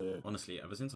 yeah. Honestly, ever since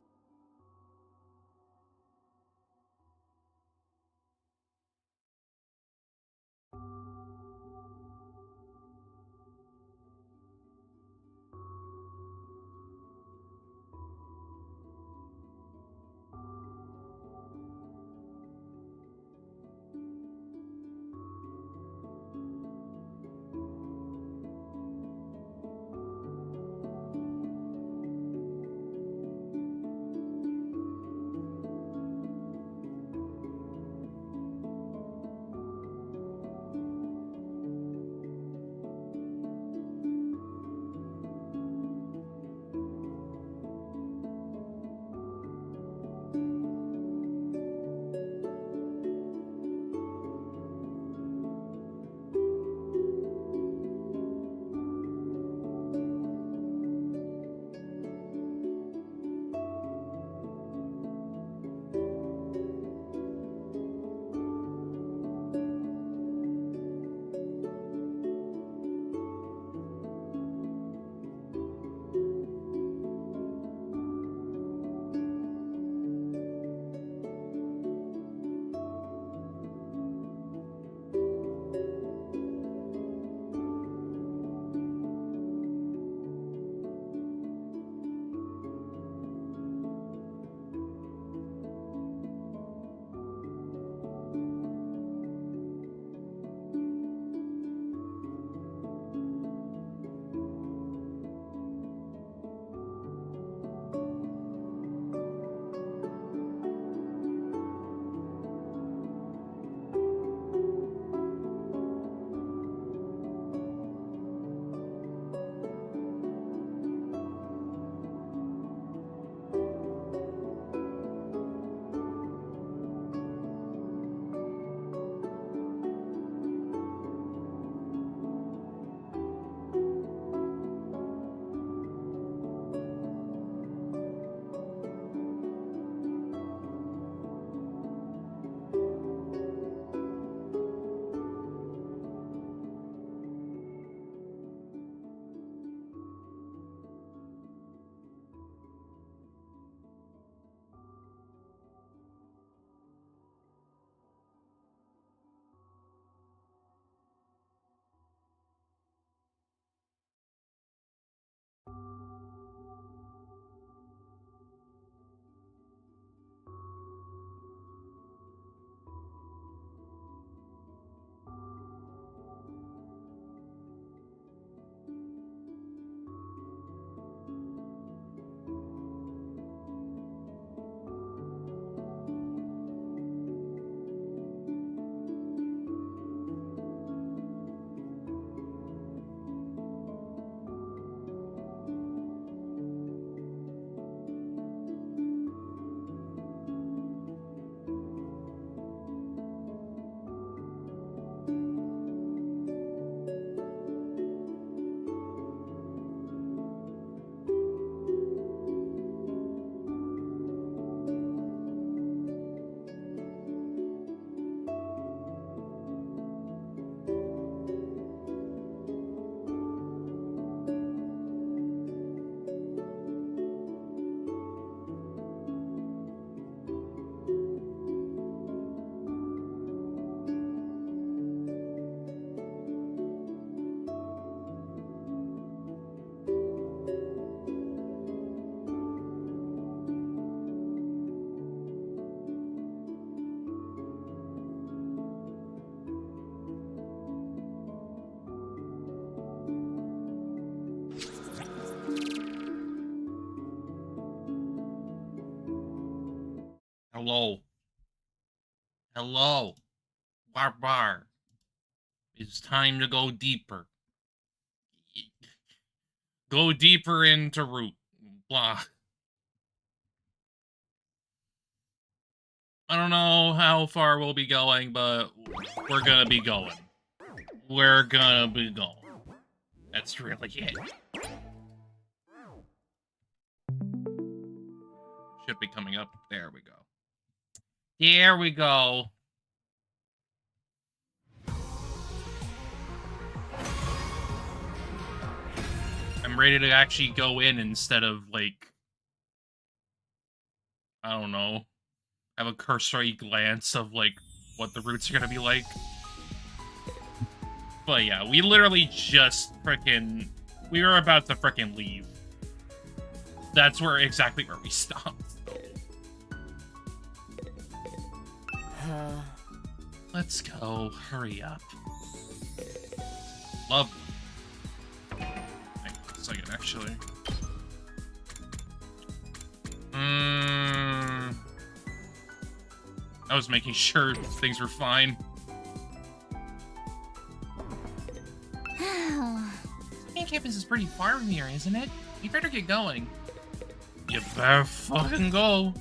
Hello. Hello. Barbar. It's time to go deeper. Go deeper into root. Blah. I don't know how far we'll be going, but we're gonna be going. We're gonna be going. That's really it. Should be coming up. There we go. There we go. I'm ready to actually go in instead of, like, I don't know, have a cursory glance of, like, what the routes are gonna be like. But yeah, we literally just frickin'... We were about to frickin' leave. That's exactly where we stopped. Let's go. Hurry up. Love. Hang on a second, actually. I was making sure things were fine. Main campus is pretty far from here, isn't it? We better get going. You better fucking go.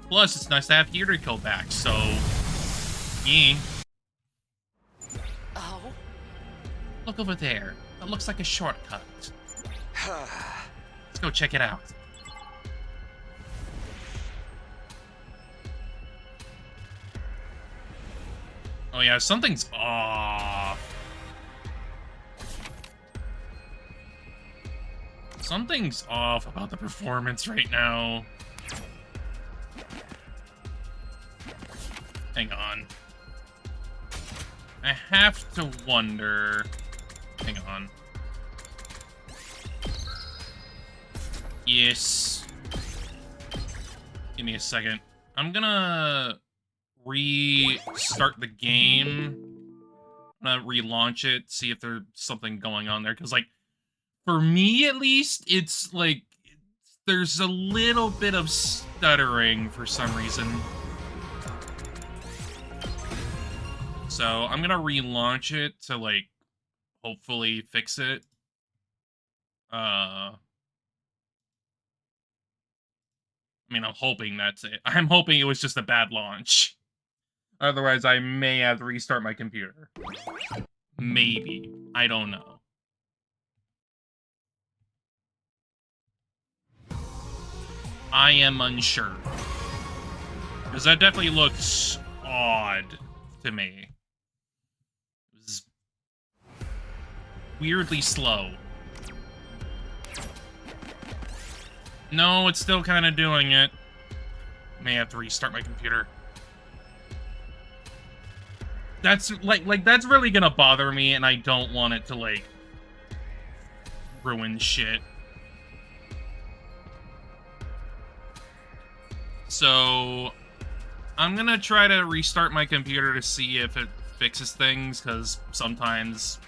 Plus, it's nice to have Hero back, so... Yeah. Oh? Look over there. That looks like a shortcut. Let's go check it out. Oh yeah, something's off. Something's off about the performance right now. Hang on. I have to wonder... Hang on. Yes. Give me a second. I'm gonna restart the game. I'm gonna relaunch it, see if there's something going on there. Because, like, for me at least, it's like there's a little bit of stuttering for some reason. So I'm gonna relaunch it to, like, hopefully fix it. I mean, I'm hoping that's it. I'm hoping it was just a bad launch. Otherwise, I may have to restart my computer. Maybe. I don't know. I am unsure. Because that definitely looks odd to me. It was weirdly slow. No, it's still kind of doing it. May have to restart my computer. That's like that's really gonna bother me, and I don't want it to, like, ruin shit. So I'm gonna try to restart my computer to see if it fixes things, because sometimes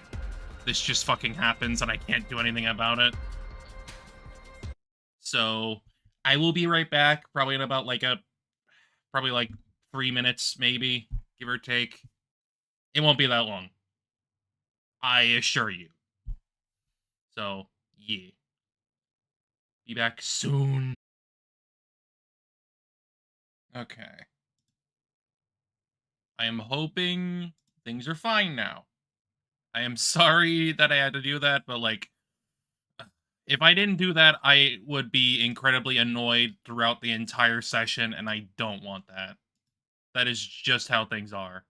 this just fucking happens and I can't do anything about it. So I will be right back, probably in about probably like 3 minutes, maybe, give or take. It won't be that long, I assure you. So, yeah. Be back soon. Okay. I am hoping things are fine now. I am sorry that I had to do that, but, like, if I didn't do that, I would be incredibly annoyed throughout the entire session, and I don't want that. That is just how things are.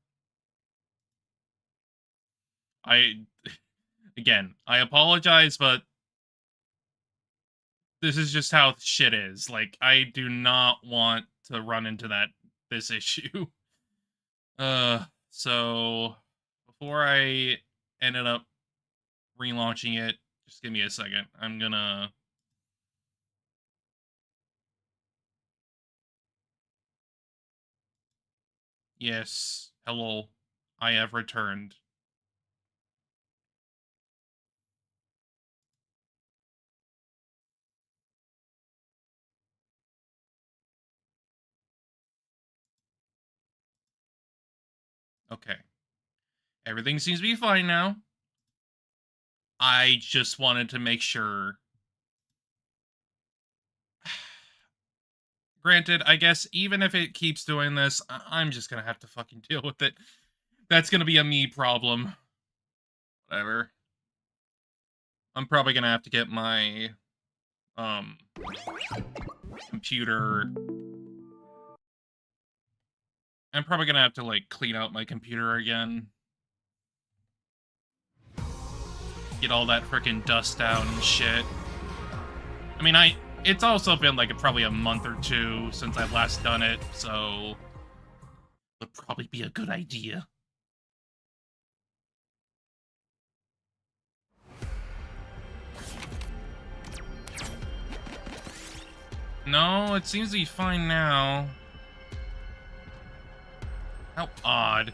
Again, I apologize, but this is just how shit is. Like, I do not want to run into this issue. So before I ended up relaunching it, just give me a second. I'm gonna... Yes, hello. I have returned. Okay. Everything seems to be fine now. I just wanted to make sure. Granted, I guess even if it keeps doing this, I'm just gonna have to fucking deal with it. That's gonna be a me problem. Whatever. I'm probably gonna have to get my computer. I'm probably gonna have to, like, clean out my computer again. Get all that frickin' dust out and shit. I mean, it's also been like probably a month or two since I've last done it, so would probably be a good idea. No, it seems to be fine now. How odd.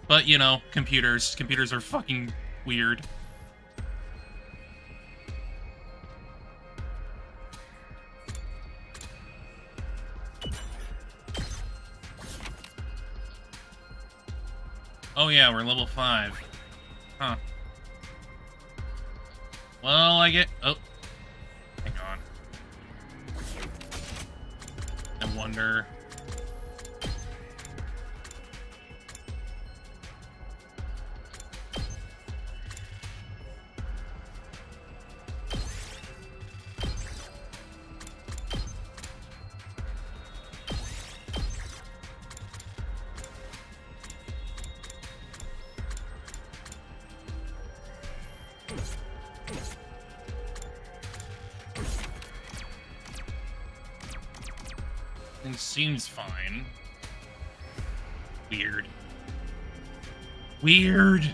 But, you know, computers. Computers are fucking weird. Oh yeah, we're level 5. Huh. Well, I get... Oh. Hang on. I wonder... It seems fine. Weird. Weird!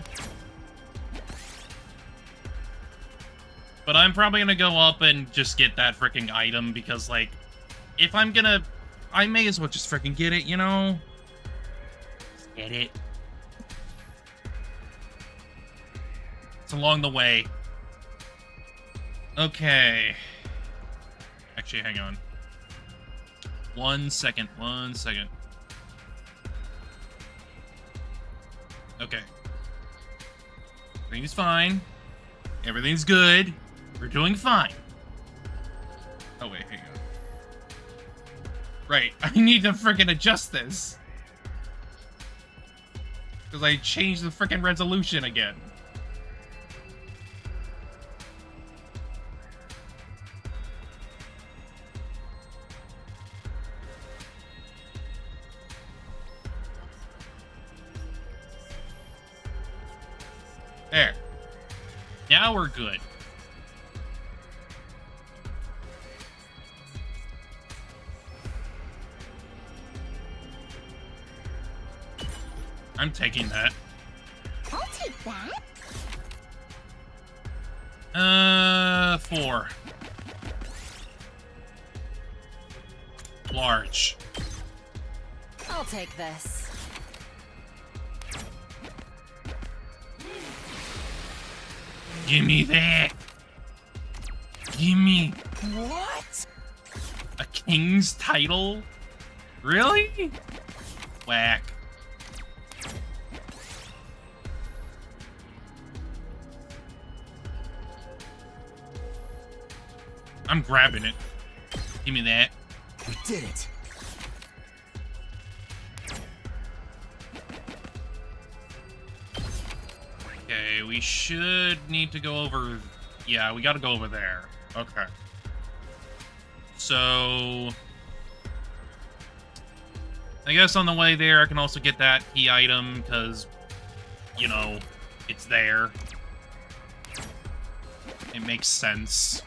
But I'm probably gonna go up and just get that freaking item, because, like, if I'm gonna... I may as well just freaking get it, you know? Just get it. It's along the way. Okay. Actually, hang on. 1 second, 1 second. Okay. Everything's fine. Everything's good. We're doing fine. Oh, wait, hang on. Right, I need to freaking adjust this. Because I changed the freaking resolution again. There. Now we're good. I'm taking that. I'll take that. 4. Large. I'll take this. Gimme that! Gimme! What? A king's title? Really? Whack. I'm grabbing it. Give me that. We did it. Okay, we should need to go over... Yeah, we gotta go over there. Okay. So... I guess on the way there, I can also get that key item, because, you know, it's there. It makes sense.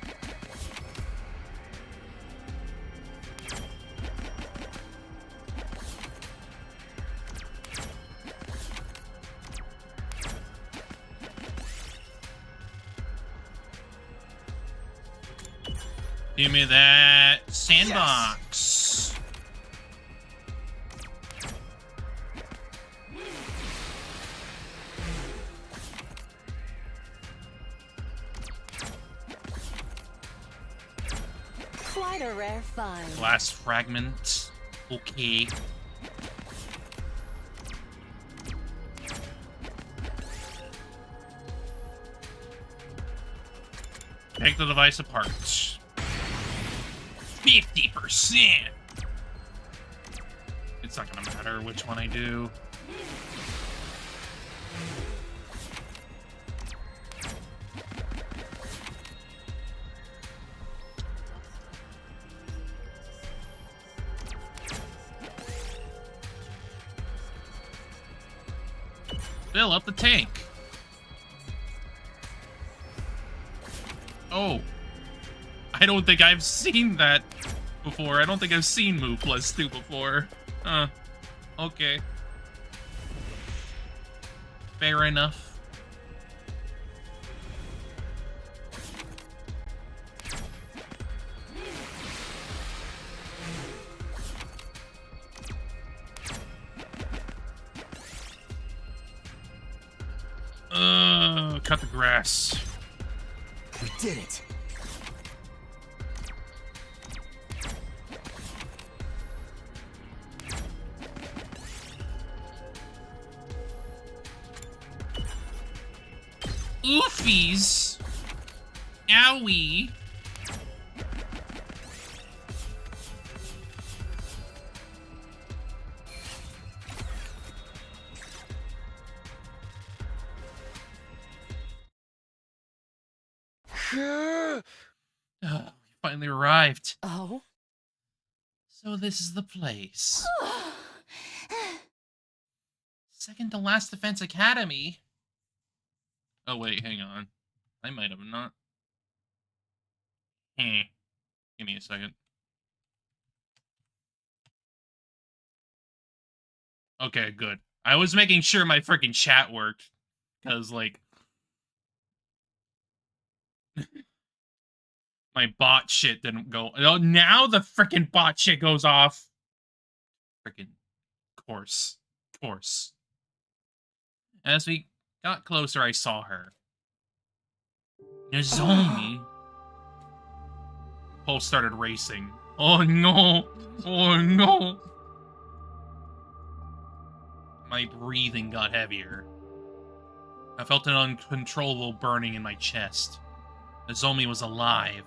Give me that sandbox. Yes. Quite a rare find. Glass fragment. Okay. Take the device apart. 50%! It's not gonna matter which one I do. Fill up the tank. Oh. I don't think I've seen that before. I don't think I've seen move +2 before. Okay. Fair enough. Cut the grass. We did it. Oofies. Owie. We finally arrived. Oh? So this is the place. Second to last Defense Academy. Oh wait, hang on. I might have not. Give me a second. Okay, good. I was making sure my freaking chat worked. Because, like... my bot shit didn't go... Oh, now the freaking bot shit goes off. Freaking course. As we got closer, I saw her. Nozomi. Pulse started racing. Oh no! Oh no! My breathing got heavier. I felt an uncontrollable burning in my chest. Nozomi was alive.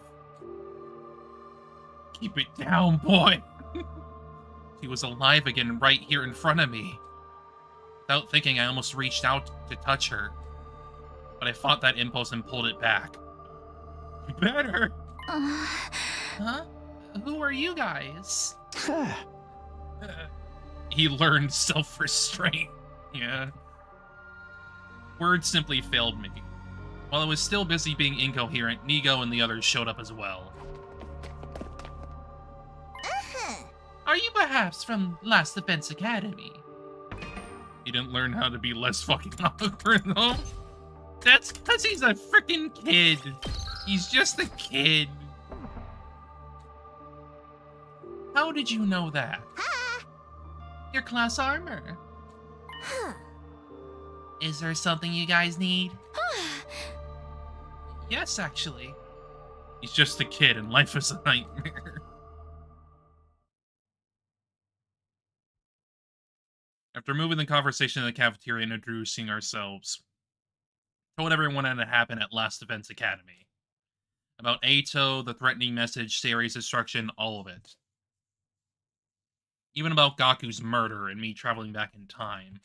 Keep it down, boy! He was alive again right here in front of me. Without thinking, I almost reached out to touch her. But I fought that impulse and pulled it back. Better! Huh? Who are you guys? He learned self-restraint. Yeah. Words simply failed me. While I was still busy being incoherent, Nigo and the others showed up as well. Are you perhaps from Last Defense Academy? He didn't learn how to be less fucking awkward, though. That's because he's a freaking kid. He's just a kid. How did you know that? Your class armor. Is there something you guys need? Yes, actually. He's just a kid and life is a nightmare. After moving the conversation in the cafeteria and introducing ourselves, told everyone what had happened at Last Defense Academy. About Ato, the threatening message, Sayori's destruction, all of it. Even about Gaku's murder and me traveling back in time.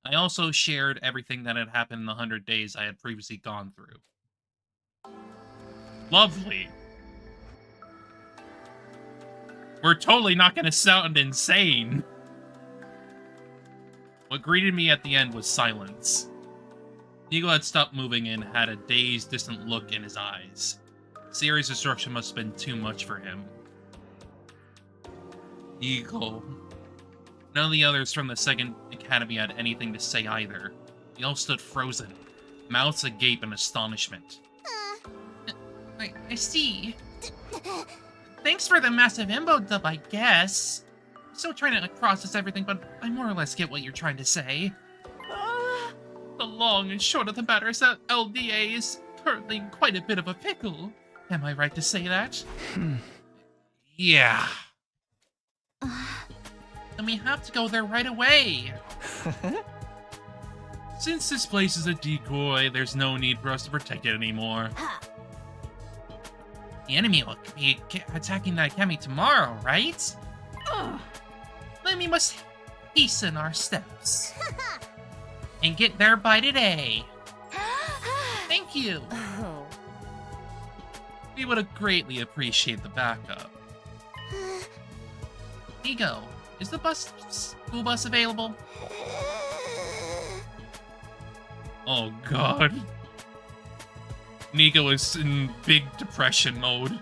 I also shared everything that had happened in the 100 days I had previously gone through. Lovely! We're totally not gonna sound insane! What greeted me at the end was silence. Nigo had stopped moving and had a dazed, distant look in his eyes. Sayori's destruction must have been too much for him. Nigo. None of the others from the second academy had anything to say either. They all stood frozen, mouths agape in astonishment. I see. Thanks for the massive info dump, I guess. I'm still trying to process everything, but I more or less get what you're trying to say. The long and short of the matter is that LDA is currently in quite a bit of a pickle. Am I right to say that? Yeah. Then we have to go there right away. Since this place is a decoy, there's no need for us to protect it anymore. The enemy will be attacking the academy tomorrow, right? Then we must hasten our steps. And get there by today. Thank you. We would greatly appreciate the backup. Nigo, is the school bus available? Oh god. Nico is in big depression mode.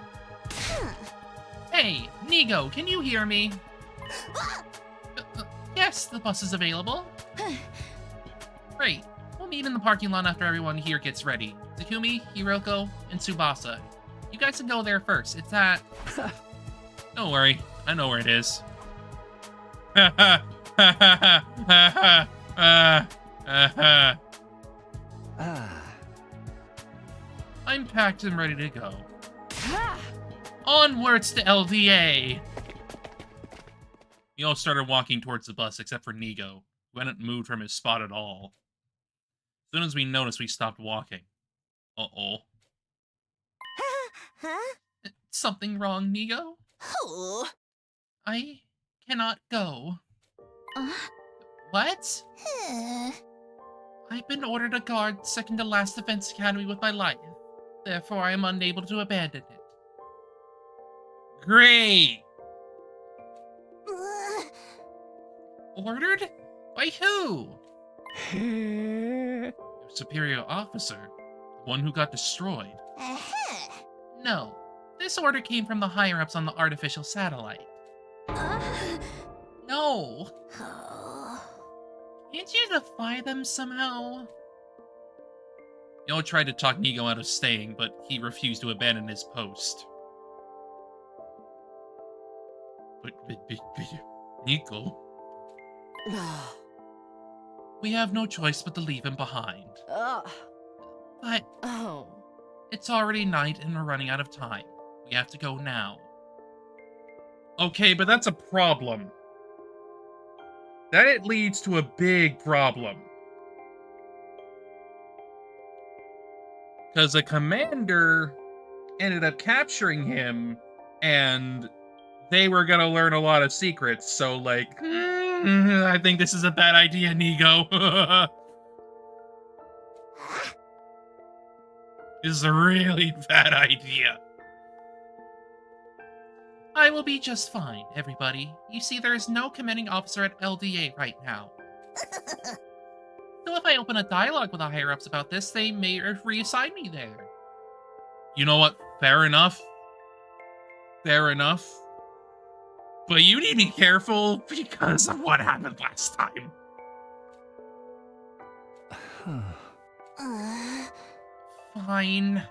Hey, Nico, can you hear me? Yes, the bus is available. Great. We'll meet in the parking lot after everyone here gets ready. Takumi, Hiroko, and Tsubasa. You guys can go there first. It's at... Don't worry. I know where it is. I'm packed and ready to go. Onwards to LDA! We all started walking towards the bus, except for Nigo, who hadn't moved from his spot at all. As soon as we noticed, we stopped walking. Uh-oh. Huh? Something wrong, Nigo? Oh. I cannot go. What? I've been ordered to guard second to last defense academy with my life. Therefore, I am unable to abandon it. Great! Ordered? By who? Your superior officer. The one who got destroyed. No. This order came from the higher-ups on the artificial satellite. No. Can't you defy them somehow? Yo tried to talk Nigo out of staying, but he refused to abandon his post. But Nico? We have no choice but to leave him behind. But it's already night and we're running out of time. We have to go now. Okay, but that's a problem. That leads to a big problem. Because the commander ended up capturing him, and they were gonna learn a lot of secrets, so like, I think this is a bad idea, Nigo. This is a really bad idea. I will be just fine, everybody. You see, there is no commanding officer at LDA right now. So if I open a dialogue with the higher-ups about this, they may reassign me there. You know what? Fair enough. Fair enough. But you need to be careful because of what happened last time. Fine.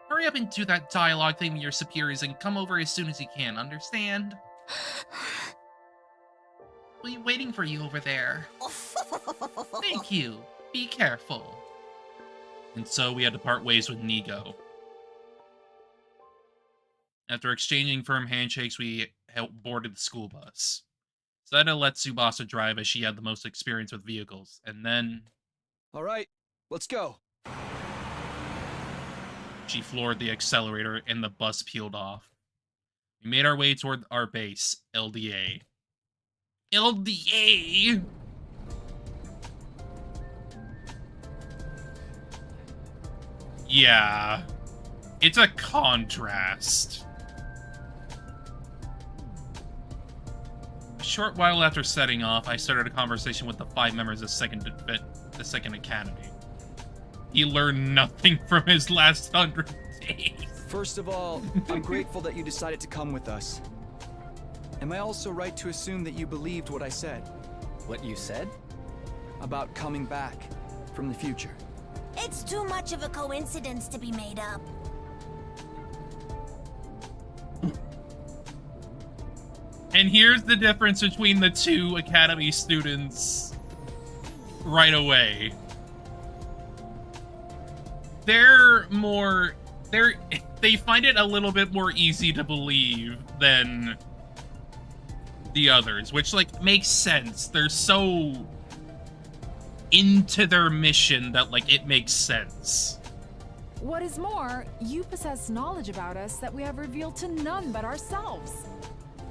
Hurry up and do that dialogue thing with your superiors and come over as soon as you can, understand? We'll be waiting for you over there. Thank you. Be careful. And so we had to part ways with Nigo. After exchanging firm handshakes, we boarded the school bus. Decided to let Tsubasa drive as she had the most experience with vehicles, and then... Alright, let's go. She floored the accelerator and the bus peeled off. We made our way toward our base, LDA. LDA! Yeah. It's a contrast. A short while after setting off, I started a conversation with the 5 members of the second academy. He learned nothing from his last 100 days. First of all, I'm grateful that you decided to come with us. Am I also right to assume that you believed what I said? What you said? About coming back from the future. It's too much of a coincidence to be made up. And here's the difference between the 2 academy students right away. They find it a little bit more easy to believe than the others, which like makes sense. They're so into their mission that like it makes sense. What is more, you possess knowledge about us that we have revealed to none but ourselves.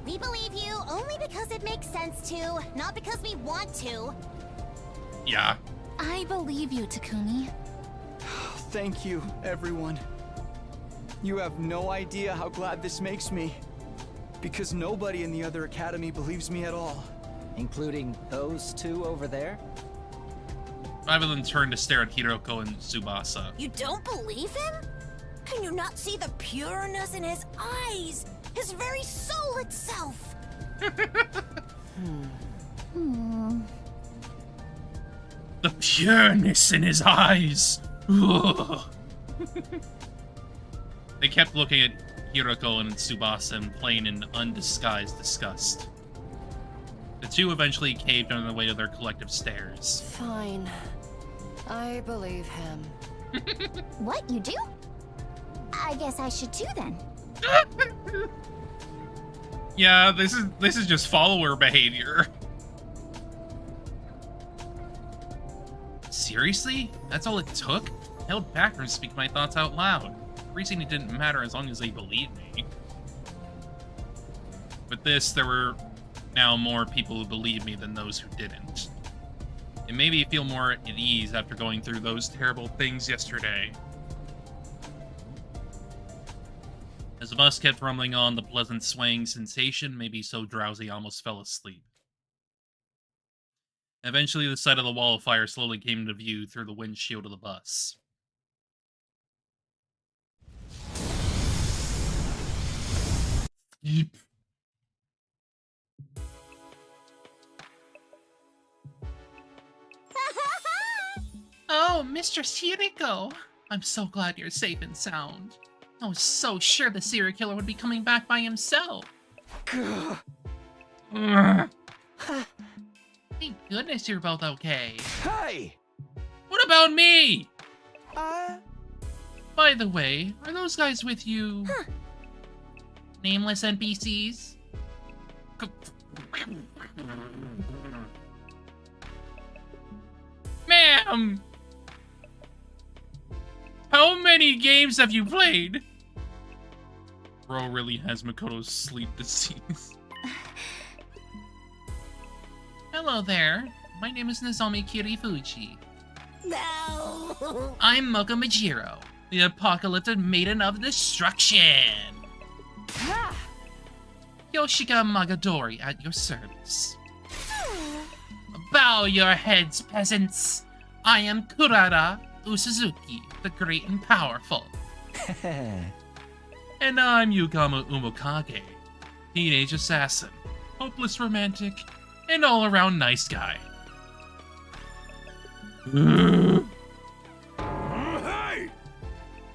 We believe you only because it makes sense to, not because we want to. Yeah. I believe you, Takumi. Thank you, everyone. You have no idea how glad this makes me. Because nobody in the other academy believes me at all. Including those 2 over there? Five of them turn to stare at Hiroko and Tsubasa. You don't believe him? Can you not see the pureness in his eyes? His very soul itself! The pureness in his eyes! Ugh. They kept looking at Hiroko and Tsubasa in plain and undisguised disgust. The two eventually caved under the weight of their collective stares. Fine. I believe him. What, you do? I guess I should too then. Yeah, this is just follower behavior. Seriously? That's all it took? I held back from speaking my thoughts out loud. The reason it didn't matter as long as they believed me. With this, there were now more people who believed me than those who didn't. It made me feel more at ease after going through those terrible things yesterday. As the bus kept rumbling on, the pleasant swaying sensation made me so drowsy I almost fell asleep. Eventually, the sight of the wall of fire slowly came into view through the windshield of the bus. Yeep. Oh, Mistress Hiriko! I'm so glad you're safe and sound. I was so sure the serial killer would be coming back by himself. Thank goodness you're both okay. Hey! What about me? By the way, are those guys with you? Nameless NPCs? Ma'am! How many games have you played? Bro really has Makoto's sleep disease. Hello there. My name is Nozomi Kirifuji. No! I'm Moko Majiro, the apocalyptic maiden of destruction. Yoshika Magadori at your service. Bow your heads, peasants. I am Kurara Usuzuki, the great and powerful. And I'm Yugama Umokage, teenage assassin, hopeless romantic, and all-around nice guy. Hey!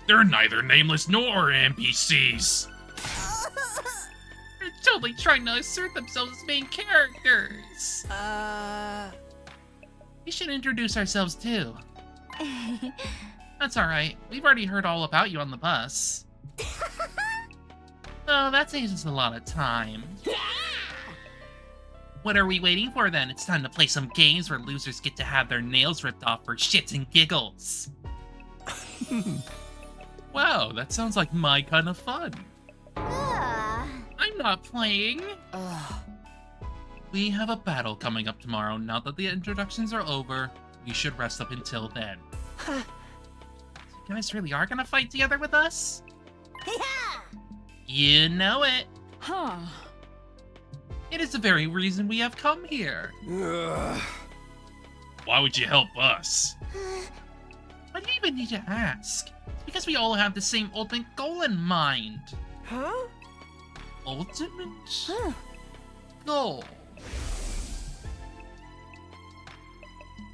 They're neither nameless nor NPCs. They're totally trying to assert themselves as main characters. We should introduce ourselves too. That's alright. We've already heard all about you on the bus. Oh, that saves us a lot of time. What are we waiting for then? It's time to play some games where losers get to have their nails ripped off for shits and giggles. Wow, that sounds like my kind of fun. I'm not playing. We have a battle coming up tomorrow. Now that the introductions are over, we should rest up until then. So you guys really are gonna fight together with us? You know it. Huh. It is the very reason we have come here. Why would you help us? Why do you even need to ask? It's because we all have the same ultimate goal in mind. Huh? Ultimate goal.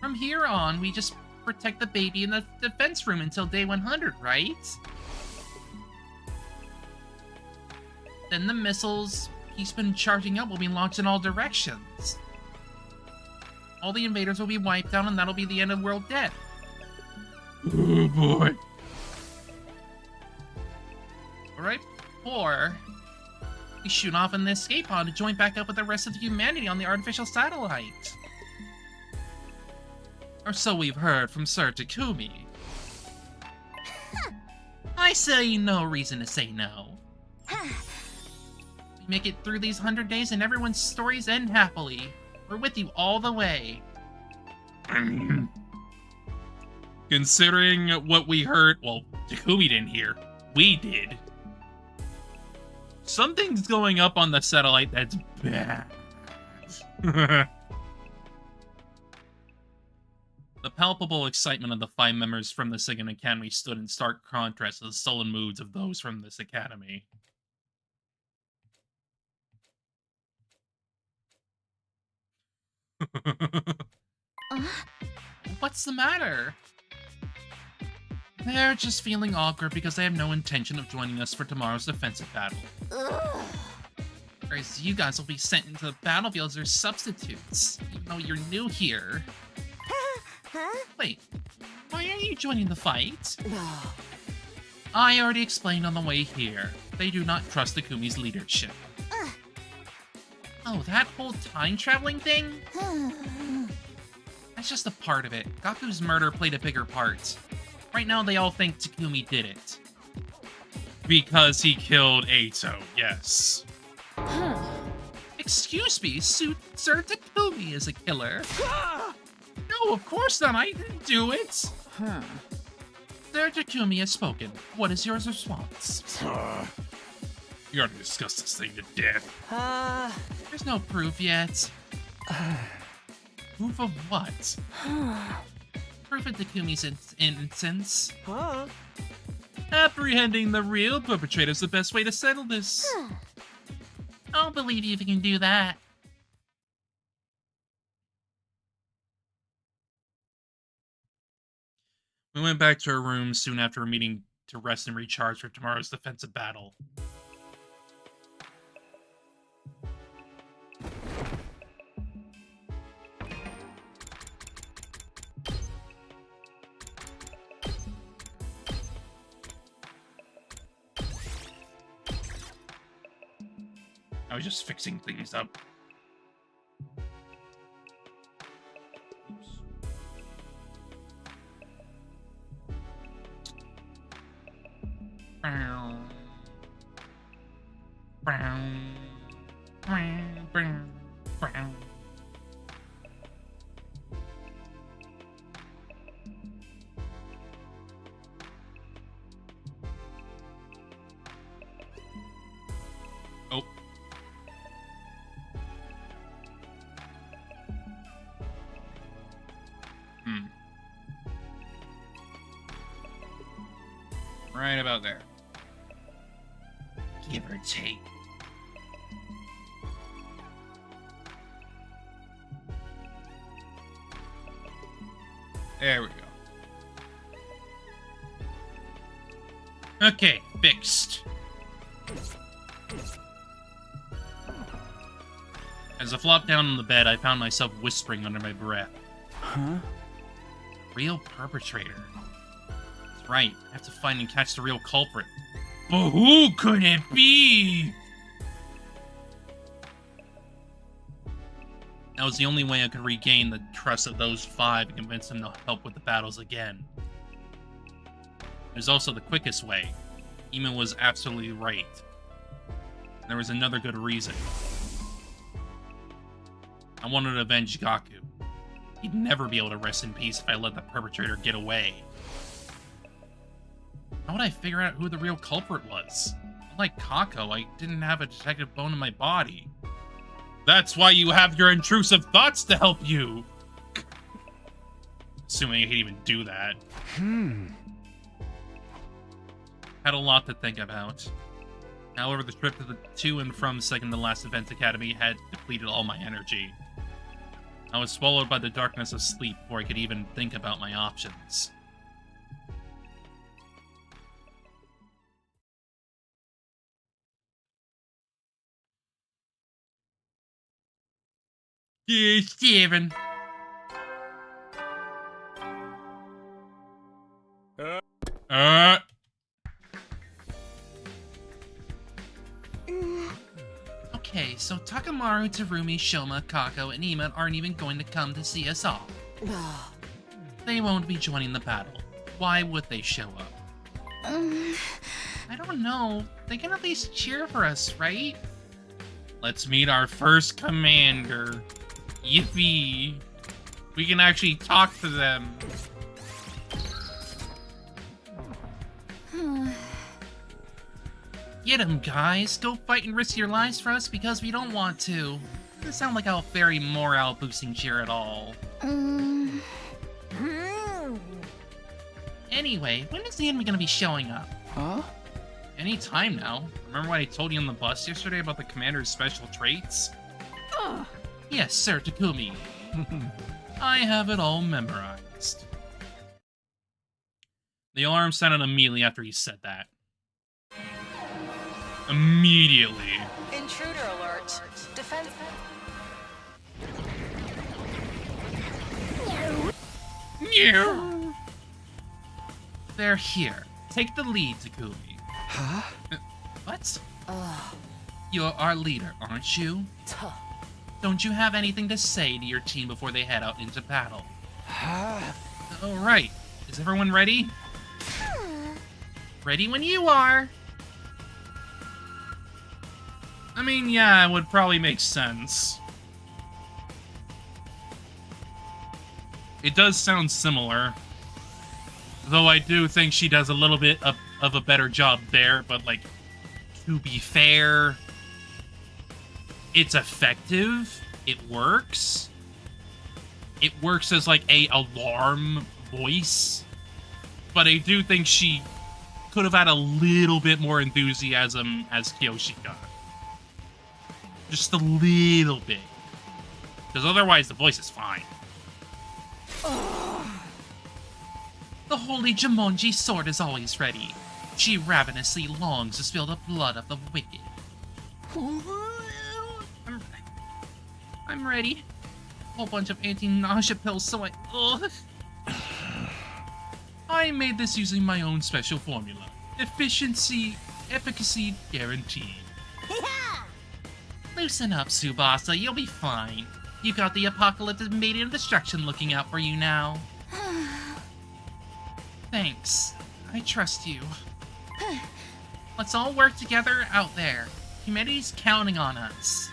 From here on, we just protect the baby in the defense room until day 100, right? Then the missiles he's been charging up will be launched in all directions. All the invaders will be wiped out, and that'll be the end of world death. Oh boy. Right before we shoot off in the escape pod to join back up with the rest of humanity on the artificial satellite. Or so we've heard from Sir Takumi. I see no reason to say no. We make it through these 100 days and everyone's stories end happily. We're with you all the way. Considering what we heard, well, Takumi didn't hear. We did. Something's going up on the satellite that's bad. The palpable excitement of the 5 members from the second academy stood in stark contrast to the sullen moods of those from this academy. What's the matter? They're just feeling awkward because they have no intention of joining us for tomorrow's defensive battle. Ugh. Whereas you guys will be sent into the battlefield as their substitutes, even though you're new here. Huh? Wait, why aren't you joining the fight? No. I already explained on the way here. They do not trust Takumi's leadership. Oh, that whole time-traveling thing? That's just a part of it. Gaku's murder played a bigger part. Right now, they all think Takumi did it. Because he killed Eito, yes. Excuse me, Sir Takumi is a killer. No, of course not, I didn't do it. Sir Takumi has spoken. What is your response? You already discussed this thing to death. There's no proof yet. Proof of what? Proof of Takumi's innocence. Apprehending the real perpetrator is the best way to settle this. I'll believe you if you can do that. We went back to our rooms soon after a meeting to rest and recharge for tomorrow's defensive battle. I was just fixing things up. Oh. Right about there. Give or take. There we go. Okay, fixed. As I flopped down on the bed, I found myself whispering under my breath. Huh? Real perpetrator. That's right, I have to find and catch the real culprit. But who could it be? That was the only way I could regain the trust of those 5 and convince them to help with the battles again. It was also the quickest way. Ema was absolutely right. There was another good reason. I wanted to avenge Gaku. He'd never be able to rest in peace if I let the perpetrator get away. How would I figure out who the real culprit was? Unlike Kako, I didn't have a detective bone in my body. That's why you have your intrusive thoughts to help you! Assuming I can't even do that. Had a lot to think about. However, the trip to and from second to last Defense Academy had depleted all my energy. I was swallowed by the darkness of sleep before I could even think about my options. Yeah, Steven. Okay, so Takamaru, Terumi, Shoma, Kako, and Ema aren't even going to come to see us all. They won't be joining the battle. Why would they show up? I don't know. They can at least cheer for us, right? Let's meet our first commander. Yippee! We can actually talk to them. Get him, guys. Go fight and risk your lives for us because we don't want to. Doesn't sound like a very morale-boosting cheer at all. Anyway, when is the enemy gonna be showing up? Huh? Any time now. Remember what I told you on the bus yesterday about the commander's special traits? Yes, sir, Takumi. I have it all memorized. The alarm sounded immediately after he said that. Immediately. Intruder alert. Defense. Yeah. They're here. Take the lead, Takumi. Huh? What? You're our leader, aren't you? Tuh. Don't you have anything to say to your team before they head out into battle? Huh? All right. Is everyone ready? Ready when you are. I mean, yeah, it would probably make sense. It does sound similar. Though I do think she does a little bit of a better job there, but, like, to be fair, it's effective. It works. It works as, like, a alarm voice. But I do think she could have had a little bit more enthusiasm as Kyoshika. Just a little bit. Because otherwise the voice is fine. The holy Jumonji sword is always ready. She ravenously longs to spill the blood of the wicked. I'm ready. A whole bunch of anti-nausea pills, so I made this using my own special formula. Efficacy guaranteed. Loosen up, Tsubasa. You'll be fine. You got the apocalyptic maiden of destruction looking out for you now. Thanks. I trust you. Let's all work together out there. Humanity's counting on us.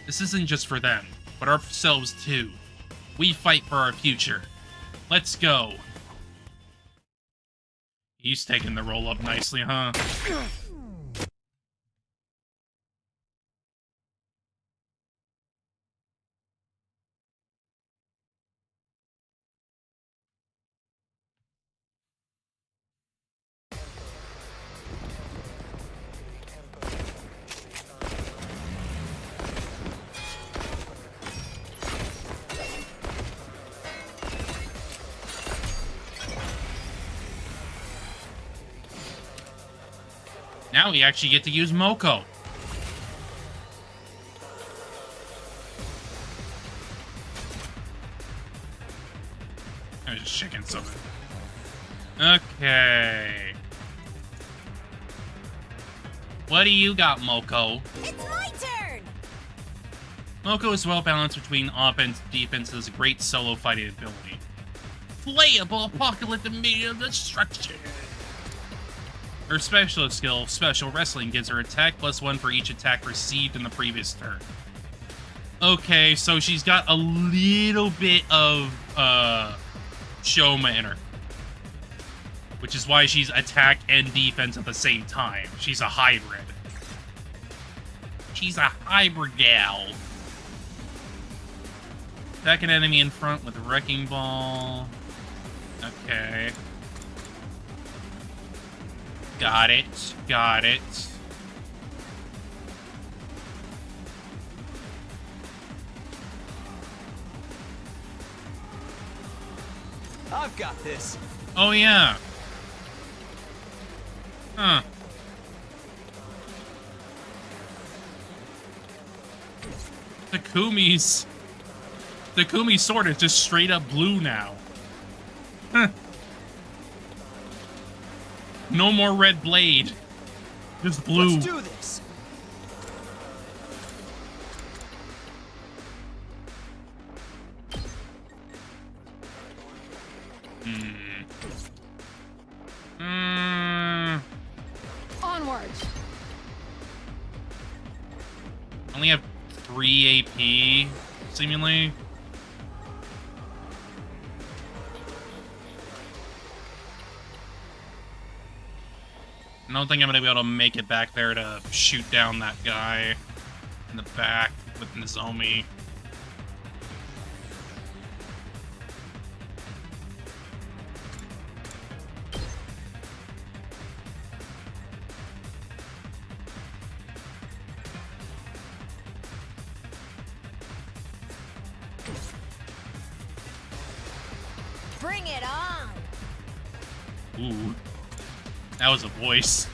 This isn't just for them, but ourselves too. We fight for our future. Let's go. He's taking the roll up nicely, huh? Now we actually get to use Moko. I was just checking something. Okay. What do you got, Moko? It's my turn! Moko is well balanced between offense and defense and has a great solo fighting ability. Playable apocalyptic medium destruction. Her specialist skill, Special Wrestling, gives her attack +1 for each attack received in the previous turn. Okay, so she's got a little bit of Shoma in her. Which is why she's attack and defense at the same time. She's a hybrid. She's a hybrid gal. Attack an enemy in front with Wrecking Ball. Okay. Got it. Got it. I've got this. Oh, yeah. Huh. Takumi's sword is just straight up blue now. Huh. No more red blade. Just blue. Let's do this. Onward. Only have 3 AP, seemingly. I don't think I'm gonna be able to make it back there to shoot down that guy in the back with Nozomi. Bring it on! Ooh. That was a voice.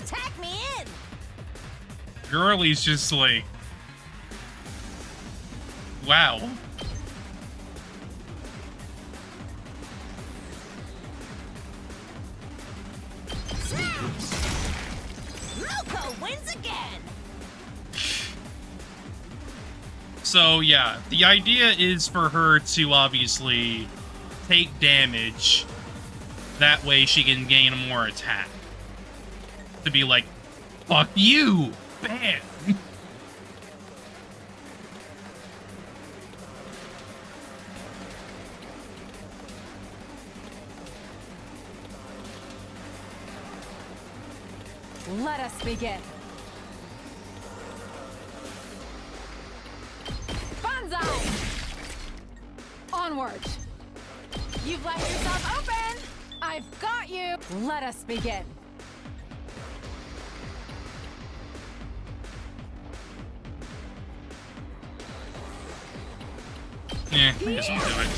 Tack me in! Girlie's just like... Wow. Moko wins again! So, yeah, the idea is for her to obviously take damage. That way she can gain more attack. To be like, fuck you! Bam! Let us begin. Banzai! Onward. You've left yourself open. I've got you. Let us begin. Yeah, I guess I'll do it.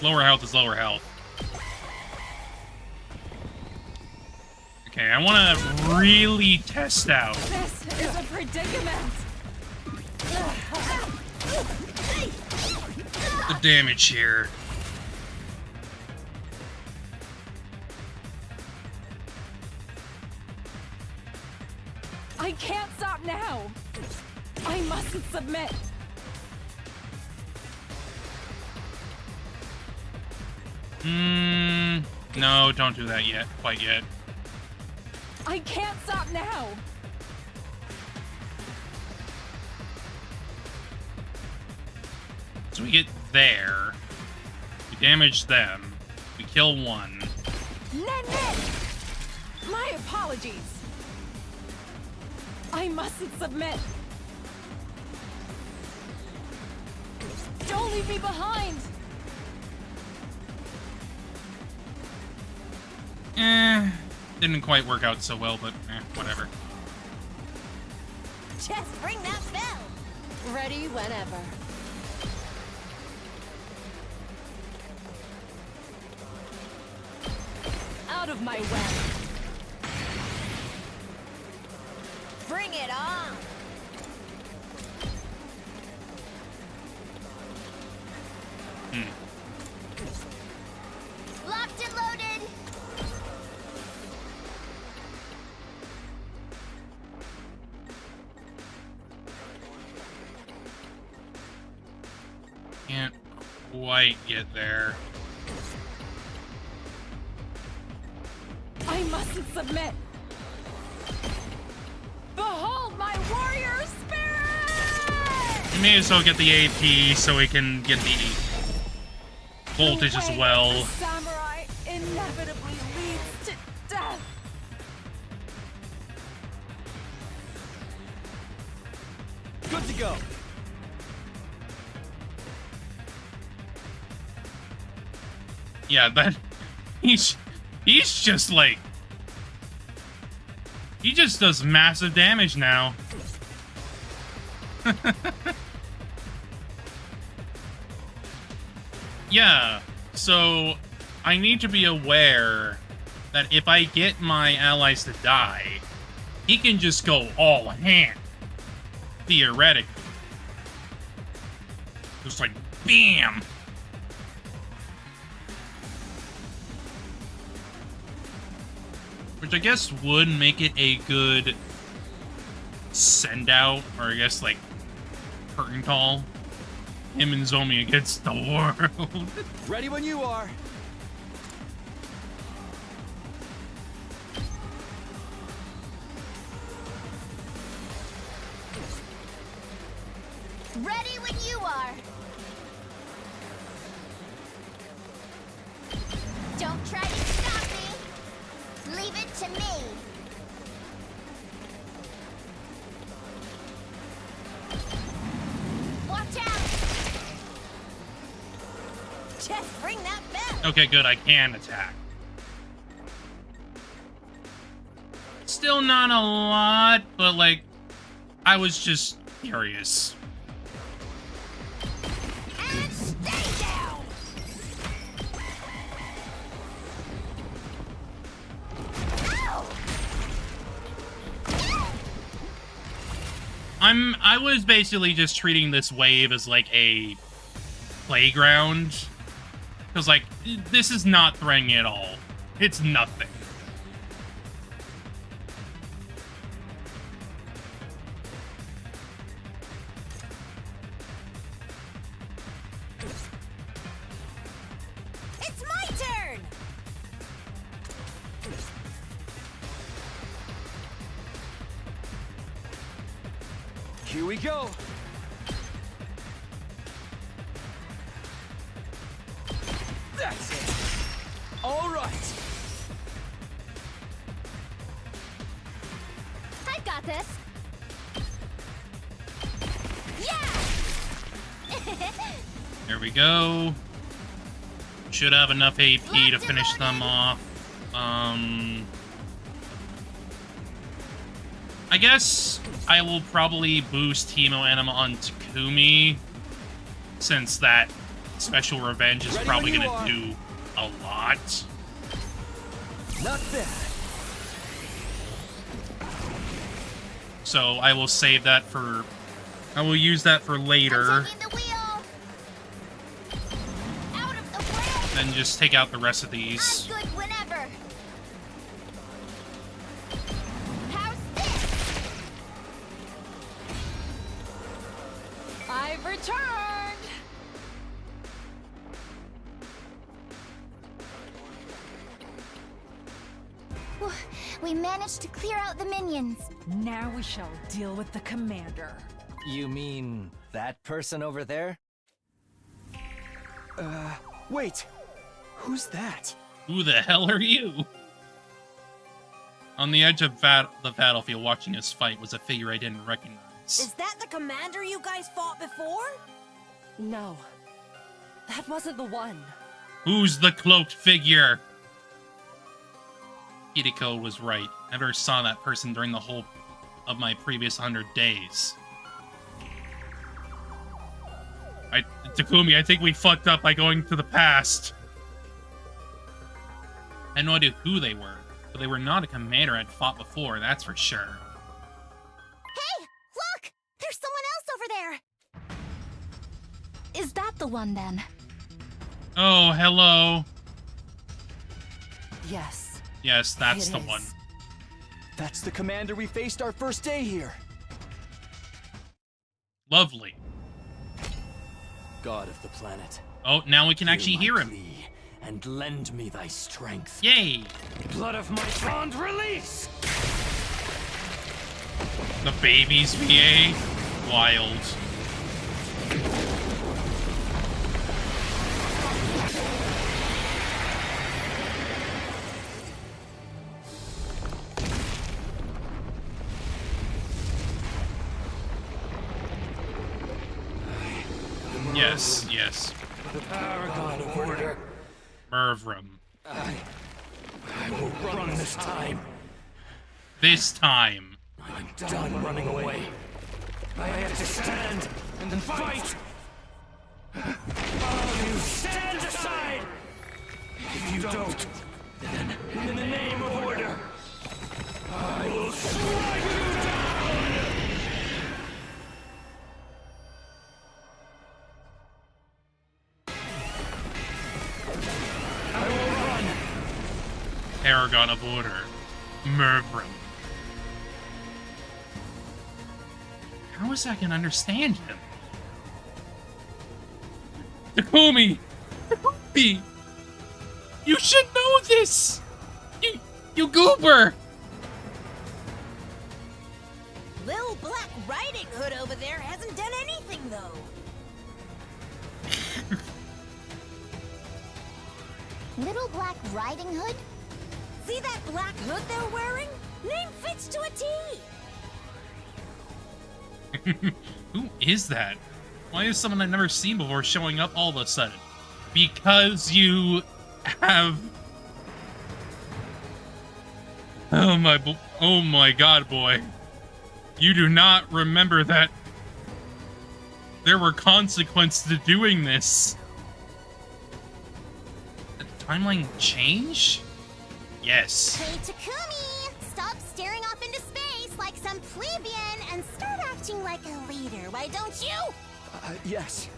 Lower health is lower health. Okay, I want to really test out. This is a predicament. The damage here. I can't stop now. I mustn't submit. No, don't do that yet. Quite yet. I can't stop now. So we get there. We damage them. We kill one. Nen! My apologies. I mustn't submit. Don't leave me behind. Didn't quite work out so well, but whatever. Just ring that bell! Ready whenever. Out of my way. Bring it on! Locked and loaded! Can't quite get there. I mustn't submit. Behold my warrior spirit! We may as well get the AP so we can get the voltage as The way well. of the samurai inevitably leads to death. Good to go. Yeah, that he's just like he just does massive damage now. Yeah, so I need to be aware that if I get my allies to die, he can just go all hand. Theoretically. Just like, bam! Which I guess would make it a good send out, or I guess like curtain call. Him and Zomi against the world. Ready when you are. Ready when you are! Don't try to stop me! Leave it to me! Watch out! Just ring that bell! Okay, good, I can attack. Still not a lot, but like, I was just curious. And stay down! I was basically just treating this wave as like a playground. Because like, this is not threatening at all. It's nothing. It's my turn! Here we go. That's it. All right. I got this. Yeah! There we go. Should have enough AP to finish them off. I guess I will probably boost Hemo Anima on Takumi, since that special revenge is probably gonna do a lot. Not bad. So I will save that for... I will use that for later. I'm taking the wheel. Out of the way. Then just take out the rest of these. I'm good whenever. How's this? I've returned! We managed to clear out the minions. Now we shall deal with the commander. You mean that person over there? Wait. Who's that? Who the hell are you? On the edge of the battlefield, watching us fight was a figure I didn't recognize. Is that the commander you guys fought before? No. That wasn't the one. Who's the cloaked figure? Hideko was right. I never saw that person during the whole of my previous 100 days. Takumi, I think we fucked up by going to the past. I had no idea who they were, but they were not a commander I'd fought before, that's for sure. Hey, look! There's someone else over there! Is that the one then? Oh, hello. Yes. Yes, that's It the is. one. That's the commander we faced our first day here. Lovely. God of the planet. Oh, now we can actually hear him. Plea, and lend me thy strength. Yay! Blood of my bond release! The babies VA. Wild. Yes, yes. The paragon of order. Mervram. I will run this time. This time. I'm done running away. I have to stand and fight. All of you stand aside. If you don't, then in the name of order, I will strike you down. I will run. Paragon of Order. Mervram. How is I can understand him? Takumi! Takumi! You should know this! You goober! Little Black Riding Hood over there hasn't done anything, though. Little Black Riding Hood? See that black hood they're wearing? Name fits to a T. Who is that? Why is someone I've never seen before showing up all of a sudden? Because you have... Oh my god, boy. You do not remember that there were consequences to doing this. Did the timeline change? Yes. Hey, Takumi! Stop staring off into space like some plebeian and start acting like a leader, why don't you? Yes.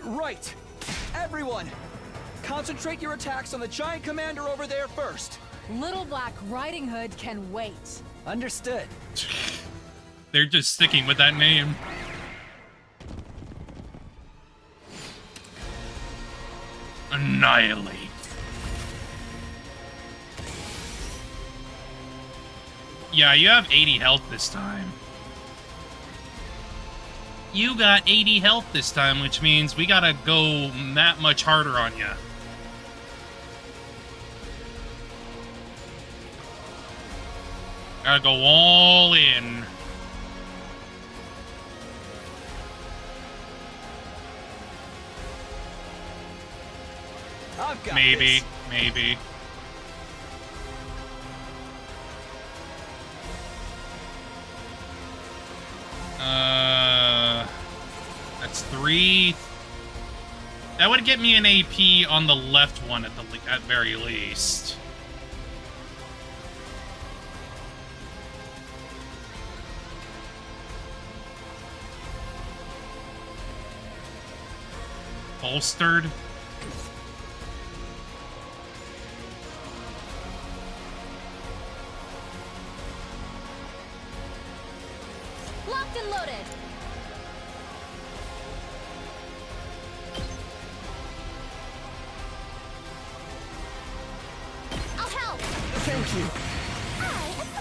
Right. Everyone, concentrate your attacks on the giant commander over there first. Little Black Riding Hood can wait. Understood. They're just sticking with that name. Annihilate. Yeah, you have 80 health this time. You got 80 health this time, which means we gotta go that much harder on you. Gotta go all in. I've got Maybe, this. maybe. That's 3. That would get me an AP on the left one at very least. Bolstered. Locked and loaded. I'll help. Thank you. I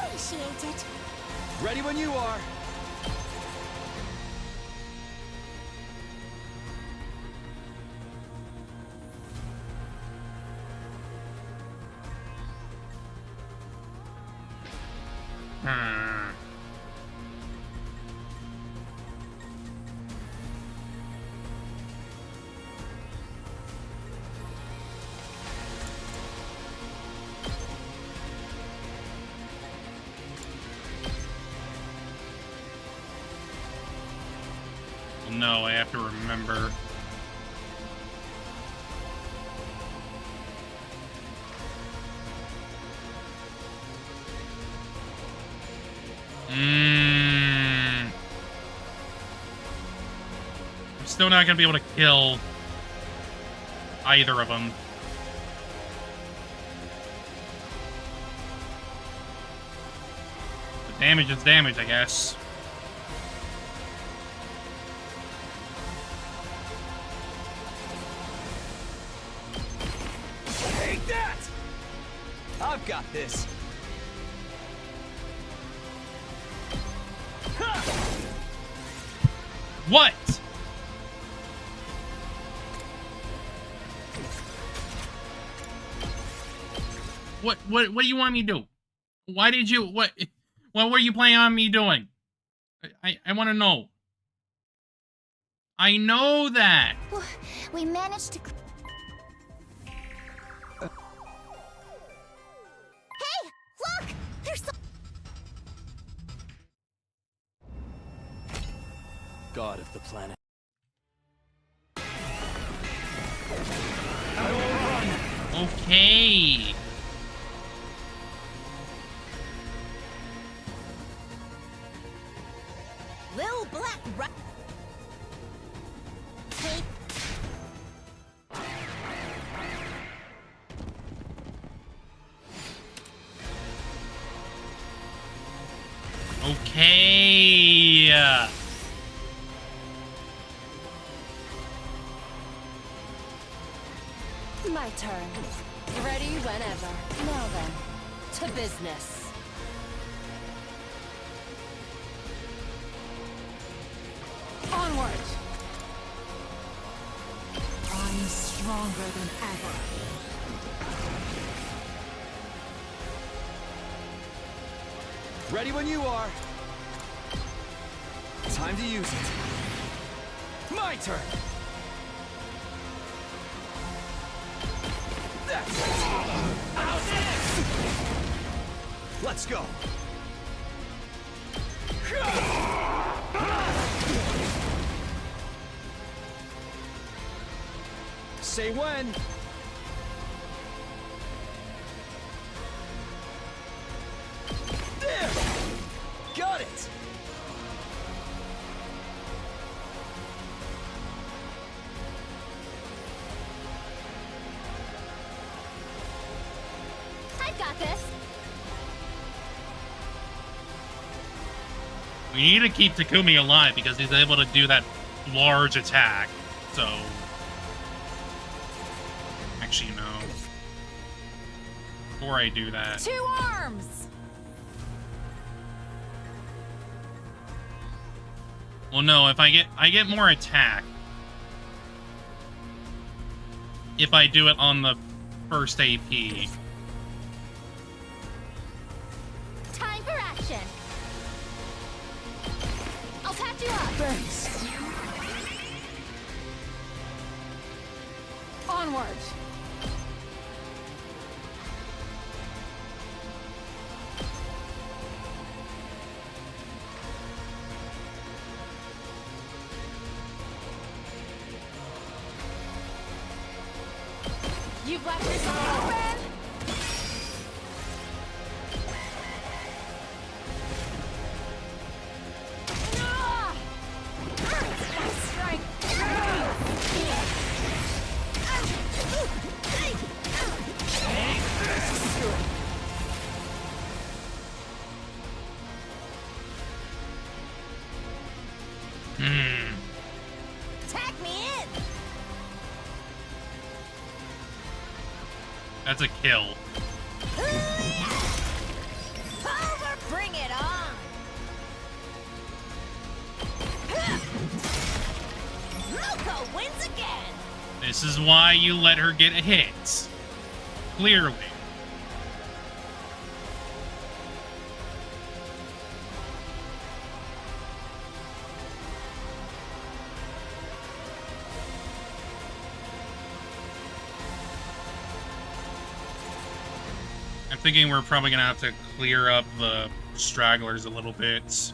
appreciate it. Ready when you are. No, I have to remember. I'm still not gonna be able to kill either of them. The damage is damage, I guess. Take that! I've got this. What? What do you want me to do? Why did you what were you planning on me doing? I want to know. I know that. We managed to. Hey, look! There's some. God of the planet. Okay. Lil Black Hey. Okay. My turn. Ready whenever. Now then, to business. Onward! I'm stronger than ever. Ready when you are. Time to use it. My turn. That's it. Let's go. Say when. There! Got it! I've got this. We need to keep Takumi alive because he's able to do that large attack. So... Actually, no. Before I do that... 2 arms! Well, no, if I get more attack. If I do it on the first AP. Time for action. I'll patch you up. Thanks. Onward. You've left yourself open! Ah! My strength! Tag me in. That's a kill. Over, bring it on. Moko wins again. This is why you let her get a hit. Clearly. I'm thinking we're probably gonna have to clear up the stragglers a little bit.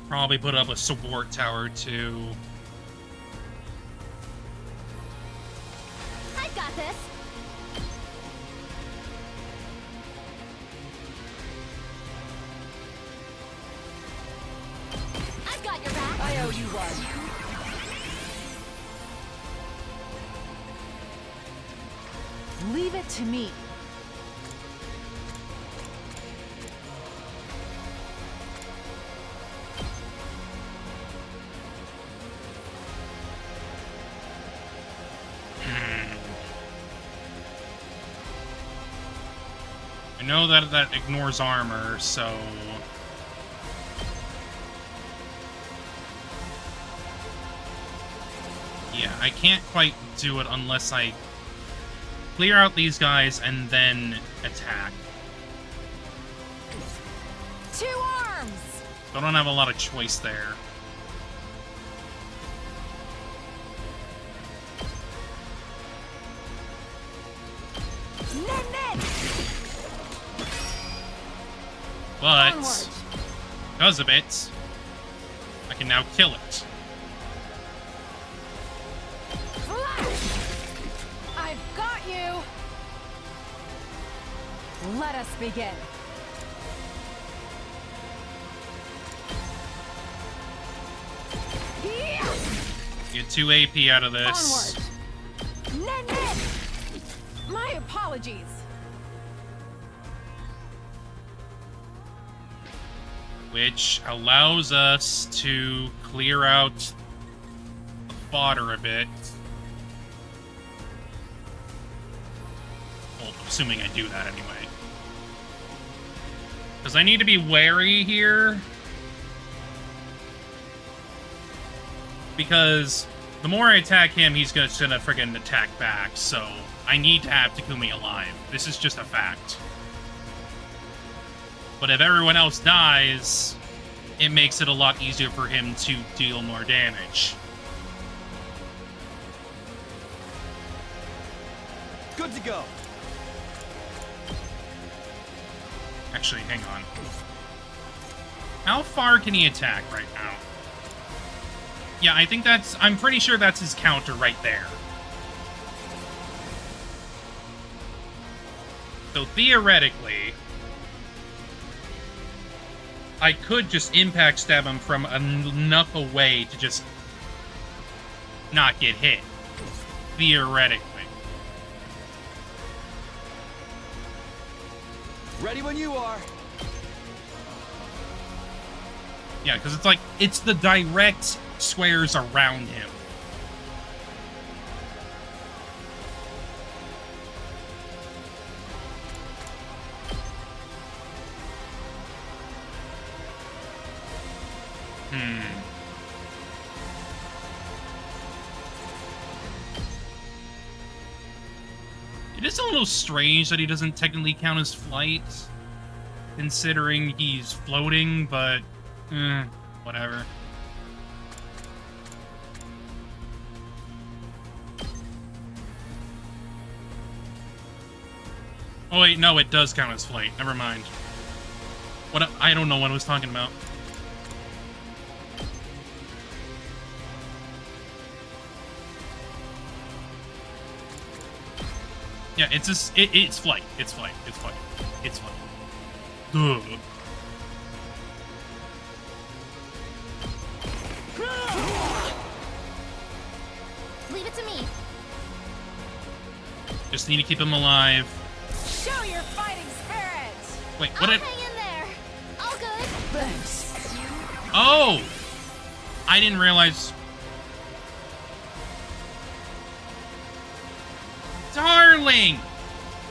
Probably put up a support tower too. I've got this. I've got your back. I owe you one. Leave it to me. I know that that ignores armor, so... Yeah, I can't quite do it unless I clear out these guys and then attack. 2 arms! So I don't have a lot of choice there. But, Onward. because of it, I can now kill it. I've got you! Let us begin. Get 2 AP out of this. Onward! My apologies. Which allows us to clear out the fodder a bit. Well, assuming I do that anyway. Because I need to be wary here. Because the more I attack him, he's gonna friggin' attack back, so I need to have Takumi alive. This is just a fact. But if everyone else dies, it makes it a lot easier for him to deal more damage. Good to go. Actually, hang on. How far can he attack right now? Yeah, I think that's... I'm pretty sure that's his counter right there. So theoretically, I could just impact stab him from enough away to just not get hit. Theoretically. Ready when you are. Yeah, because it's like, it's the direct squares around him. It is a little strange that he doesn't technically count as flight, considering he's floating, but whatever. Oh wait, no, it does count as flight. Never mind. What? I don't know what I was talking about. Yeah, it's just it's flight. It's flight. It's flight. It's flight. Duh. Leave it to me. Just need to keep him alive. Show your fighting spirit! Wait, what I'll did... hang in there. All good. Thanks. Oh! I didn't realize... Darling!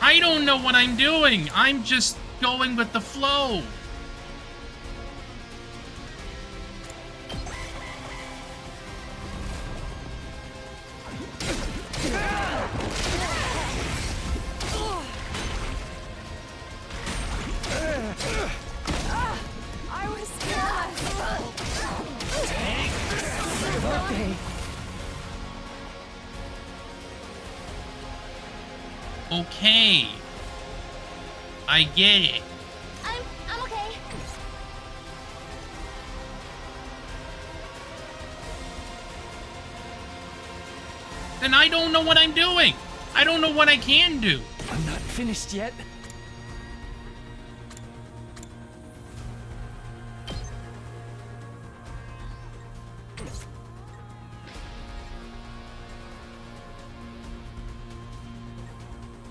I don't know what I'm doing. I'm just going with the flow. I was scared. Okay. Okay. I get it. I'm okay. Then I don't know what I'm doing. I don't know what I can do. I'm not finished yet.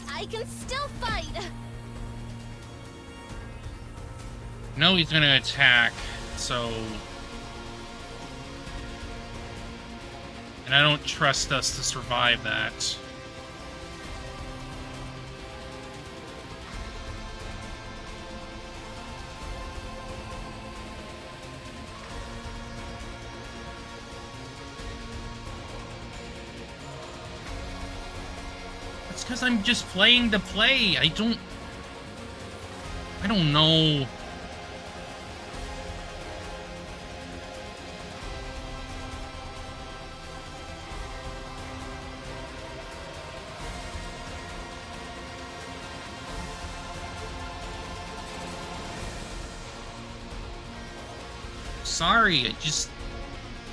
I can still fight. No, he's gonna attack, so... And I don't trust us to survive that. It's because I'm just playing the play. I don't know. Sorry,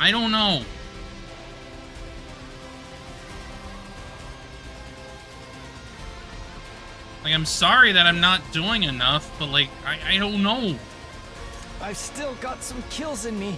I don't know. Like, I'm sorry that I'm not doing enough, but like, I don't know. I've still got some kills in me.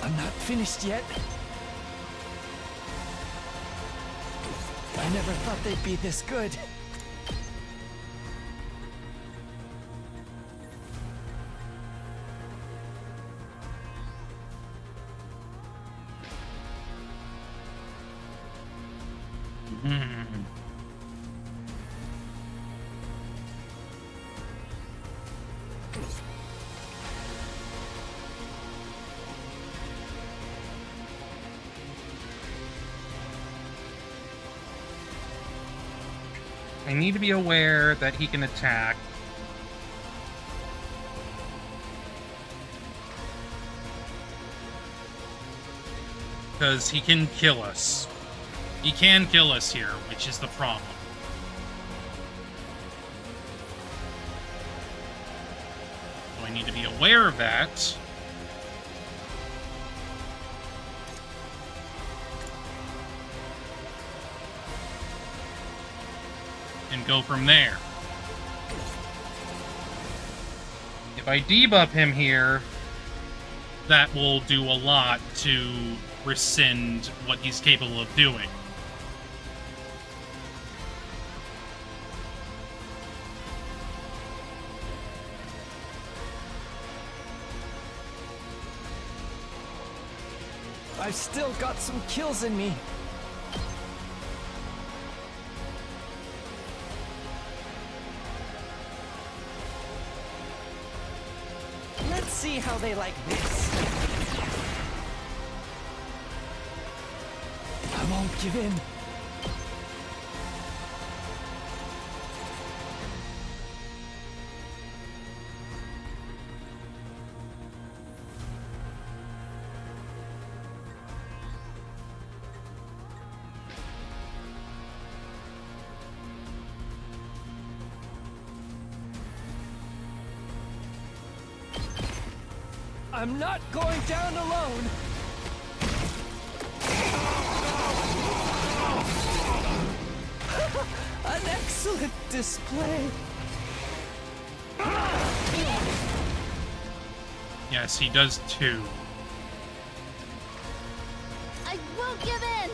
I'm not finished yet. I never thought they'd be this good. I need to be aware that he can attack. Because he can kill us. He can kill us here, which is the problem. So I need to be aware of that. And go from there. If I debuff him here, that will do a lot to rescind what he's capable of doing. I've still got some kills in me. Let's see how they like this. I won't give in. I'm not going down alone! An excellent display! Yes, he does too. I won't give in!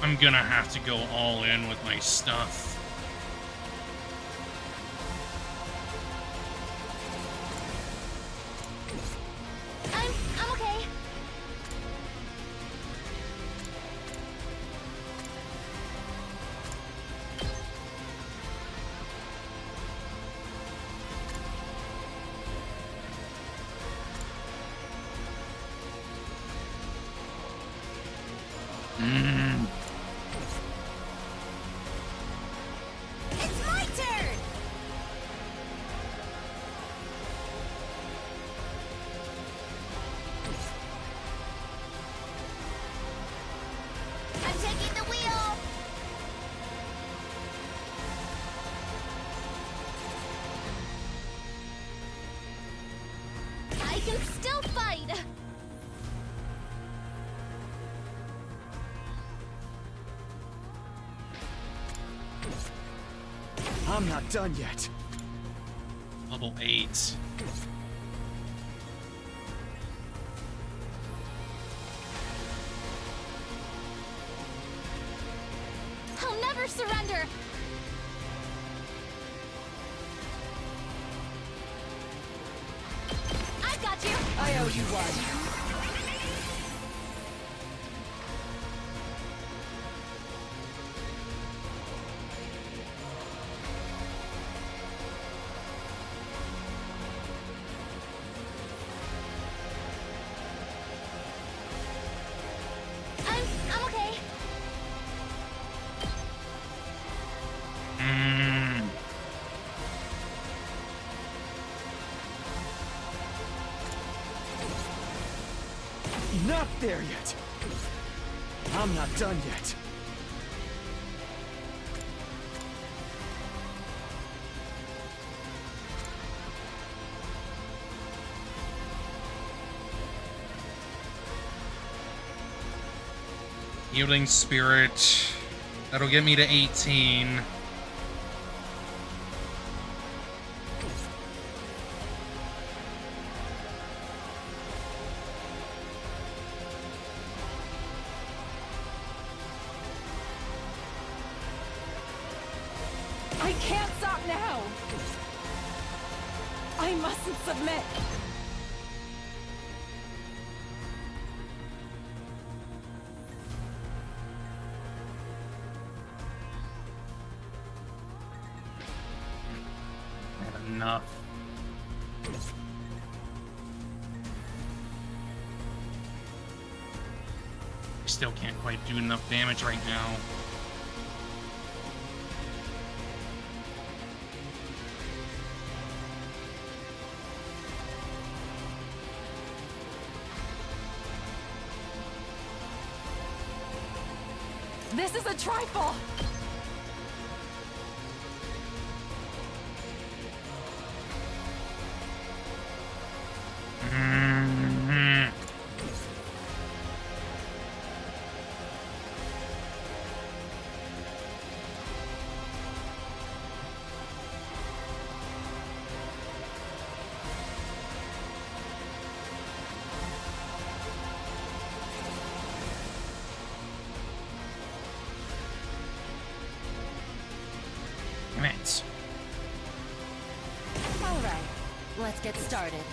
I'm gonna have to go all in with my stuff. I'm okay. It's my turn! I'm taking the wheel! I can still fight! I'm not done yet. Level 8. I'll never surrender! I got you! I owe you one. I'm okay. Not there yet. I'm not done yet. Yielding Spirit. That'll get me to 18. I can't stop now! I mustn't submit! enough. I still can't quite do enough damage right now. This is a trifle! Mhm. Damn it. All right, let's get started.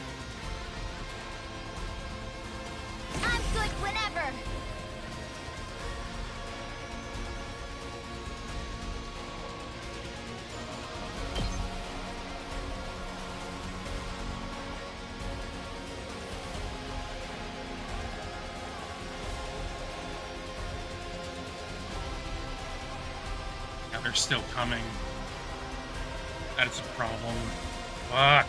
I'm good whenever. Yeah, they're still coming. That is a problem. Fuck.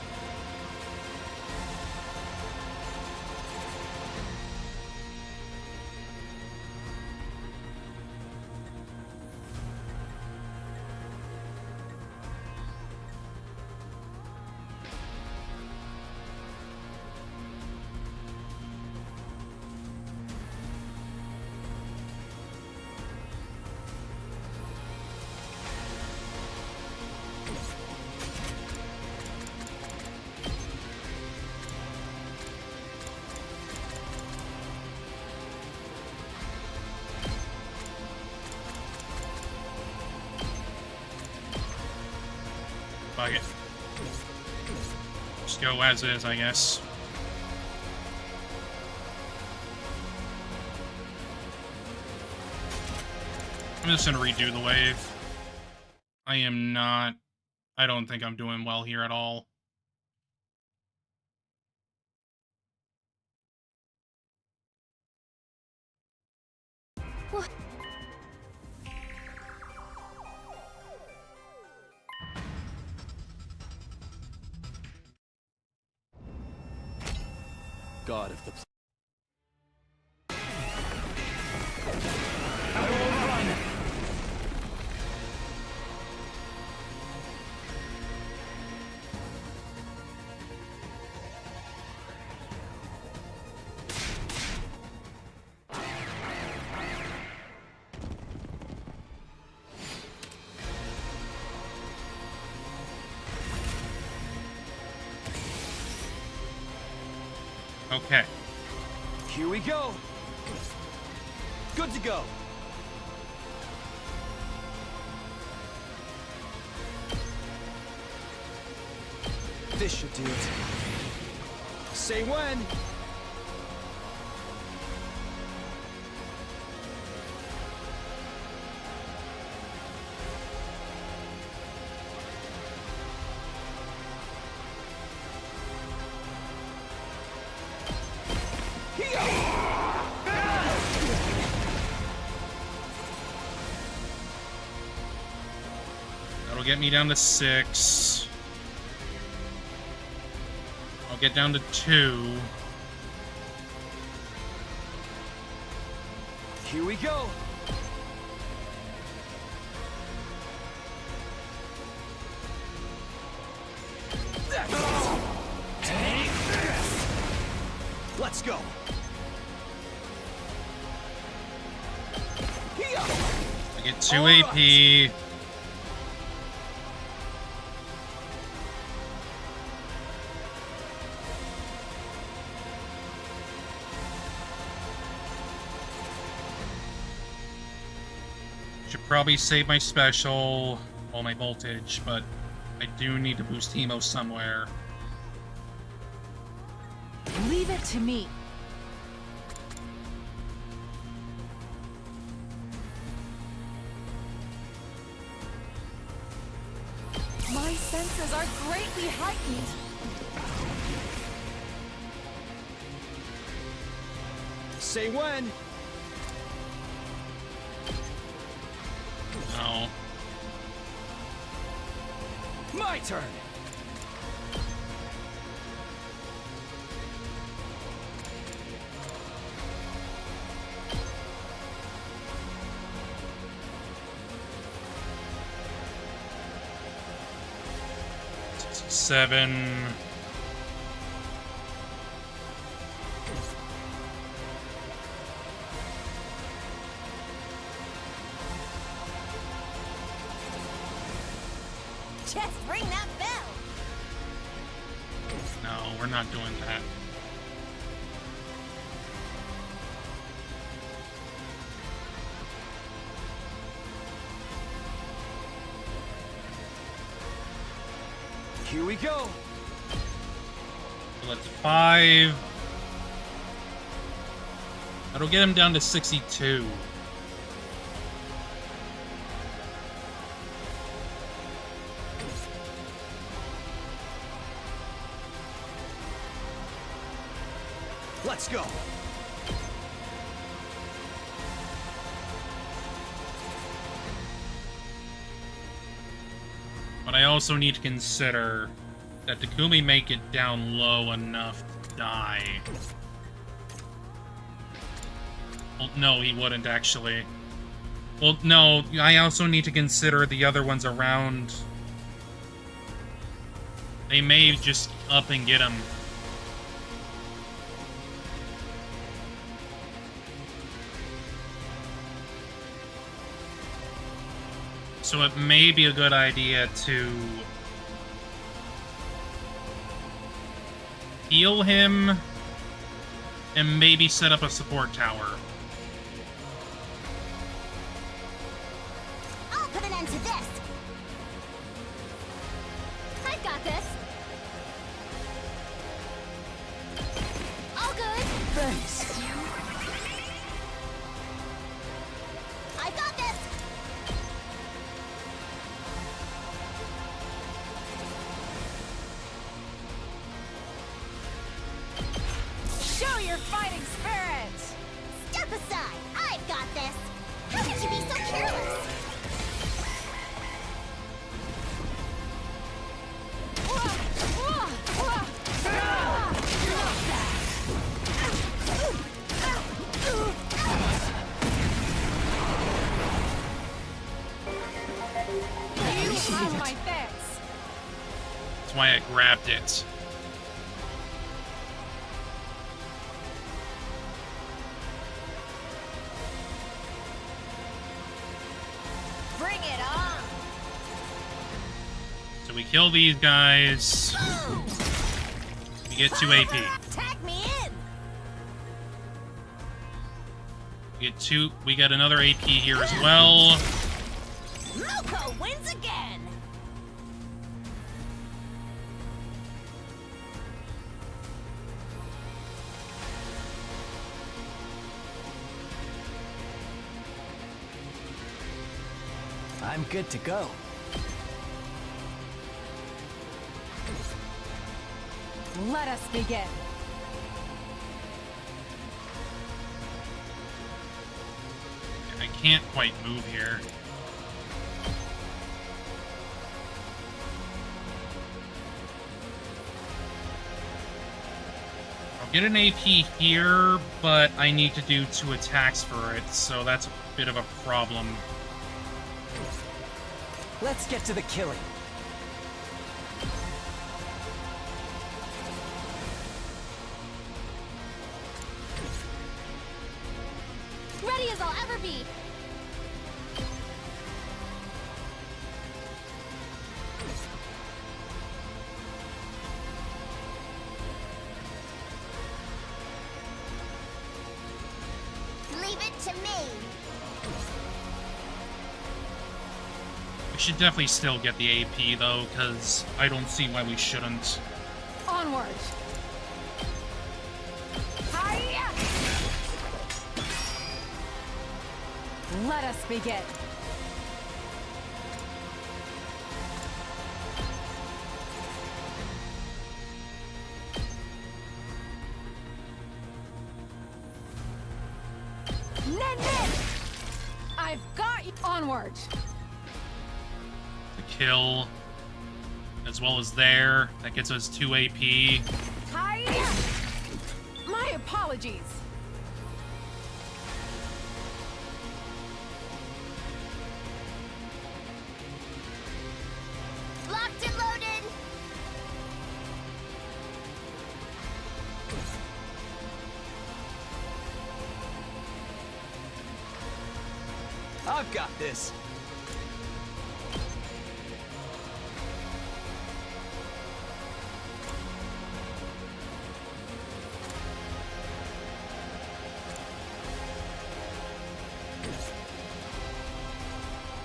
Fuck it. Just go as is, I guess. I'm just gonna redo the wave. I am not... I don't think I'm doing well here at all. God of the... I will run. Okay. Here we go. Good to go. This should do it. Say when. That'll get me down to 6. I'll get down to 2. Here we go. Take this. Let's go. I get 2 AP. Should probably save my special, well, my voltage, but I do need to boost Hemo somewhere. Leave it to me. My senses are greatly heightened. Say when. No. My turn. Seven. Just ring that bell. No, we're not doing that. Here we go. So that's 5. That'll get him down to 62. Let's go. But I also need to consider that Takumi may get down low enough to die. Well, no, he wouldn't actually. Well, no, I also need to consider the other ones around. They may just up and get him. So it may be a good idea to heal him and maybe set up a support tower. I'll put an end to this. I've got this. All good. Thanks. I got this. Show your fighting spirit! Step aside. I've got this. How could you be so careless? You have my thanks. That's why I grabbed it. Bring it on. So we kill these guys. Boom. We get 2 AP. Tag me in. We get another AP here as well. Moko wins again. I'm good to go. Let us begin. I can't quite move here. I'll get an AP here, but I need to do 2 attacks for it, so that's a bit of a problem. Let's get to the killing. Ready as I'll ever be. Leave it to me. We should definitely still get the AP, though, because I don't see why we shouldn't. Onward. Hiya! Let us begin. Nen! I've got you. Onward. The kill, as well as there. That gets us 2 AP. Hi. My apologies. Locked and loaded. I've got this.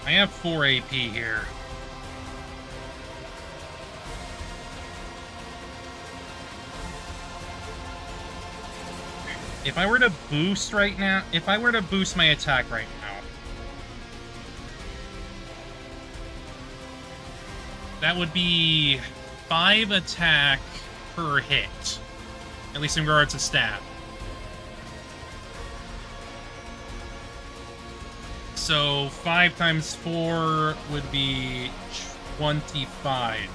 I have 4 AP here. If I were to boost right now, if I were to boost my attack right now, that would be 5 attack per hit, at least in regards to stat. So 5 times 4 would be 25.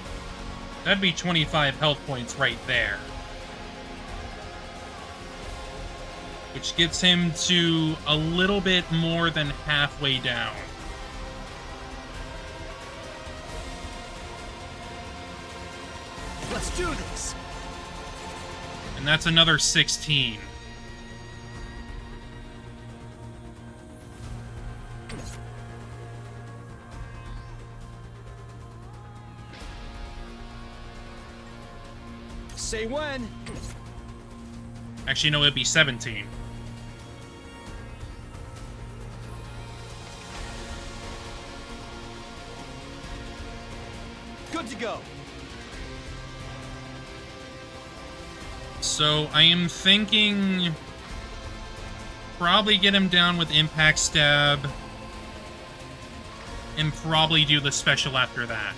That'd be 25 health points right there. Which gets him to a little bit more than halfway down. Let's do this. And that's another 16. Say when. Actually, no, it'd be 17. Good to go. So I am thinking probably get him down with Impact Stab and probably do the special after that.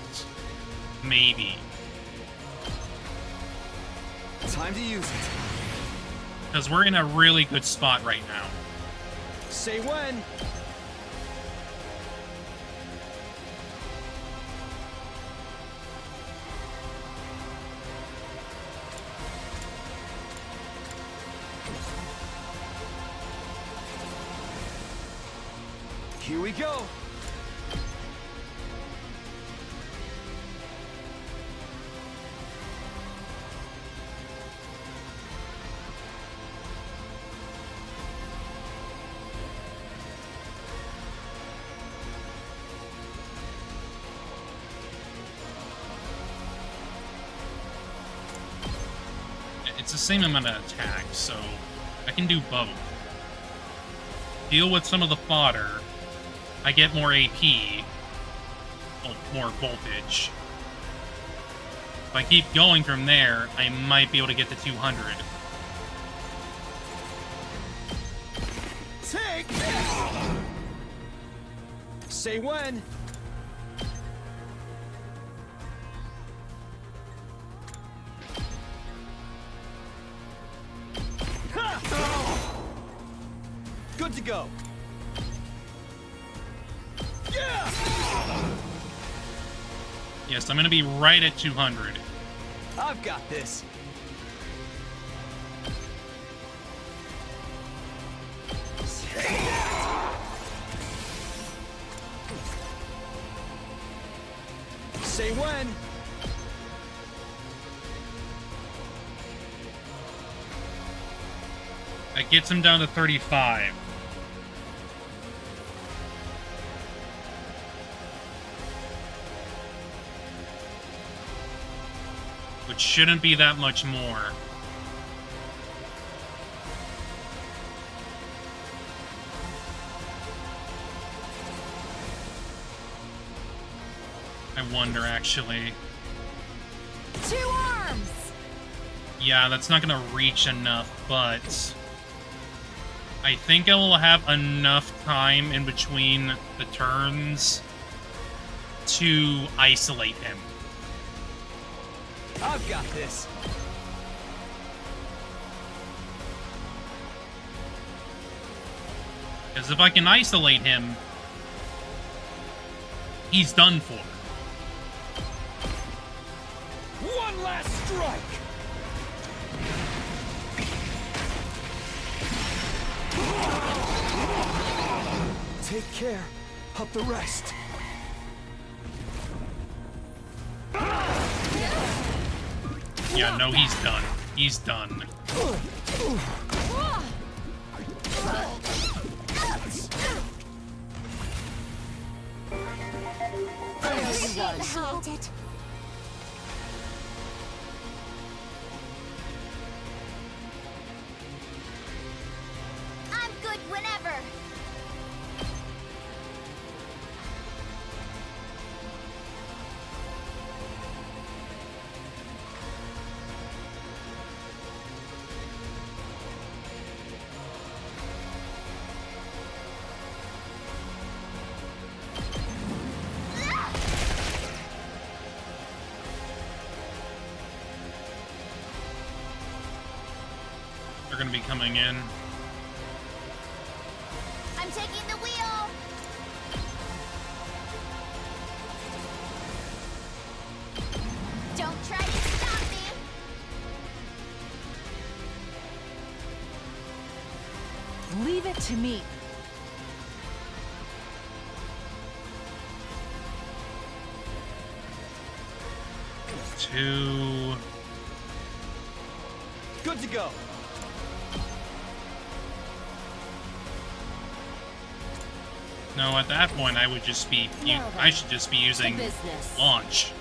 Maybe. Time to use it. Because we're in a really good spot right now. Say when. Here we go. It's the same amount of attack, so I can do both. Deal with some of the fodder. I get more AP. Well, more voltage. If I keep going from there, I might be able to get to 200. Take this! Say when. Good to go. Yeah! Yes, I'm gonna be right at 200. I've got this. Say when. That gets him down to 35. Which shouldn't be that much more. I wonder, actually. 2 arms! Yeah, that's not gonna reach enough, but I think I will have enough time in between the turns to isolate him. I've got this. Because if I can isolate him, he's done for. One last strike! Take care of the rest. Yeah, no, he's done. He's done. Appreciate it. I'm good whenever. They're gonna be coming in. I'm taking the wheel. Don't try to stop me. Leave it to me. Two. Good to go. No, at that point, I would just be. I should just be using business. launch.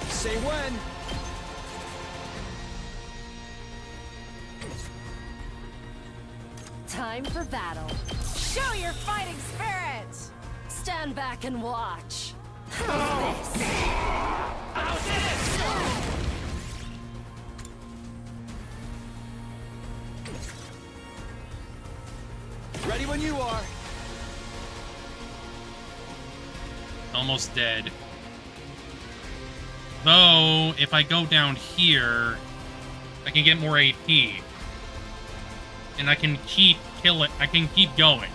Say when. Time for battle. Show your fighting spirit! Stand back and watch. How's this? Ready when you are. Almost dead. Though, if I go down here, I can get more AP. And I can keep killing. I can keep going.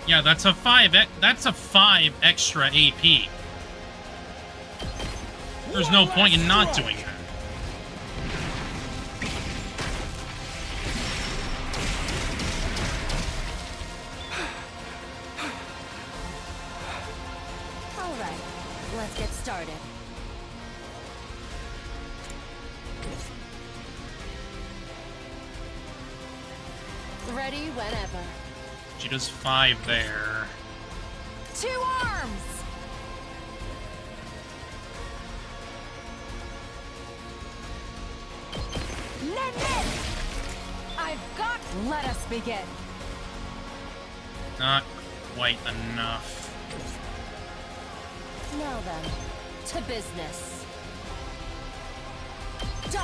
Yeah, that's a 5. That's a 5 extra AP. There's no point in not doing that. All right, let's get started. Ready whenever. She does 5 there. 2 arms! Nen! I've got. Let us begin. Not quite enough. Now then, to business. Die!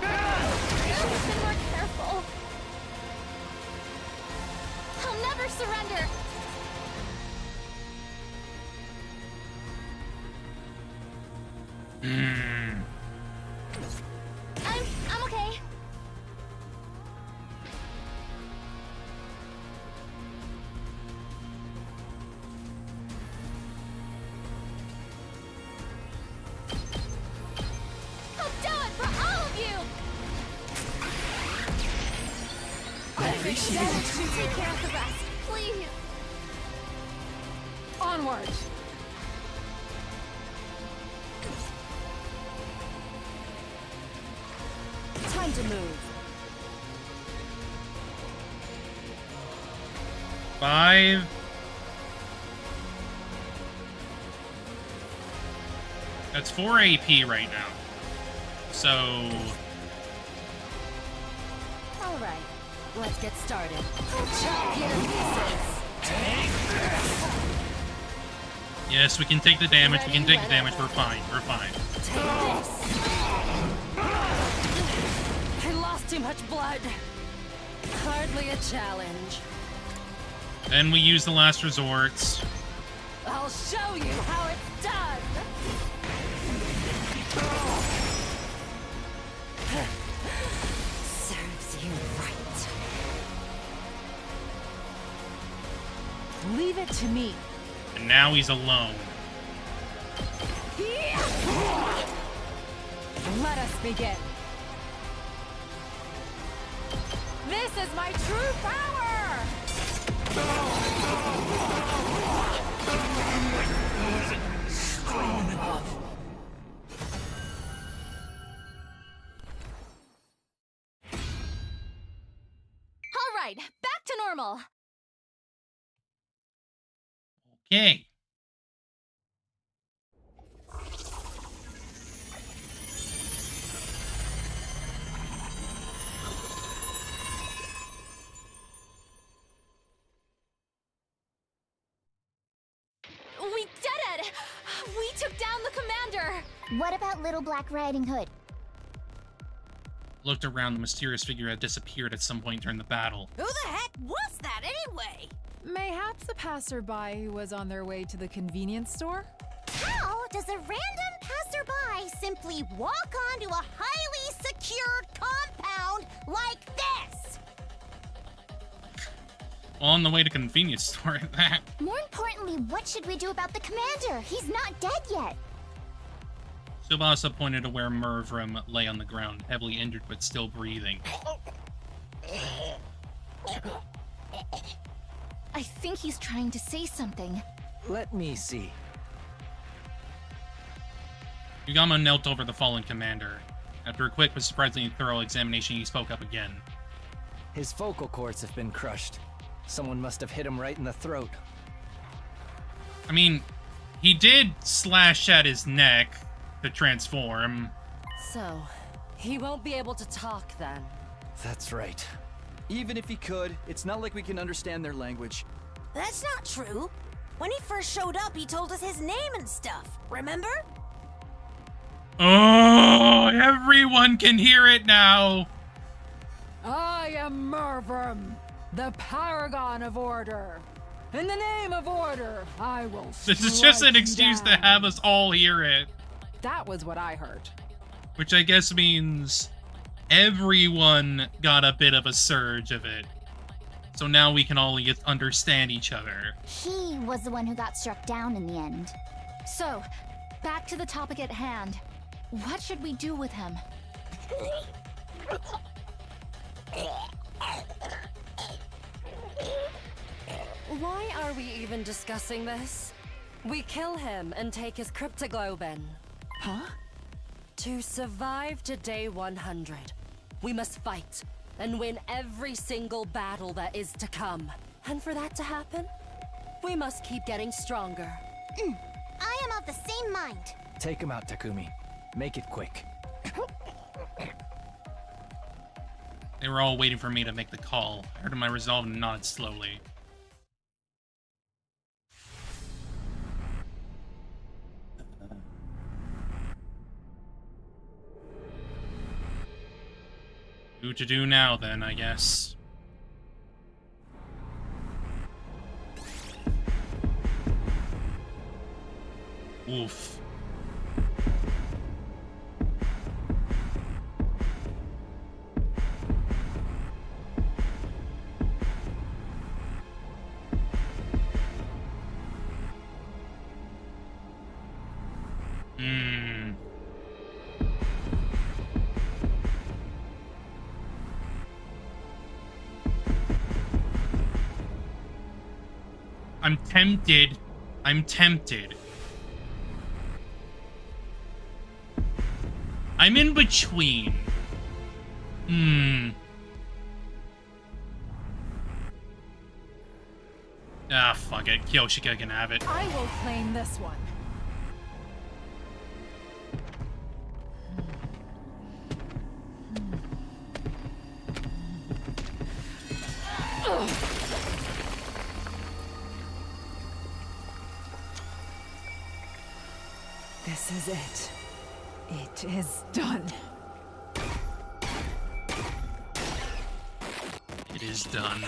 I should have been more careful. I'll never surrender. I'm okay. I'll do it for all of you. Take care of the rest, please. Onward! Time to move. 5. That's 4 AP right now. So All right, let's get started. Chop you to pieces. yes, we can take the damage. We can take the damage. We're fine. We're fine. Take this. I lost too much blood. Hardly a challenge. Then we use the last resort. I'll show you how it's done. Serves you right. Leave it to me. And now he's alone. Let us begin. This is my true power! All right, back to normal. Okay. We did it! We took down the commander! What about Little Black Riding Hood? Looked around, the mysterious figure had disappeared at some point during the battle. Who the heck was that anyway? Mayhaps a passerby who was on their way to the convenience store? How does a random passerby simply walk onto a highly secured compound like this? On the way to convenience store at that. More importantly, what should we do about the commander? He's not dead yet. Tsubasa pointed to where Mervrim lay on the ground, heavily injured but still breathing. I think he's trying to say something. Let me see. Yugama knelt over the fallen commander. After a quick but surprisingly thorough examination, he spoke up again. His vocal cords have been crushed. Someone must have hit him right in the throat. I mean, he did slash at his neck to transform. So, he won't be able to talk then. That's right. Even if he could, it's not like we can understand their language. That's not true. When he first showed up, he told us his name and stuff. Remember? Oh, everyone can hear it now. I am Mervrim, the paragon of order. In the name of order, I will This is just an strike excuse to down. have us all hear it. That was what I heard. Which I guess means everyone got a bit of a surge of it. So now we can all understand each other. He was the one who got struck down in the end. So, back to the topic at hand. What should we do with him? Why are we even discussing this? We kill him and take his cryptoglobin. Huh? To survive to day 100, we must fight and win every single battle that is to come. And for that to happen, we must keep getting stronger. I am of the same mind. Take him out, Takumi. Make it quick. They were all waiting for me to make the call. I heard my resolve and nodded slowly. Who to do now, then, I guess. Oof. I'm tempted. I'm tempted. I'm in between. Ah, fuck it. Kyoshika can have it. I will claim this one. This is it. It is done. It is done.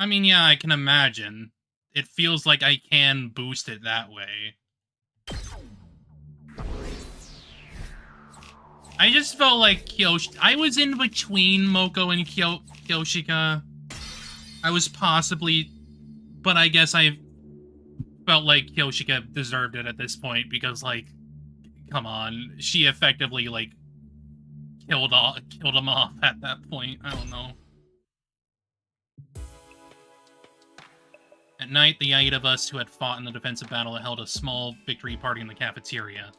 I mean, yeah, I can imagine. It feels like I can boost it that way. I just felt like I was in between Moko and Kyoshika. I was possibly... But I guess I felt like Kyoshika deserved it at this point because, like, come on. She effectively, like, killed him off at that point. I don't know. At night, the 8 of us who had fought in the defensive battle held a small victory party in the cafeteria.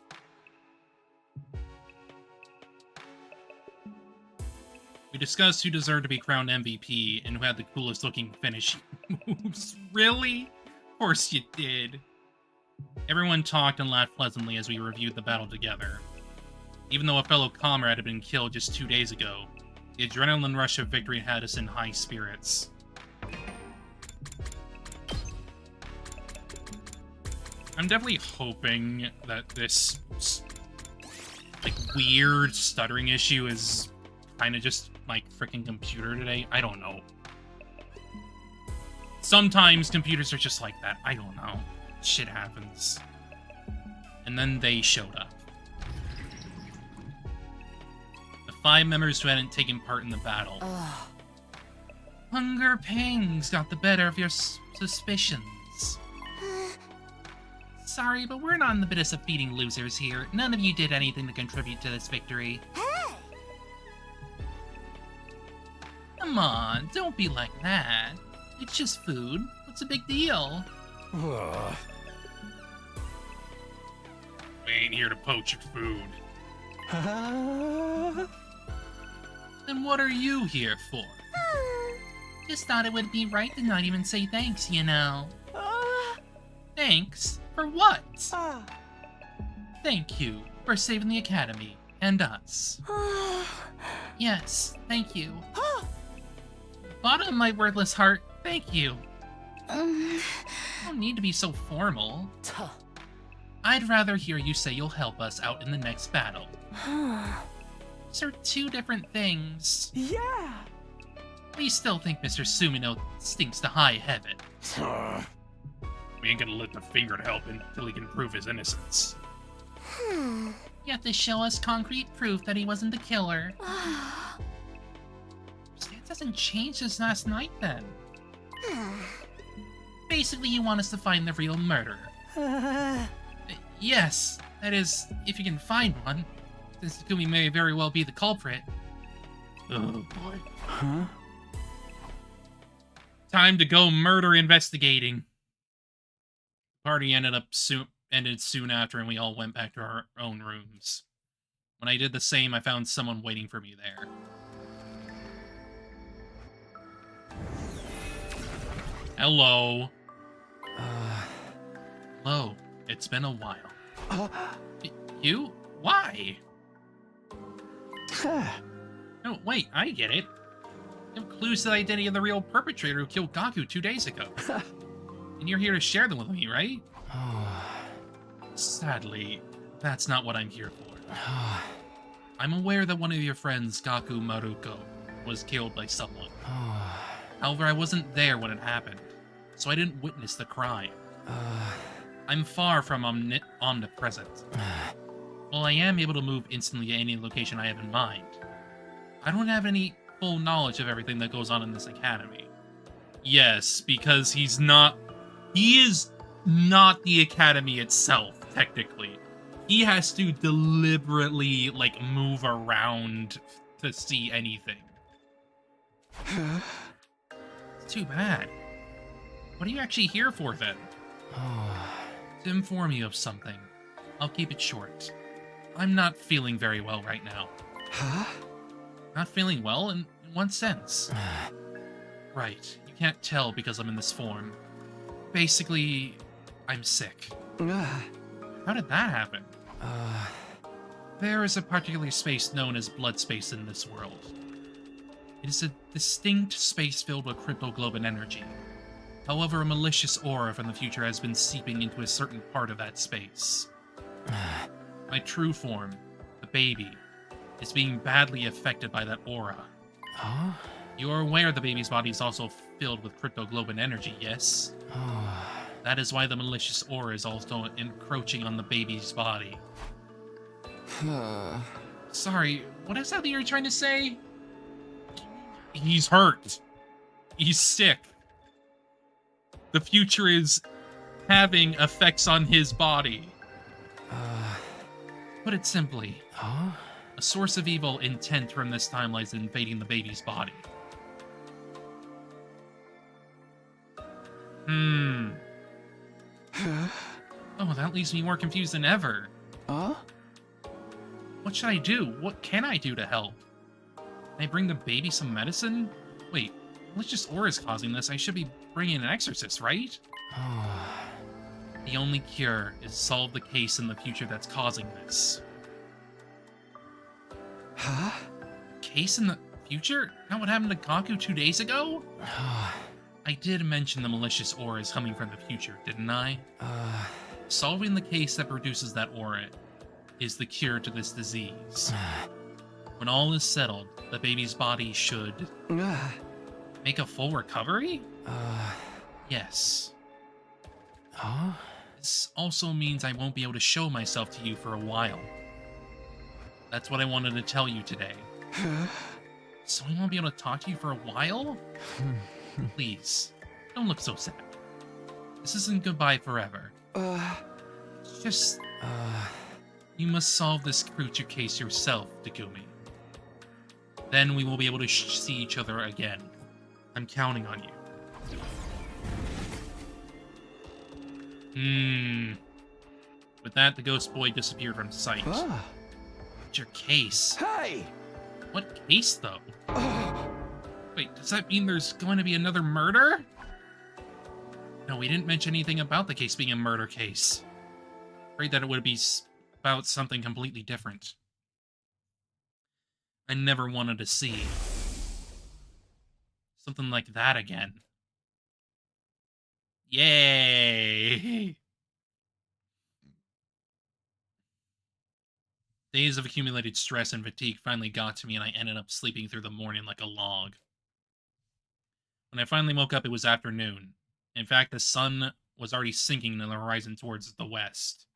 We discussed who deserved to be crowned MVP and who had the coolest looking finish moves. Really? Of course you did. Everyone talked and laughed pleasantly as we reviewed the battle together. Even though a fellow comrade had been killed just 2 days ago, the adrenaline rush of victory had us in high spirits. I'm definitely hoping that this, like, weird stuttering issue is kind of just my freaking computer today. I don't know. Sometimes computers are just like that. I don't know. Shit happens. And then they showed up. The 5 members who hadn't taken part in the battle. Ugh. Hunger pangs got the better of your suspicions. Sorry, but we're not in the business of feeding losers here. None of you did anything to contribute to this victory. Hey! Come on, don't be like that. It's just food. What's a big deal? We ain't here to poach your food. Then what are you here for? Just thought it would be right to not even say thanks, you know. Thanks? For what? Thank you for saving the Academy and us. Yes, thank you. Bottom of my wordless heart, thank you. You don't need to be so formal. I'd rather hear you say you'll help us out in the next battle. These are 2 different things. Yeah! We still think Mr. Sumino stinks to high heaven. We ain't gonna lift a finger to help him until he can prove his innocence. You have to show us concrete proof that he wasn't the killer. That doesn't change since last night, then. Basically, you want us to find the real murderer. Yes, that is, if you can find one, since Takumi may very well be the culprit. Oh boy. Huh? Time to go murder investigating. The party ended soon after, and we all went back to our own rooms. When I did the same, I found someone waiting for me there. Hello. Hello. It's been a while. You? Why? No, wait, I get it. You have clues to the identity of the real perpetrator who killed Gaku 2 days ago. And you're here to share them with me, right? Sadly, that's not what I'm here for. I'm aware that one of your friends, Gaku Maruko, was killed by someone. However, I wasn't there when it happened, so I didn't witness the crime. I'm far from omnipresent. While I am able to move instantly to any location I have in mind, I don't have any full knowledge of everything that goes on in this academy. Yes, because he is not the academy itself, technically. He has to deliberately, like, move around to see anything. It's too bad. What are you actually here for, then? To inform you of something. I'll keep it short. I'm not feeling very well right now. Huh? Not feeling well? In what sense? Right. You can't tell because I'm in this form. Basically, I'm sick. How did that happen? There is a particular space known as blood space in this world. It is a distinct space filled with cryptoglobin energy. However, a malicious aura from the future has been seeping into a certain part of that space. My true form, the baby, is being badly affected by that aura. Huh? You are aware the baby's body is also filled with cryptoglobin energy, yes? That is why the malicious aura is also encroaching on the baby's body. Sorry, what is that you're trying to say? He's hurt. He's sick. The future is having effects on his body. Put it simply, a source of evil intent from this timeline is invading the baby's body. Oh, that leaves me more confused than ever. What should I do? What can I do to help? Can I bring the baby some medicine? Wait, malicious aura is causing this. I should be bringing an exorcist, right? The only cure is solve the case in the future that's causing this. Case in the future? Not what happened to Kaku 2 days ago? I did mention the malicious aura is coming from the future, didn't I? Solving the case that produces that aura is the cure to this disease. When all is settled, the baby's body should make a full recovery? Yes. This also means I won't be able to show myself to you for a while. That's what I wanted to tell you today. So I won't be able to talk to you for a while? Please, don't look so sad. This isn't goodbye forever. It's just... You must solve this creature case yourself, Takumi. Then we will be able to see each other again. I'm counting on you. With that, the ghost boy disappeared from sight. What's your case? Hey! What case, though? Wait, does that mean there's going to be another murder? No, we didn't mention anything about the case being a murder case. Afraid that it would be about something completely different. I never wanted to see something like that again. Yay! Days of accumulated stress and fatigue finally got to me, and I ended up sleeping through the morning like a log. When I finally woke up, it was afternoon. In fact, the sun was already sinking in the horizon towards the west.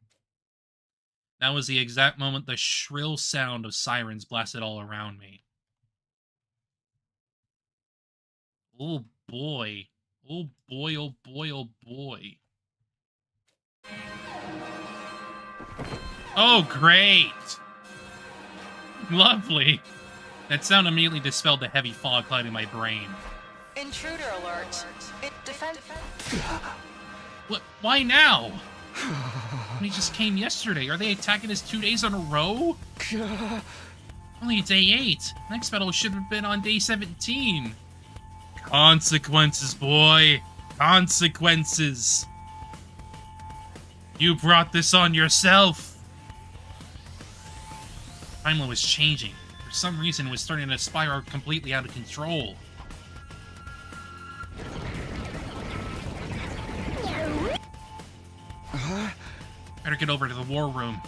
That was the exact moment the shrill sound of sirens blasted all around me. Oh boy. Oh boy, oh boy, oh boy. Oh, great! Lovely! That sound immediately dispelled the heavy fog clouding my brain. Intruder alert. It defend. What? Why now? We just came yesterday. Are they attacking us 2 days in a row? Only day 8. Next battle should have been on day 17. Consequences, boy. Consequences. You brought this on yourself. Timeline was changing. For some reason, it was starting to spiral completely out of control. Better get over to the war room.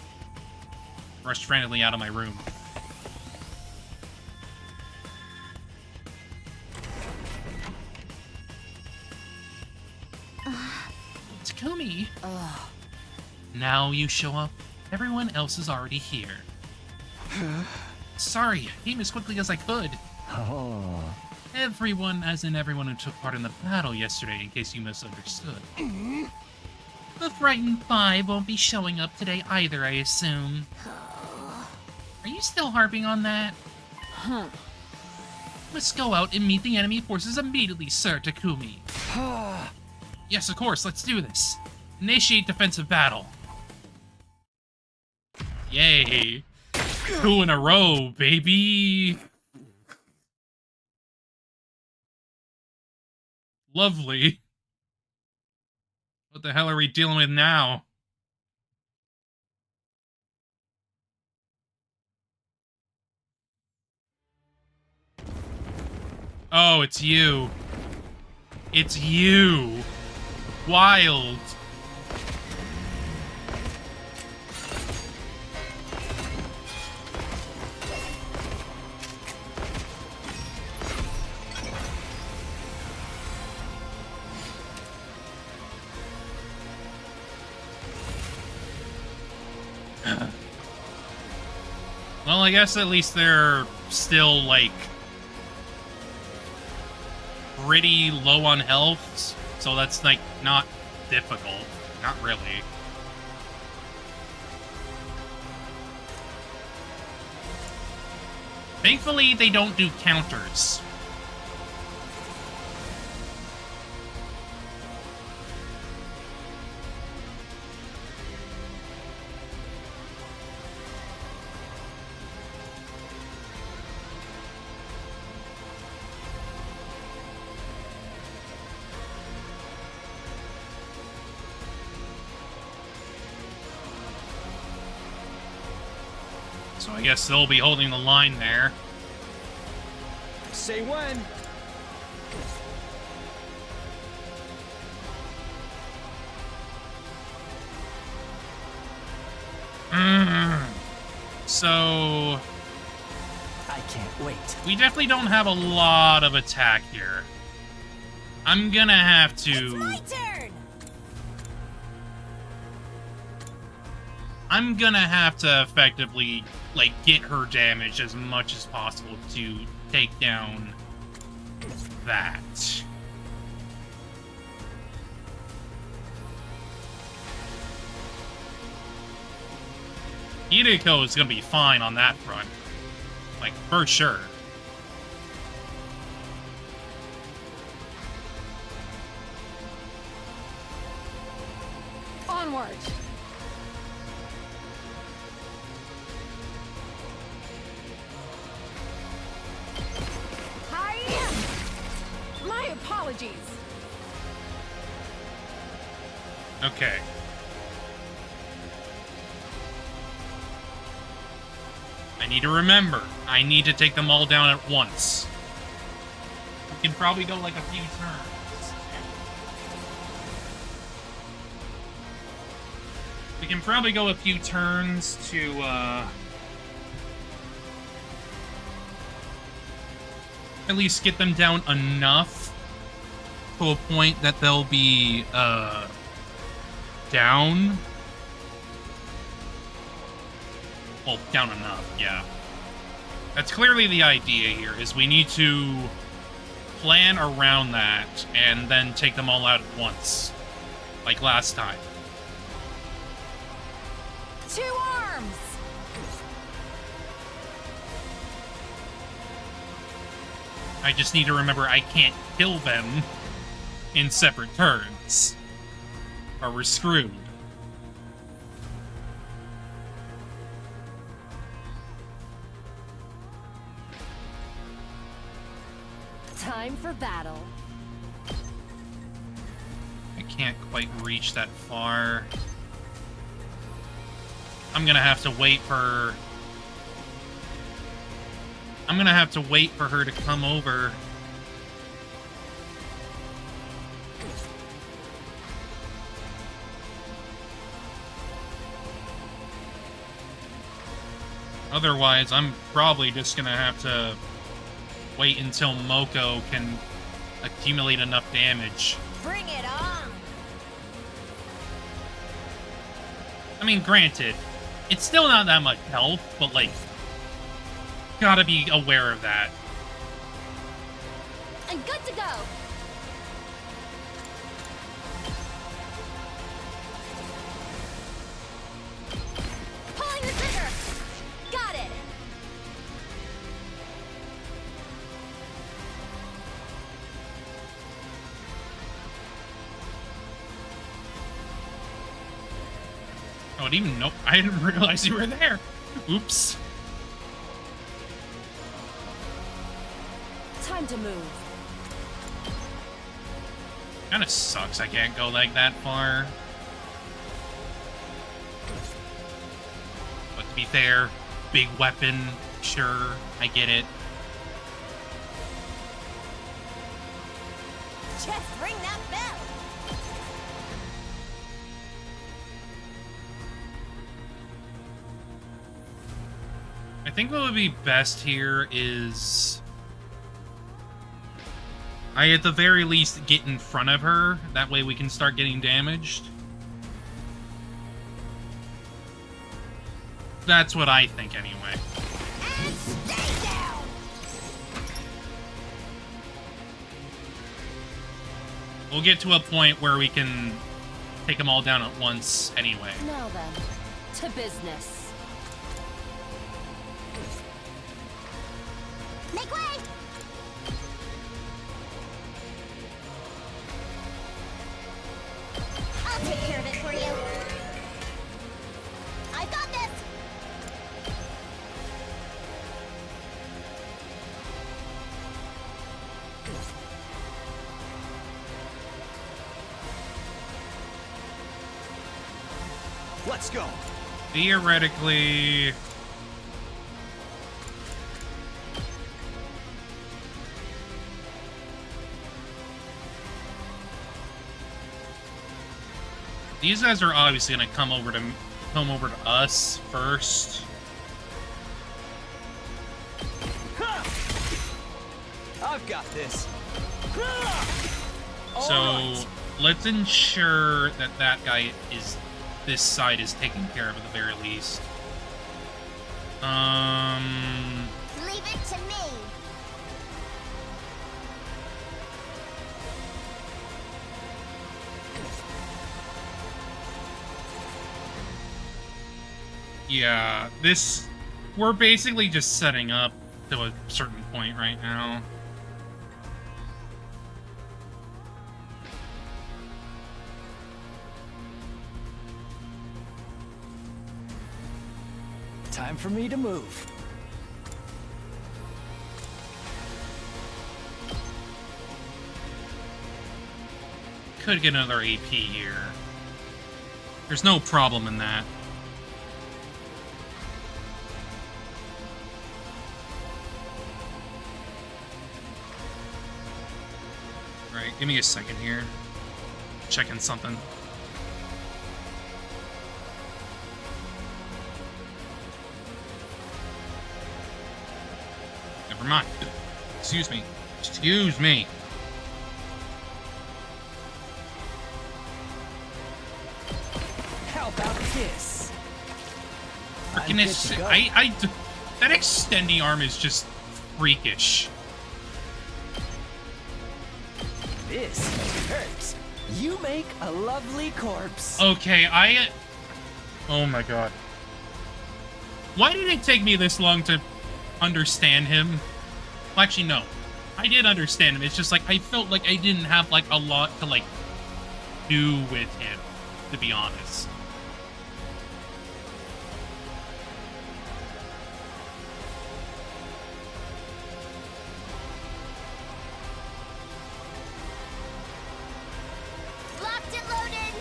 Rushed frantically out of my room. Takumi! Now you show up. Everyone else is already here. Sorry, I came as quickly as I could. Everyone, as in everyone who took part in the battle yesterday, in case you misunderstood. The Frightened Five won't be showing up today either, I assume. Are you still harping on that? Let's go out and meet the enemy forces immediately, Sir Takumi. Yes, of course, let's do this. Initiate defensive battle. Yay. 2 in a row, baby. Lovely. What the hell are we dealing with now? Oh, it's you. It's you. wild. Well, I guess at least they're still, like, pretty low on health, so that's, like, not difficult. Not really. Thankfully, they don't do counters. So I guess they'll be holding the line there. Say when. So I can't wait. we definitely don't have a lot of attack here. I'm gonna have to... My turn! I'm gonna have to effectively, like, get her damage as much as possible to take down that. Hideko is gonna be fine on that front. Like, for sure. Onward. My apologies. Okay. I need to remember, I need to take them all down at once. We can probably go like a few turns. We can probably go a few turns to, at least get them down enough to a point that they'll be, down. Well, down enough, yeah. That's clearly the idea here, is we need to plan around that and then take them all out at once. Like last time. 2 arms! I just need to remember I can't kill them in separate turns, or we're screwed. Time for battle. I can't quite reach that far. I'm gonna have to wait for... I'm gonna have to wait for her to come over. Otherwise, I'm probably just gonna have to wait until Moko can accumulate enough damage. Bring it on! I mean, granted, it's still not that much health, but, like, gotta be aware of that. I'm good to go. Pulling the trigger. Got it. Oh, I didn't even know. I didn't realize you were there. Oops. Time to move. Kinda sucks I can't go like that far. But to be fair, big weapon, sure, I get it. Just ring that bell! think what would be best here is I, at the very least, get in front of her. That way we can start getting damaged. That's what I think, anyway. And stay down! We'll get to a point where we can take them all down at once, anyway. Now then, to business. Make way! I'll take care of it for you. I've got this! Let's go. Theoretically... these guys are obviously gonna come over to us first. I've got this. So let's ensure that that guy is, this side is taken care of at the very least. Leave it to me. Yeah, this, we're basically just setting up to a certain point right now. Time for me to move. Could get another AP here. There's no problem in that. Alright, give me a second here. Checking something. Never mind. Excuse me. Excuse me. How about this? Freaking that extending arm is just freakish. This hurts. You make a lovely corpse. Okay, oh my god. Why did it take me this long to understand him? Well, actually, no. I did understand him. It's just like, I felt like I didn't have, like, a lot to, like, do with him, to be honest. Locked and loaded!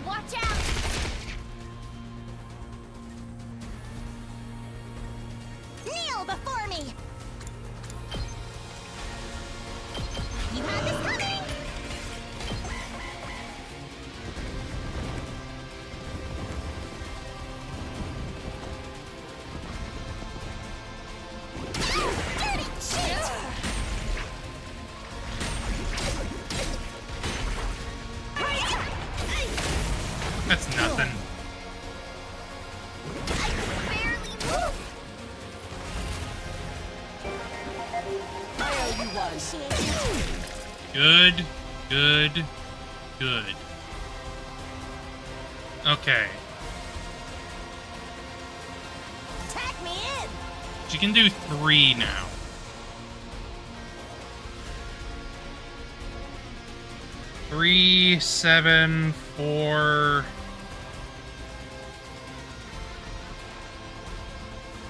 Watch out! Kneel before me! You had this coming! Dirty cheat! That's nothing. I can barely move! I owe you one. Good, good, good. Okay. Tag me in! She can do 3 now. Three, 7, 4.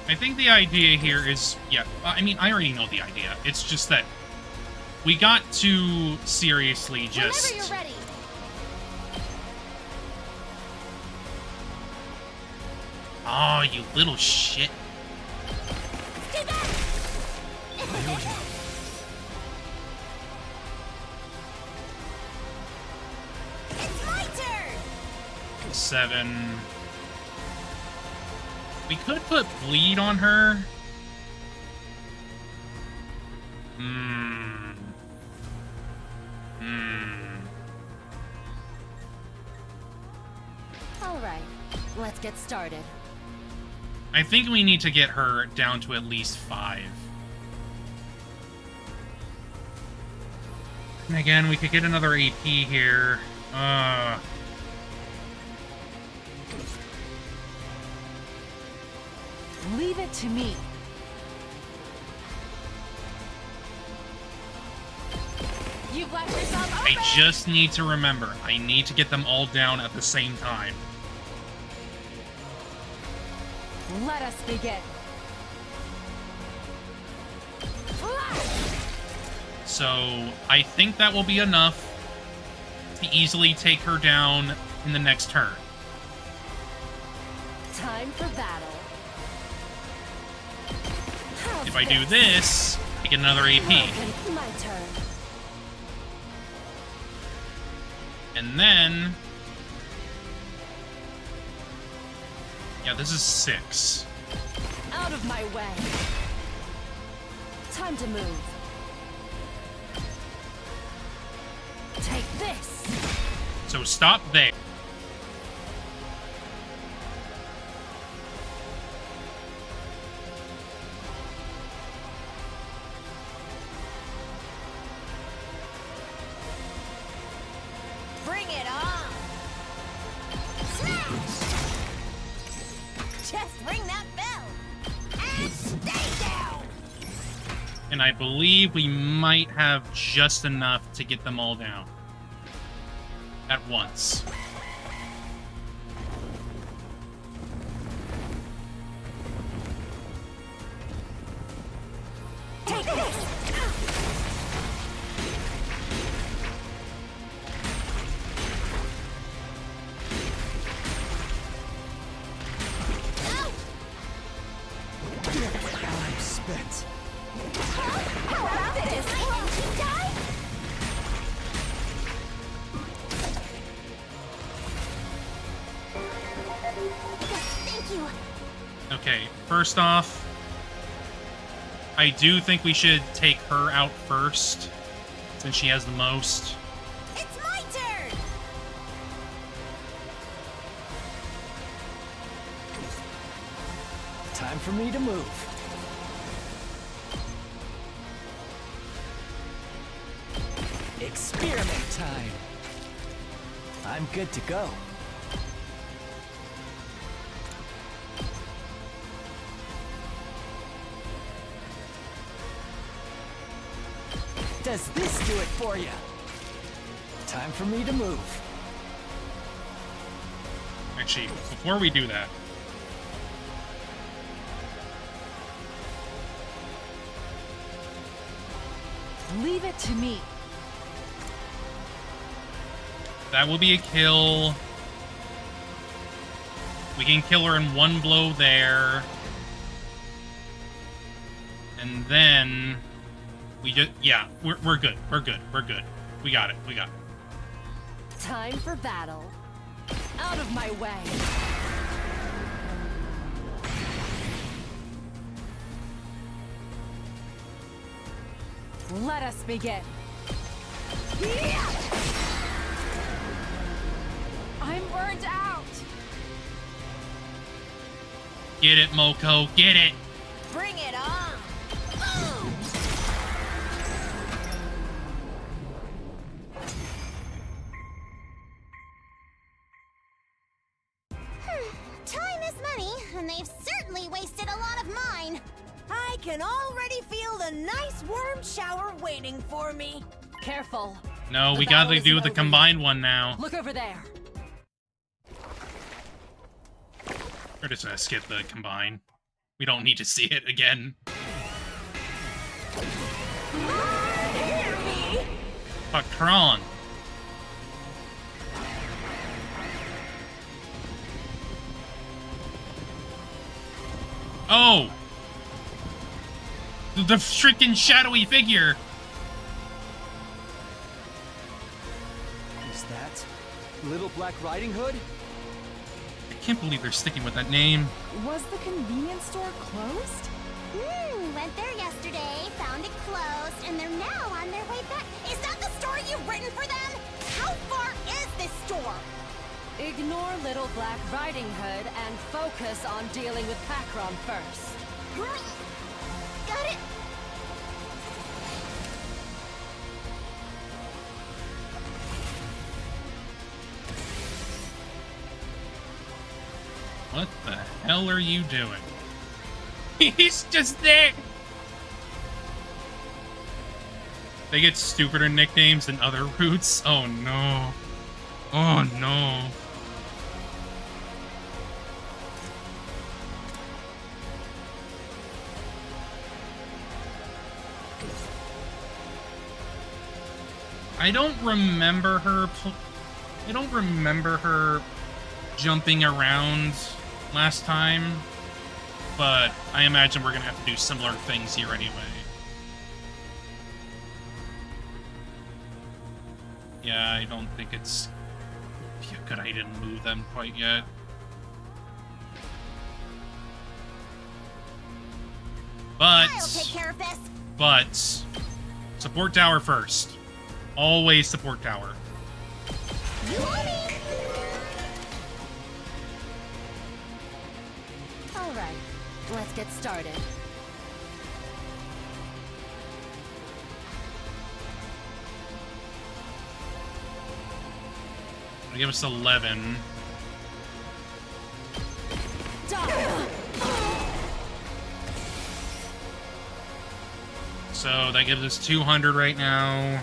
I think the idea here is, yeah, I mean, I already know the idea. It's just that we got to seriously just... Whenever you're ready. Oh, you little shit. Stay back! It's my turn! 7. We could put bleed on her. All right, let's get started. I think we need to get her down to at least 5. And again, we could get another AP here. Leave it to me. You've left yourself open. I just need to remember, I need to get them all down at the same time. Let us begin. So, I think that will be enough to easily take her down in the next turn. Time for battle. If I do this, I get another AP. My turn. And then... yeah, this is 6. Out of my way. Time to move. Take this. So stop there. Bring it on! Smash! Just ring that bell! And stay down! And I believe we might have just enough to get them all down. At once. Take this! I'm spent. How about this? Won't you die? Thank you. Okay, first off, I do think we should take her out first, since she has the most. It's my turn! Time for me to move. Experiment time. I'm good to go. Does this do it for you? Time for me to move. Actually, before we do that, Leave it to me. that will be a kill. We can kill her in one blow there. And then we just, yeah, we're good. We're good. We're good. We got it. We got it. Time for battle. Out of my way. Let us begin. I'm burnt out. Get it, Moko. Get it. Bring it on! Boom! Time is money, and they've certainly wasted a lot of mine. I can already feel the nice warm shower waiting for me. Careful. No, The we gotta battle do isn't the over combined one now. Look over there. We're just gonna skip the combine. We don't need to see it again. Hear me! Patron. Oh! The freaking shadowy figure! Is that Little Black Riding Hood? I can't believe they're sticking with that name. Was the convenience store closed? Went there yesterday, found it closed, and they're now on their way back. Is that the story you've written for them? How far is this store? Ignore Little Black Riding Hood and focus on dealing with Pakram first. Got it. What the hell are you doing? He's just there! They get stupider nicknames than other routes? Oh no. Oh no. I don't remember her jumping around last time, but I imagine we're gonna have to do similar things here anyway. Yeah, I don't think it's good I didn't move them quite yet. I'll take care of this. But support tower first. Always support tower. You owe me. All right, let's get started. I'll give us 11. So that gives us 200 right now.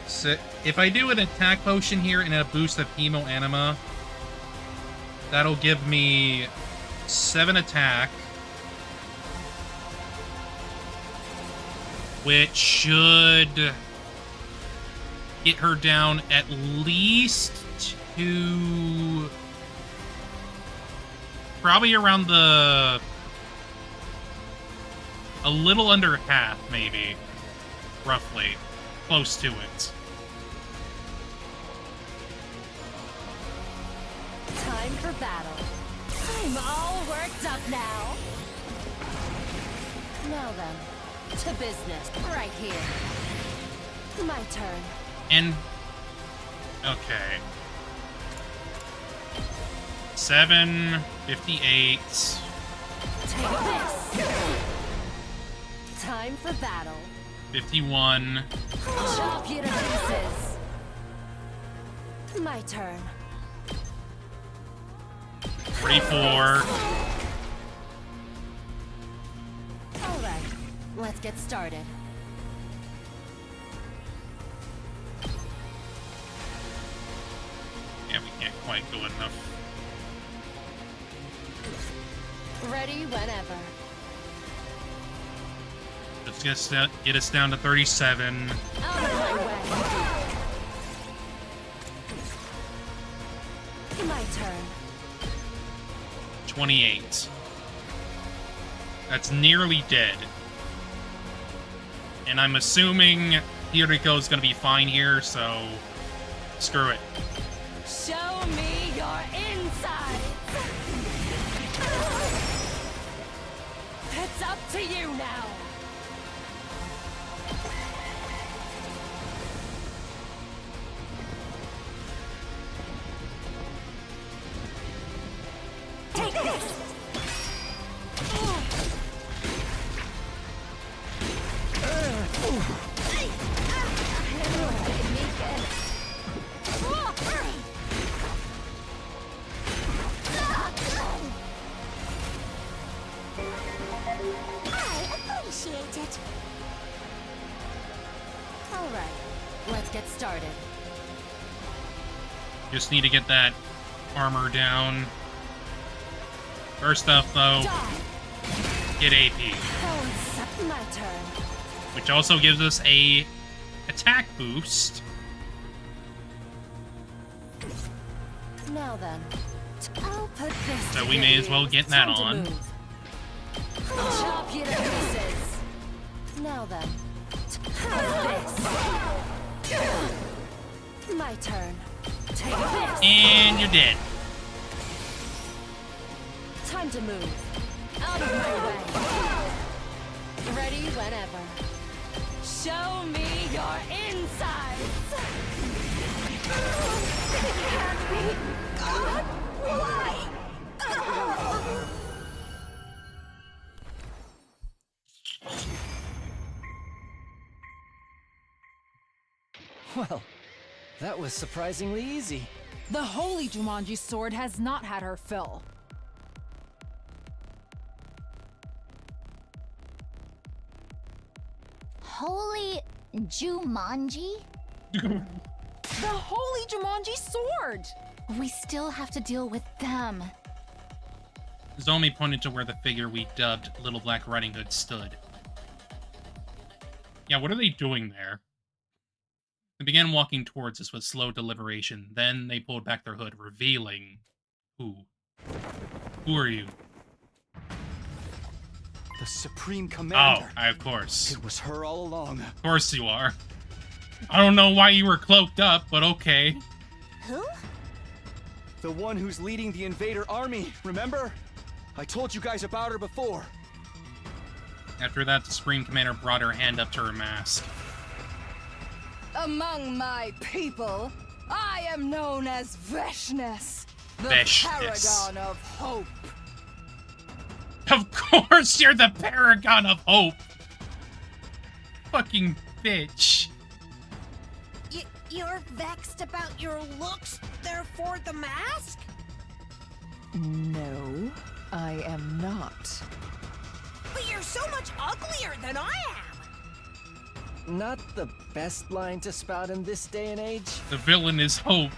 So if I do an attack potion here and a boost of Hemo Anima, that'll give me 7 attack, which should get her down at least to probably around a little under half, maybe, roughly, close to it. Time for battle. I'm all worked up now. Now then, to business, right here. My turn. And okay. 7:58. Take this. Time for battle. 51. Chop you to pieces. My turn. 44. All right, let's get started. Yeah, we can't quite go enough. Ready whenever. Let's get us down to 37. Out of my way. My turn. 28. That's nearly dead. And I'm assuming Hiriko is going to be fine here, so screw it. Show me your insides. It's up to you now. Take this. Let's get started. Just need to get that armor down. First off, though, get AP. My turn. Which also gives us a attack boost. Now then, I'll put this So we may as well get that Time to on. move. Chop you to pieces. Now then. This. My turn. Take this. And you're dead. Time to move. Out of my way. Ready whenever. Show me your insides. It can't be. God, why? Well, that was surprisingly easy. The holy Jumanji sword has not had her fill. Holy Jumanji? The holy Jumanji sword! We still have to deal with them. Zomi pointed to where the figure we dubbed Little Black Riding Hood stood. Yeah, what are they doing there? They began walking towards us with slow deliberation. Then they pulled back their hood, revealing... Who? Who are you? The Supreme Oh, Commander. of course. It was her all along. Of course you are. I don't know why you were cloaked up, but okay. Who? The one who's leading the invader army, remember? I told you guys about her before. After that, the Supreme Commander brought her hand up to her mask. Among my people, I am known as Veshness, the Veshness. paragon of hope. Of course you're the paragon of hope! Fucking bitch. You're vexed about your looks, therefore the mask? No, I am not. But you're so much uglier than I am! Not the best line to spout in this day and age. The villain is hope.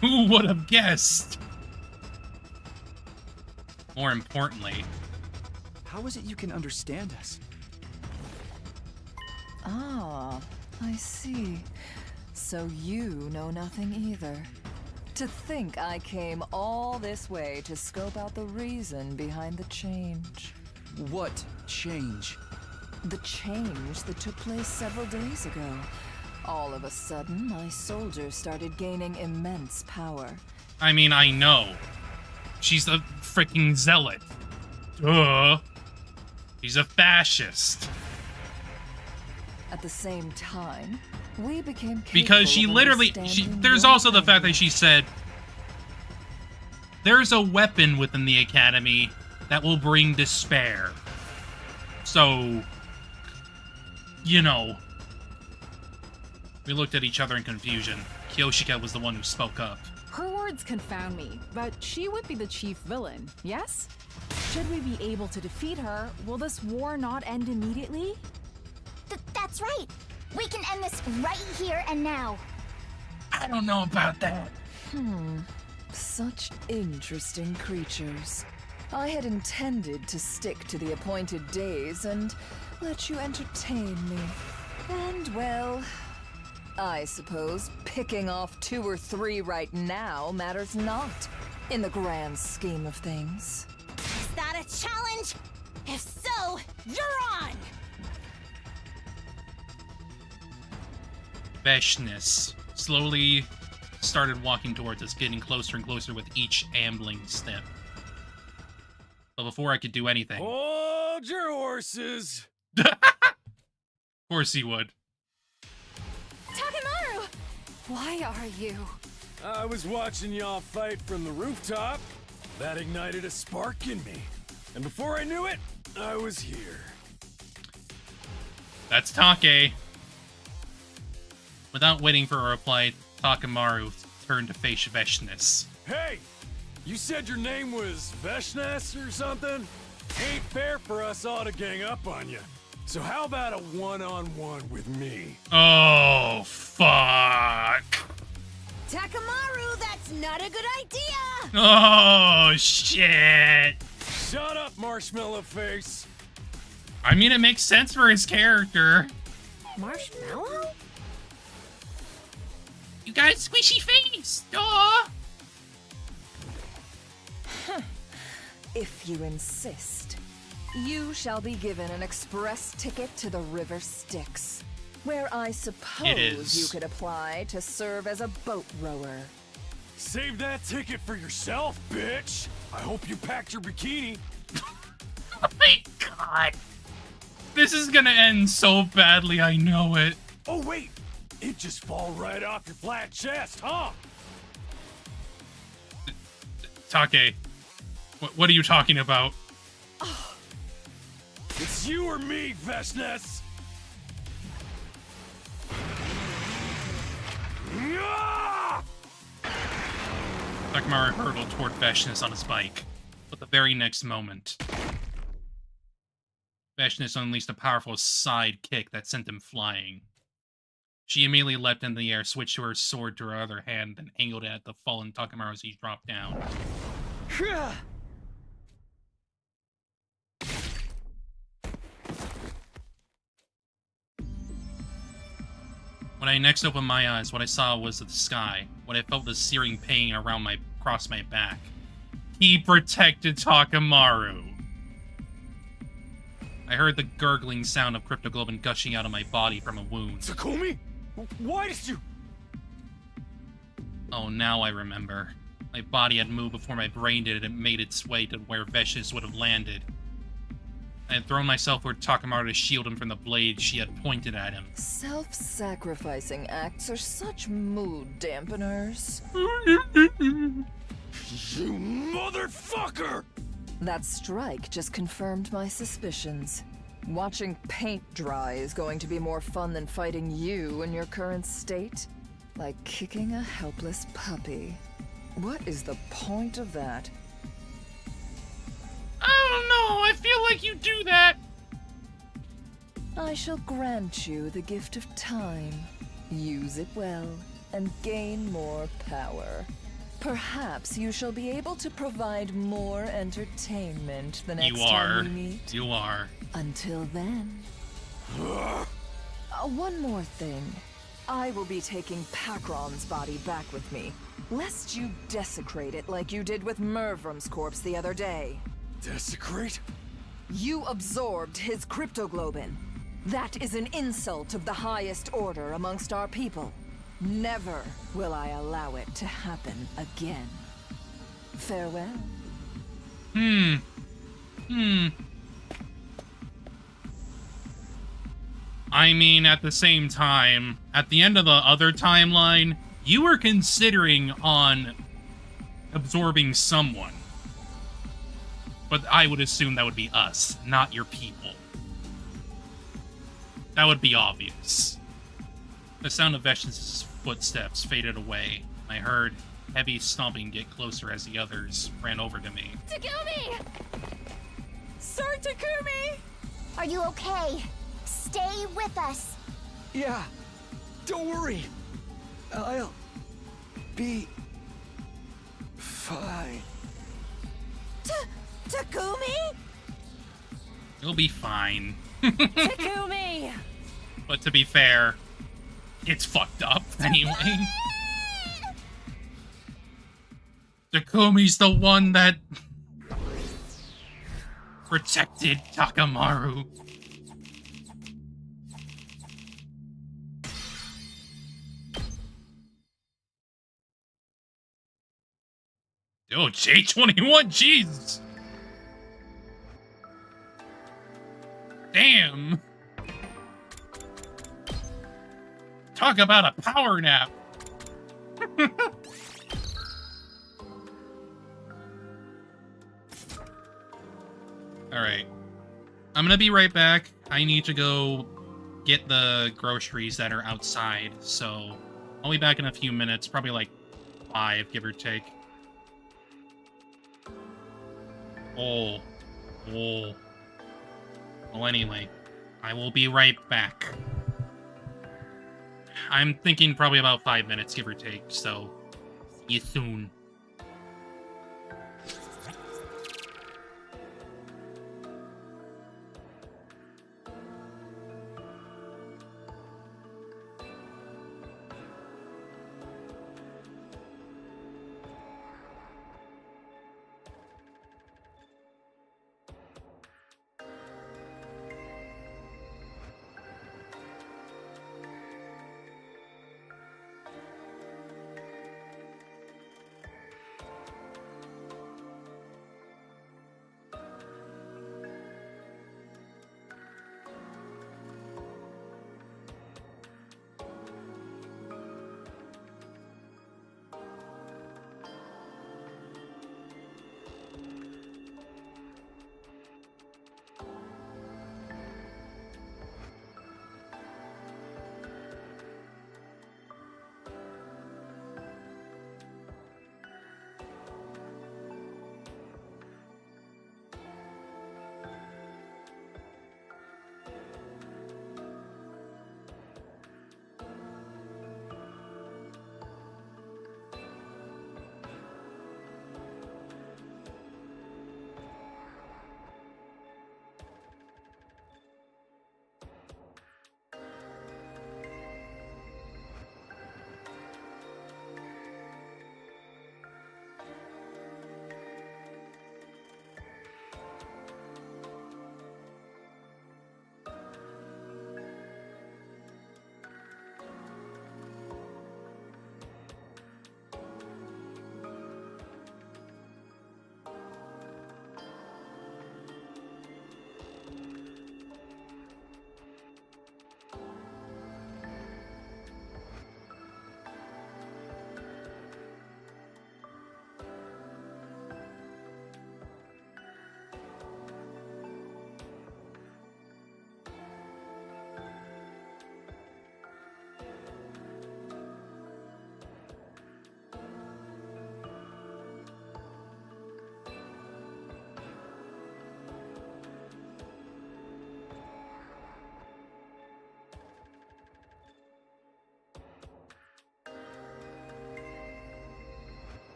Who would have guessed? More importantly, How is it you can understand us? Ah, I see. So you know nothing either. To think I came all this way to scope out the reason behind the change. What change? The change that took place several days ago. All of a sudden, my soldiers started gaining immense power. I mean, I know. She's a freaking zealot. Duh. She's a fascist. At the same time, we became Because she capable of literally... understanding there's your also the fact that pain. she said, there's a weapon within the Academy that will bring despair. So, you know. We looked at each other in confusion. Kyoshika was the one who spoke up. Her words confound me, but she would be the chief villain, yes? Should we be able to defeat her, will this war not end immediately? That's right. We can end this right here and now. I don't know about that. Such interesting creatures. I had intended to stick to the appointed days and let you entertain me. And well, I suppose picking off 2 or 3 right now matters not in the grand scheme of things. Is that a challenge? If so, you're on! Veshness slowly started walking towards us, getting closer and closer with each ambling step. But before I could do anything... Hold your horses! Of course he would. Takemaru! Why are you? I was watching y'all fight from the rooftop. That ignited a spark in me. And before I knew it, I was here. That's Take. Without waiting for a reply, Takemaru turned to face Veshness. Hey! You said your name was Veshness or something? Ain't fair for us all to gang up on you. So how about a one-on-one with me? Oh, fuck. Takemaru, that's not a good idea! Oh, shit. Shut up, Marshmallow Face! I mean, it makes sense for his character. Marshmallow? You got a squishy face. Duh. if you insist. You shall be given an express ticket to the River Styx, where I suppose you could apply to serve as a boat rower. Save that ticket for yourself, bitch! I hope you packed your bikini. Oh my god. This is gonna end so badly, I know it. Oh wait! It just fall right off your flat chest, huh? Take, what are you talking about? It's you or me, Veshnes! Takamaru hurtled toward Veshnes on his bike, but the very next moment, Veshnes unleashed a powerful side kick that sent him flying. She immediately leapt into the air, switched to her sword to her other hand, then angled it at the fallen Takamaru as he dropped down. When I next opened my eyes, what I saw was the sky. What I felt was searing pain across my back. He protected Takamaru. I heard the gurgling sound of cryptoglobin gushing out of my body from a wound. Takumi? Why did you... Oh, now I remember. My body had moved before my brain did, and it made its way to where Veshnes would have landed. I had thrown myself toward Takamaru to shield him from the blade she had pointed at him. Self-sacrificing acts are such mood dampeners. You motherfucker! That strike just confirmed my suspicions. Watching paint dry is going to be more fun than fighting you in your current state. Like kicking a helpless puppy. What is the point of that? I don't know, I feel like you do that. I shall grant you the gift of time. Use it well, and gain more power. Perhaps you shall be able to provide more entertainment the next time we meet. You are. Until then. One more thing. I will be taking Pakron's body back with me, lest you desecrate it like you did with Mervrum's corpse the other day. Desecrate? You absorbed his cryptoglobin. That is an insult of the highest order amongst our people. Never will I allow it to happen again. Farewell. I mean, at the same time, at the end of the other timeline, you were considering on absorbing someone. But I would assume that would be us, not your people. That would be obvious. The sound of Veshnes' footsteps faded away. I heard heavy stomping get closer as the others ran over to me. Takumi! Sir Takumi! Are you okay? Stay with us. Yeah, don't worry. I'll be fine. Takumi? You'll be fine. Takumi! But to be fair, it's fucked up anyway. Takumi's the one that protected Takamaru. Oh, J21, jeez. Damn. Talk about a power nap. Alright. I'm gonna be right back. I need to go get the groceries that are outside, so I'll be back in a few minutes, probably like 5, give or take. Oh. Well, anyway, I will be right back. I'm thinking probably about 5 minutes, give or take, so see you soon.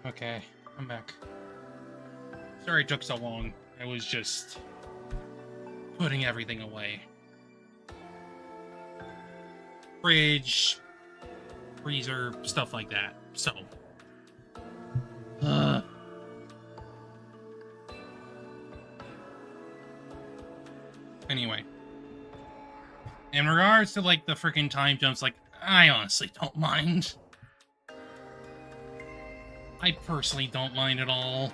Okay, I'm back. Sorry it took so long. I was just putting everything away. Fridge, freezer, stuff like that. So, anyway, in regards to like the freaking time jumps, like I honestly don't mind. I personally don't mind at all.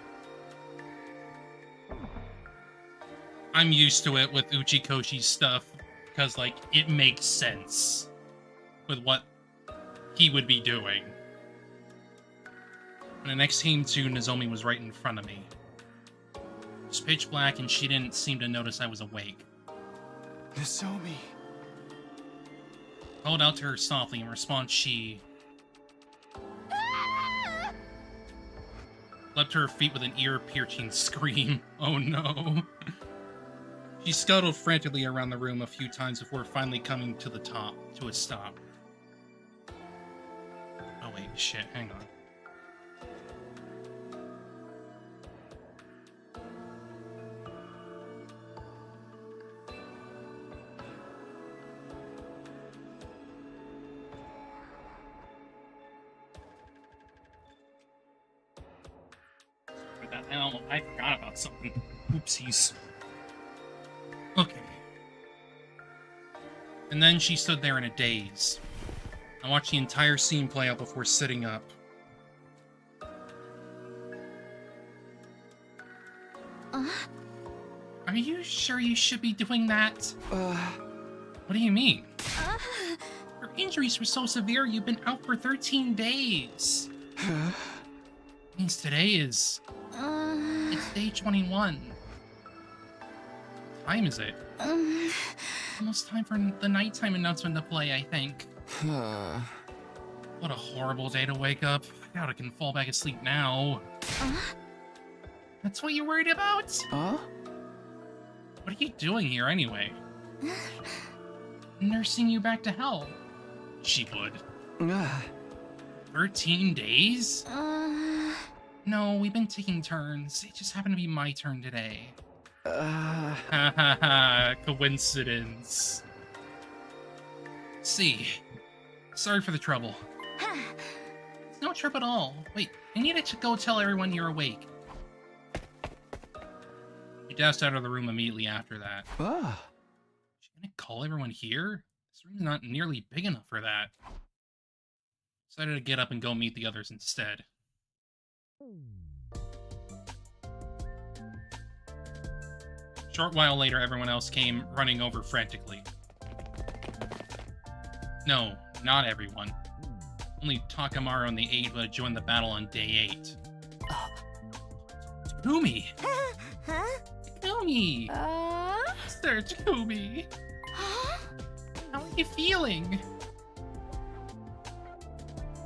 I'm used to it with Uchikoshi's stuff because like it makes sense with what he would be doing. When the next came to, Nozomi was right in front of me. It was pitch black and she didn't seem to notice I was awake. Nozomi. Called out to her softly. In response, she leapt to her feet with an ear-piercing scream. Oh no. She scuttled frantically around the room a few times before finally coming to a stop. Oh wait, shit, hang on. I forgot about something. Oopsies. Okay. And then she stood there in a daze. I watched the entire scene play out before sitting up. Are you sure you should be doing that? What do you mean? Your injuries were so severe you've been out for 13 days. Means today is... It's day 21. What time is it? Almost time for the nighttime announcement to play, I think. What a horrible day to wake up. I doubt I can fall back asleep now. That's what you're worried about? What are you doing here anyway? Nursing you back to health. She would. 13 days? No, we've been taking turns. It just happened to be my turn today. Hahaha, coincidence. See. Sorry for the trouble. It's no trouble at all. Wait, I need to go tell everyone you're awake. She dashed out of the room immediately after that. She's gonna call everyone here? This room's not nearly big enough for that. Decided to get up and go meet the others instead. A short while later, everyone else came running over frantically. No, not everyone. Only Takamaru and the 8 who had joined the battle on day 8. Takumi! Huh? Takumi! Sir Takumi! How are you feeling?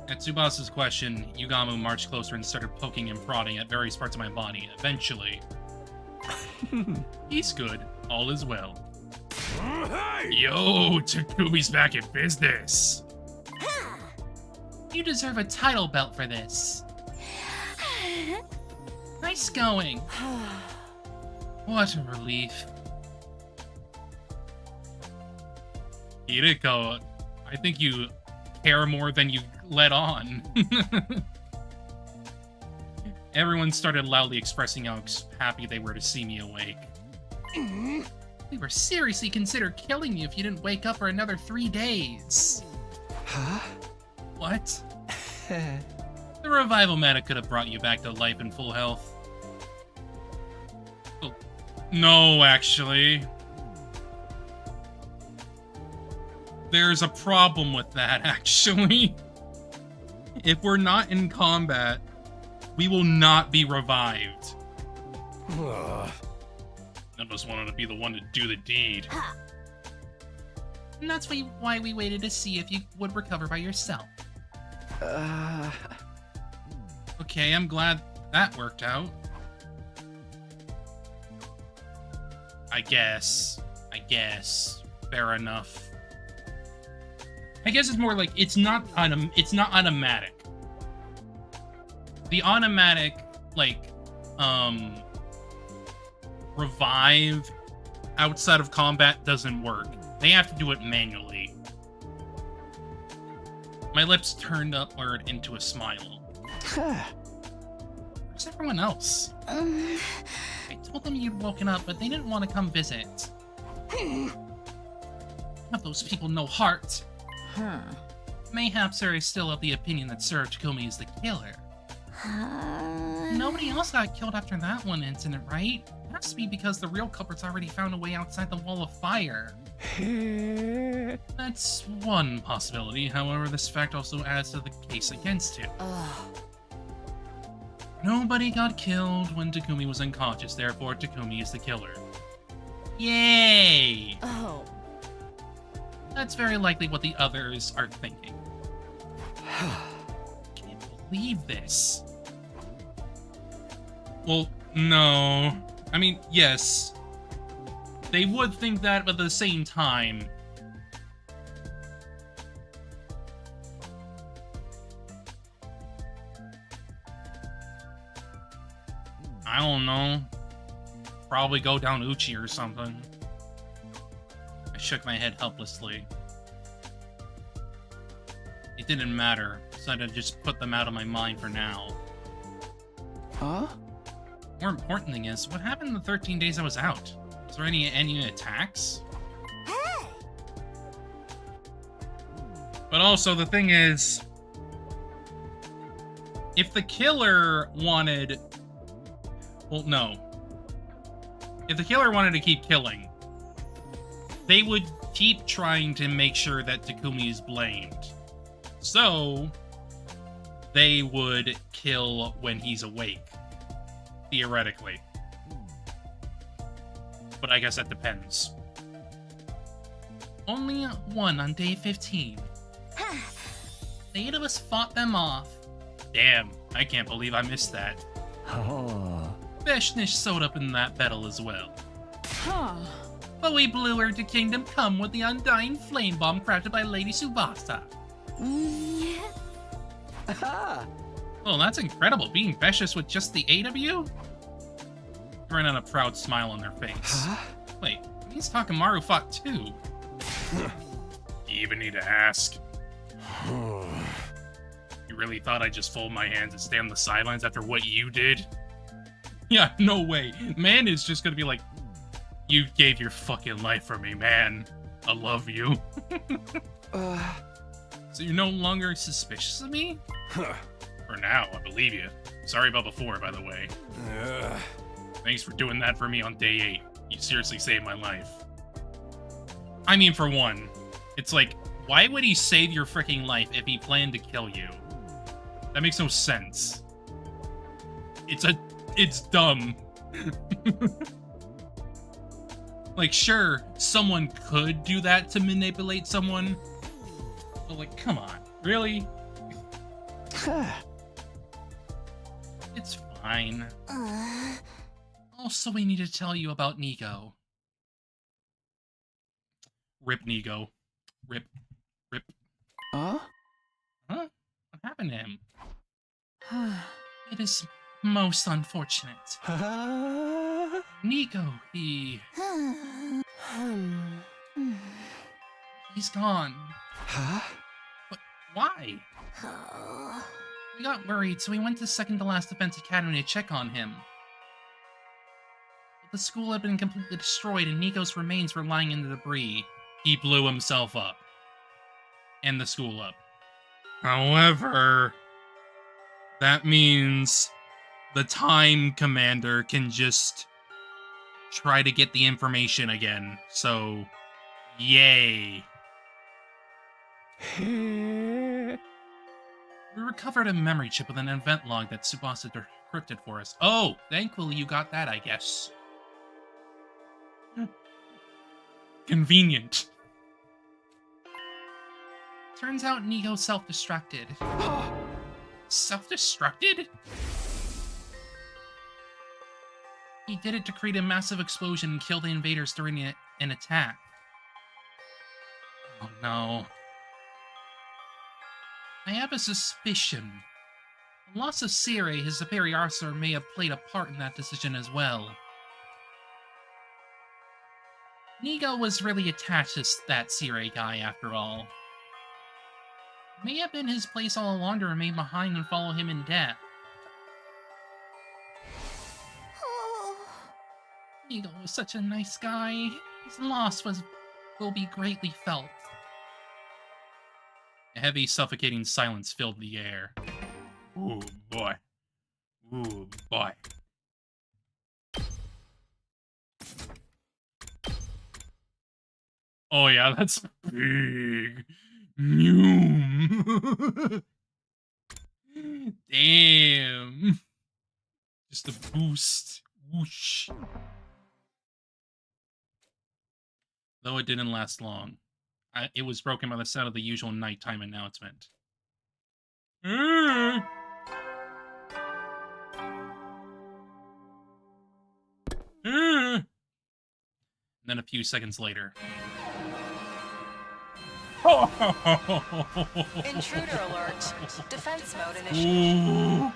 At Tsubas's question, Yugamu marched closer and started poking and prodding at various parts of my body. Eventually, he's good. All is well. Yo, Takumi's back in business. You deserve a title belt for this. Nice going. What a relief. Hiriko, I think you care more than you let on. Everyone started loudly expressing how happy they were to see me awake. We were seriously consider killing you if you didn't wake up for another 3 days. Huh? What? The revival meta could have brought you back to life and full health. Oh, no, actually. There's a problem with that, actually. If we're not in combat, we will not be revived. None of us wanted to be the one to do the deed. And that's why we waited to see if you would recover by yourself. Okay, I'm glad that worked out. I guess. Fair enough. I guess it's more like it's not automatic. the automatic, like, revive outside of combat doesn't work. They have to do it manually. My lips turned upward into a smile. Where's everyone else? I told them you'd woken up, but they didn't want to come visit. Have those people no heart? Mayhaps they're still of the opinion that Sir Takumi is the killer. Nobody else got killed after that one incident, right? It has to be because the real culprit's already found a way outside the wall of fire. That's one possibility. However, this fact also adds to the case against him. Nobody got killed when Takumi was unconscious, therefore Takumi is the killer. Yay! Oh. That's very likely what the others are thinking. Can't believe this. Well, no. I mean, yes. They would think that, but at the same time... I don't know. Probably go down Uchi or something. I shook my head helplessly. It didn't matter, so I'd just put them out of my mind for now. Huh? More important thing is, what happened in the 13 days I was out? Was there any attacks? Hey! But also, the thing is, if the killer wanted... Well, no. If the killer wanted to keep killing, they would keep trying to make sure that Takumi is blamed. So, they would kill when he's awake. Theoretically. But I guess that depends. Only one on day 15. The 8 of us fought them off. Damn, I can't believe I missed that. Oh. Veshnish showed up in that battle as well. Huh. But we blew her to Kingdom Come with the undying flame bomb crafted by Lady Subasa. Oh, that's incredible, being vicious with just the 8 of you? Ran on a proud smile on their face. Wait, means Takamaru fought too. You even need to ask. You really thought I'd just fold my hands and stay on the sidelines after what you did? Yeah, no way. Man is just gonna be like, you gave your fucking life for me, man. I love you. So you're no longer suspicious of me? For now, I believe you. Sorry about before, by the way. Thanks for doing that for me on day 8. You seriously saved my life. I mean, for one, it's like, why would he save your freaking life if he planned to kill you? That makes no sense. It's dumb. Like, sure, someone could do that to manipulate someone, but like, come on, really? It's fine. Also, we need to tell you about Nico. Rip Nico. Rip. Huh? Huh? What happened to him? It is most unfortunate. Nico, he's gone. Huh? But why? We got worried, so we went to second to last Defense Academy to check on him. But the school had been completely destroyed and Nico's remains were lying in the debris. He blew himself up. And the school up. However, that means the Time Commander can just try to get the information again. So, yay. We recovered a memory chip with an event log that Tsubasa decrypted for us. Oh, thankfully you got that, I guess. Convenient. Turns out Nico self-destructed. Self-destructed? He did it to create a massive explosion and kill the invaders during an attack. Oh no. I have a suspicion The loss of Sire, his superior officer, may have played a part in that decision as well. Nigo was really attached to that Sire guy, after all. It may have been his place all along to remain behind and follow him in death. Nigo was such a nice guy. His loss will be greatly felt. A heavy, suffocating silence filled the air. Ooh, boy. Ooh, boy. Oh yeah, that's big. Noom. Damn. Just a boost. Whoosh. Though it didn't last long. It was broken by the sound of the usual nighttime announcement. And then a few seconds later. Intruder alert. Defense mode initiated.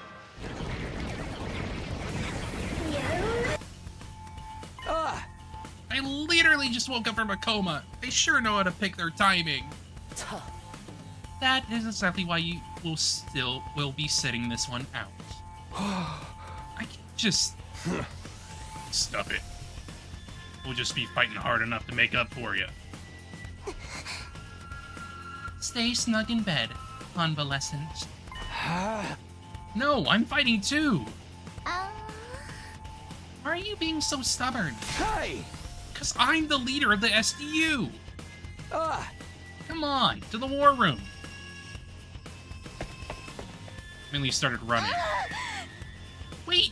I literally just woke up from a coma. They sure know how to pick their timing. That is exactly why you will be sitting this one out. I can't just... Stop it. We'll just be fighting hard enough to make up for you. Stay snug in bed, convalescent. No, I'm fighting too. Why are you being so stubborn? Hey! Because I'm the leader of the SDU. Come on, to the war room. Millie started running. Wait!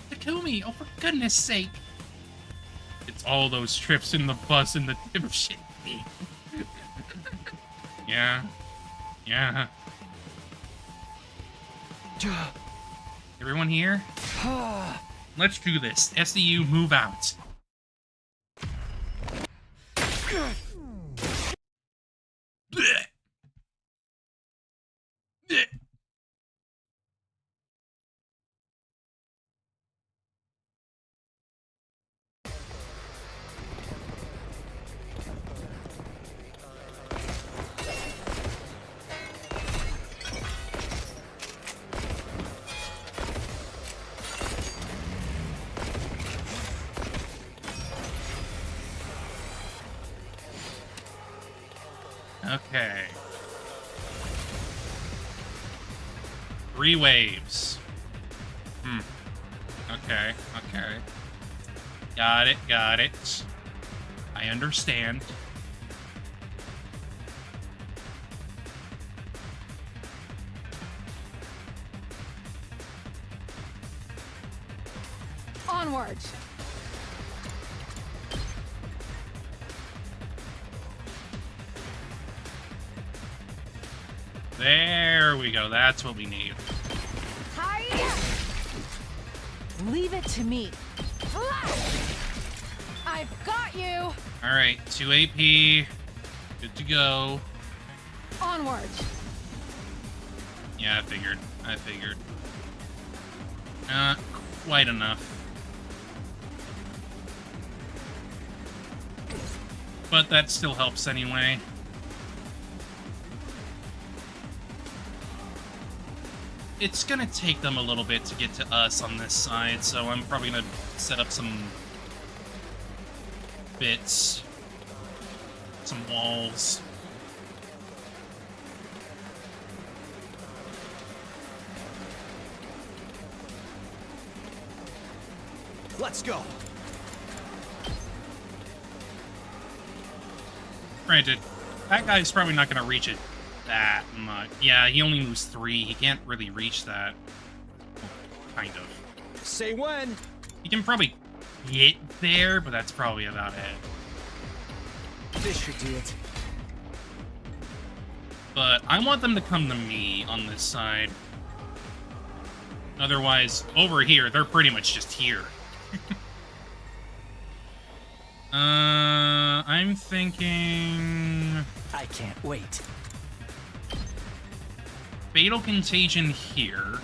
Takumi, oh for goodness sake. It's all those trips in the bus and the dipshit. Yeah. Yeah. Everyone here? Let's do this. SDU, move out. Okay. 3 waves. Okay, okay. Got it, got it. I understand. Onward! There we go. That's what we need. Leave it to me. I've got you. All right, 2 AP. Good to go. Onward. Yeah, I figured. Not quite enough. But that still helps anyway. It's gonna take them a little bit to get to us on this side, so I'm probably gonna set up some bits, some walls. Let's go. Granted, that guy's probably not gonna reach it that much. Yeah, he only moves 3. He can't really reach that. Well, kind of. Say when. He can probably get there, but that's probably about it. This should do it. But I want them to come to me on this side. Otherwise, over here, they're pretty much just here. I'm thinking... I can't wait. Fatal Contagion here.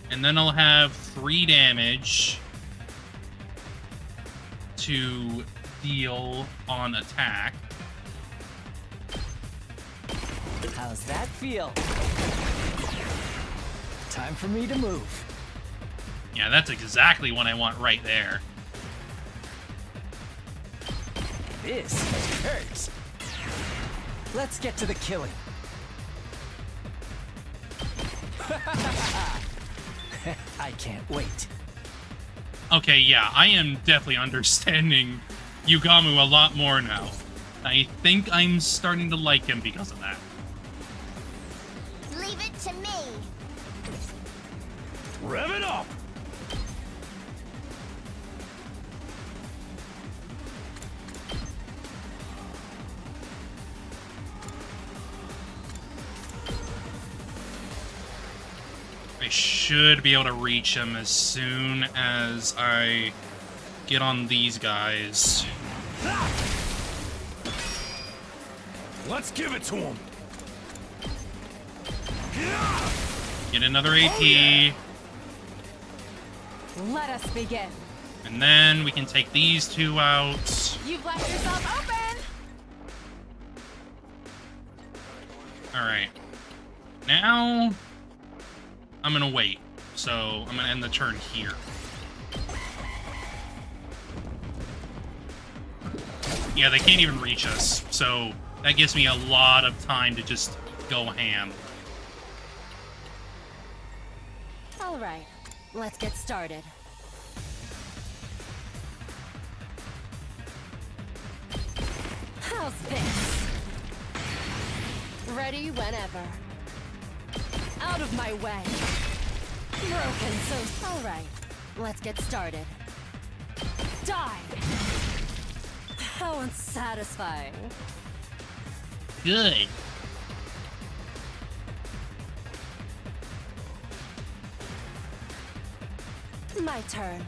And then I'll have 3 damage to deal on attack. How's that feel? Time for me to move. Yeah, that's exactly what I want right there. This hurts. Let's get to the killing. I can't wait. Okay, yeah, I am definitely understanding Yugamu a lot more now. I think I'm starting to like him because of that. Leave it to me. Rev it up! I should be able to reach him as soon as I get on these guys. Let's give it to him. Get another AT. Let us begin. And then we can take these 2 out. You've left yourself open. Alright. Now, I'm gonna wait. So, I'm gonna end the turn here. Yeah, they can't even reach us. So, that gives me a lot of time to just go ham. All right, let's get started. How's this? Ready whenever. Out of my way. Broken so... All right, let's get started. Die! How unsatisfying. Good. My turn.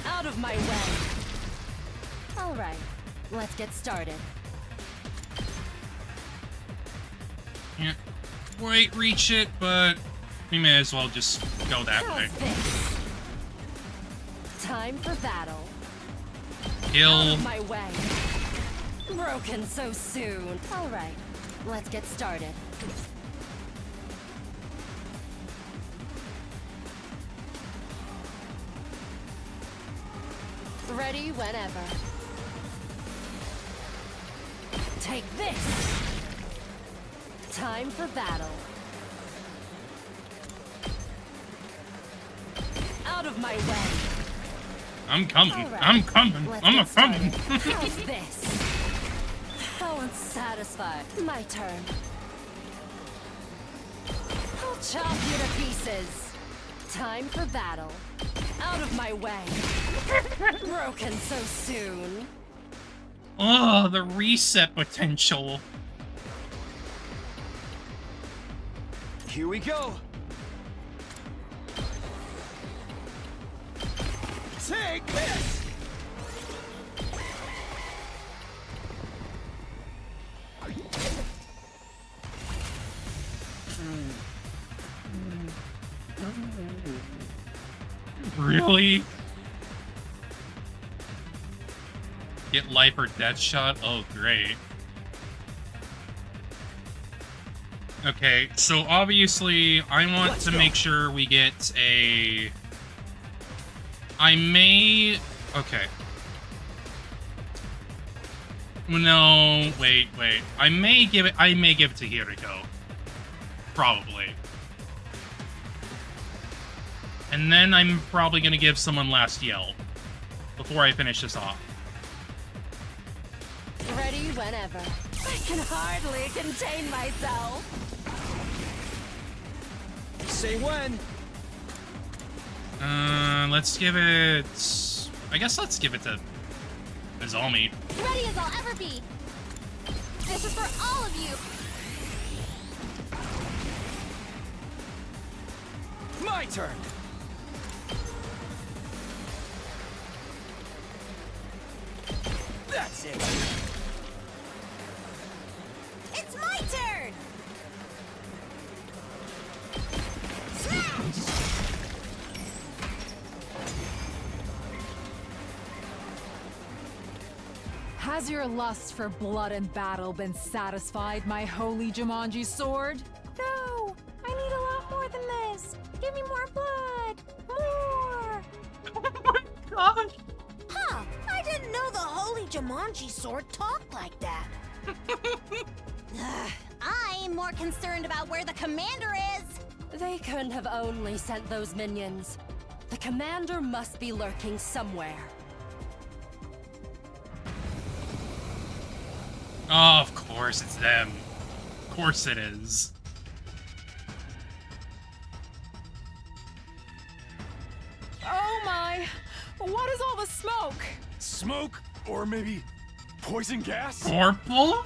Out of my way. All right, let's get started. Can't quite reach it, but we may as well just go that way. How's this? Time for battle. Kill. Out of my way. Broken so soon. All right, let's get started. Ready whenever. Take this! Time for battle. Out of my way. I'm coming. All right, I'm coming. let's I'm get coming. started. How's this? How unsatisfied. My turn. I'll chop you to pieces. Time for battle. Out of my way. Broken so soon. Oh, the reset potential. Here we go. Take this! Really? Get life or death shot? Oh, great. Okay, so obviously I want to make sure we get a... I may... Okay. No, wait. I may give it to Hiriko. Probably. And then I'm probably gonna give someone last yell before I finish this off. Ready whenever. I can hardly contain myself. Say when. Let's give it... I guess let's give it to Izumi. Ready as I'll ever be. This is for all of you. My turn. That's it. It's my turn! Has your lust for blood and battle been satisfied, my holy Jumanji sword? No! I need a lot more than this! Give me more blood! More! Oh my gosh! Huh! I didn't know the holy Jumanji sword talked like that. I'm more concerned about where the commander is. They couldn't have only sent those minions. The commander must be lurking somewhere. Oh, of course it's them. Of course it is. Oh my! What is all the smoke? Smoke? Or maybe poison gas? Purple?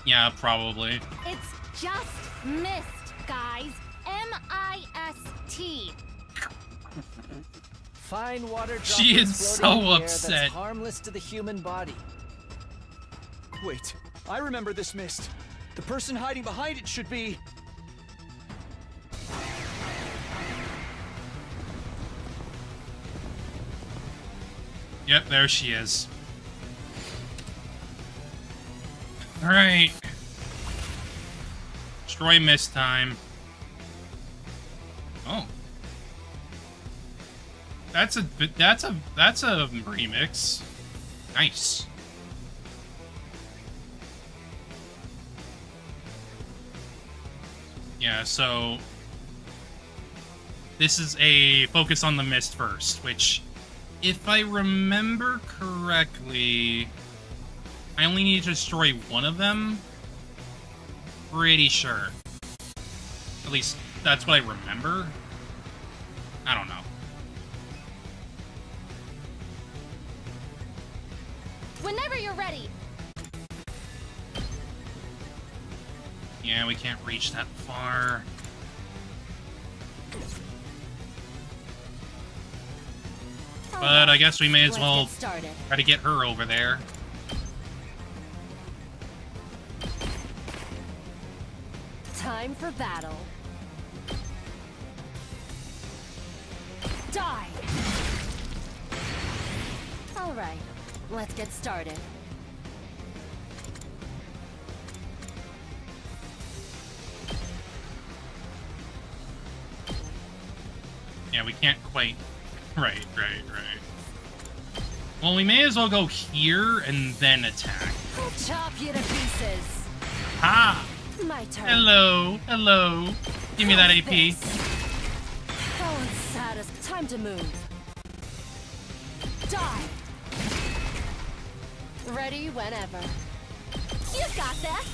Yeah, probably. It's just mist, guys. M-I-S-T. Fine water droplets She is floating in so the air upset. That's harmless to the human body. Wait, I remember this mist. The person hiding behind it should be... Yep, there she is. Alright. Destroy mist time. Oh. That's a remix. Nice. Yeah, so this is a focus on the mist first, which, if I remember correctly, I only need to destroy one of them. Pretty sure. At least that's what I remember. I don't know. Whenever you're ready. Yeah, we can't reach that far. But I guess we may as well try to get her over there. Time for battle. Die! Alright, let's get started. Yeah, we can't quite... Right. Well, we may as well go here and then attack. I'll chop you to pieces. Ha! My turn. Hello. Give me that AP. How unsatisfying. Time to move. Die. Ready whenever. You got this.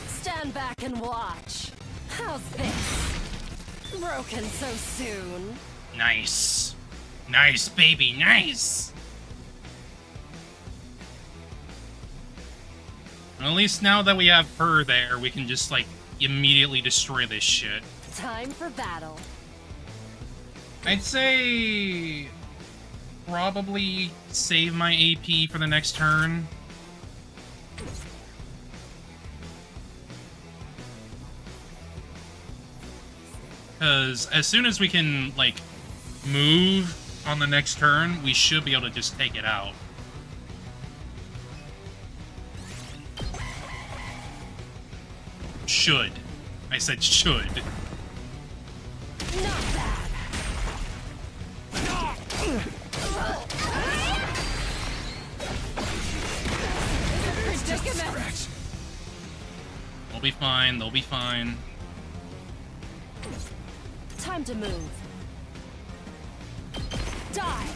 Stand back and watch. How's this? Broken so soon. Nice. Nice, baby, nice! At least now that we have her there, we can just, like, immediately destroy this shit. Time for battle. I'd say... probably save my AP for the next turn. Because as soon as we can, like, move on the next turn, we should be able to just take it out. Should. I said should. Not bad. Predicament. They'll be fine, they'll be fine. Time to move. Die!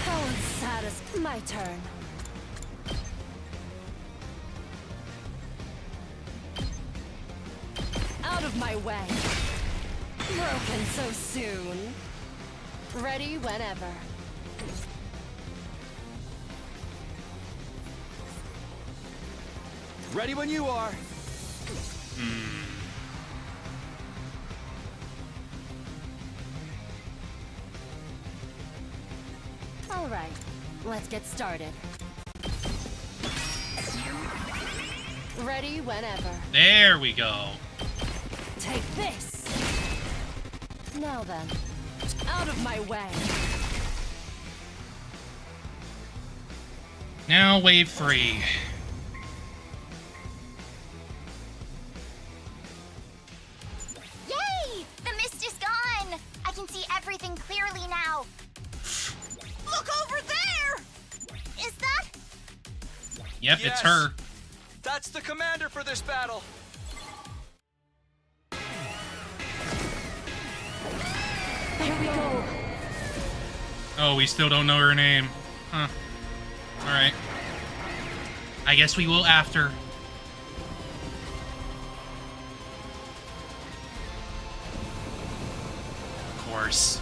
How unsatisfying. My turn. Out of my way. Broken so soon. Ready whenever. Ready when you are. All right, let's get started. Ready whenever. There we go. Take this! Now then, out of my way! Now, wave 3. Yay! The mist is gone! I can see everything clearly now. Look over there! Is that? Yep, Yes. it's her. That's the commander for this battle. Here we go. Oh, we still don't know her name. Huh. Alright. I guess we will after. Of course.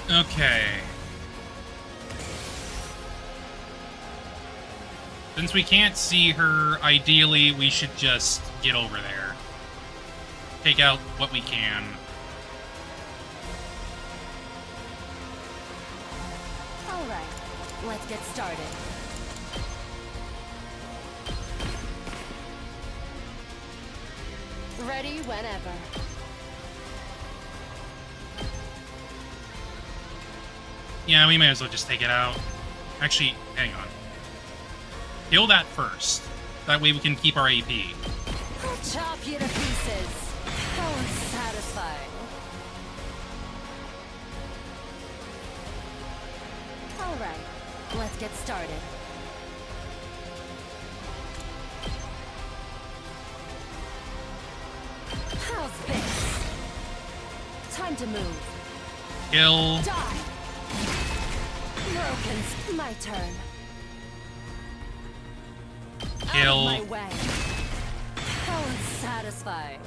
Okay. Since we can't see her, ideally we should just get over there. Take out what we can. All right, let's get started. Ready whenever. Yeah, we may as well just take it out. Actually, hang on. Kill that first. That way we can keep our AP. I'll chop you to pieces. How satisfying. All right, let's get started. How's this? Time to move. Kill. Die. Broken's my turn. Kill. Out of my way. How satisfying.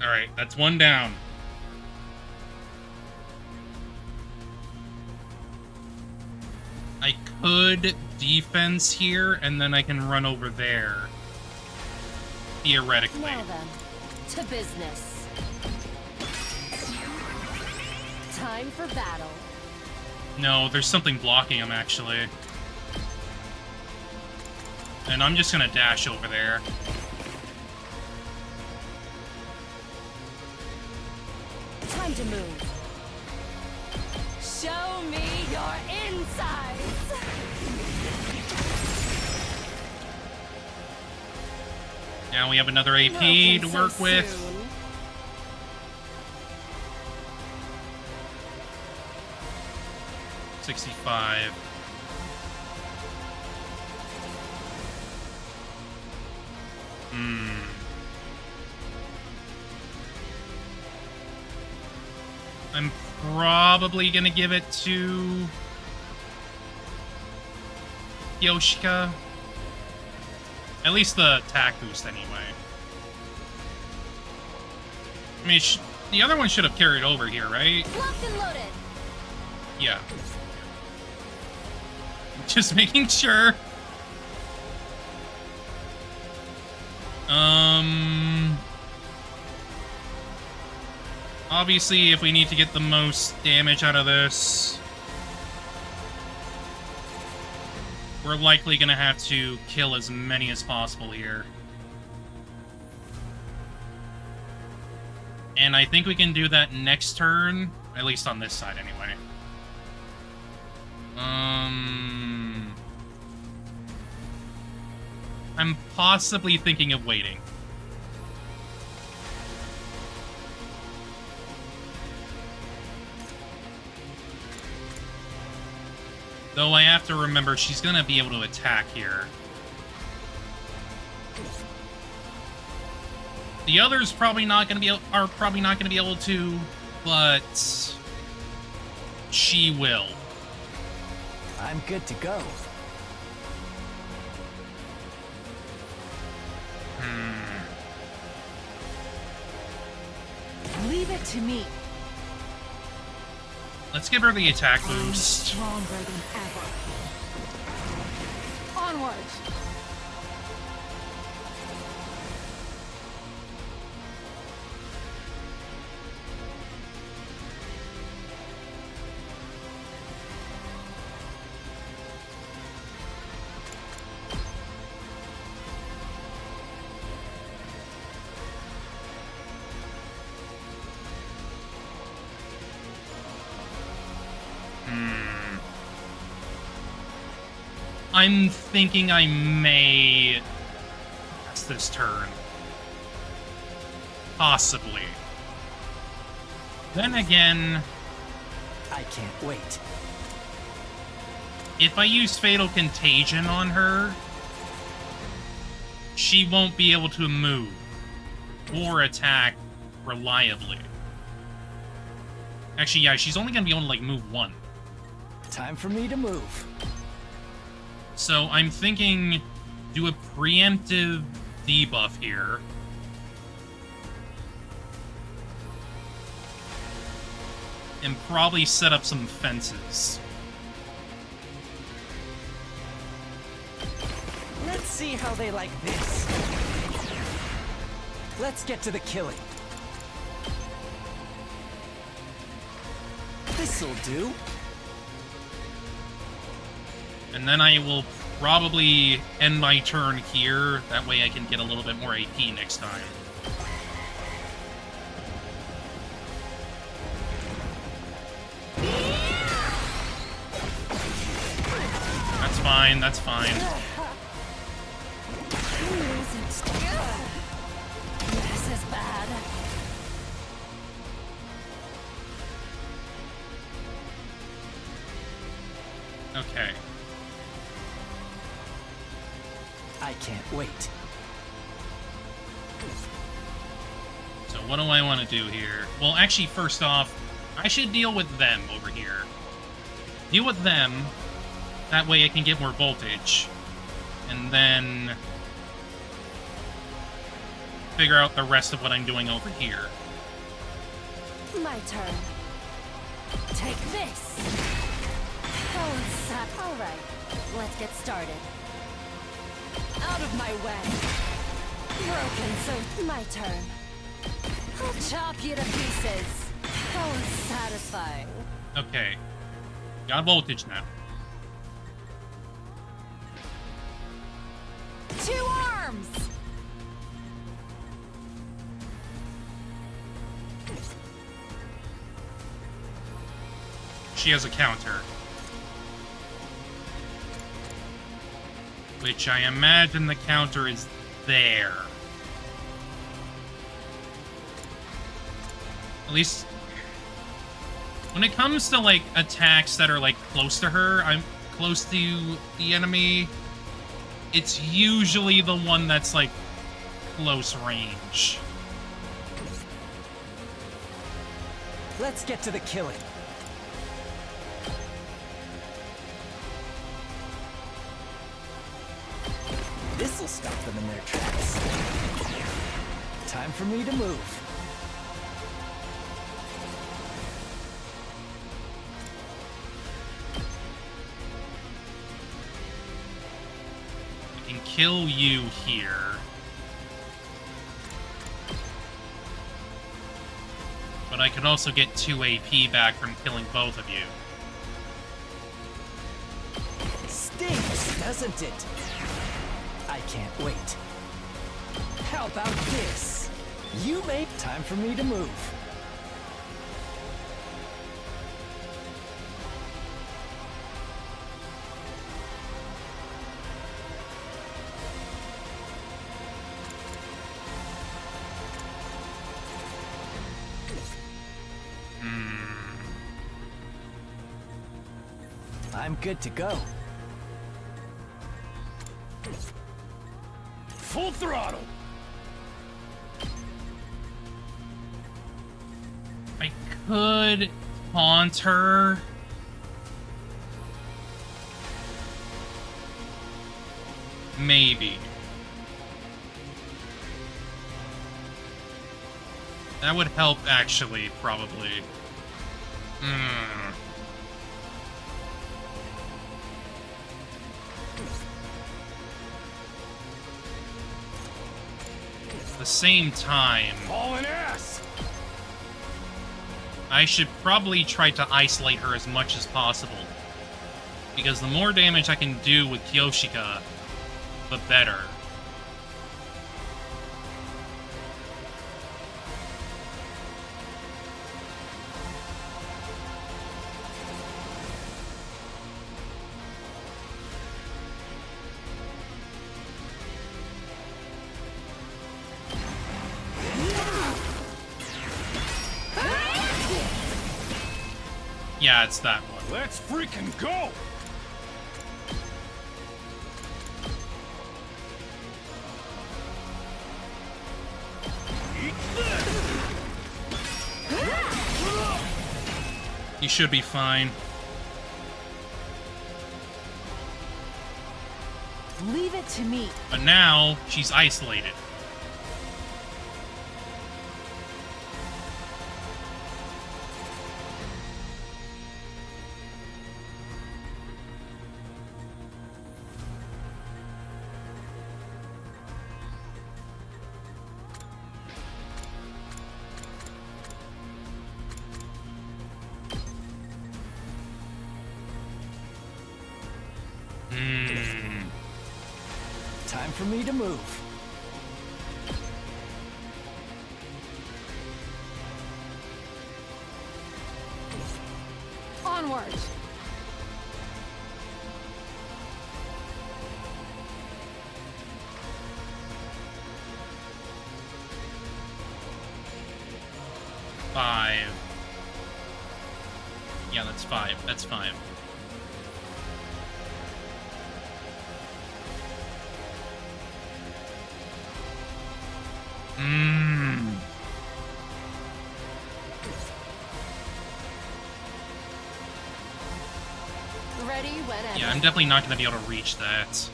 Alright, that's one down. I could defense here, and then I can run over there. Theoretically. Now then, to business. Time for battle. No, there's something blocking him, actually. And I'm just gonna dash over there. Time to move. Show me your insides. Now we have another AP Broken to so work with. soon. $65. I'm probably gonna give it to Yoshika. At least the attack boost, anyway. I mean, the other one should have carried over here, right? Locked and loaded. Yeah. Just making sure. Obviously, if we need to get the most damage out of this, we're likely gonna have to kill as many as possible here. And I think we can do that next turn, at least on this side anyway. I'm possibly thinking of waiting. Though I have to remember she's gonna be able to attack here. The others probably not gonna be able to, but she will. I'm good to go. Leave it to me. Let's give her the attack boost. Stronger than ever. Onwards. I'm thinking I may pass this turn. Possibly. Then again, I can't wait. if I use Fatal Contagion on her, she won't be able to move or attack reliably. Actually, yeah, she's only gonna be able to, like, move one. Time for me to move. So I'm thinking do a preemptive debuff here. And probably set up some fences. Let's see how they like this. Let's get to the killing. This'll do. And then I will probably end my turn here. That way I can get a little bit more AP next time. That's fine, that's fine. This is bad. Okay. I can't wait. So what do I want to do here? Well, actually, first off, I should deal with them over here. Deal with them. That way I can get more voltage. And then figure out the rest of what I'm doing over here. My turn. Take this. All right, let's get started. Out of my way. Broken, so my turn. I'll chop you to pieces. How satisfying. Okay. Got voltage now. 2 arms! She has a counter. Which I imagine the counter is there. At least when it comes to, like, attacks that are, like, close to her, I'm close to the enemy, it's usually the one that's, like, close range. Let's get to the killing. This'll stop them in their tracks. Time for me to move. I can kill you here. But I could also get 2 AP back from killing both of you. Stings, doesn't it? I can't wait. How about this? You made time for me to move. I'm good to go. Full throttle! I could taunt her. Maybe. That would help, actually, probably. At the same time, Hauling ass! I should probably try to isolate her as much as possible. Because the more damage I can do with Kyoshika, the better. Yeah, it's that one. Let's freaking go! You should be fine. Leave it to me. But now, she's isolated. Time for me to move. Onward. Five. Yeah, that's 5. That's 5. Ready whenever. Yeah, I'm definitely not going to be able to reach that.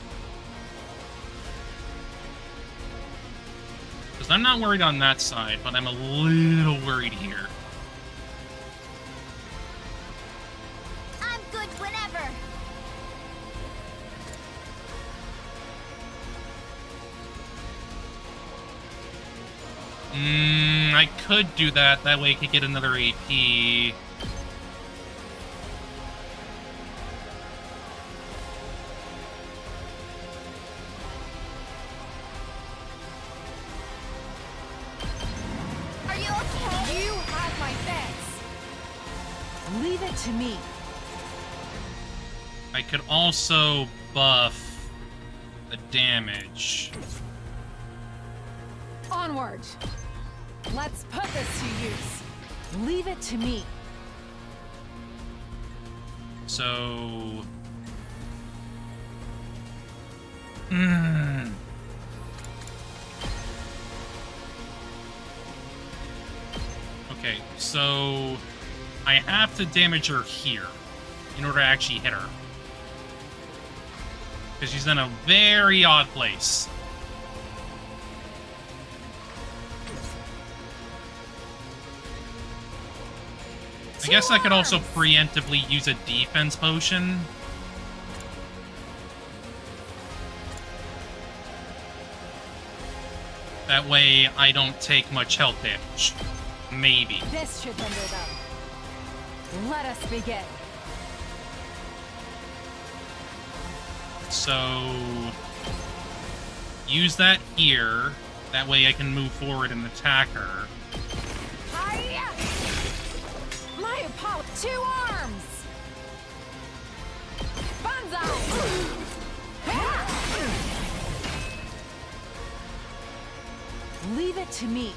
Because I'm not worried on that side, but I'm a little worried here. I'm good whenever. I could do that. That way I could get another AP. Are you okay? You have my thanks. Leave it to me. I could also buff the damage. Onward. Let's put this to use. Leave it to me. So... Okay, so... I have to damage her here in order to actually hit her. Because she's in a very odd place. I guess I could also preemptively use a defense potion. That way I don't take much health damage. Maybe. This should hinder them. Let us begin. So... use that here. That way I can move forward and attack her. Hiya! My Apollo, 2 arms! Banzai! Leave it to me.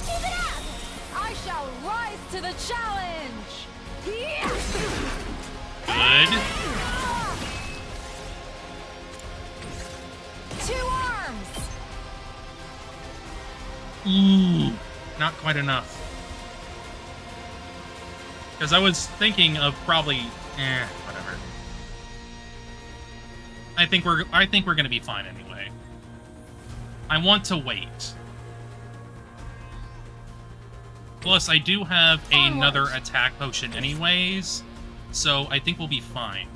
Keep it up! I shall rise to the challenge! Yeah! Good. 2 arms! Ooh, not quite enough. Because I was thinking of probably, whatever. I think we're gonna be fine anyway. I want to wait. Plus, I do have another attack potion anyways, so I think we'll be fine.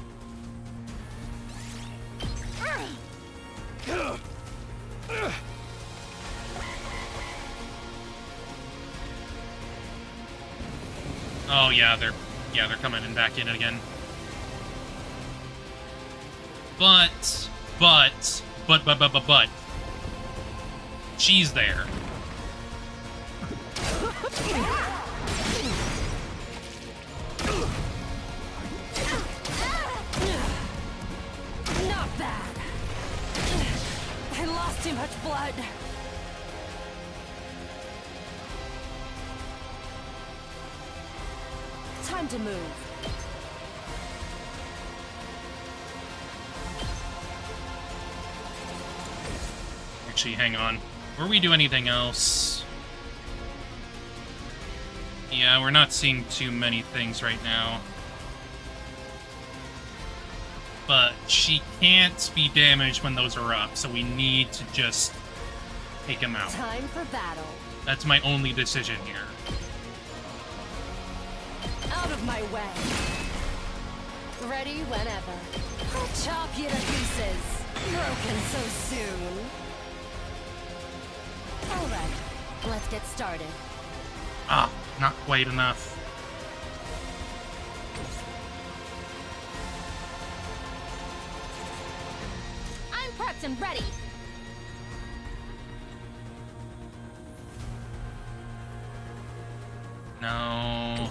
Oh yeah, they're coming in back in again. But she's there. Not bad. I lost too much blood. Time to move. Actually, hang on. Before we do anything else... Yeah, we're not seeing too many things right now. But she can't be damaged when those are up, so we need to just take him out. Time for battle. That's my only decision here. Out of my way. Ready whenever. I'll chop you to pieces. Broken so soon. Alright, let's get started. Ah, not quite enough. I'm prepped and ready. No.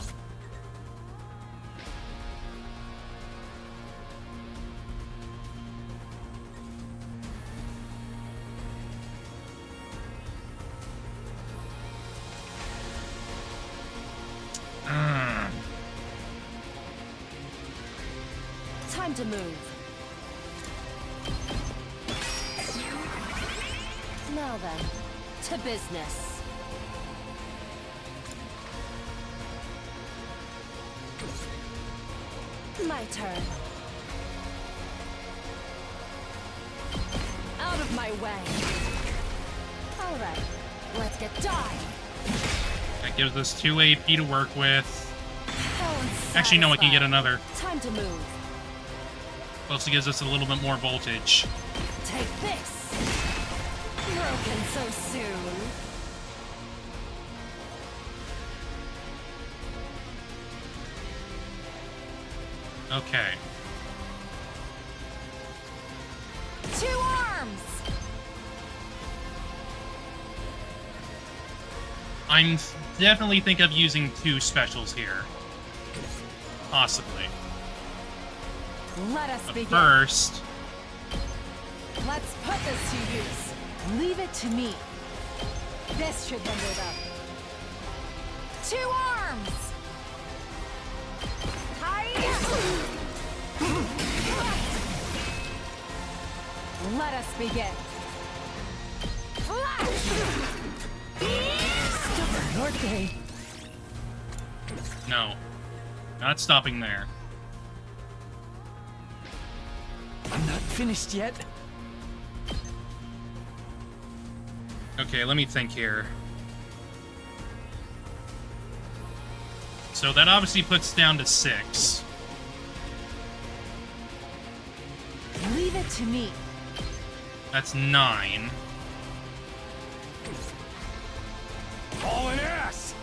Time to move. Now then, to business. My turn. Out of my way. Alright, let's get die. That gives us 2 AP to work with. Oh, Actually, no, I can get another. Time to move. Also gives us a little bit more voltage. Take this. Broken so soon. Okay. 2 arms! I'm definitely think of using 2 specials here. Possibly. Let us But begin. first... Let's put this to use. Leave it to me. This should end it up. 2 arms! Let us begin. Stubborn, aren't they? No. Not stopping there. I'm not finished yet. Okay, let me think here. So that obviously puts down to 6. Leave it to me. That's 9. All in ass!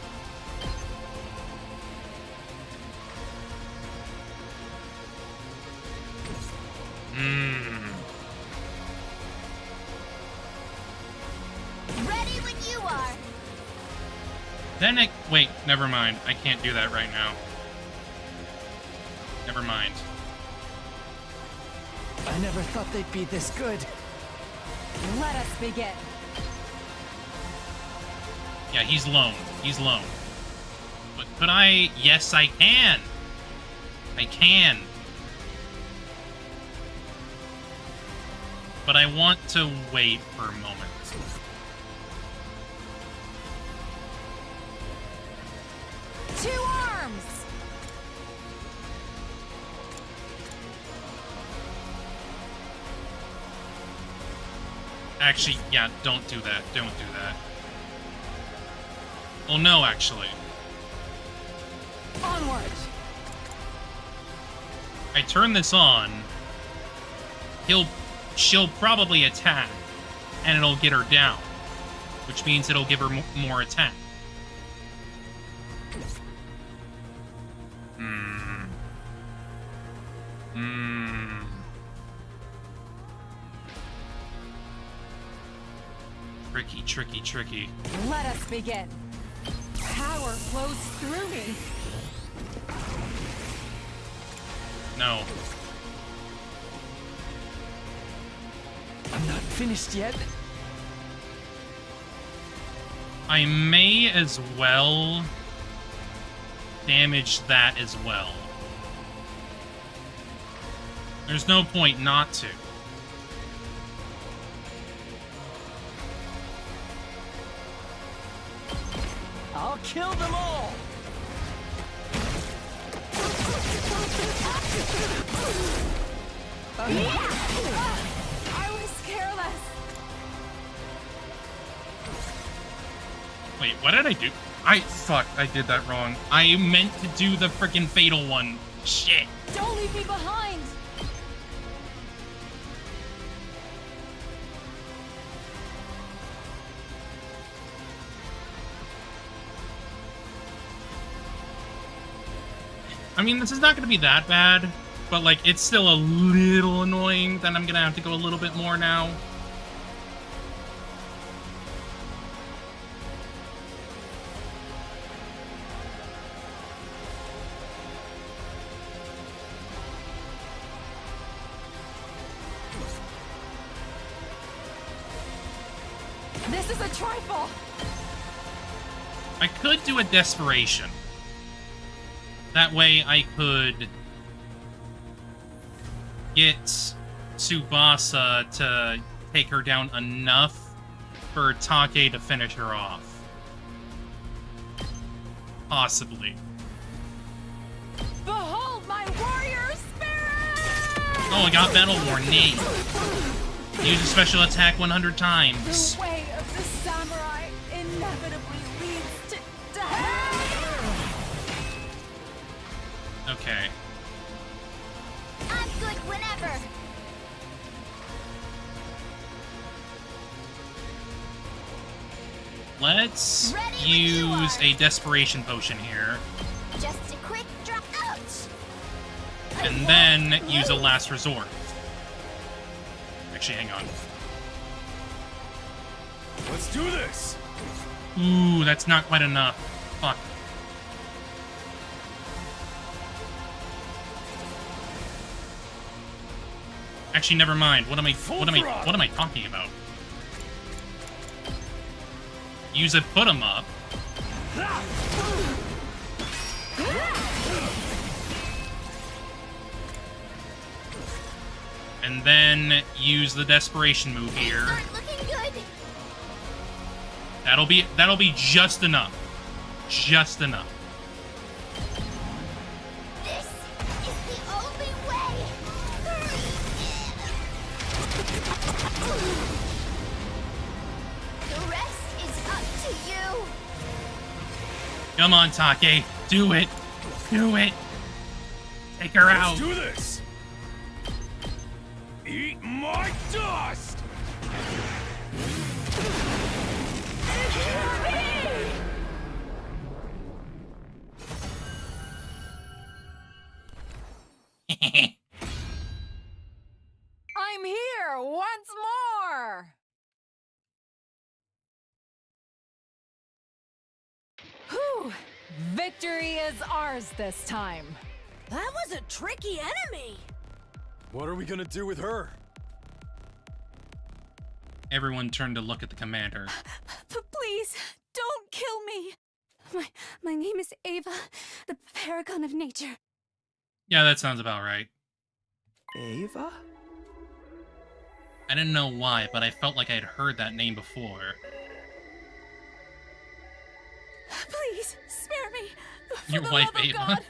Ready when you are. Then it... Wait, never mind. I can't do that right now. Never mind. I never thought they'd be this good. Let us begin. Yeah, he's lone. He's lone. But could I... Yes, I can! I can. But I want to wait for a moment. Two arms! Actually, yeah, don't do that. Don't do that. Well, no, actually. Onward! I turn this on. She'll probably attack, and it'll get her down, which means it'll give her more attack. Tricky, tricky, tricky. Let us begin. Power flows through me. No. I'm not finished yet. I may as well damage that as well. There's no point not to. I'll kill them all! I was careless. Wait, what did I do? Fuck, I did that wrong. I meant to do the freaking fatal one. Shit. Don't leave me behind. I mean, this is not going to be that bad, but, like, it's still a little annoying that I'm going to have to go a little bit more now. This is a trifle. I could do a desperation. That way I could get Tsubasa to take her down enough for Take to finish her off. Possibly. Behold my warrior spirit! Oh, I got Battle War. Nate. Use a special attack 100 times. The way of the samurai inevitably leads to death. Okay. I'm good whenever. Let's use a desperation potion here. Just a quick drop. Ouch! And then use a last resort. Actually, hang on. Let's do this! Ooh, that's not quite enough. Fuck. Actually, never mind. What am I talking about? Use a put 'em up. And then use the desperation move here. Start looking good. That'll be just enough. Just enough. This is the only way. The rest is up to you. Come on, Take. Do it. Do it. Take her out. Let's do this! Eat my dust! I'm here once more. Whew! Victory is ours this time. That was a tricky enemy. What are we gonna do with her? Everyone turned to look at the commander. Please, don't kill me. My name is Ava, the paragon of nature. Yeah, that sounds about right. Ava? I didn't know why, but I felt like I'd heard that name before. Please, spare me. For Your the wife, love of Ava. God.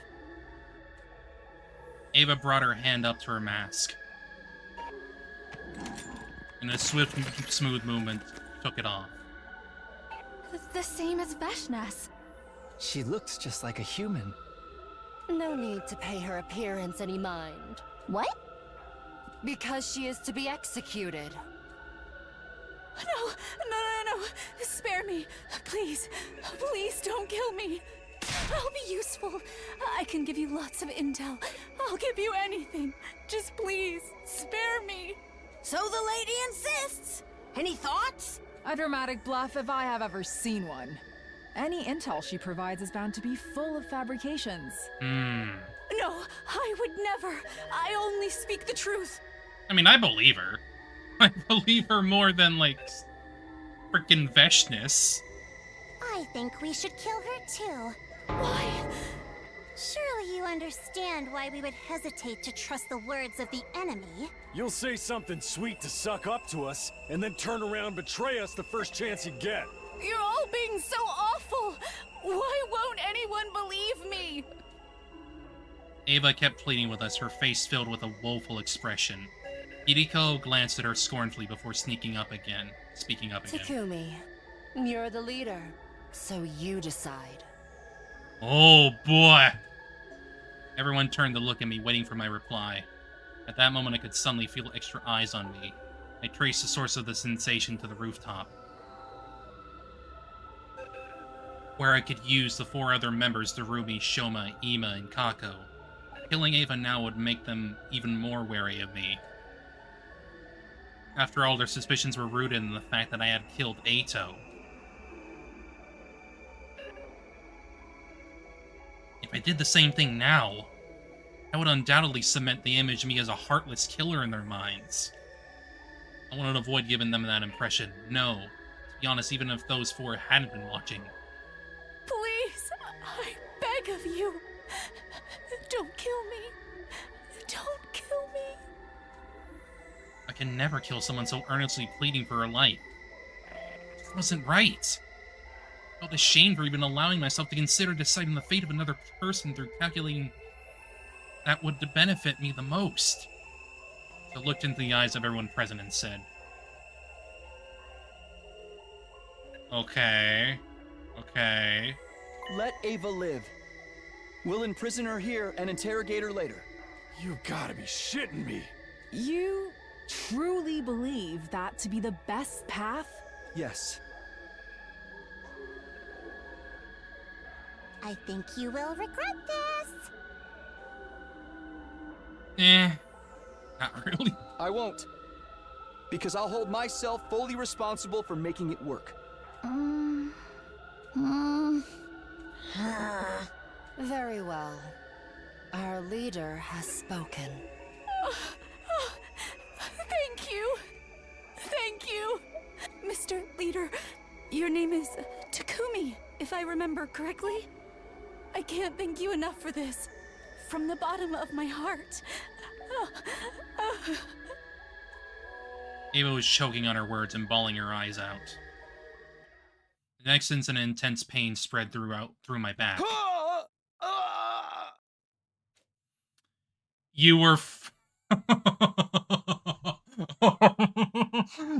Ava brought her hand up to her mask. In a swift, smooth movement, took it off. The same as Veshnas. She looks just like a human. No need to pay her appearance any mind. What? Because she is to be executed. No. Spare me. Please. Please don't kill me. I'll be useful. I can give you lots of intel. I'll give you anything. Just please, spare me. So the lady insists. Any thoughts? A dramatic bluff if I have ever seen one. Any intel she provides is bound to be full of fabrications. No, I would never. I only speak the truth. I mean, I believe her. I believe her more than, like, frickin' Veshnas. I think we should kill her too. Why? Surely you understand why we would hesitate to trust the words of the enemy. You'll say something sweet to suck up to us, and then turn around and betray us the first chance you get. You're all being so awful! Why won't anyone believe me? Ava kept pleading with us, her face filled with a woeful expression. Hideko glanced at her scornfully before speaking up again. Takumi, you're the leader, so you decide. Oh boy! Everyone turned to look at me, waiting for my reply. At that moment, I could suddenly feel extra eyes on me. I traced the source of the sensation to the rooftop, where I could use the 4 other members, Darumi, Shoma, Ima, and Kako. Killing Ava now would make them even more wary of me. After all, their suspicions were rooted in the fact that I had killed Eito. If I did the same thing now, that would undoubtedly cement the image of me as a heartless killer in their minds. I wanted to avoid giving them that impression. No, to be honest, even if those 4 hadn't been watching. Please, I beg of you. Don't kill me. Don't kill me. I can never kill someone so earnestly pleading for her life. It wasn't right. I felt ashamed for even allowing myself to consider deciding the fate of another person through calculating that would benefit me the most. I looked into the eyes of everyone present and said, Okay. Let Ava live. We'll imprison her here and interrogate her later. You gotta be shitting me. You truly believe that to be the best path? Yes. I think you will regret this. Not really. I won't. Because I'll hold myself fully responsible for making it work. Very well. Our leader has spoken. Thank you. Thank you. Mr. Leader, your name is Takumi, if I remember correctly. I can't thank you enough for this. From the bottom of my heart. Ava was choking on her words and bawling her eyes out. The next instant, intense pain spread through my back. You were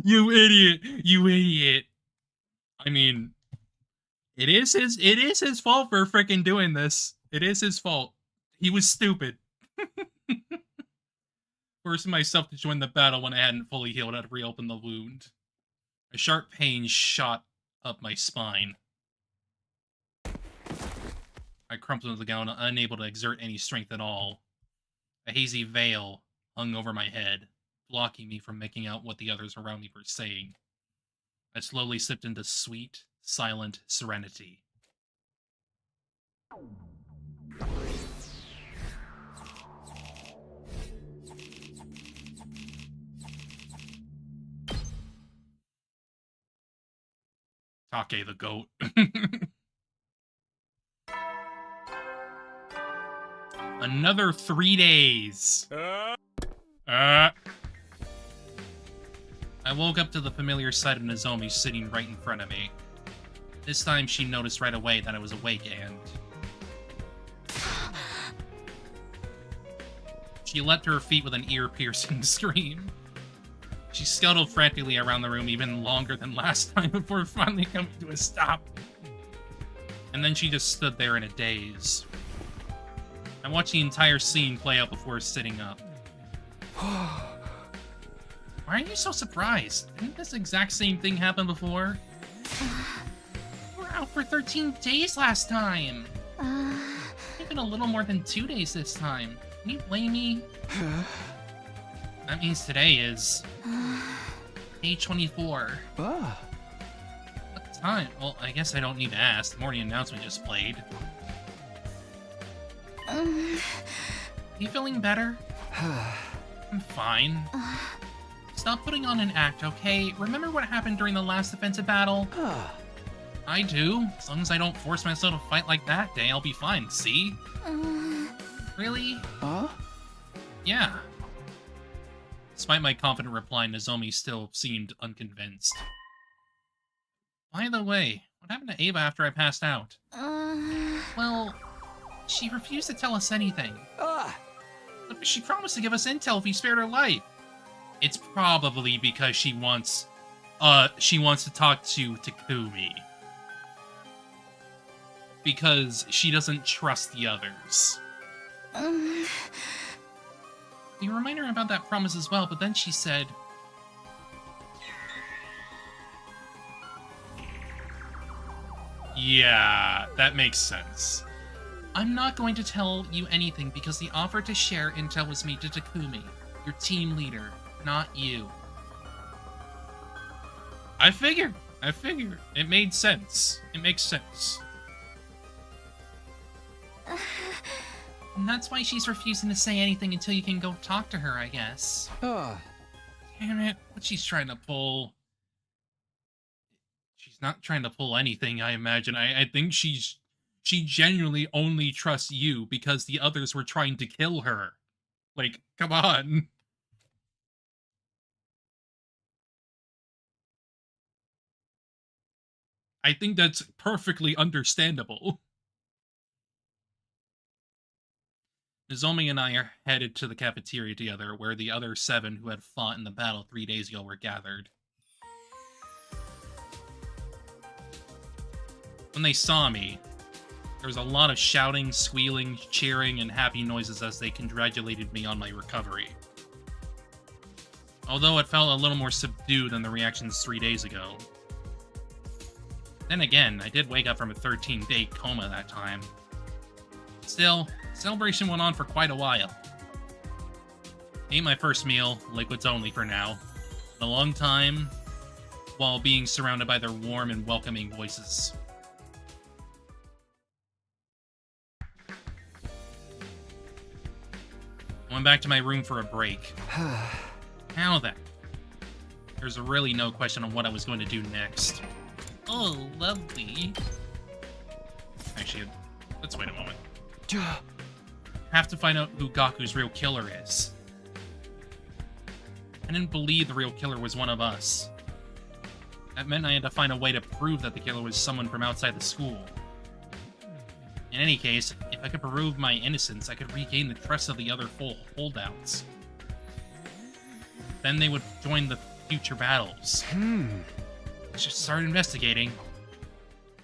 You idiot! You idiot! I mean, it is his fault for freaking doing this. It is his fault. He was stupid. Forcing myself to join the battle when I hadn't fully healed had reopened the wound. A sharp pain shot up my spine. I crumpled to the ground, unable to exert any strength at all. A hazy veil hung over my head, blocking me from making out what the others around me were saying. I slowly slipped into sweet, silent serenity. Take the goat. Another 3 days. I woke up to the familiar sight of Nozomi sitting right in front of me. This time she noticed right away that I was awake and... She leapt to her feet with an ear-piercing scream. She scuttled frantically around the room even longer than last time before finally coming to a stop. And then she just stood there in a daze. I watched the entire scene play out before sitting up. Why are you so surprised? Didn't this exact same thing happen before? We were out for 13 days last time. Even a little more than 2 days this time. Can you blame me? That means today is... day 24. What time? Well, I guess I don't need to ask. The morning announcement just played. You feeling better? I'm fine. Stop putting on an act, okay? Remember what happened during the last defensive battle? I do. As long as I don't force myself to fight like that day, I'll be fine, see? Really? Huh? Yeah. Despite my confident reply, Nozomi still seemed unconvinced. By the way, what happened to Ava after I passed out? Well, she refused to tell us anything. But she promised to give us intel if we spared her life. It's probably because she wants to talk to Takumi. Because she doesn't trust the others. We remind her about that promise as well, but then she said... Yeah, that makes sense. I'm not going to tell you anything because the offer to share intel was made to Takumi, your team leader, not you. I figured. It made sense. It makes sense. And that's why she's refusing to say anything until you can go talk to her, I guess. Damn it, what she's trying to pull... She's not trying to pull anything, I imagine. I think she genuinely only trusts you because the others were trying to kill her. Like, come on. I think that's perfectly understandable. Nozomi and I are headed to the cafeteria together, where the other 7 who had fought in the battle 3 days ago were gathered. When they saw me, there was a lot of shouting, squealing, cheering, and happy noises as they congratulated me on my recovery. Although it felt a little more subdued than the reactions 3 days ago. Then again, I did wake up from a 13-day coma that time. Still, celebration went on for quite a while. Ate my first meal, liquids only for now, in a long time, while being surrounded by their warm and welcoming voices. I went back to my room for a break. Now then, there's really no question on what I was going to do next. Oh, lovely. Actually, let's wait a moment. Have to find out who Gaku's real killer is. I didn't believe the real killer was one of us. That meant I had to find a way to prove that the killer was someone from outside the school. In any case, if I could prove my innocence, I could regain the trust of the other full holdouts. Then they would join the future battles. I should start investigating.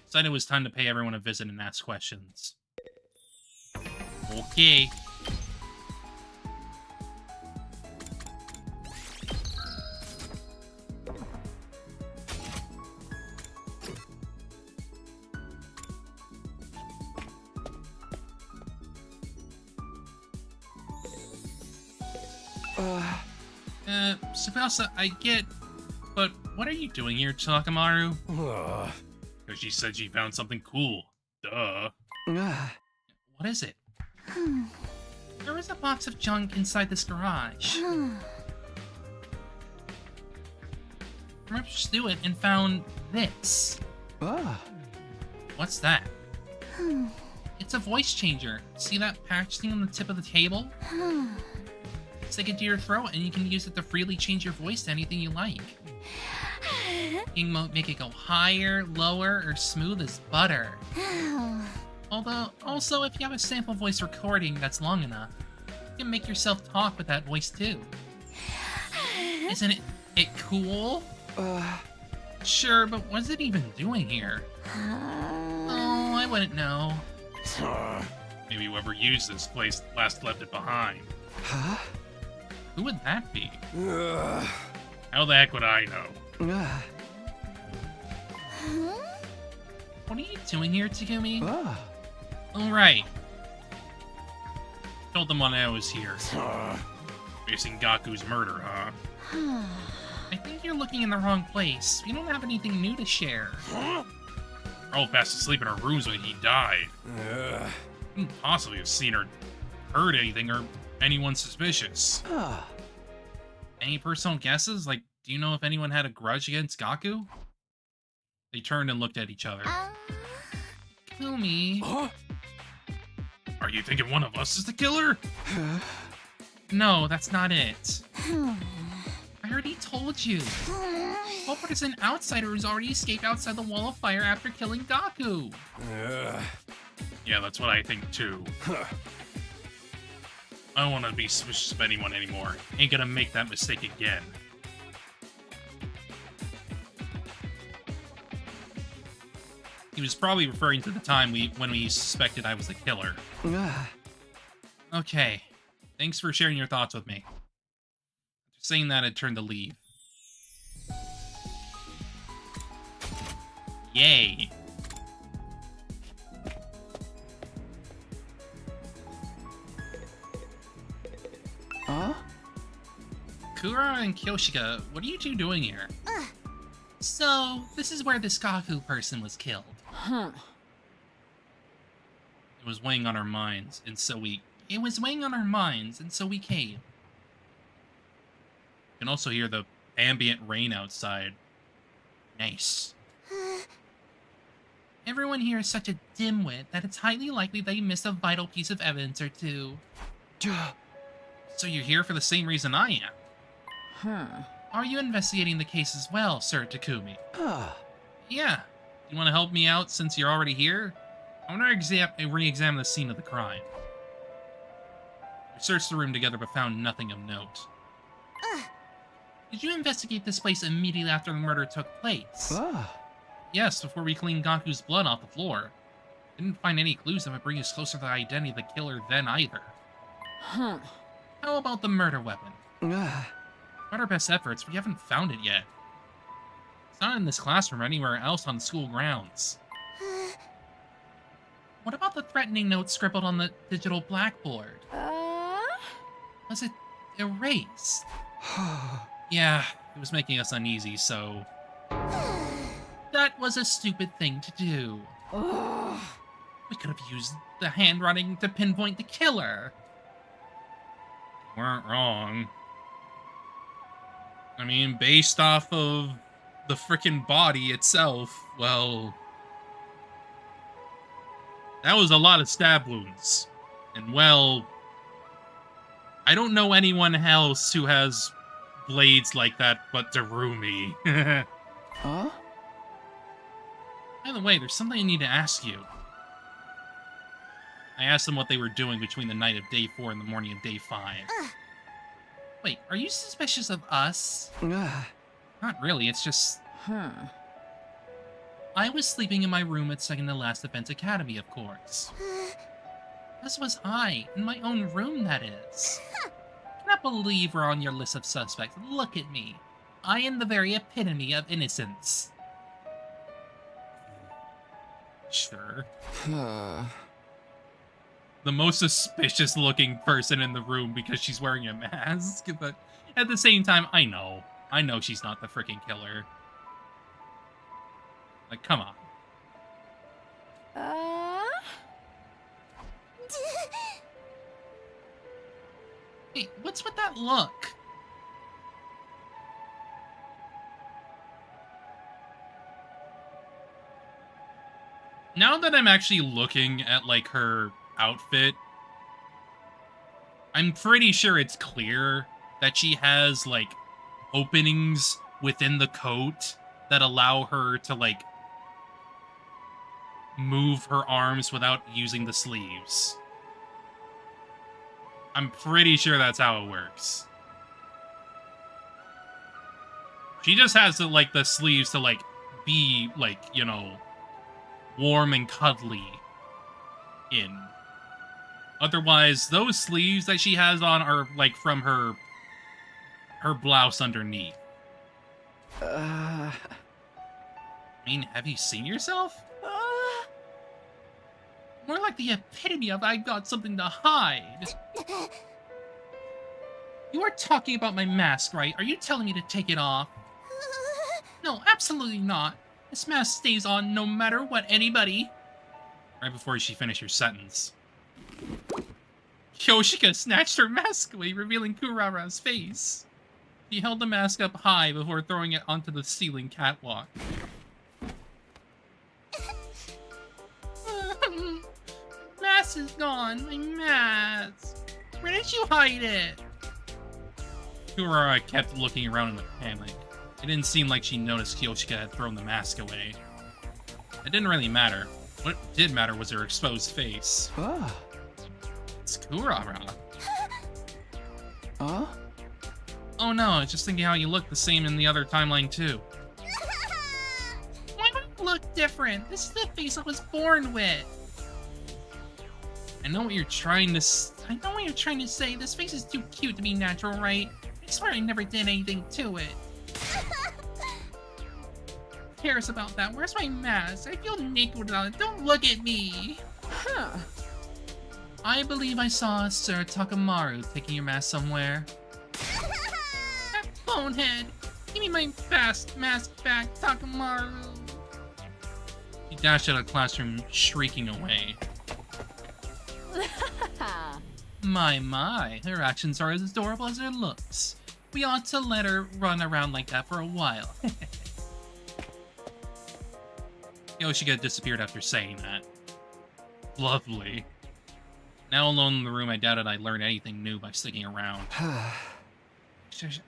Decided it was time to pay everyone a visit and ask questions. Okay. Tsubasa, I get, but what are you doing here, Takamaru? Because she said she found something cool. Duh. What is it? There is a box of junk inside this garage. I rummaged through it and found this. What's that? It's a voice changer. See that patch thing on the tip of the table? Stick it to your throat and you can use it to freely change your voice to anything you like. You can make it go higher, lower, or smooth as butter. Although, also, if you have a sample voice recording that's long enough, you can make yourself talk with that voice too. Isn't it cool? Sure, but what's it even doing here? Oh, I wouldn't know. Maybe whoever used this place last left it behind. Who would that be? How the heck would I know? What are you doing here, Takumi? Oh, right. Told them when I was here. Facing Gaku's murder, huh? I think you're looking in the wrong place. We don't have anything new to share. We're all fast asleep in our rooms when he died. Couldn't possibly have seen or heard anything or anyone suspicious. Any personal guesses? Like, do you know if anyone had a grudge against Gaku? They turned and looked at each other. Kumi. Huh? Are you thinking one of us is the killer? No, that's not it. I already told you. Hopper is an outsider who's already escaped outside the wall of fire after killing Gaku. Yeah, that's what I think too. I don't want to be suspicious of anyone anymore. Ain't gonna make that mistake again. He was probably referring to the time when we suspected I was the killer. Okay. Thanks for sharing your thoughts with me. After saying that, I'd turned to leave. Yay. Huh? Kura and Kyoshika, what are you two doing here? So, this is where this Gaku person was killed. Huh. It was weighing on our minds, and so we... It was weighing on our minds, and so we came. You can also hear the ambient rain outside. Nice. Everyone here is such a dimwit that it's highly likely that you missed a vital piece of evidence or two. So you're here for the same reason I am. Huh. Are you investigating the case as well, Sir Takumi? Yeah. You want to help me out since you're already here? I want to re-examine the scene of the crime. We searched the room together but found nothing of note. Did you investigate this place immediately after the murder took place? Yes, before we cleaned Gaku's blood off the floor. Didn't find any clues that would bring us closer to the identity of the killer then either. Huh. How about the murder weapon? Despite our best efforts, we haven't found it yet. It's not in this classroom or anywhere else on school grounds. What about the threatening note scribbled on the digital blackboard? Was it erased? Yeah, it was making us uneasy, so... That was a stupid thing to do. We could have used the handwriting to pinpoint the killer. You weren't wrong. I mean, based off of the frickin' body itself, well... That was a lot of stab wounds. And, well... I don't know anyone else who has blades like that but Darumi. Huh? By the way, there's something I need to ask you. I asked them what they were doing between the night of Day 4 and the morning of Day 5. Wait, are you suspicious of us? Not really, it's just... I was sleeping in my room at second to last Defense Academy, of course. As was I, in my own room, that is. Cannot believe we're on your list of suspects. Look at me. I am the very epitome of innocence. Sure. The most suspicious looking person in the room because she's wearing a mask, but at the same time, I know she's not the freaking killer. Like, come on. Hey, what's with that look? Now that I'm actually looking at, like, her outfit, I'm pretty sure it's clear that she has, like, openings within the coat that allow her to, like, move her arms without using the sleeves. I'm pretty sure that's how it works. She just has to, like, the sleeves to, like, be, like, you know, warm and cuddly in. Otherwise, those sleeves that she has on are, like, from her blouse underneath. I mean, have you seen yourself? More like the epitome of I got something to hide. You are talking about my mask, right? Are you telling me to take it off? No, absolutely not. This mask stays on no matter what anybody... Right before she finished her sentence, Kyoshika snatched her mask away, revealing Kurara's face. She held the mask up high before throwing it onto the ceiling catwalk. mask is gone. My mask. Where did you hide it? Kurara kept looking around in a panic. It didn't seem like she noticed Kyoshika had thrown the mask away. It didn't really matter. What did matter was her exposed face. Ah. It's Kurara. Huh? Oh no, I was just thinking how you look the same in the other timeline too. Why would it look different? This is the face I was born with. I know what you're trying to say. This face is too cute to be natural, right? I swear I never did anything to it. Who cares about that? Where's my mask? I feel naked without it. Don't look at me. Huh. I believe I saw Sir Takamaru taking your mask somewhere. That bonehead! Give me my mask back, Takamaru! He dashed out of the classroom, shrieking away. My, her actions are as adorable as her looks. We ought to let her run around like that for a while. Yoshika disappeared after saying that. Lovely. Now alone in the room, I doubted I'd learn anything new by sticking around.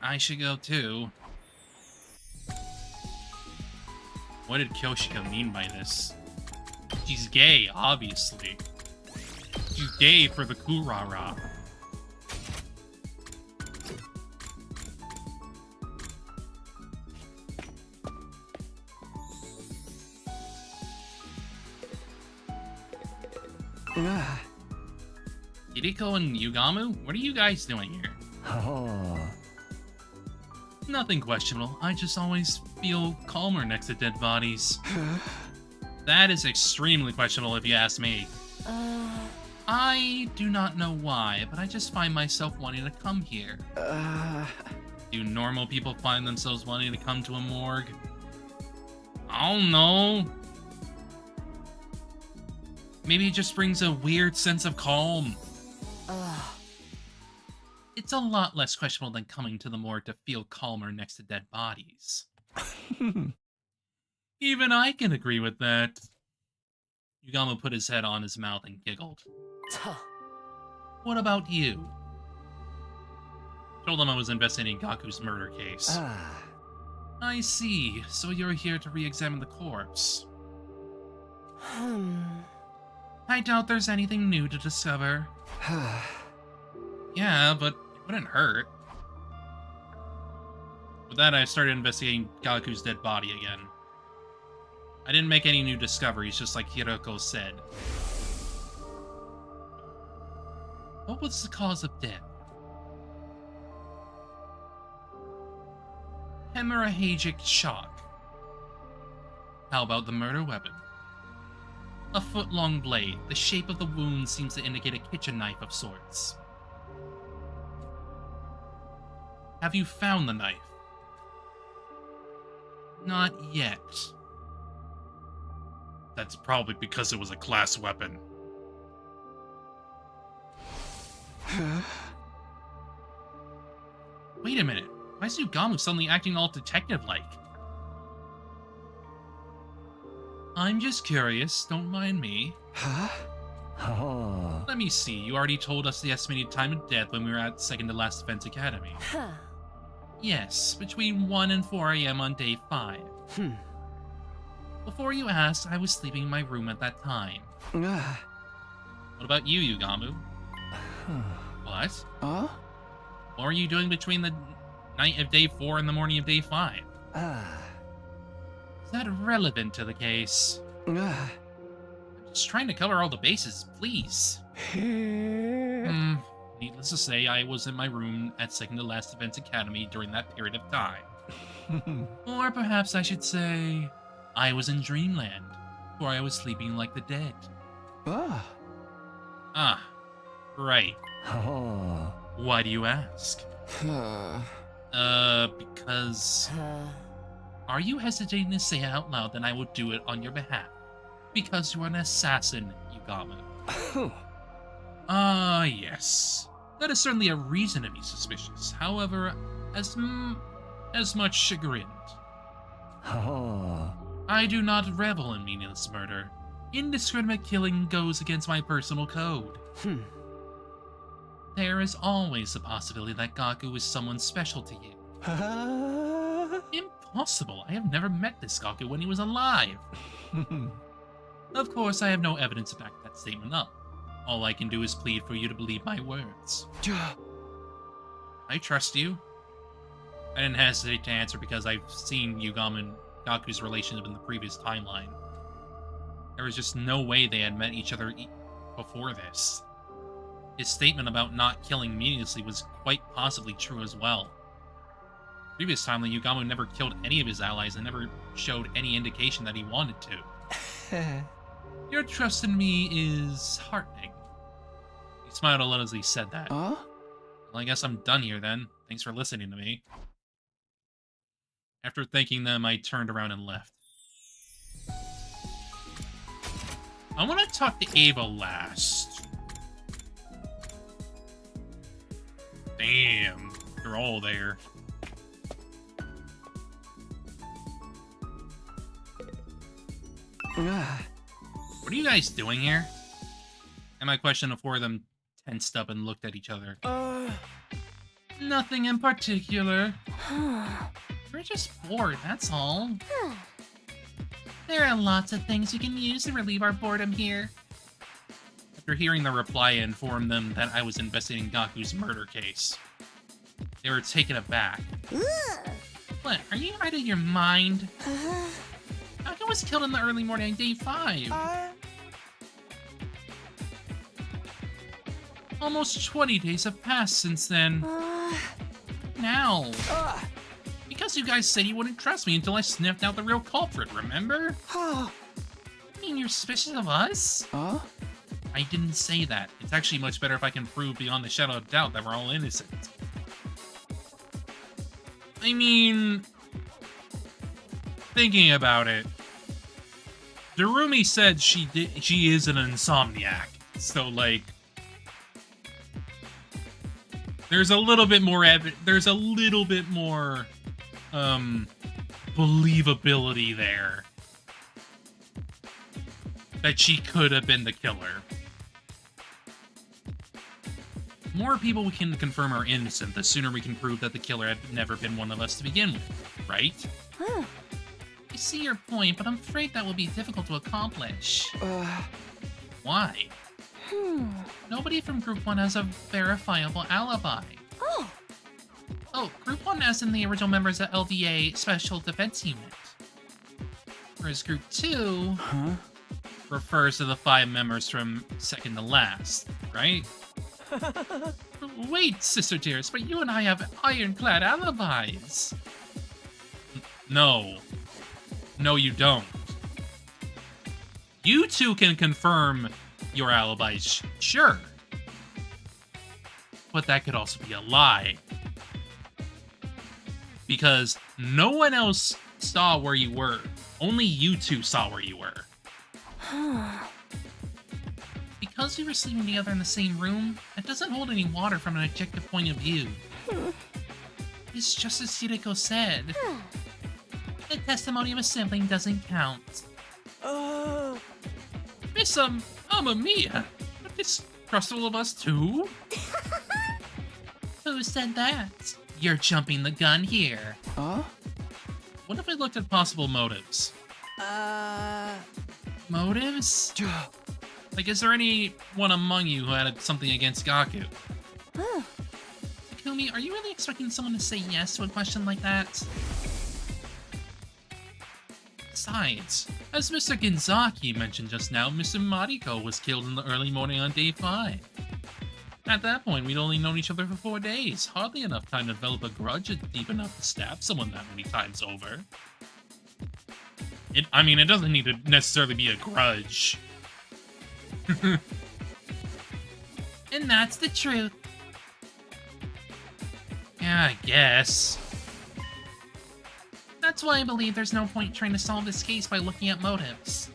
I should go too. What did Kyoshika mean by this? She's gay, obviously. She's gay for the Kurara. Kiriko and Yugamu? What are you guys doing here? Oh. Nothing questionable. I just always feel calmer next to dead bodies. That is extremely questionable if you ask me. I do not know why, but I just find myself wanting to come here. Do normal people find themselves wanting to come to a morgue? I don't know. Maybe it just brings a weird sense of calm. It's a lot less questionable than coming to the morgue to feel calmer next to dead bodies. Even I can agree with that. Yugamo put his head on his mouth and giggled. What about you? Told him I was investigating Gaku's murder case. I see. So you're here to re-examine the corpse. I doubt there's anything new to discover. Yeah, but it wouldn't hurt. With that, I started investigating Gaku's dead body again. I didn't make any new discoveries, just like Hiroko said. What was the cause of death? Hemorrhagic shock. How about the murder weapon? A foot-long blade. The shape of the wound seems to indicate a kitchen knife of sorts. Have you found the knife? Not yet. That's probably because it was a class weapon. Wait a minute. Why is Yugamu suddenly acting all detective-like? I'm just curious. Don't mind me. Huh? Oh. Let me see. You already told us the estimated time of death when we were at second to last Defense Academy. Yes, between 1 and 4 a.m. on day 5. Before you asked, I was sleeping in my room at that time. What about you, Yugamu? What? What were you doing between the night of day 4 and the morning of day 5? Is that relevant to the case? I'm just trying to cover all the bases, please. Needless to say, I was in my room at second to last Defense Academy during that period of time. Or perhaps I should say, I was in dreamland, where I was sleeping like the dead. Right. Why do you ask? Because... Are you hesitating to say it out loud, then I will do it on your behalf. Because you're an assassin, Yugamu. Yes. That is certainly a reason to be suspicious. However, as much chagrined. I do not revel in meaningless murder. Indiscriminate killing goes against my personal code. There is always the possibility that Gaku is someone special to you. Impossible. I have never met this Gaku when he was alive. Of course, I have no evidence to back that statement up. All I can do is plead for you to believe my words. I trust you. I didn't hesitate to answer because I've seen Yugama and Gaku's relationship in the previous timeline. There was just no way they had met each other before this. His statement about not killing meaninglessly was quite possibly true as well. Previous timeline, Yugama never killed any of his allies and never showed any indication that he wanted to. Your trust in me is heartening. He smiled a little as he said that. Well, I guess I'm done here then. Thanks for listening to me. After thanking them, I turned around and left. I want to talk to Ava last. Damn, they're all there. What are you guys doing here? And my question of four of them tensed up and looked at each other. Nothing in particular. We're just bored, that's all. There are lots of things you can use to relieve our boredom here. After hearing the reply, I informed them that I was investigating Gaku's murder case. They were taken aback. What, are you out of your mind? Gaku was killed in the early morning on day 5. Almost 20 days have passed since then. Now. Because you guys said you wouldn't trust me until I sniffed out the real culprit, remember? You mean you're suspicious of us? I didn't say that. It's actually much better if I can prove beyond the shadow of doubt that we're all innocent. I mean, thinking about it, Darumi said she is an insomniac, so like, there's a little bit more believability there that she could have been the killer. The more people we can confirm are innocent, the sooner we can prove that the killer had never been one of us to begin with, right? I see your point, but I'm afraid that will be difficult to accomplish. Why? Nobody from Group 1 has a verifiable alibi. Oh, Group 1 as in the original members of LDA Special Defense Unit. Whereas Group 2 refers to the 5 members from second to last, right? Wait, Sister Dearest, but you and I have ironclad alibis. No. No, you don't. You two can confirm your alibis, sure. But that could also be a lie. Because no one else saw where you were. Only you two saw where you were. Because we were sleeping together in the same room, it doesn't hold any water from an objective point of view. It's just as Shiriko said. The testimony of a sibling doesn't count. Miss, Mamma Mia! Distrustful of us too? Who said that? You're jumping the gun here. What if we looked at possible motives? Motives? Like, is there anyone among you who had something against Gaku? Takumi, are you really expecting someone to say yes to a question like that? Besides, as Mr. Ginzaki mentioned just now, Mr. Mariko was killed in the early morning on day 5. At that point, we'd only known each other for 4 days. Hardly enough time to develop a grudge deep enough to stab someone that many times over. It doesn't need to necessarily be a grudge. And that's the truth. Yeah, I guess. That's why I believe there's no point trying to solve this case by looking at motives.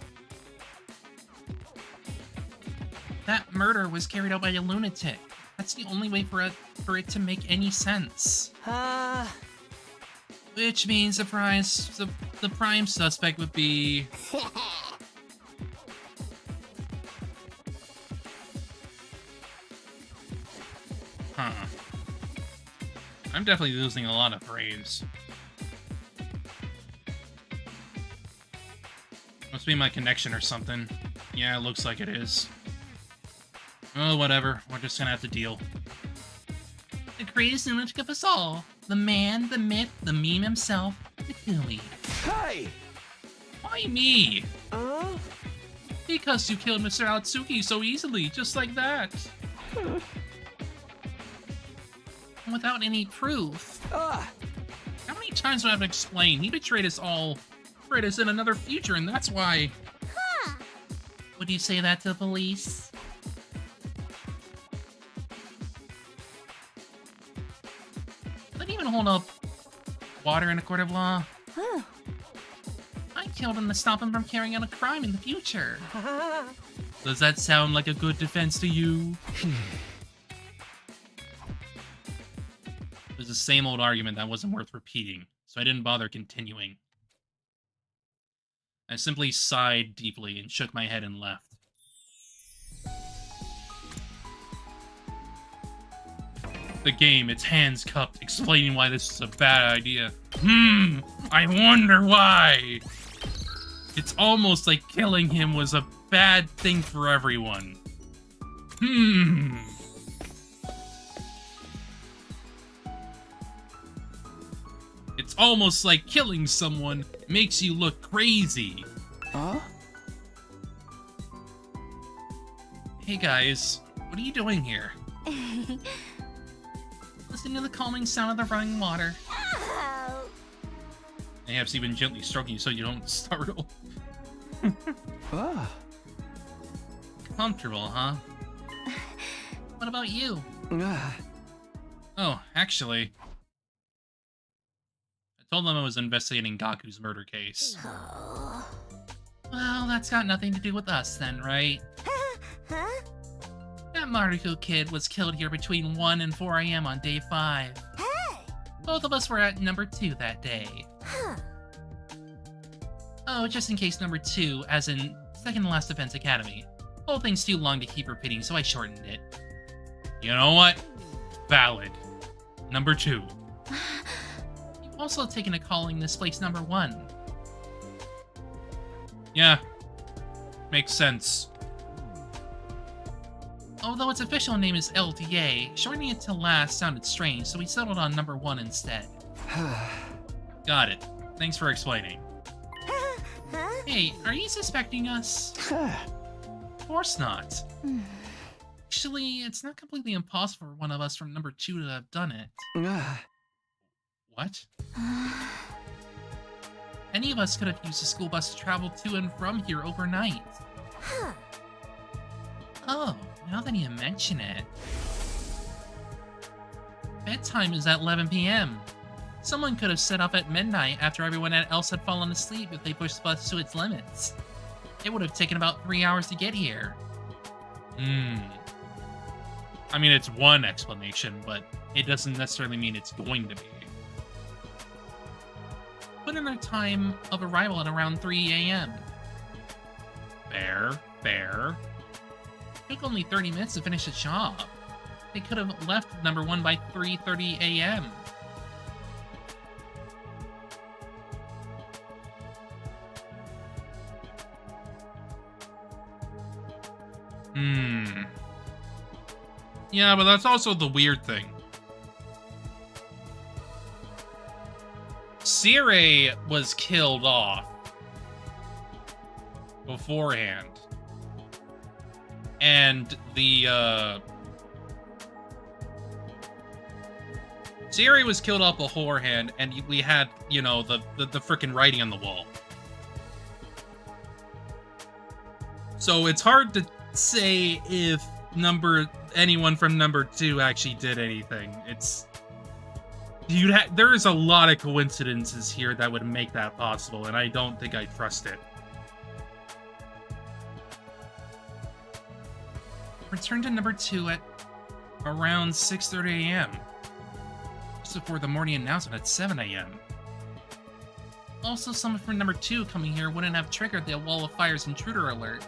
That murder was carried out by a lunatic. That's the only way for it to make any sense. Which means the prime suspect would be... definitely losing a lot of praise. Must be my connection or something. Yeah, it looks like it is. Oh, whatever. We're just gonna have to deal. The greatest lunatic of us all. The man, the myth, the meme himself, the Gooey. Hey! Why me? Because you killed Mr. Atsuki so easily, just like that. Without any proof. How many times do I have to explain? He betrayed us all. Betrayed us in another future, and that's why. Would you say that to the police? Couldn't even hold up water in a court of law. I killed him to stop him from carrying out a crime in the future. Does that sound like a good defense to you? It was the same old argument that wasn't worth repeating, so I didn't bother continuing. I simply sighed deeply and shook my head and left. The game, its hands cupped, explaining why this is a bad idea. I wonder why. It's almost like killing him was a bad thing for everyone. It's almost like killing someone makes you look crazy. Hey guys, what are you doing here? Listen to the calming sound of the running water. Perhaps even gently stroking you so you don't startle. Comfortable, huh? What about you? Oh, actually, I told them I was investigating Gaku's murder case. Well, that's got nothing to do with us then, right? That Maruko kid was killed here between 1 and 4 AM on day 5. Both of us were at number 2 that day. Oh, just in case number 2, as in second to last Defense Academy. Whole thing's too long to keep repeating, so I shortened it. You know what? Valid. Number 2. You've also taken to calling this place number 1. Yeah. Makes sense. Although its official name is LDA, shortening it to last sounded strange, so we settled on number 1 instead. Got it. Thanks for explaining. Hey, are you suspecting us? Of course not. Actually, it's not completely impossible for one of us from number 2 to have done it. What? Any of us could have used the school bus to travel to and from here overnight. Oh, now that you mention it. Bedtime is at 11 PM. Someone could have set up at midnight after everyone else had fallen asleep if they pushed the bus to its limits. It would have taken about 3 hours to get here. I mean, it's one explanation, but it doesn't necessarily mean it's going to be. Put in their time of arrival at around 3 AM. Fair. It took only 30 minutes to finish the job. They could have left number 1 by 3:30 AM. Yeah, but that's also the weird thing. Sire was killed off beforehand. And the, Sire was killed off beforehand, and we had, you know, the frickin' writing on the wall. So it's hard to say if anyone from number 2 actually did anything. There is a lot of coincidences here that would make that possible, and I don't think I trust it. Return to number 2 at around 6:30 AM. Just before the morning announcement at 7 AM. Also, someone from number 2 coming here wouldn't have triggered the Wall of Fire's intruder alert.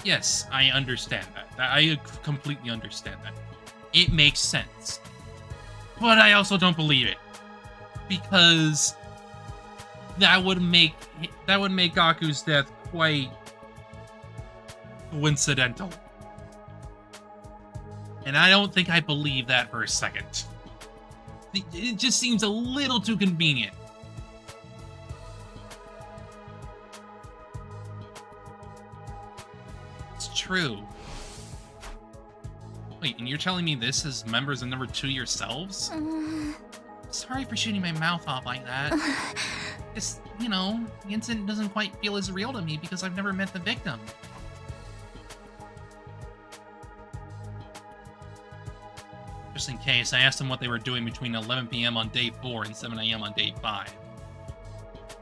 Yes, I understand that. I completely understand that. It makes sense. but I also don't believe it. Because that would make Gaku's death quite coincidental. And I don't think I believe that for a second. It just seems a little too convenient. It's true. Wait, and you're telling me this is members of number 2 yourselves? Sorry for shooting my mouth off like that. It's, you know, the incident doesn't quite feel as real to me because I've never met the victim. Just in case, I asked them what they were doing between 11 p.m. on day 4 and 7 a.m. on day 5.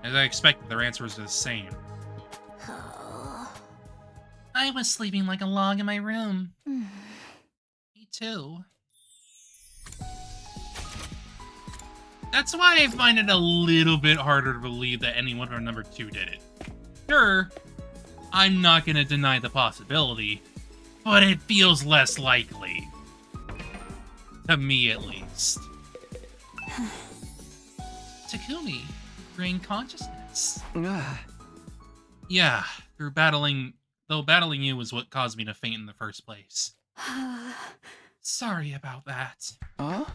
As I expected, their answers were the same. I was sleeping like a log in my room. Me too. That's why I find it a little bit harder to believe that anyone from number 2 did it. Sure, I'm not gonna deny the possibility, but it feels less likely. To me, at least. Takumi, brain consciousness. Yeah, though battling you was what caused me to faint in the first place. Sorry about that. Huh?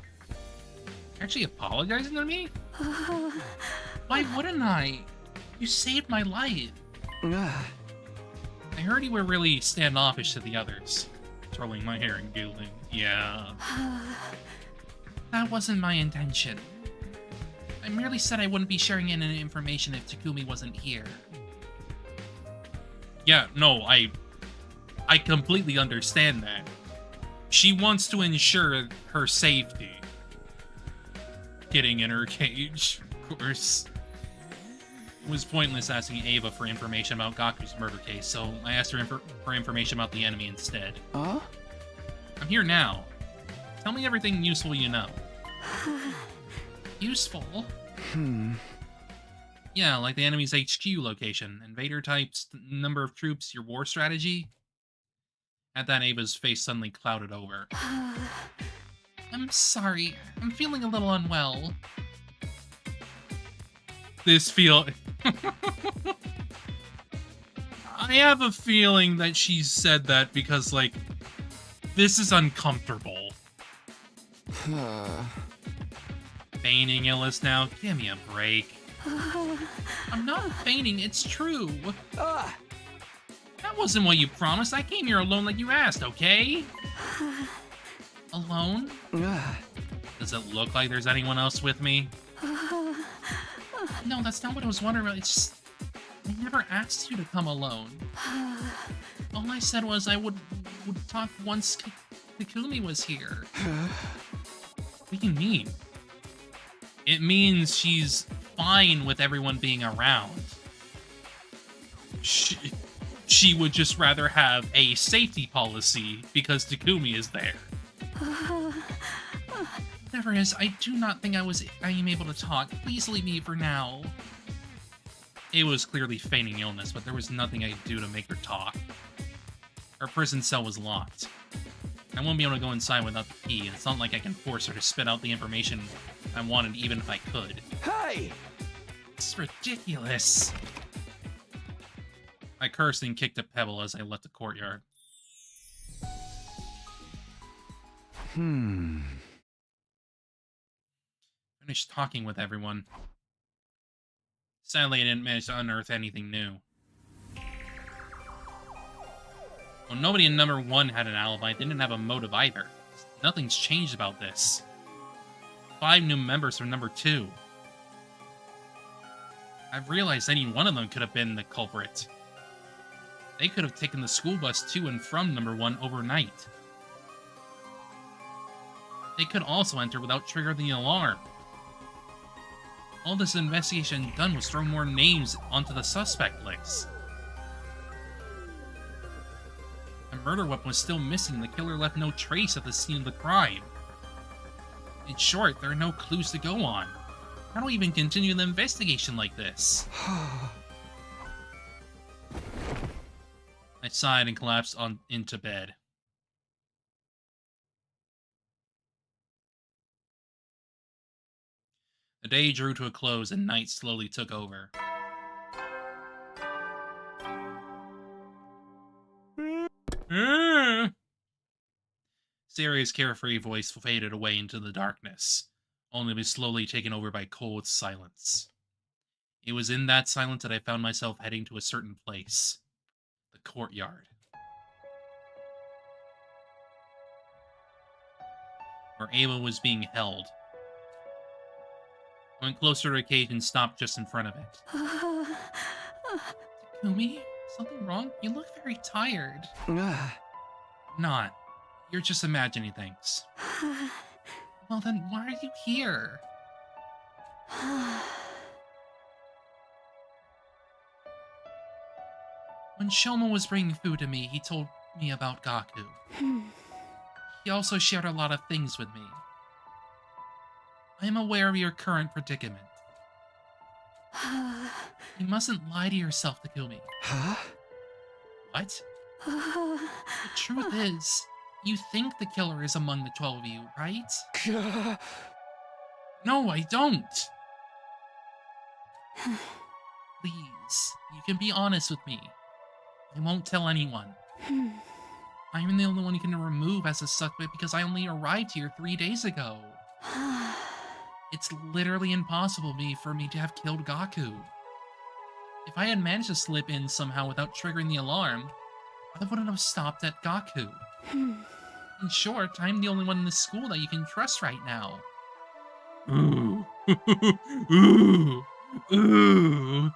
Actually apologizing to me? Why wouldn't I? You saved my life. I heard you were really standoffish to the others. Twirling my hair and giggling. Yeah. That wasn't my intention. I merely said I wouldn't be sharing any information if Takumi wasn't here. Yeah, no, I completely understand that. She wants to ensure her safety. Getting in her cage, of course. It was pointless asking Ava for information about Gaku's murder case, so I asked her for information about the enemy instead. Huh? I'm here now. Tell me everything useful you know. Useful? Yeah, like the enemy's HQ location, invader types, number of troops, your war strategy. At that, Ava's face suddenly clouded over. I'm sorry. I'm feeling a little unwell. I have a feeling that she said that because, like, this is uncomfortable. Feigning illness now? Give me a break. I'm not feigning, it's true. That wasn't what you promised. I came here alone like you asked, okay? Alone? Does it look like there's anyone else with me? No, that's not what I was wondering about. It's just, I never asked you to come alone. All I said was I would talk once Takumi was here. What do you mean? It means she's fine with everyone being around. She would just rather have a safety policy because Takumi is there. Whatever it is, I do not think I am able to talk. Please leave me for now. It was clearly feigning illness, but there was nothing I could do to make her talk. Her prison cell was locked. I won't be able to go inside without the key, and it's not like I can force her to spit out the information I wanted even if I could. Hey! It's ridiculous. I cursed and kicked a pebble as I left the courtyard. Finished talking with everyone. Sadly, I didn't manage to unearth anything new. Well, nobody in number 1 had an alibi. They didn't have a motive either. Nothing's changed about this. 5 new members from number 2. I've realized any one of them could have been the culprit. They could have taken the school bus to and from number 1 overnight. They could also enter without triggering the alarm. All this investigation done was throw more names onto the suspect list. The murder weapon was still missing, and the killer left no trace at the scene of the crime. In short, there are no clues to go on. How do we even continue the investigation like this? I sighed and collapsed into bed. The day drew to a close and night slowly took over. Saria's carefree voice faded away into the darkness, only to be slowly taken over by cold silence. It was in that silence that I found myself heading to a certain place. The courtyard. Where Ava was being held. I went closer to the cage and stopped just in front of it. Takumi? Something wrong? You look very tired. Not. You're just imagining things. Well then, why are you here? When Shoma was bringing food to me, he told me about Gaku. He also shared a lot of things with me. I am aware of your current predicament. You mustn't lie to yourself, Takumi. Huh? What? The truth is, you think the killer is among the 12 of you, right? No, I don't! Please, you can be honest with me. I won't tell anyone. I'm the only one you can remove as a suspect because I only arrived here 3 days ago. It's literally impossible for me to have killed Gaku. If I had managed to slip in somehow without triggering the alarm, I wouldn't have stopped at Gaku. In short, I'm the only one in the school that you can trust right now. Ooh. Ooh. Ooh.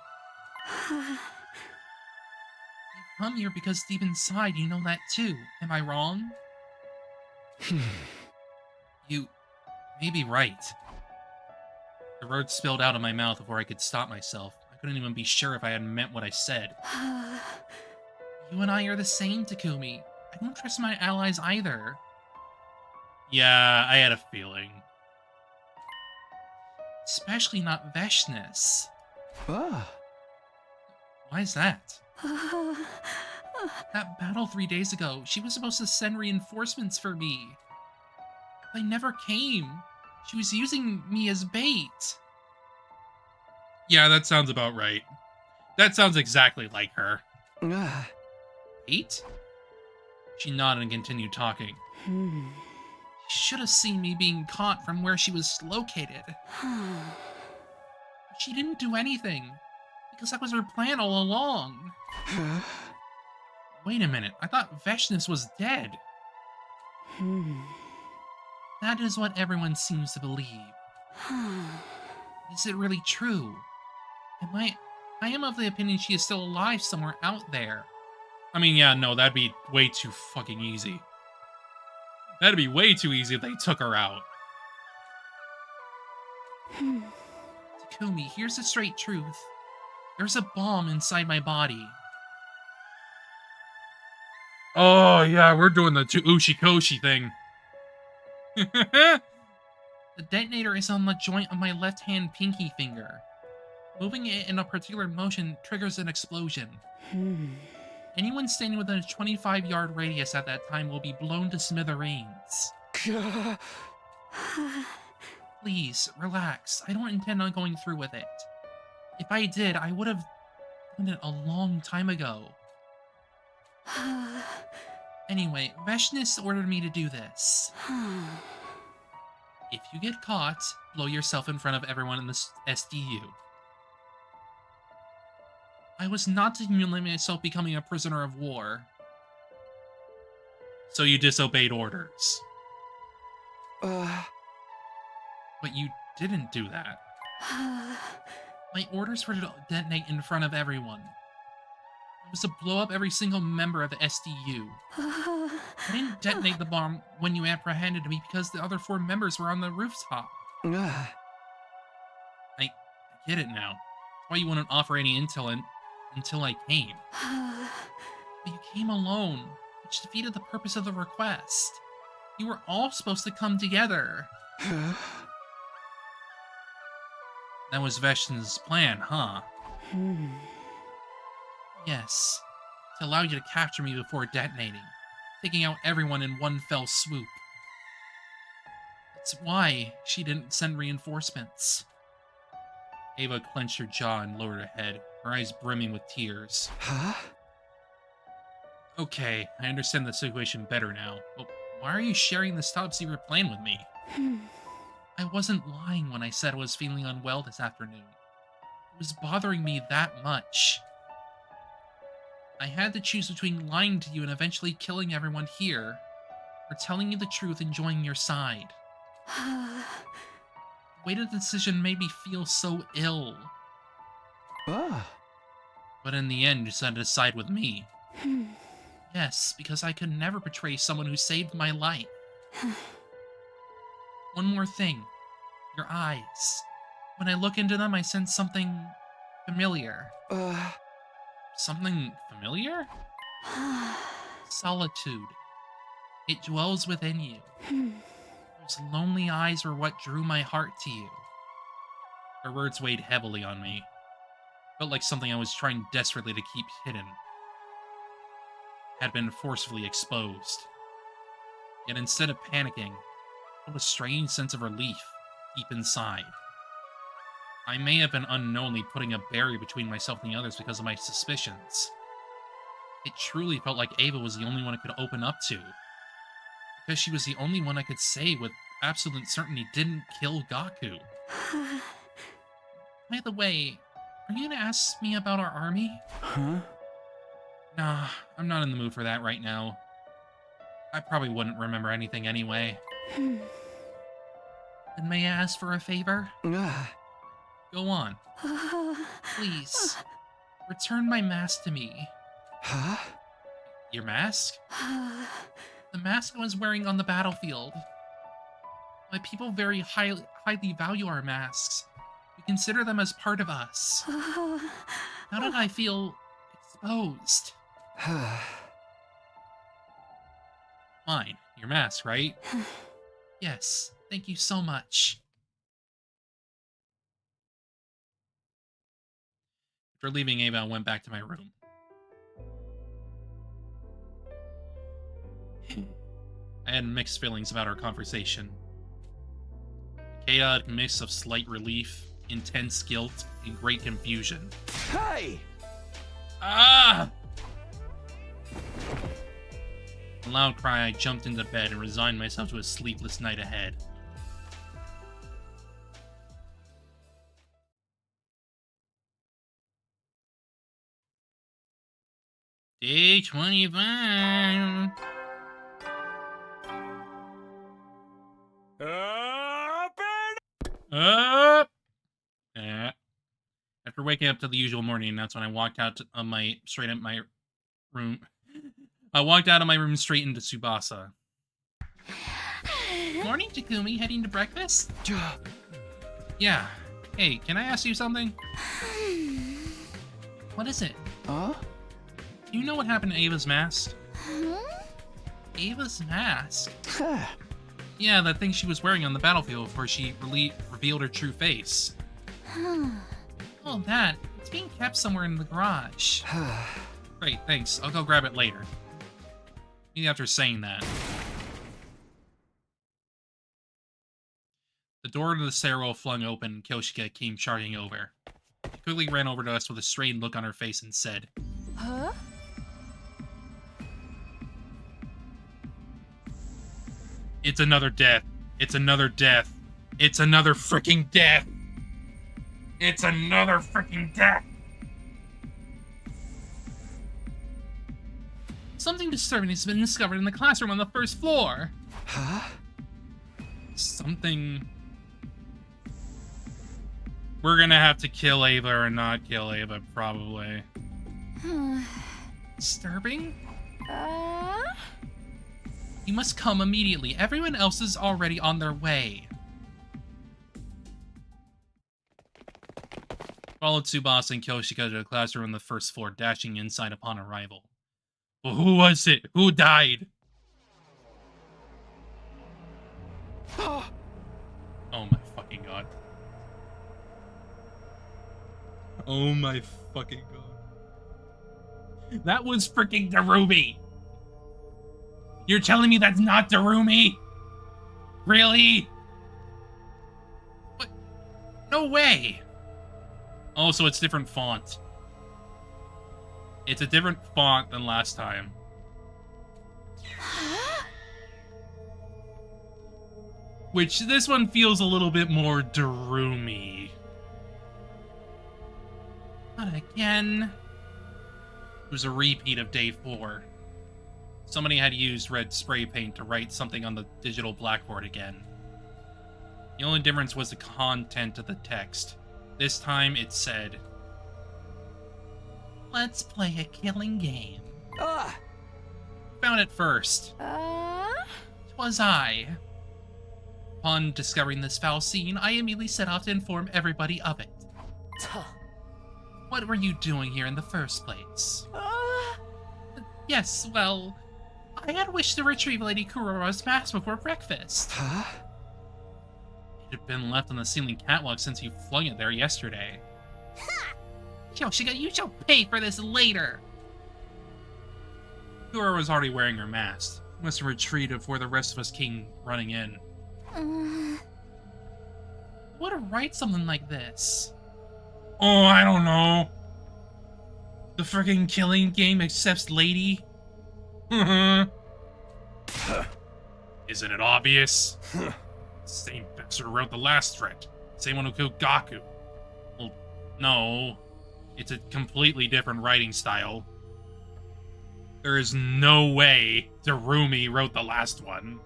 You come here because deep inside you know that too. Am I wrong? You may be right. The words spilled out of my mouth before I could stop myself. I couldn't even be sure if I had meant what I said. You and I are the same, Takumi. I don't trust my allies either. Yeah, I had a feeling. Especially not Veshness. Why is that? That battle 3 days ago, she was supposed to send reinforcements for me. They never came. She was using me as bait. Yeah, that sounds about right. That sounds exactly like her. Bait? She nodded and continued talking. She should have seen me being caught from where she was located. She didn't do anything, because that was her plan all along. Wait a minute, I thought Veshness was dead. That is what everyone seems to believe. Is it really true? I am of the opinion she is still alive somewhere out there. I mean, yeah, no, that'd be way too fucking easy. That'd be way too easy if they took her out. Takumi, here's the straight truth. There's a bomb inside my body. Oh, yeah, we're doing the Ushikoshi thing. The detonator is on the joint of my left-hand pinky finger. Moving it in a particular motion triggers an explosion. Anyone standing within a 25-yard radius at that time will be blown to smithereens. Please, relax. I don't intend on going through with it. If I did, I would have done it a long time ago. Anyway, Veshness ordered me to do this. If you get caught, blow yourself in front of everyone in the SDU. I was not to humiliate myself becoming a prisoner of war. So you disobeyed orders. But you didn't do that. My orders were to detonate in front of everyone. It was to blow up every single member of the SDU. I didn't detonate the bomb when you apprehended me because the other 4 members were on the rooftop. I get it now. That's why you wouldn't offer any intel until I came. But you came alone, which defeated the purpose of the request. You were all supposed to come together. That was Veshn's plan, huh? Yes. To allow you to capture me before detonating, taking out everyone in one fell swoop. That's why she didn't send reinforcements. Ava clenched her jaw and lowered her head, her eyes brimming with tears. Huh? Okay, I understand the situation better now. But why are you sharing this top secret plan with me? I wasn't lying when I said I was feeling unwell this afternoon. It was bothering me that much. I had to choose between lying to you and eventually killing everyone here, or telling you the truth and joining your side. The weight of the decision made me feel so ill. But in the end, you decided to side with me. Yes, because I could never betray someone who saved my life. One more thing. Your eyes. When I look into them, I sense something familiar. Something familiar? Solitude. It dwells within you. Those lonely eyes were what drew my heart to you. Her words weighed heavily on me. Felt like something I was trying desperately to keep hidden had been forcefully exposed. Yet instead of panicking, I felt a strange sense of relief deep inside. I may have been unknowingly putting a barrier between myself and the others because of my suspicions. It truly felt like Ava was the only one I could open up to. Because she was the only one I could say with absolute certainty didn't kill Gaku. By the way, are you gonna ask me about our army? Huh? Nah, I'm not in the mood for that right now. I probably wouldn't remember anything anyway. Then may I ask for a favor? Go on. Please. Return my mask to me. Huh? Your mask? The mask I was wearing on the battlefield. My people very highly value our masks. We consider them as part of us. How did I feel exposed? Fine. Your mask, right? Yes. Thank you so much. After leaving Ava, I went back to my room. I had mixed feelings about our conversation. A chaotic mix of slight relief, intense guilt, and great confusion. Hey! Ah! With a loud cry, I jumped into bed and resigned myself to a sleepless night ahead. Day 25. Up! After waking up to the usual morning, that's when I walked out of my room. I walked out of my room straight into Tsubasa. Morning, Takumi. Heading to breakfast? Yeah. Hey, can I ask you something? What is it? Huh? You know what happened to Ava's mask? Ava's mask? Yeah, that thing she was wearing on the battlefield before she revealed her true face. Oh, that. It's being kept somewhere in the garage. Great, thanks. I'll go grab it later. Maybe after saying that. The door to the stairwell flung open and Kyoshika came charging over. She quickly ran over to us with a strained look on her face and said, Huh? It's another death. It's another death. It's another freaking death. It's another freaking death. Something disturbing has been discovered in the classroom on the first floor. Huh? Something... We're gonna have to kill Ava or not kill Ava, probably. Disturbing? You must come immediately. Everyone else is already on their way. Followed Tsubasa and Kyoshika to the classroom on the first floor, dashing inside upon arrival. Well, who was it? Who died? Oh my fucking god. Oh my fucking god. That was freaking Darumi! You're telling me that's not Darumi? Really? What? No way! Oh, so it's different font. It's a different font than last time. Which, this one feels a little bit more Darumi. Not again. It was a repeat of day 4. Somebody had used red spray paint to write something on the digital blackboard again. The only difference was the content of the text. This time it said, "Let's play a killing game." Ah! Found it first. Twas I. Upon discovering this foul scene, I immediately set off to inform everybody of it. What were you doing here in the first place? Yes, well, I had wished to retrieve Lady Kurora's mask before breakfast. Huh? It had been left on the ceiling catwalk since you flung it there yesterday. Yoshika, you shall pay for this later! Kurora was already wearing her mask. Must have retreated before the rest of us came running in. What to write something like this? Oh, I don't know. The freaking killing game accepts Lady? Isn't it obvious? Same bastard who wrote the last threat. Same one who killed Gaku. Well, no. It's a completely different writing style. There is no way Darumi wrote the last one.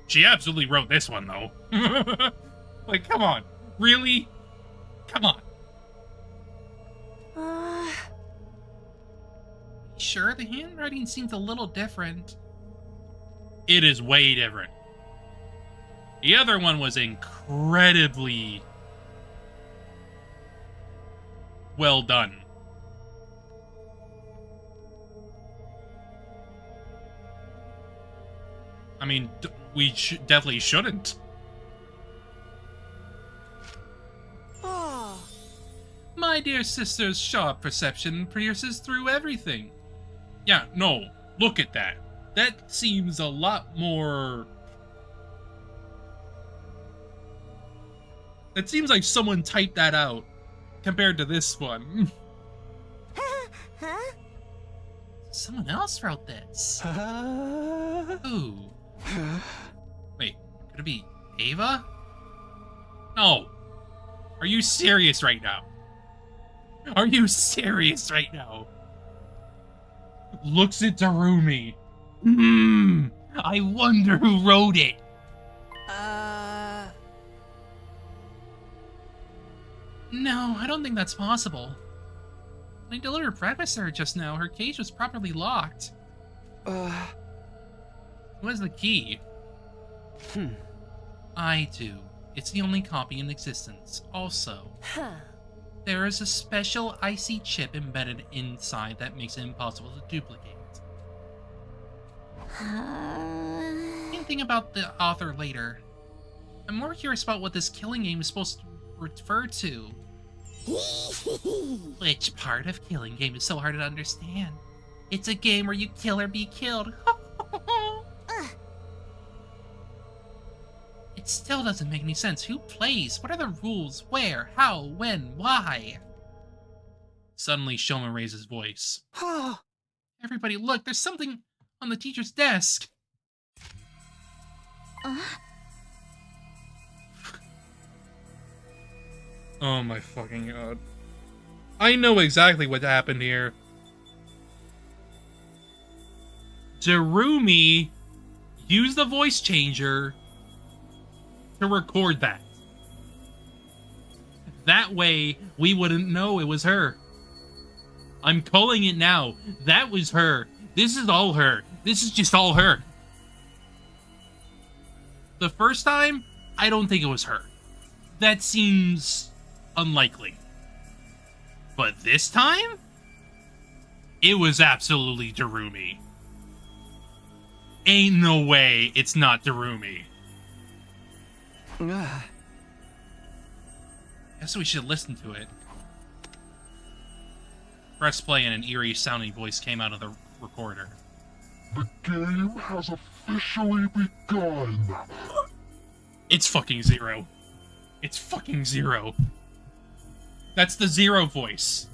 She absolutely wrote this one, though. Like, come on. Really? Come on. Sure, the handwriting seems a little different. It is way different. The other one was incredibly well done. I mean, we definitely shouldn't. My dear sister's sharp perception pierces through everything. Yeah, no, look at that. That seems a lot more... It seems like someone typed that out compared to this one. Huh? Someone else wrote this. Who? Wait, could it be Ava? No. Are you serious right now? Are you serious right now? Looks at Darumi. I wonder who wrote it. No, I don't think that's possible. I delivered breakfast to her just now. Her cage was properly locked. Who has the key? I do. It's the only copy in existence. Also, there is a special IC chip embedded inside that makes it impossible to duplicate. Anything about the author later. I'm more curious about what this killing game is supposed to refer to. Which part of killing game is so hard to understand? It's a game where you kill or be killed. It still doesn't make any sense. Who plays? What are the rules? Where? How? When? Why? Suddenly, Shoma raised his voice. Everybody, look! There's something on the teacher's desk! Oh my fucking god. I know exactly what happened here. Darumi used the voice changer to record that. That way, we wouldn't know it was her. I'm calling it now. That was her. This is all her. This is just all her. The first time, I don't think it was her. That seems unlikely. But this time, it was absolutely Darumi. Ain't no way it's not Darumi. Guess we should listen to it. Press play and an eerie sounding voice came out of the recorder. The game has officially begun. It's fucking Zero. It's fucking Zero. That's the Zero voice.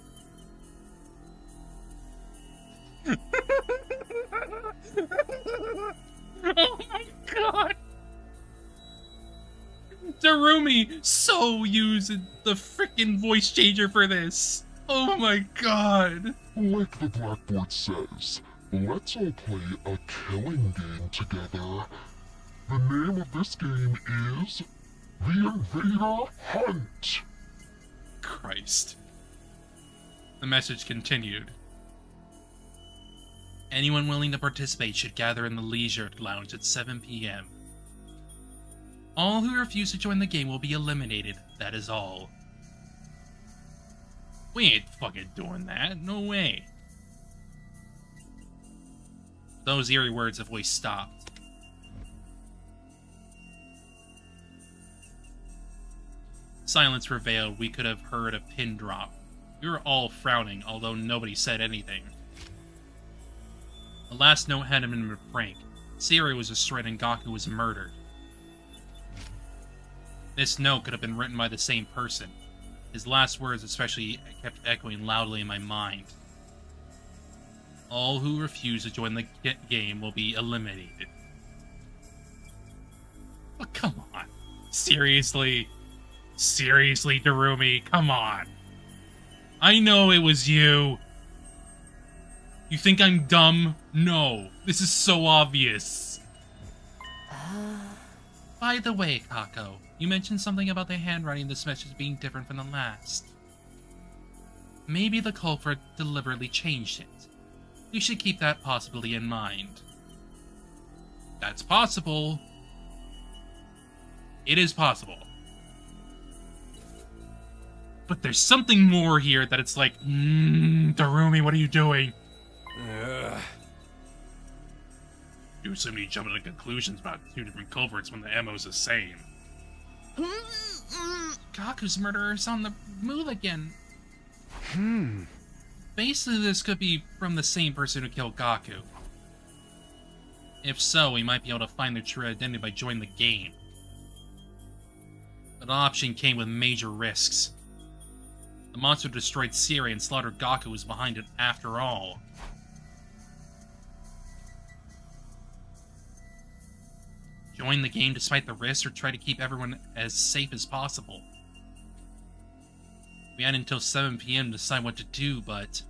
Oh my god! Darumi so using the frickin' voice changer for this. Oh my god. Like the blackboard says, let's all play a killing game together. The name of this game is The Invader Hunt. Christ. The message continued. Anyone willing to participate should gather in the Leisure Lounge at 7 p.m. All who refuse to join the game will be eliminated, that is all. We ain't fucking doing that, no way. Those eerie words, the voice stopped. Silence prevailed. We could have heard a pin drop. We were all frowning, although nobody said anything. The last note had been frank. Siri was destroyed and Gaku was murdered. This note could have been written by the same person. His last words especially kept echoing loudly in my mind. All who refuse to join the game will be eliminated. Oh, come on. Seriously? Seriously, Darumi, come on. I know it was you. You think I'm dumb? No. This is so obvious. By the way, Kako, you mentioned something about the handwriting of this message being different from the last. Maybe the culprit deliberately changed it. You should keep that possibility in mind. That's possible. It is possible. But there's something more here that it's like, Darumi, what are you doing? You seem to be jumping to conclusions about two different culprits when the MO's the same. Gaku's murderer's on the move again. Basically, this could be from the same person who killed Gaku. If so, we might be able to find their true identity by joining the game. But the option came with major risks. The monster destroyed Siri and slaughtered Gaku was behind it after all. Join the game despite the risks or try to keep everyone as safe as possible. We had until 7 p.m. to decide what to do, but it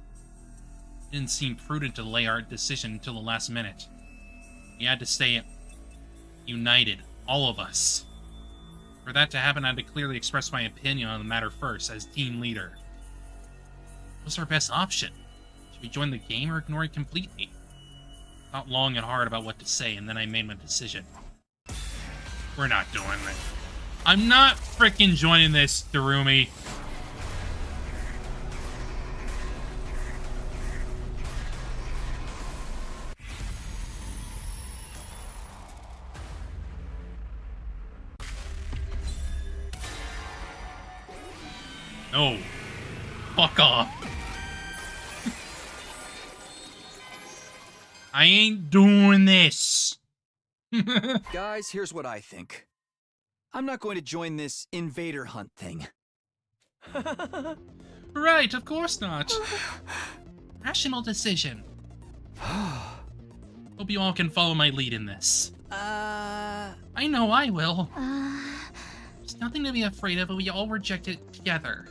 didn't seem prudent to delay our decision until the last minute. We had to stay united, all of us. For that to happen, I had to clearly express my opinion on the matter first, as team leader. What's our best option? Should we join the game or ignore it completely? I thought long and hard about what to say, and then I made my decision. We're not doing this. I'm not frickin' joining this, Darumi. No. Fuck off. I ain't doing this. Guys, here's what I think. I'm not going to join this invader hunt thing. Right, of course not. Rational decision. Hope you all can follow my lead in this. I know I will. There's nothing to be afraid of, but we all reject it together.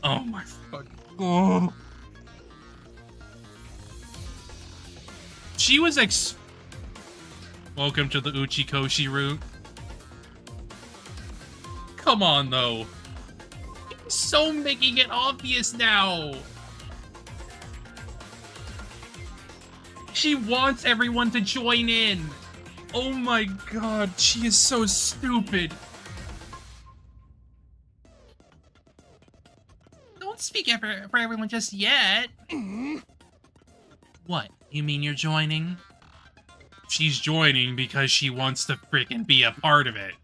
Oh my fuck. Oh. She was Welcome to the Uchikoshi route. Come on, though. He's so making it obvious now. She wants everyone to join in. Oh my god, she is so stupid. Don't speak for everyone just yet. What? You mean you're joining? She's joining because she wants to freaking be a part of it.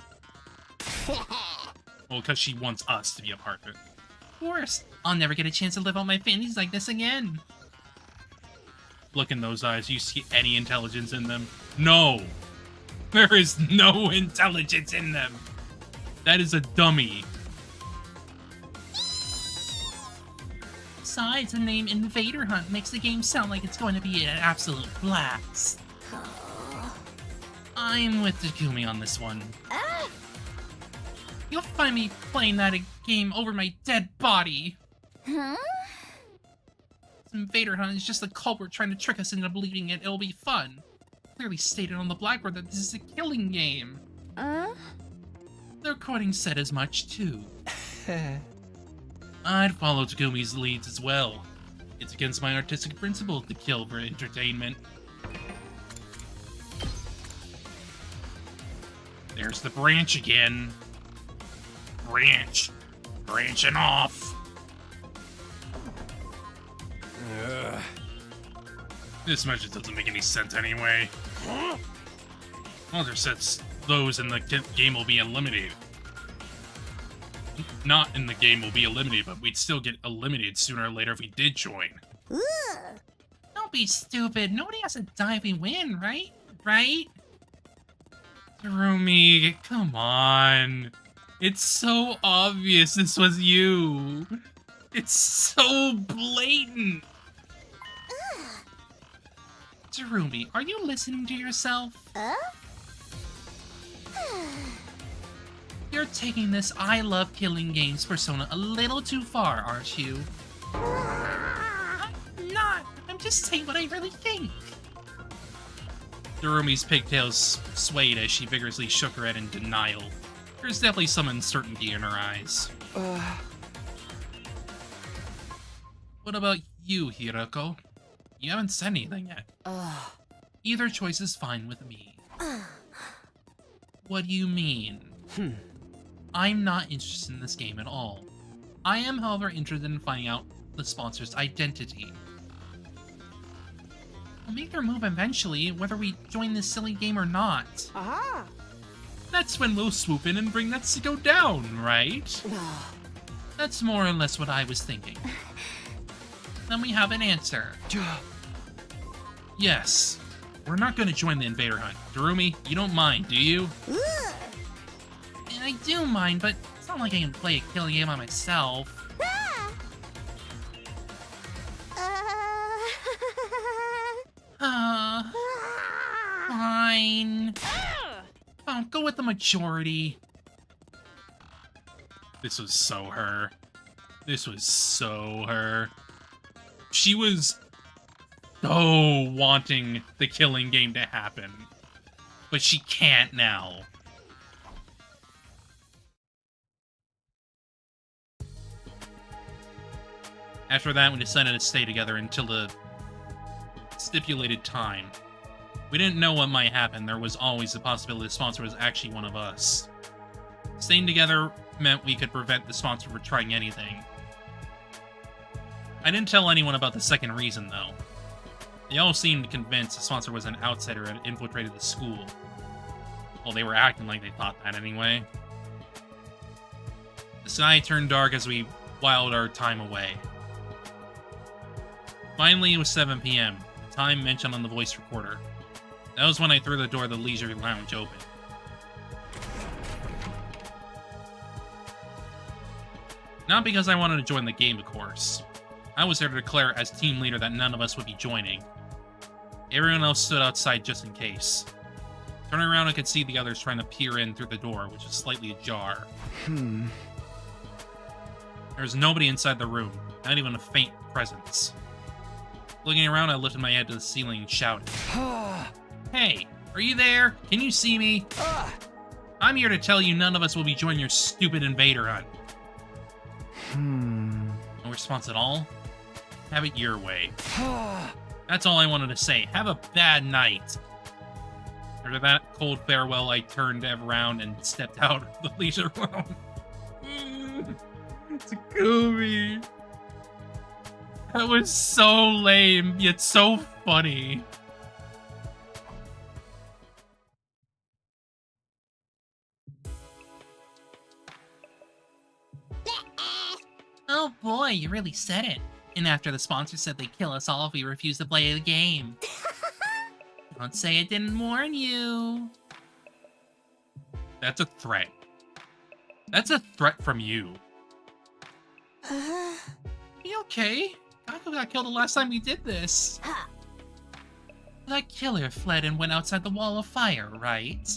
Well, because she wants us to be a part of it. Of course. I'll never get a chance to live out my fantasies like this again. Look in those eyes. You see any intelligence in them? No. There is no intelligence in them. That is a dummy. Besides, the name Invader Hunt makes the game sound like it's going to be an absolute blast. I'm with Takumi on this one. You'll find me playing that game over my dead body. Huh? Invader Hunt is just a culprit trying to trick us into believing it'll be fun. Clearly stated on the blackboard that this is a killing game. The recording said as much, too. I'd follow Takumi's leads as well. It's against my artistic principles to kill for entertainment. There's the branch again. Branching off. This message doesn't make any sense anyway. Walter says those in the game will be eliminated. Not in the game will be eliminated, but we'd still get eliminated sooner or later if we did join. Don't be stupid. Nobody has to die if we win, right? Right? Rumi, come on. It's so obvious this was you. It's so blatant. Jarumi, are you listening to yourself? You're taking this I love killing games persona a little too far, aren't you? I'm not. I'm just saying what I really think. Jarumi's pigtails swayed as she vigorously shook her head in denial. There's definitely some uncertainty in her eyes. What about you, Hiroko? You haven't said anything yet. Either choice is fine with me. What do you mean? I'm not interested in this game at all. I am, however, interested in finding out the sponsor's identity. We'll make their move eventually, whether we join this silly game or not. Aha! That's when we'll swoop in and bring Netsuko down, right? That's more or less what I was thinking. Then we have an answer. Yes. We're not going to join the Invader Hunt. Jarumi, you don't mind, do you? And I do mind, but it's not like I can play a killing game by myself. Fine. Oh, go with the majority. This was so her. This was so her. She was so wanting the killing game to happen. But she can't now. After that, we decided to stay together until the stipulated time. We didn't know what might happen. There was always the possibility the sponsor was actually one of us. Staying together meant we could prevent the sponsor from trying anything. I didn't tell anyone about the second reason, though. They all seemed convinced the sponsor was an outsider and had infiltrated the school. Well, they were acting like they thought that anyway. The sky turned dark as we whiled our time away. Finally, it was 7 p.m., the time mentioned on the voice recorder. That was when I threw the door of the leisure lounge open. Not because I wanted to join the game, of course. I was there to declare as team leader that none of us would be joining. Everyone else stood outside just in case. Turning around, I could see the others trying to peer in through the door, which was slightly ajar. There was nobody inside the room, not even a faint presence. Looking around, I lifted my head to the ceiling and shouted. Hey, are you there? Can you see me? I'm here to tell you none of us will be joining your stupid invader hunt. No response at all? Have it your way. That's all I wanted to say. Have a bad night. After that cold farewell, I turned around and stepped out of the leisure lounge. Takumi. That was so lame, yet so funny. Oh boy, you really said it. And after the sponsor said they'd kill us all if we refused to play the game. Don't say I didn't warn you. That's a threat. That's a threat from you. Be okay. Kaku got killed the last time we did this. That killer fled and went outside the wall of fire, right?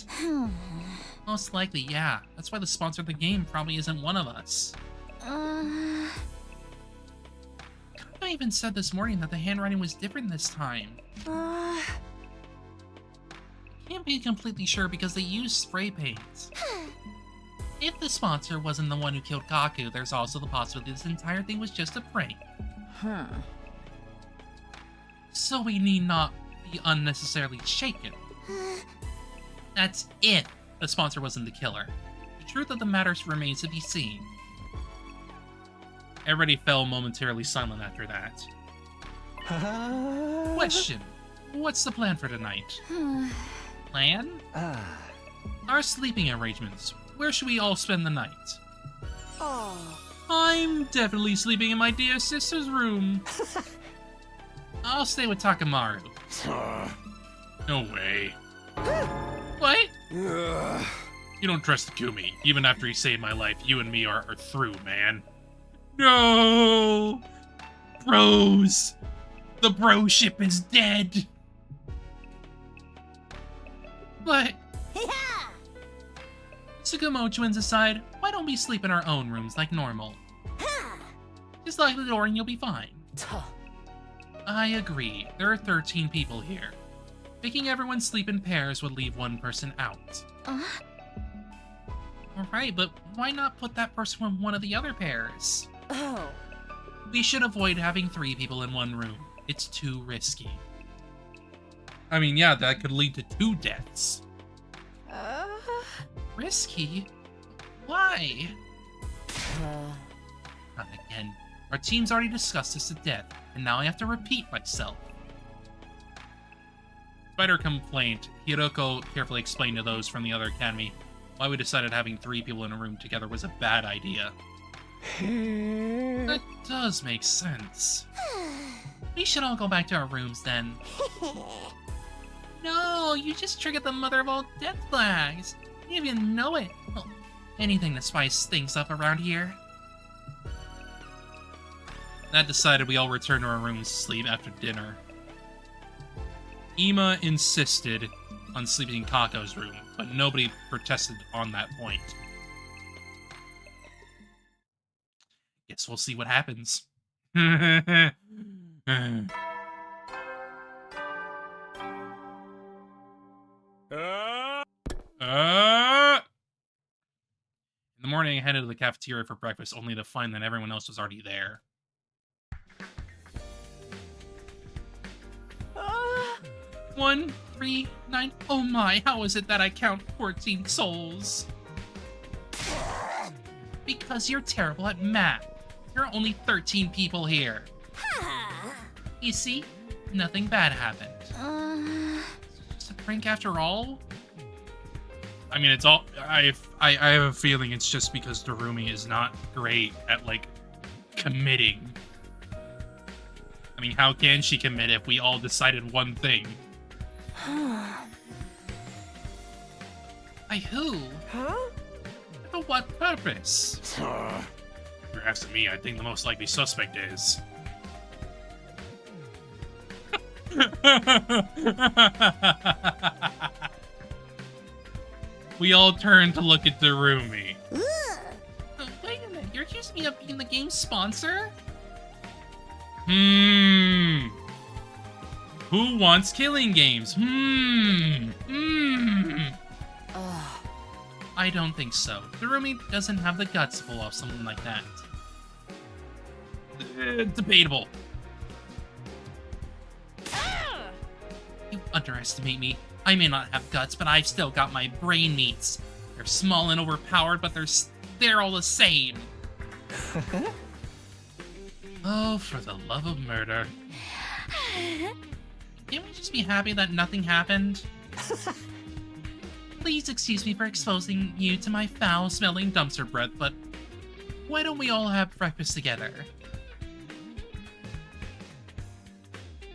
Most likely, yeah. That's why the sponsor of the game probably isn't one of us. Kaku even said this morning that the handwriting was different this time. Can't be completely sure because they used spray paint. If the sponsor wasn't the one who killed Kaku, there's also the possibility this entire thing was just a prank. So we need not be unnecessarily shaken. That's if the sponsor wasn't the killer. The truth of the matter remains to be seen. Everybody fell momentarily silent after that. Question. What's the plan for tonight? Plan? Our sleeping arrangements. Where should we all spend the night? I'm definitely sleeping in my dear sister's room. I'll stay with Takamaru. No way. What? You don't trust Takumi. Even after he saved my life, you and me are through, man. No! Bros! The bro ship is dead! But... Tsukumo twins aside, why don't we sleep in our own rooms like normal? Just lock the door and you'll be fine. I agree. There are 13 people here. Making everyone sleep in pairs would leave one person out. Alright, but why not put that person in one of the other pairs? We should avoid having 3 people in one room. It's too risky. I mean, yeah, that could lead to 2 deaths. Risky? Why? Not again. Our team's already discussed this to death, and now I have to repeat myself. Spider complained. Hiroko carefully explained to those from the other academy why we decided having 3 people in a room together was a bad idea. That does make sense. We should all go back to our rooms then. No, you just triggered the mother of all death flags. You didn't even know it. Well, anything to spice things up around here. That decided, we all returned to our rooms to sleep after dinner. Ima insisted on sleeping in Kako's room, but nobody protested on that point. Guess we'll see what happens. In the morning, I headed to the cafeteria for breakfast, only to find that everyone else was already there. 1, 3, 9. Oh my, how is it that I count 14 souls? Because you're terrible at math. There are only 13 people here. You see, nothing bad happened. It's a prank after all? I mean, it's all... I have a feeling it's just because Darumi is not great at, like, committing. I mean, how can she commit if we all decided one thing? By who? For what purpose? If you're asking me, I think the most likely suspect is... We all turned to look at Darumi. Wait a minute, you're accusing me of being the game's sponsor? Who wants killing games? I don't think so. Darumi doesn't have the guts to pull off something like that. Debatable. You underestimate me. I may not have guts, but I've still got my brain meats. They're small and overpowered, but they're all the same. Oh, for the love of murder. Can't we just be happy that nothing happened? Please excuse me for exposing you to my foul-smelling dumpster breath, but why don't we all have breakfast together?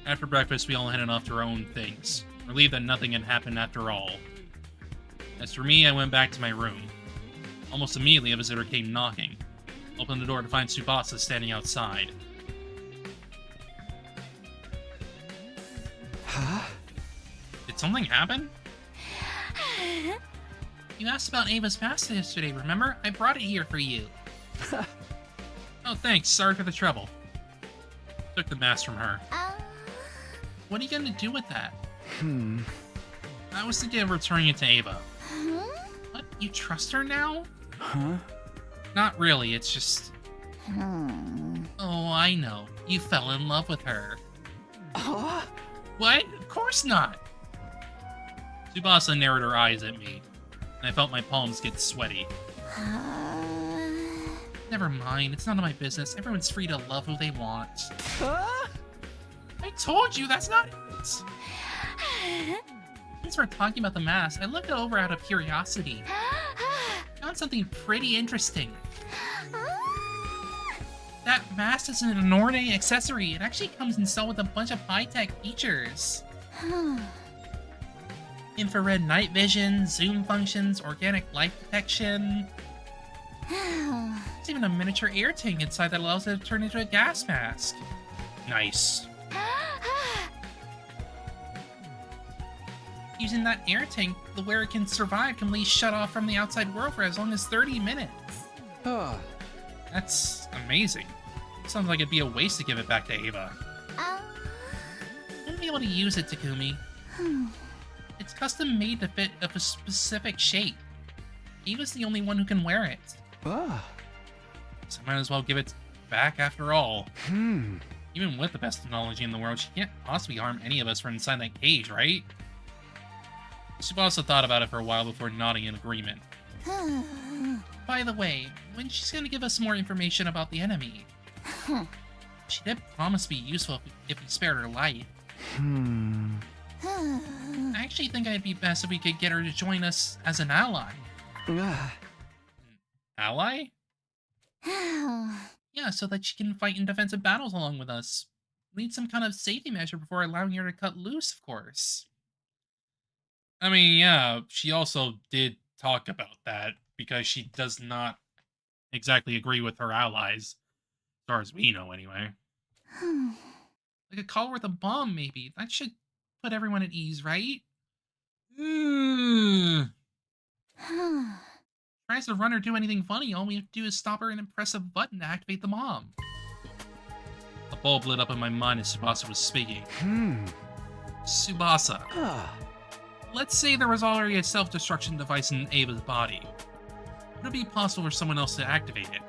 After breakfast, we all headed off to our own things, relieved that nothing had happened after all. As for me, I went back to my room. Almost immediately, a visitor came knocking. Opened the door to find Tsubasa standing outside. Huh? Did something happen? You asked about Ava's pasta yesterday, remember? I brought it here for you. Oh, thanks. Sorry for the trouble. Took the mask from her. What are you gonna do with that? I was thinking of returning it to Ava. What? You trust her now? Huh? Not really, it's just... Oh, I know. You fell in love with her. What? Of course not! Tsubasa narrowed her eyes at me, and I felt my palms get sweaty. Never mind, it's none of my business. Everyone's free to love who they want. I told you, that's not it! Since we're talking about the mask, I looked it over out of curiosity. Found something pretty interesting. That mask isn't an ordinary accessory. It actually comes installed with a bunch of high-tech features. Infrared night vision, zoom functions, organic light detection. There's even a miniature air tank inside that allows it to turn into a gas mask. Nice. Using that air tank, the wearer can survive completely shut off from the outside world for as long as 30 minutes. That's amazing. Sounds like it'd be a waste to give it back to Ava. You won't be able to use it, Takumi. It's custom made to fit of a specific shape. Ava's the only one who can wear it. So might as well give it back after all. Even with the best technology in the world, she can't possibly harm any of us from inside that cage, right? Tsubasa thought about it for a while before nodding in agreement. By the way, when she's gonna give us more information about the enemy? She did promise to be useful if we spared her life. I actually think it'd be best if we could get her to join us as an ally. Ally? Yeah, so that she can fight in defensive battles along with us. We need some kind of safety measure before allowing her to cut loose, of course. I mean, yeah, she also did talk about that, because she does not exactly agree with her allies. As far as we know, anyway. Like a call with a bomb, maybe. That should put everyone at ease, right? Tries to run or do anything funny, all we have to do is stop her and press a button to activate the bomb. A bulb lit up in my mind as Tsubasa was speaking. Tsubasa. Let's say there was already a self-destruction device in Ava's body. Would it be possible for someone else to activate it?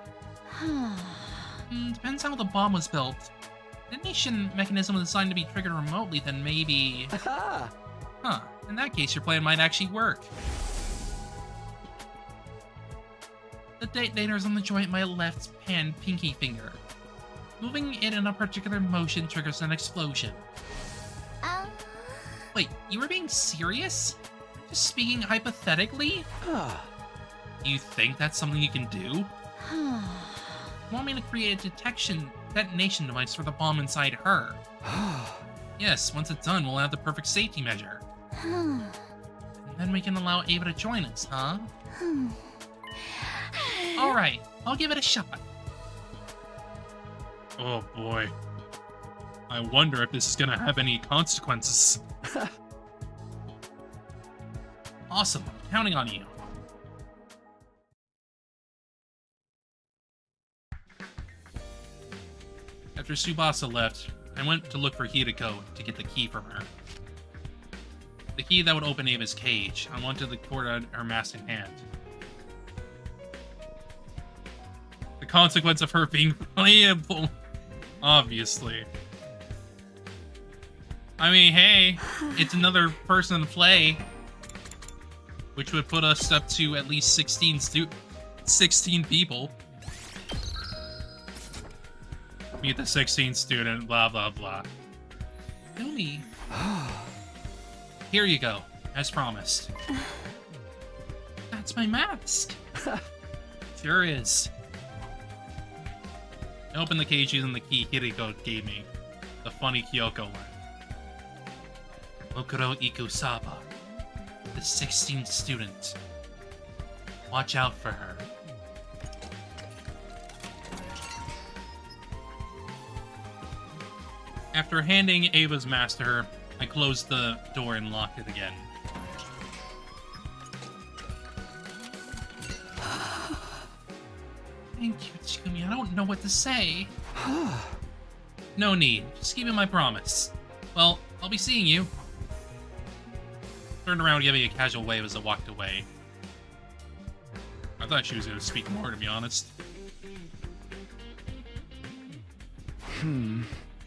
Depends how the bomb was built. The detonation mechanism was designed to be triggered remotely, then maybe... Huh, in that case your plan might actually work. The detonator is on the joint of my left hand pinky finger. Moving it in a particular motion triggers an explosion. Wait, you were being serious? Just speaking hypothetically? You think that's something you can do? You want me to create a detonation device for the bomb inside her? Yes, once it's done, we'll have the perfect safety measure. And then we can allow Ava to join us, huh? Alright, I'll give it a shot. Oh boy. I wonder if this is gonna have any consequences. Awesome, I'm counting on you. After Tsubasa left, I went to look for Hideko to get the key from her. The key that would open Ava's cage. I wanted the cord on her mask in hand. The consequence of her being playable, obviously. I mean, hey, it's another person to play, which would put us up to at least 16 people. Meet the 16th student, blah, blah, blah. Yumi. Here you go, as promised. That's my mask. Sure is. I opened the cage using the key Hideko gave me. The funny Kyoko one. Okuro Ikusaba. The 16th student. Watch out for her. After handing Ava's mask to her, I closed the door and locked it again. Thank you, Tsumi. I don't know what to say. No need. Just keep it my promise. Well, I'll be seeing you. Turned around, giving a casual wave as I walked away. I thought she was going to speak more, to be honest.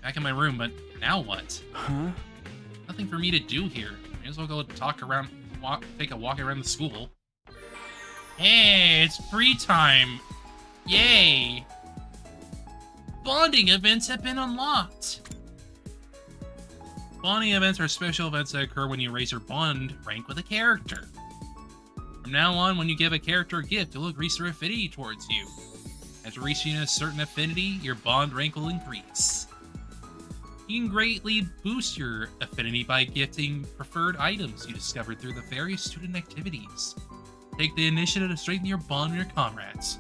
Back in my room, but now what? Huh? Nothing for me to do here. May as well go take a walk around the school. Hey, it's free time! Yay! Bonding events have been unlocked! Bonding events are special events that occur when you raise your bond rank with a character. From now on, when you give a character a gift, it'll increase their affinity towards you. After reaching a certain affinity, your bond rank will increase. You can greatly boost your affinity by gifting preferred items you discovered through the various student activities. Take the initiative to strengthen your bond with your comrades.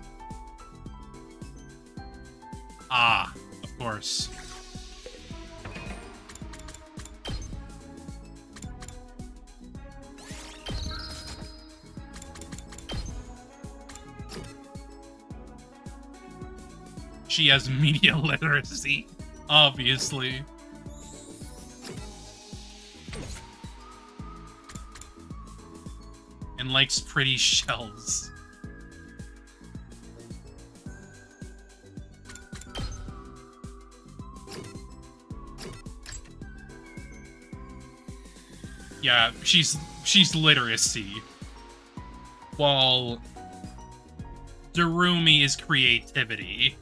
Ah, of course. She has media literacy, obviously. And likes pretty shells. Yeah, she's literacy. While Darumi is creativity.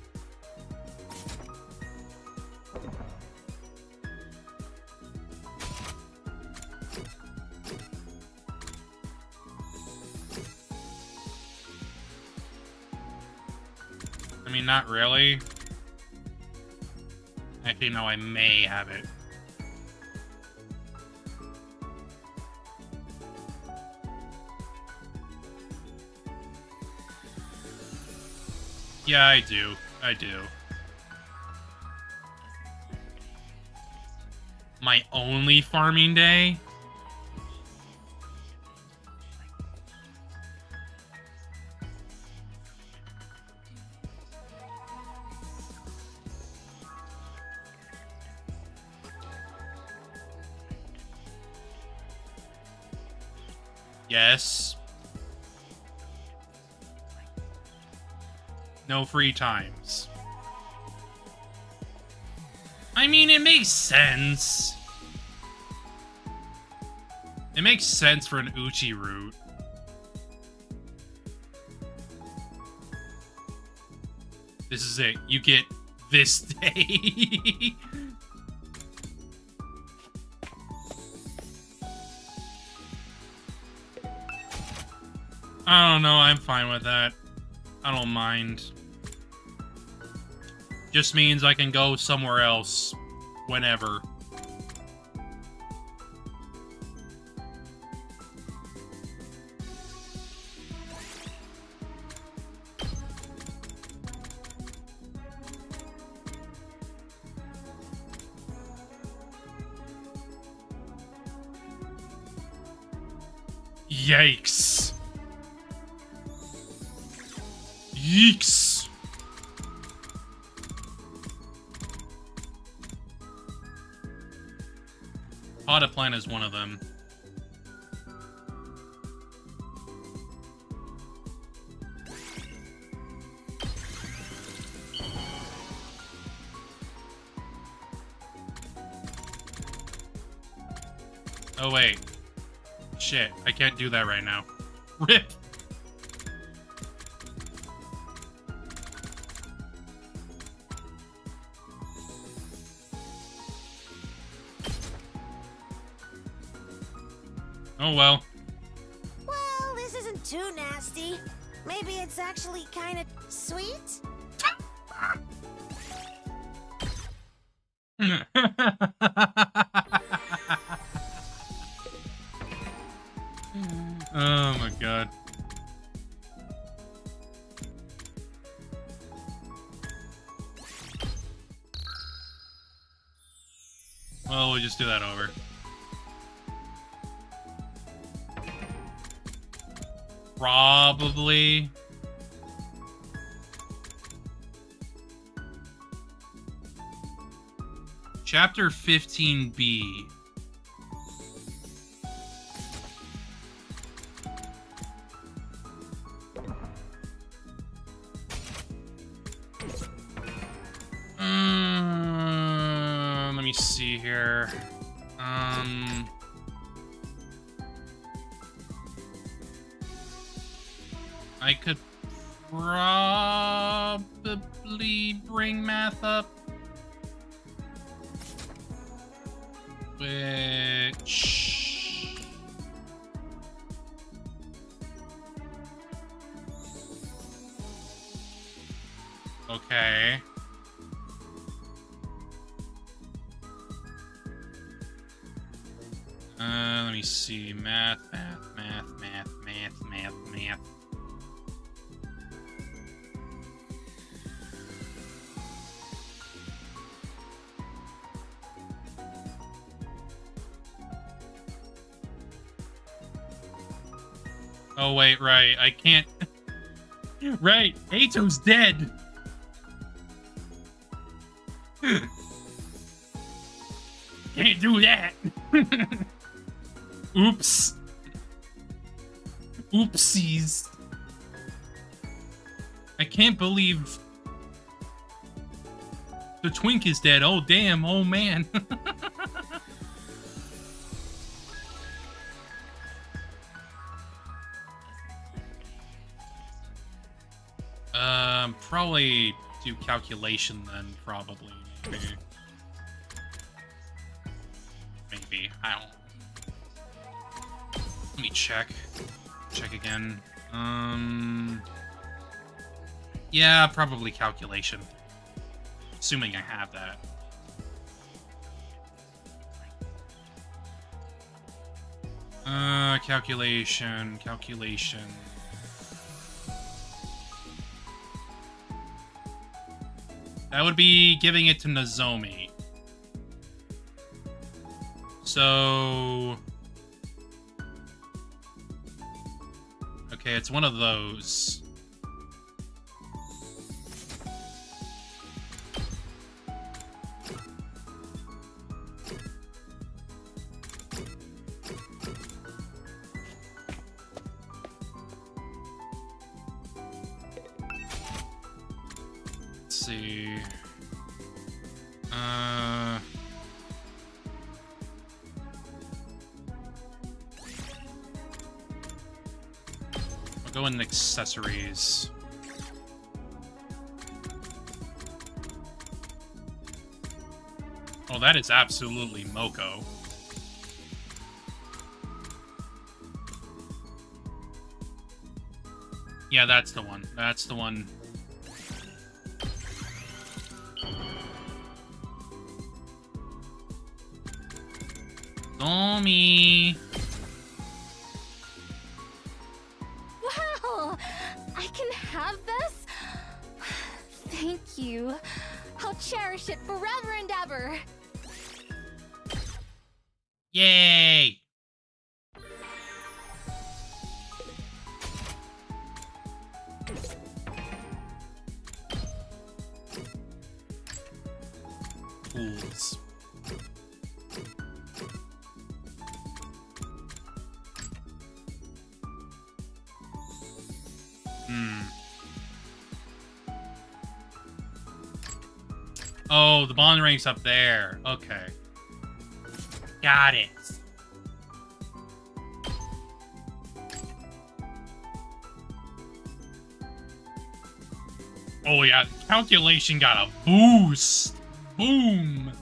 I mean, not really. Actually, no, I may have it. Yeah, I do. I do. My only farming day? Yes. No free times. I mean, it makes sense. It makes sense for an Uchi route. This is it. You get this day. I don't know. I'm fine with that. I don't mind. Just means I can go somewhere else whenever. Yikes. Yeeks. Potted plant is one of them. Oh wait. Shit, I can't do that right now. RIP! Oh well. Well, this isn't too nasty. Maybe it's actually kind of sweet? Oh my god. Well, we'll just do that over. Probably. Chapter 15B. Let me see here. I could probably bring math up. Which... Okay. Let me see. Math. Oh, wait, right. I can't... Right, Ato's dead! Can't do that! Oops. Oopsies. I can't believe... the twink is dead. Oh, damn. Oh, man. Probably do calculation then, probably. Maybe. I don't... Let me check. Check again. Yeah, probably calculation. Assuming I have that. Calculation. That would be giving it to Nozomi. So... Okay, it's one of those. Let's see. I'll go in accessories. Oh, that is absolutely Moko. Yeah, that's the one. That's the one. Zomi. Wow! I can have this? Thank you. I'll cherish it forever and ever. Yay! Fools. Oh, the bond rank's up there. Okay. Got it. Oh yeah, calculation got a boost. Boom.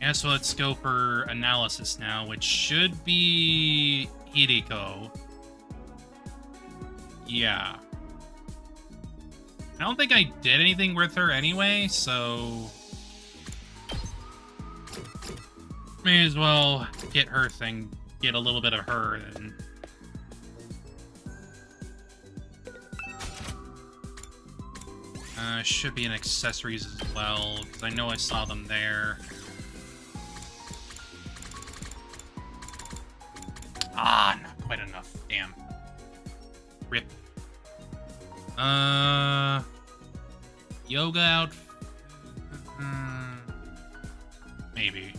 Yeah, so let's go for analysis now, which should be Hideko. Yeah. I don't think I did anything with her anyway, so... May as well get her thing, get a little bit of her, and... Should be in accessories as well, because I know I saw them there. Rip. Yoga outfit. Maybe.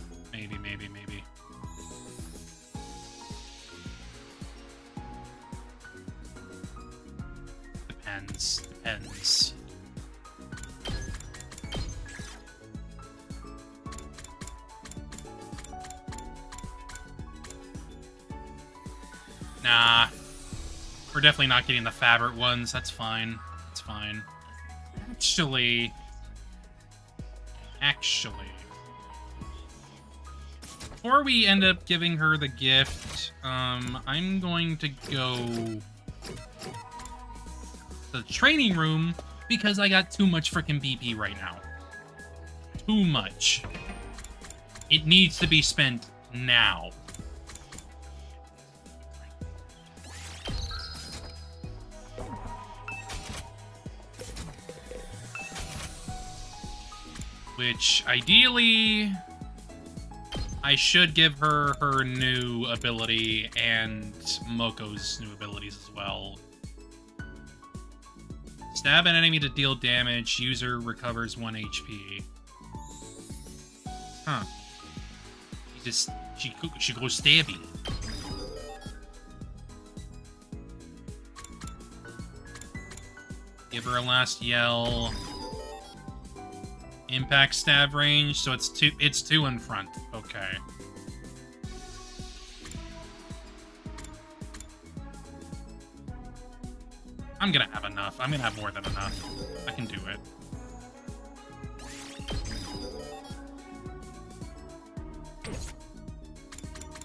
Depends. Nah. We're definitely not getting the fabric ones. That's fine. Actually. Before we end up giving her the gift, I'm going to go to the training room because I got too much freaking BP right now. Too much. It needs to be spent now. Which, ideally, I should give her her new ability and Moko's new abilities as well. Stab an enemy to deal damage. User recovers 1 HP. Huh. She goes stabby. Give her a last yell. Impact stab range, so it's two in front. Okay. I'm gonna have enough. I'm gonna have more than enough. I can do it.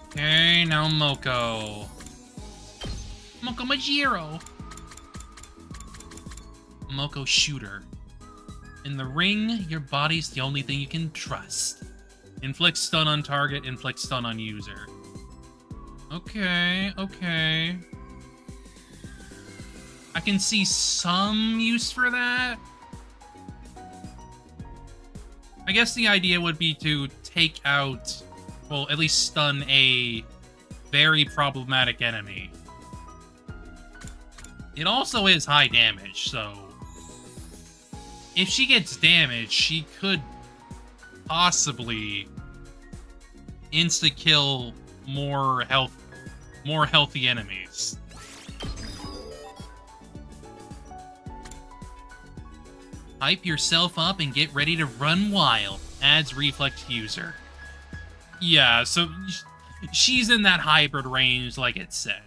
Okay, now Moko. Moko Majiro. Moko Shooter. In the ring, your body's the only thing you can trust. Inflict stun on target, inflict stun on user. Okay. I can see some use for that. I guess the idea would be to take out, well, at least stun a very problematic enemy. It also is high damage, so if she gets damaged, she could possibly insta-kill more healthy enemies. Hype yourself up and get ready to run wild, adds reflect user. Yeah, so she's in that hybrid range like it said.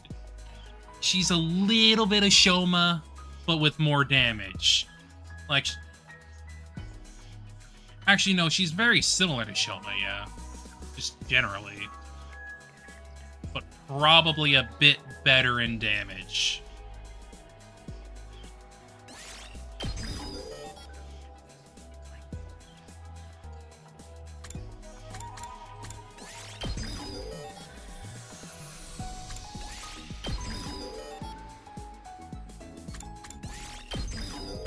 She's a little bit of Shoma, but with more damage. Like, actually, no, she's very similar to Shoma, yeah. Just generally. But probably a bit better in damage.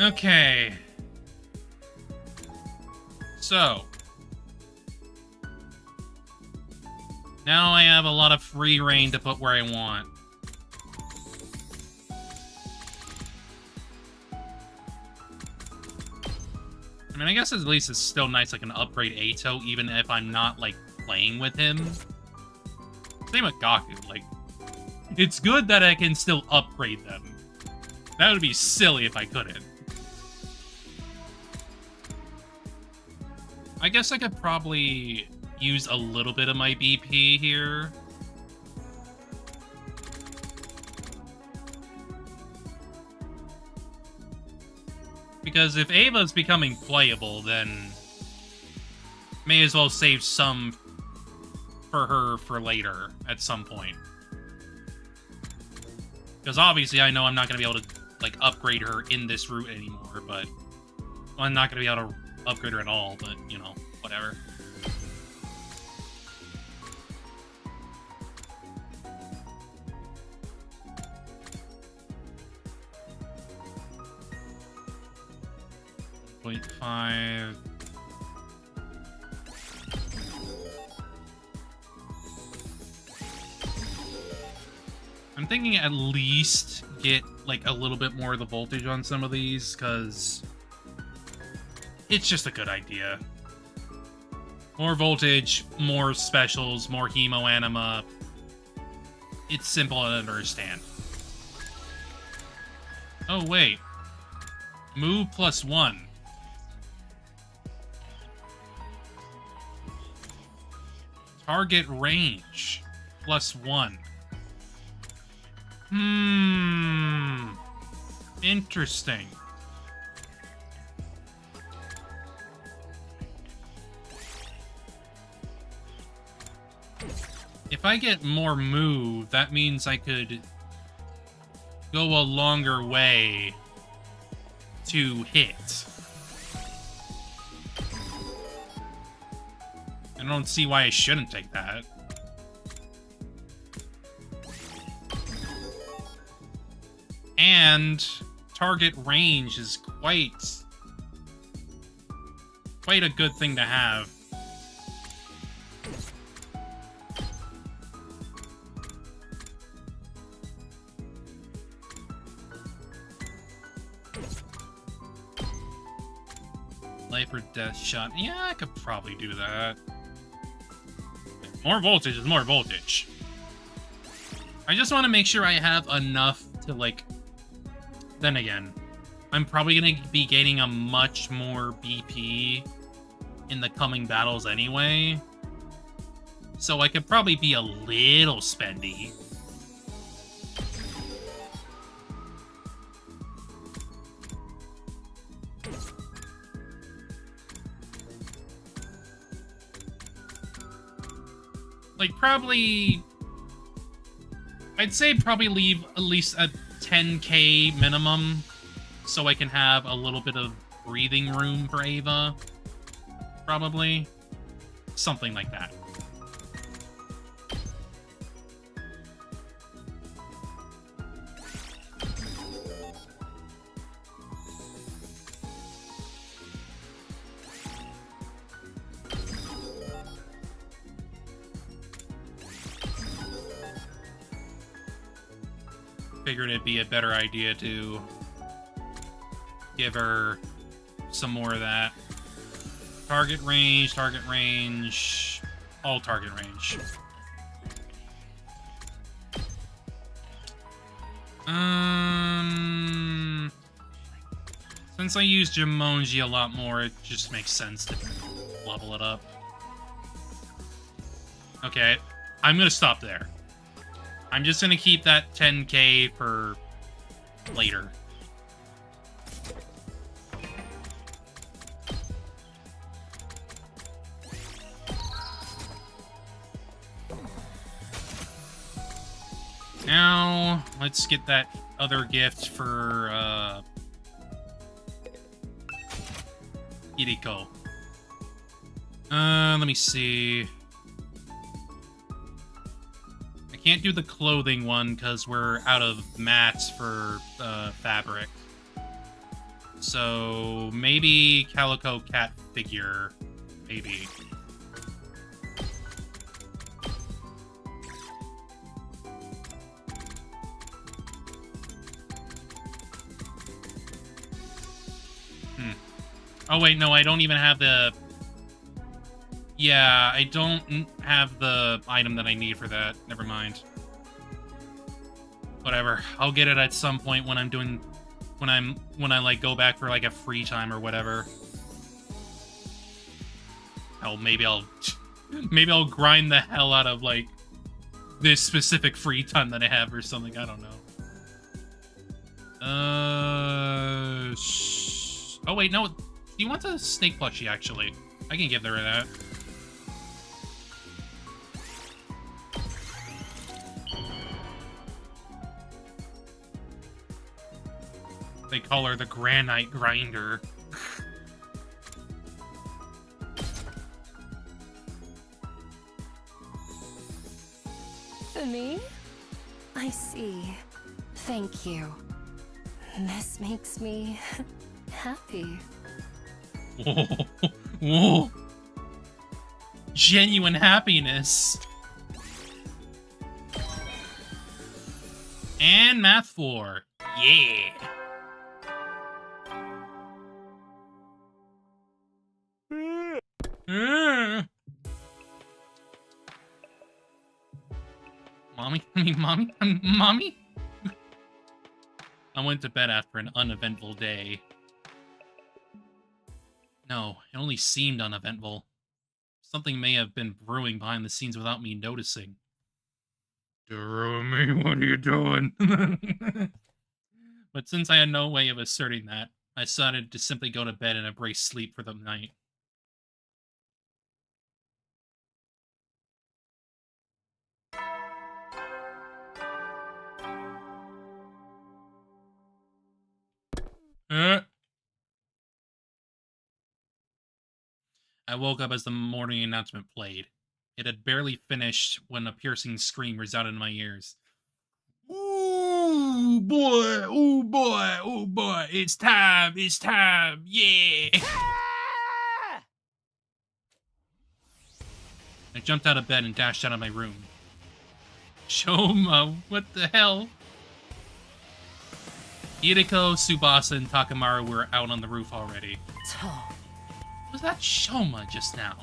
Okay. So. Now I have a lot of free reign to put where I want. I mean, I guess at least it's still nice I can upgrade Ato even if I'm not, like, playing with him. Same with Gaku, like, it's good that I can still upgrade them. That would be silly if I couldn't. I guess I could probably use a little bit of my BP here. Because if Ava's becoming playable, then may as well save some for her for later at some point. Because obviously I know I'm not going to be able to, like, upgrade her in this route anymore, but well, I'm not going to be able to upgrade her at all, but, you know, whatever. .5. I'm thinking at least get like a little bit more of the voltage on some of these, because it's just a good idea. More voltage, more specials, more hemo anima. It's simple to understand. Oh wait. Move +1. Target range +1. Interesting. If I get more move, that means I could go a longer way to hit. I don't see why I shouldn't take that. And target range is quite a good thing to have. Life or death shot. Yeah, I could probably do that. More voltage is more voltage. I just want to make sure I have enough to, like... Then again, I'm probably going to be gaining a much more BP in the coming battles anyway. So I could probably be a little spendy. Like, probably... I'd say probably leave at least a 10k minimum, so I can have a little bit of breathing room for Ava. Probably. Something like that. Figured it'd be a better idea to give her some more of that. Target range, all target range. Since I use Jumonji a lot more, it just makes sense to level it up. Okay, I'm gonna stop there. I'm just gonna keep that 10k for later. Now, let's get that other gift for, Kiriko. Let me see. I can't do the clothing one because we're out of mats for fabric. So maybe Calico Cat figure, maybe. Oh wait, no, I don't even have the... Yeah, I don't have the item that I need for that. Never mind. Whatever. I'll get it at some point when I'm doing... When I like go back for like a free time or whatever. Hell, maybe I'll grind the hell out of like this specific free time that I have or something. I don't know. Oh wait, no. He wants a snake plushie, actually. I can give her that. They call her the Granite Grinder. For me? I see. Thank you. This makes me happy. Whoa. Whoa. Genuine happiness. And Math 4. Yeah. Mommy? Mommy? I went to bed after an uneventful day. No, it only seemed uneventful. Something may have been brewing behind the scenes without me noticing. Durumi, what are you doing? But since I had no way of asserting that, I decided to simply go to bed and embrace sleep for the night. I woke up as the morning announcement played. It had barely finished when a piercing scream resounded in my ears. Ooh, boy, ooh, boy, ooh, boy, it's time, yeah! I jumped out of bed and dashed out of my room. Shoma, what the hell? Hideko, Tsubasa, and Takamaru were out on the roof already. Was that Shoma just now?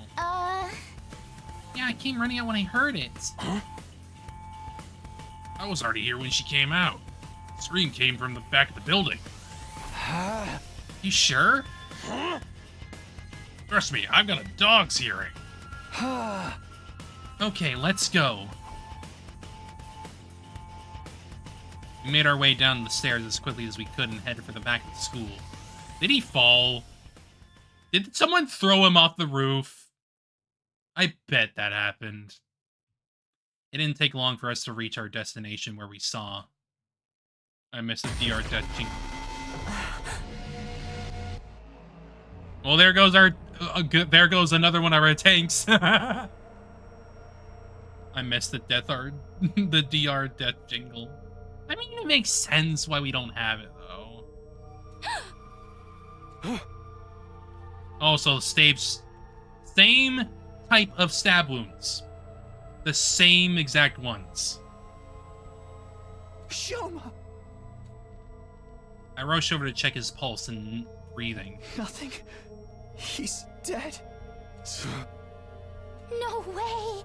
Yeah, I came running out when I heard it. Huh? I was already here when she came out. The scream came from the back of the building. You sure? Trust me, I've got a dog's hearing. Okay, let's go. We made our way down the stairs as quickly as we could and headed for the back of the school. Did he fall? Did someone throw him off the roof? I bet that happened. It didn't take long for us to reach our destination where we saw. I missed the DR death jingle. Well, there goes our... there goes another one of our tanks. I missed the the DR death jingle. I mean, it makes sense why we don't have it, though. Also, same type of stab wounds. The same exact ones. Shoma! I rushed over to check his pulse and breathing. Nothing. He's dead. No way!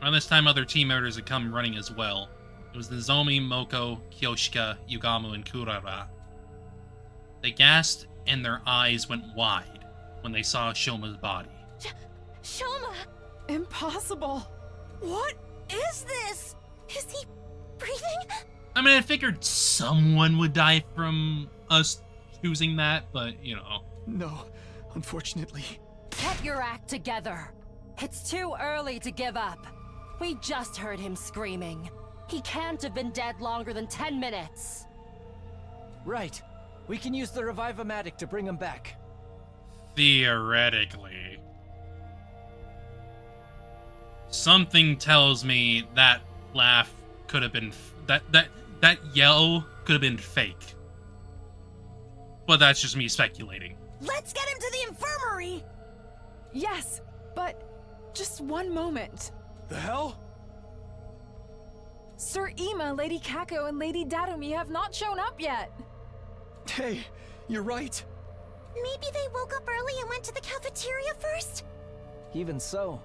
Around this time, other team members had come running as well. It was Nozomi, Moko, Kyoshika, Yugamu, and Kurara. They gasped and their eyes went wide when they saw Shoma's body. Shoma! Impossible! What is this? Is he breathing? I mean, I figured someone would die from us choosing that, but, you know. No, unfortunately. Get your act together. It's too early to give up. We just heard him screaming. He can't have been dead longer than 10 minutes. Right. We can use the Revive-O-Matic to bring him back. Theoretically. Something tells me that laugh could have been... That yell could have been fake. But that's just me speculating. Let's get him to the infirmary! Yes, but just one moment. The hell? Sir Ima, Lady Kako, and Lady Darumi have not shown up yet. Hey, you're right. Maybe they woke up early and went to the cafeteria first? Even so,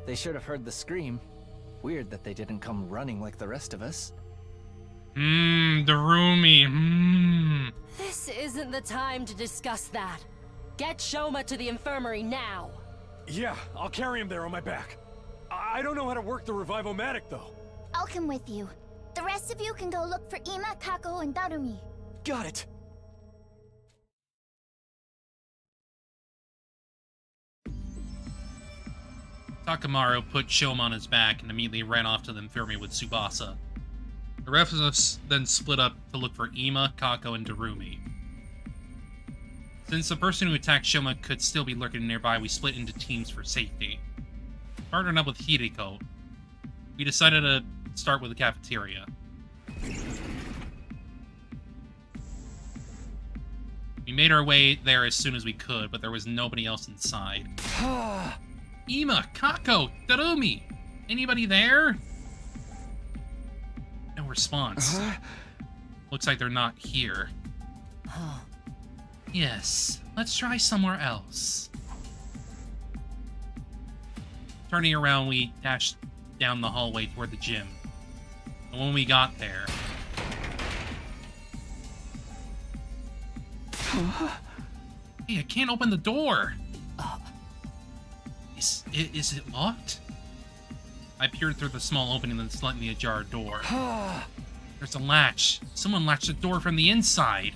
they should have heard the scream. Weird that they didn't come running like the rest of us. Darumi, This isn't the time to discuss that. Get Shoma to the infirmary now. Yeah, I'll carry him there on my back. I don't know how to work the Revive-O-Matic, though. I'll come with you. The rest of you can go look for Ima, Kako, and Darumi. Got it. Takamaru put Shoma on his back and immediately ran off to the infirmary with Tsubasa. The rest of us then split up to look for Ima, Kako, and Darumi. Since the person who attacked Shoma could still be lurking nearby, we split into teams for safety. Partnered up with Hideko, we decided to start with the cafeteria. We made our way there as soon as we could, but there was nobody else inside. Ima, Kako, Darumi! Anybody there? No response. Looks like they're not here. Yes, let's try somewhere else. Turning around, we dashed down the hallway toward the gym. And when we got there... Hey, I can't open the door! Is it locked? I peered through the small opening in the slightly ajar door. There's a latch. Someone latched the door from the inside.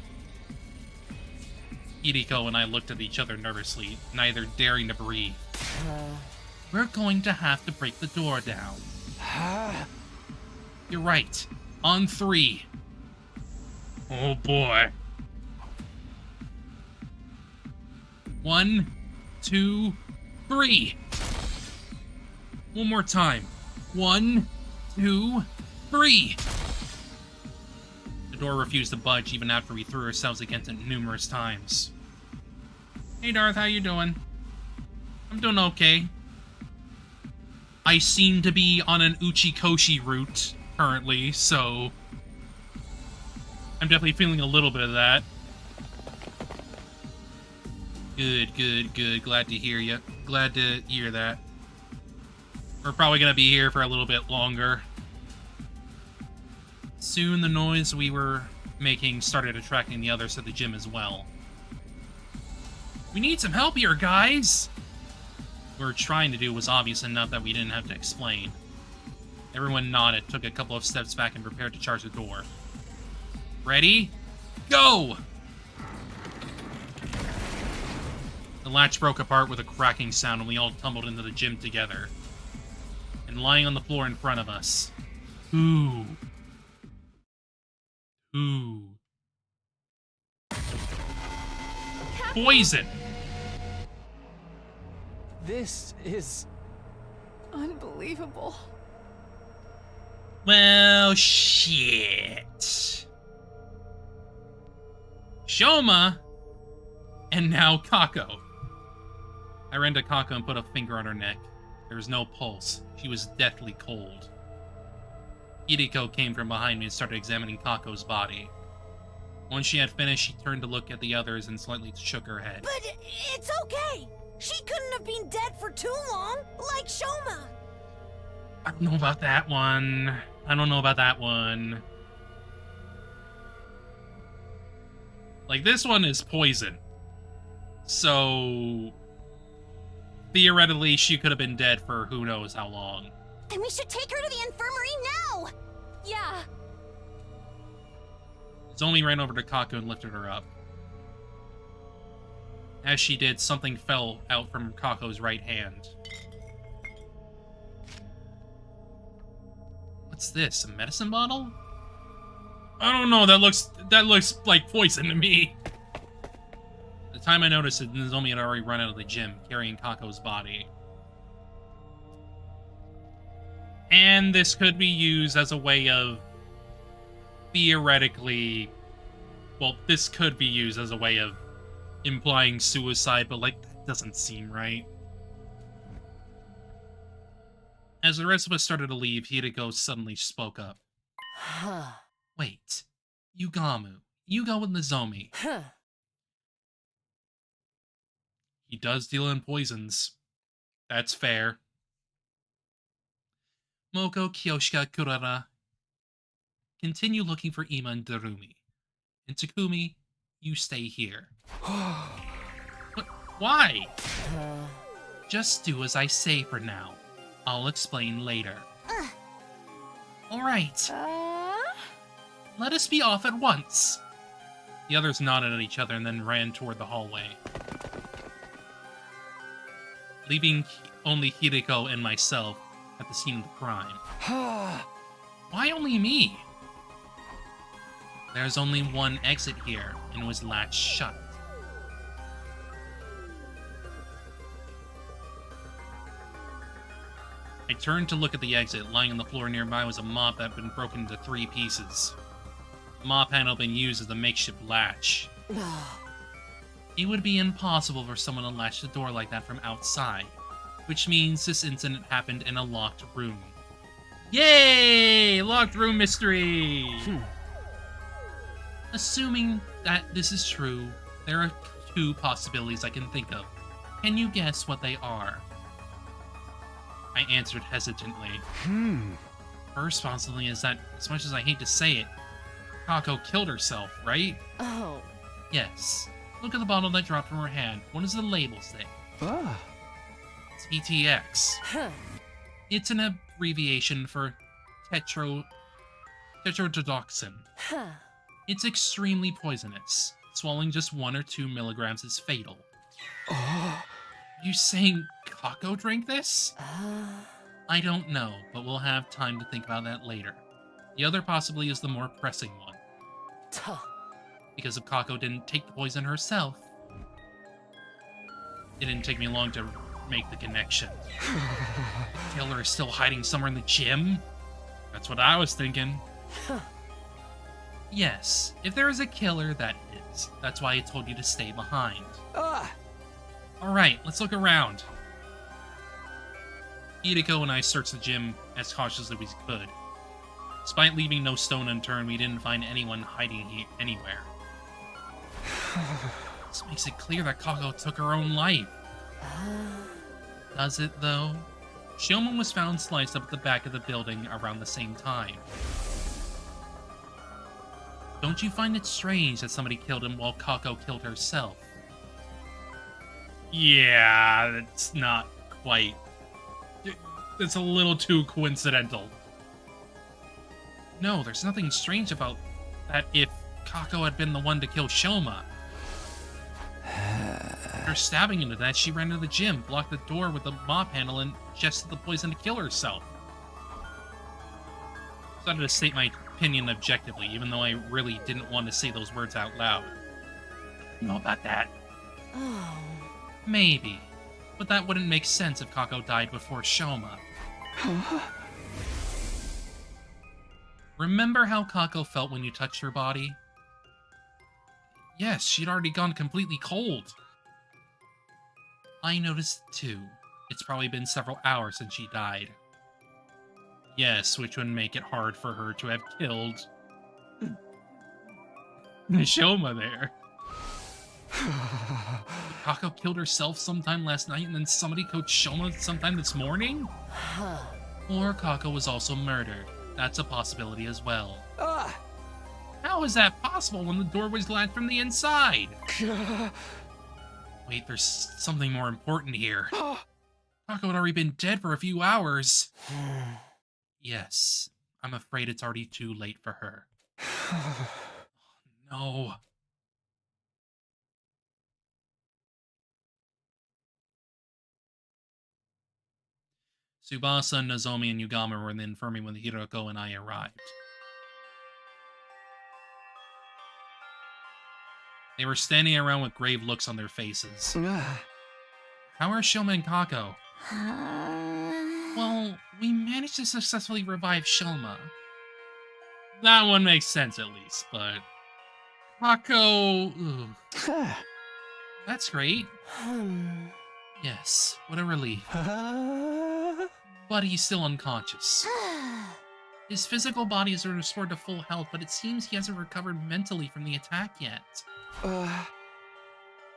Hideko and I looked at each other nervously, neither daring to breathe. We're going to have to break the door down. You're right. On 3. Oh boy. 1, 2, 3. One more time. 1, 2, 3. The door refused to budge even after we threw ourselves against it numerous times. Hey Darth, how you doing? I'm doing okay. I seem to be on an Uchikoshi route currently, so I'm definitely feeling a little bit of that. Good, good, good. Glad to hear you. Glad to hear that. We're probably gonna be here for a little bit longer. Soon the noise we were making started attracting the others to the gym as well. We need some help here, guys! What we were trying to do was obvious enough that we didn't have to explain. Everyone nodded, took a couple of steps back, and prepared to charge the door. Ready? Go! The latch broke apart with a cracking sound, and we all tumbled into the gym together. And lying on the floor in front of us. Ooh. Poison! This is... unbelievable. Well, shit. Shoma! And now Kako. I ran to Kako and put a finger on her neck. There was no pulse. She was deathly cold. Hideko came from behind me and started examining Kako's body. Once she had finished, she turned to look at the others and slightly shook her head. But it's okay. She couldn't have been dead for too long, like Shoma. I don't know about that one. I don't know about that one. Like, this one is poison. So... theoretically, she could have been dead for who knows how long. Then we should take her to the infirmary now! Yeah. Zomi ran over to Kako and lifted her up. As she did, something fell out from Kako's right hand. What's this, a medicine bottle? I don't know, that looks like poison to me. The time I noticed it, Nozomi had already run out of the gym, carrying Kako's body. And this could be used as a way of theoretically... well, this could be used as a way of implying suicide, but, like, that doesn't seem right. As the rest of us started to leave, Hideko suddenly spoke up. Wait. Yugamu. You go with Nozomi. He does deal in poisons. That's fair. Moko, Kyoshika, Kurara. Continue looking for Ima and Darumi. And Takumi, you stay here. What? Why? Just do as I say for now. I'll explain later. Alright. Let us be off at once. The others nodded at each other and then ran toward the hallway. Leaving only Hideko and myself at the scene of the crime. Why only me? There's only one exit here, and it was latched shut. I turned to look at the exit. Lying on the floor nearby was a mop that had been broken into 3 pieces. The mop handle had been used as a makeshift latch. It would be impossible for someone to latch the door like that from outside, which means this incident happened in a locked room. Yay! Locked room mystery! Assuming that this is true, there are 2 possibilities I can think of. Can you guess what they are? I answered hesitantly. First possibility is that, as much as I hate to say it, Kako killed herself, right? Oh. Yes. Look at the bottle that dropped from her hand. What does the label say? Ah. TTX. Huh. It's an abbreviation for tetrodotoxin. Huh. It's extremely poisonous. Swallowing just 1 or 2 milligrams is fatal. Oh. You saying Kako drank this? I don't know, but we'll have time to think about that later. The other possibility is the more pressing one. Tuh. Because if Kako didn't take the poison herself, it didn't take me long to make the connection. The killer is still hiding somewhere in the gym? That's what I was thinking. Yes, if there is a killer, that is. That's why I told you to stay behind. Alright, let's look around. Hideko and I searched the gym as cautiously as we could. Despite leaving no stone unturned, we didn't find anyone hiding anywhere. This makes it clear that Kako took her own life. Does it, though? Shoma was found sliced up at the back of the building around the same time. Don't you find it strange that somebody killed him while Kako killed herself? Yeah, that's not quite... It's a little too coincidental. No, there's nothing strange about that if Kako had been the one to kill Shoma. After stabbing him to death, she ran to the gym, blocked the door with the mop handle, and ingested the poison to kill herself. I decided to state my opinion objectively, even though I really didn't want to say those words out loud. You know about that? Oh. Maybe. But that wouldn't make sense if Kako died before Shoma. Remember how Kako felt when you touched her body? Yes, she'd already gone completely cold. I noticed too. It's probably been several hours since she died. Yes, which would make it hard for her to have killed Shoma there. Kako killed herself sometime last night and then somebody coached Shoma sometime this morning? Or Kako was also murdered. That's a possibility as well. How is that possible when the door was latched from the inside? Wait, there's something more important here. Kako had already been dead for a few hours. Yes, I'm afraid it's already too late for her. No. Tsubasa, Nozomi, and Yugama were in the infirmary when Hiroko and I arrived. They were standing around with grave looks on their faces. How are Shoma and Kako? Well, we managed to successfully revive Shoma. That one makes sense at least, but... Kako... That's great. Yes, what a relief. But he's still unconscious. His physical body is restored to full health, but it seems he hasn't recovered mentally from the attack yet.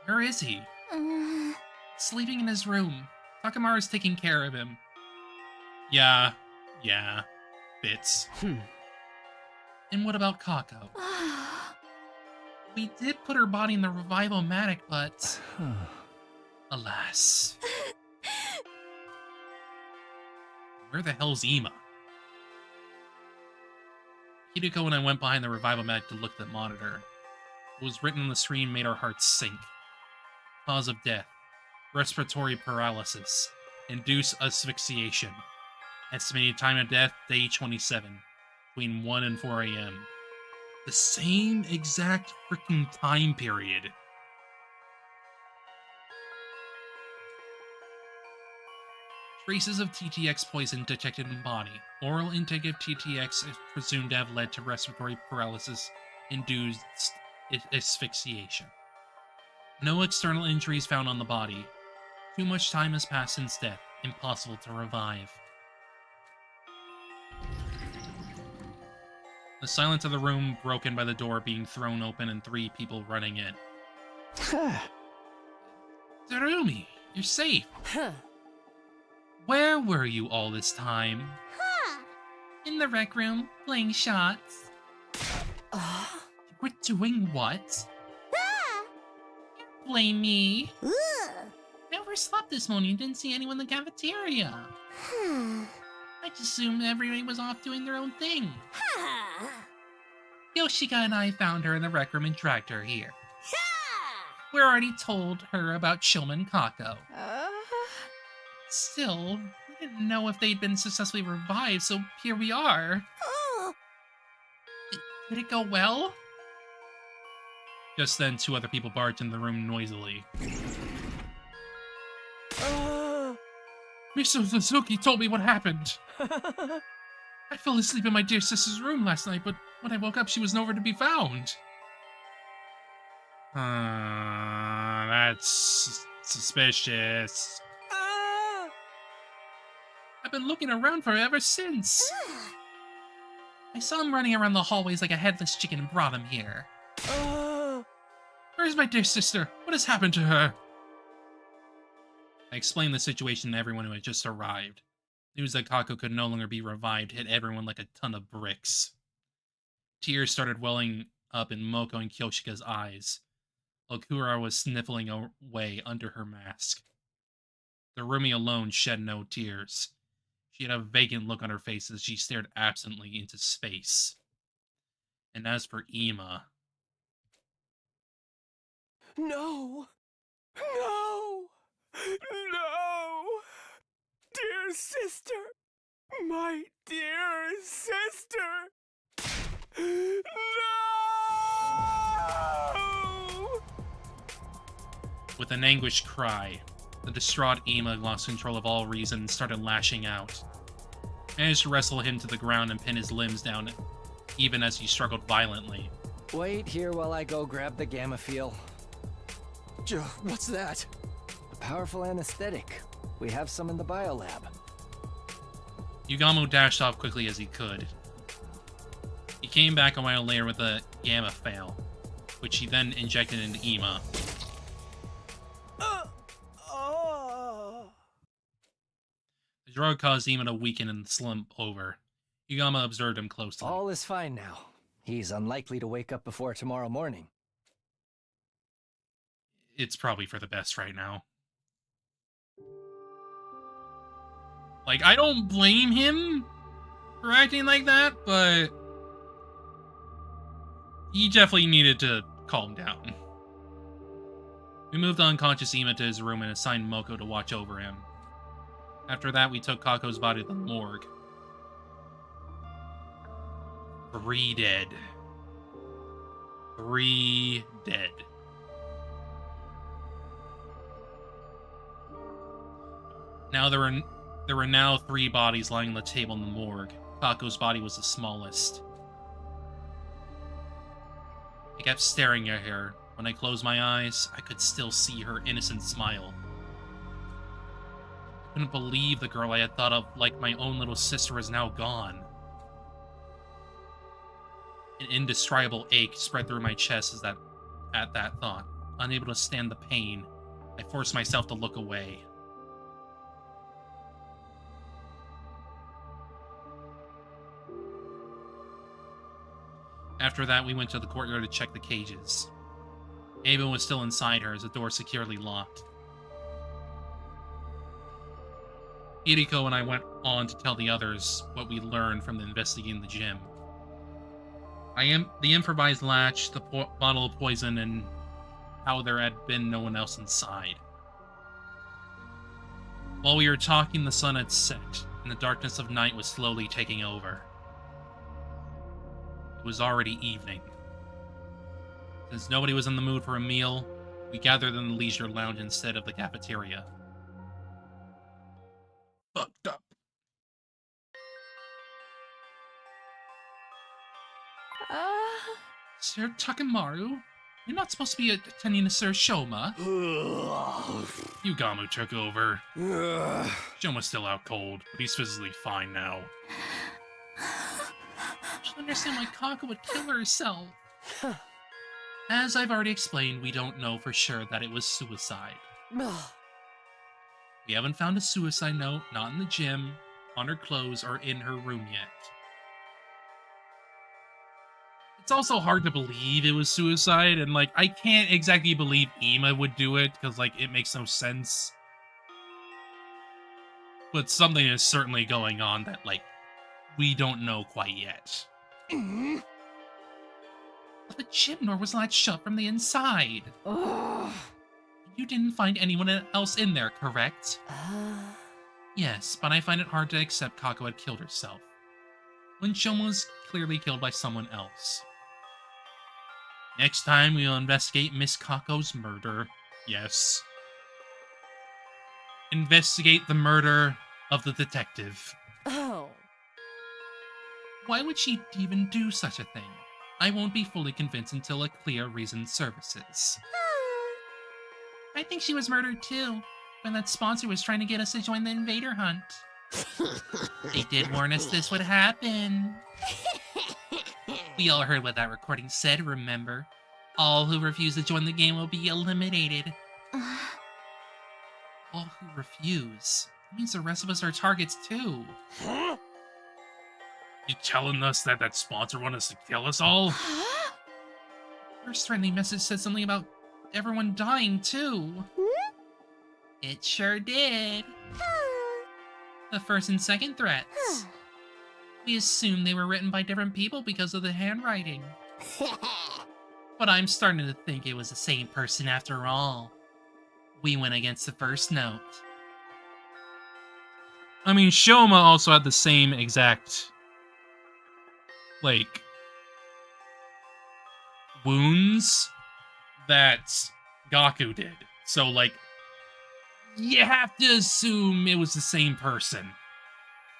Where is he? Sleeping in his room. Takamaru's taking care of him. Yeah. Bits. And what about Kako? We did put her body in the revival-matic, but... alas. Where the hell's Ima? Hideko and I went behind the revival-matic to look at the monitor. What was written on the screen made our hearts sink. Cause of death. Respiratory paralysis. Induced asphyxiation. Estimated time of death, day 27. Between 1 and 4 a.m. The same exact freaking time period. Traces of TTX poison detected in body. Oral intake of TTX is presumed to have led to respiratory paralysis induced asphyxiation. No external injuries found on the body. Too much time has passed since death. Impossible to revive. The silence of the room broken by the door being thrown open and 3 people running in. Zarumi, you're safe. Huh. Where were you all this time? In the rec room, playing shots. We're doing what? Blame me. I overslept this morning and didn't see anyone in the cafeteria. I just assumed everyone was off doing their own thing. Yoshika and I found her in the rec room and dragged her here. We already told her about Shoma and Kako. Still, we didn't know if they'd been successfully revived, so here we are. Did it go well? Just then, 2 other people barged into the room noisily. Miso Suzuki told me what happened. I fell asleep in my dear sister's room last night, but when I woke up, she was nowhere to be found. That's suspicious. I've been looking around for her ever since. I saw him running around the hallways like a headless chicken and brought him here. Where's my dear sister? What has happened to her? I explained the situation to everyone who had just arrived. News that Kako could no longer be revived hit everyone like a ton of bricks. Tears started welling up in Moko and Kyoshika's eyes. Okura was sniffling away under her mask. Zarumi alone shed no tears. She had a vacant look on her face as she stared absently into space. And as for Ima... No! No! No! Dear sister! My dear sister! No! With an anguished cry, the distraught Ima lost control of all reason and started lashing out. I managed to wrestle him to the ground and pin his limbs down, even as he struggled violently. Wait here while I go grab the gamma feel. Joe, what's that? A powerful anesthetic. We have some in the biolab. Yugamo dashed off quickly as he could. He came back a while later with a gamma fail, which he then injected into Ima. The drug caused Ima to weaken and slump over. Yugama observed him closely. All is fine now. He's unlikely to wake up before tomorrow morning. It's probably for the best right now. Like, I don't blame him for acting like that, but he definitely needed to calm down. We moved unconscious Ima to his room and assigned Moko to watch over him. After that, we took Kako's body to the morgue. 3 dead. 3 dead. Now there were now 3 bodies lying on the table in the morgue. Kako's body was the smallest. I kept staring at her. When I closed my eyes, I could still see her innocent smile. I couldn't believe the girl I had thought of like my own little sister was now gone. An indescribable ache spread through my chest at that thought. Unable to stand the pain, I forced myself to look away. After that, we went to the courtyard to check the cages. Ava was still inside her as the door securely locked. Kiriko and I went on to tell the others what we learned from investigating the gym. The improvised latch, the bottle of poison, and how there had been no one else inside. While we were talking, the sun had set, and the darkness of night was slowly taking over. It was already evening. Since nobody was in the mood for a meal, we gathered in the leisure lounge instead of the cafeteria. Fucked up. Sir Takemaru, you're not supposed to be attending to Sir Shoma. Yugamo took over. Shoma's still out cold, but he's physically fine now. understand why Kako would kill herself. As I've already explained, we don't know for sure that it was suicide. We haven't found a suicide note, not in the gym, on her clothes, or in her room yet. It's also hard to believe it was suicide, and, like, I can't exactly believe Ima would do it, because, like, it makes no sense. But something is certainly going on that, like, we don't know quite yet. But the gym door was latched shut from the inside. You didn't find anyone else in there, correct? Yes, but I find it hard to accept Kako had killed herself, when Shoma was clearly killed by someone else. Next time, we will investigate Miss Kako's murder. Yes. Investigate the murder of the detective. Oh. Why would she even do such a thing? I won't be fully convinced until a clear reason surfaces. I think she was murdered too, when that sponsor was trying to get us to join the invader hunt. They did warn us this would happen. We all heard what that recording said, remember? All who refuse to join the game will be eliminated. All who refuse? That means the rest of us are targets too. Huh? You telling us that that sponsor wanted us to kill us all? First friendly message said something about everyone dying too. It sure did. The first and second threats. We assumed they were written by different people because of the handwriting. But I'm starting to think it was the same person after all. We went against the first note. I mean, Shoma also had the same exact, like, wounds that Gaku did. So, like, you have to assume it was the same person.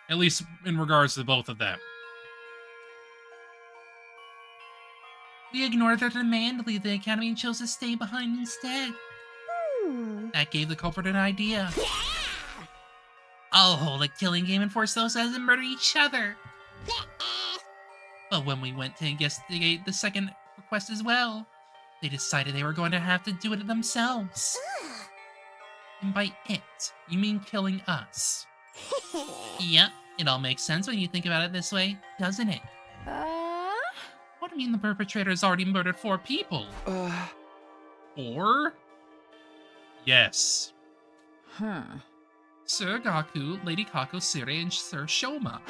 At least in regards to both of them. We ignored their demand to leave the academy and chose to stay behind instead. That gave the culprit an idea. I'll hold a killing game and force those guys to murder each other. But when we went to investigate the second request as well, they decided they were going to have to do it themselves. And by it, you mean killing us. Yep, it all makes sense when you think about it this way, doesn't it? What do you mean the perpetrator has already murdered 4 people? 4? Yes. Sir Gaku, Lady Kako, Sire, and Sir Shoma.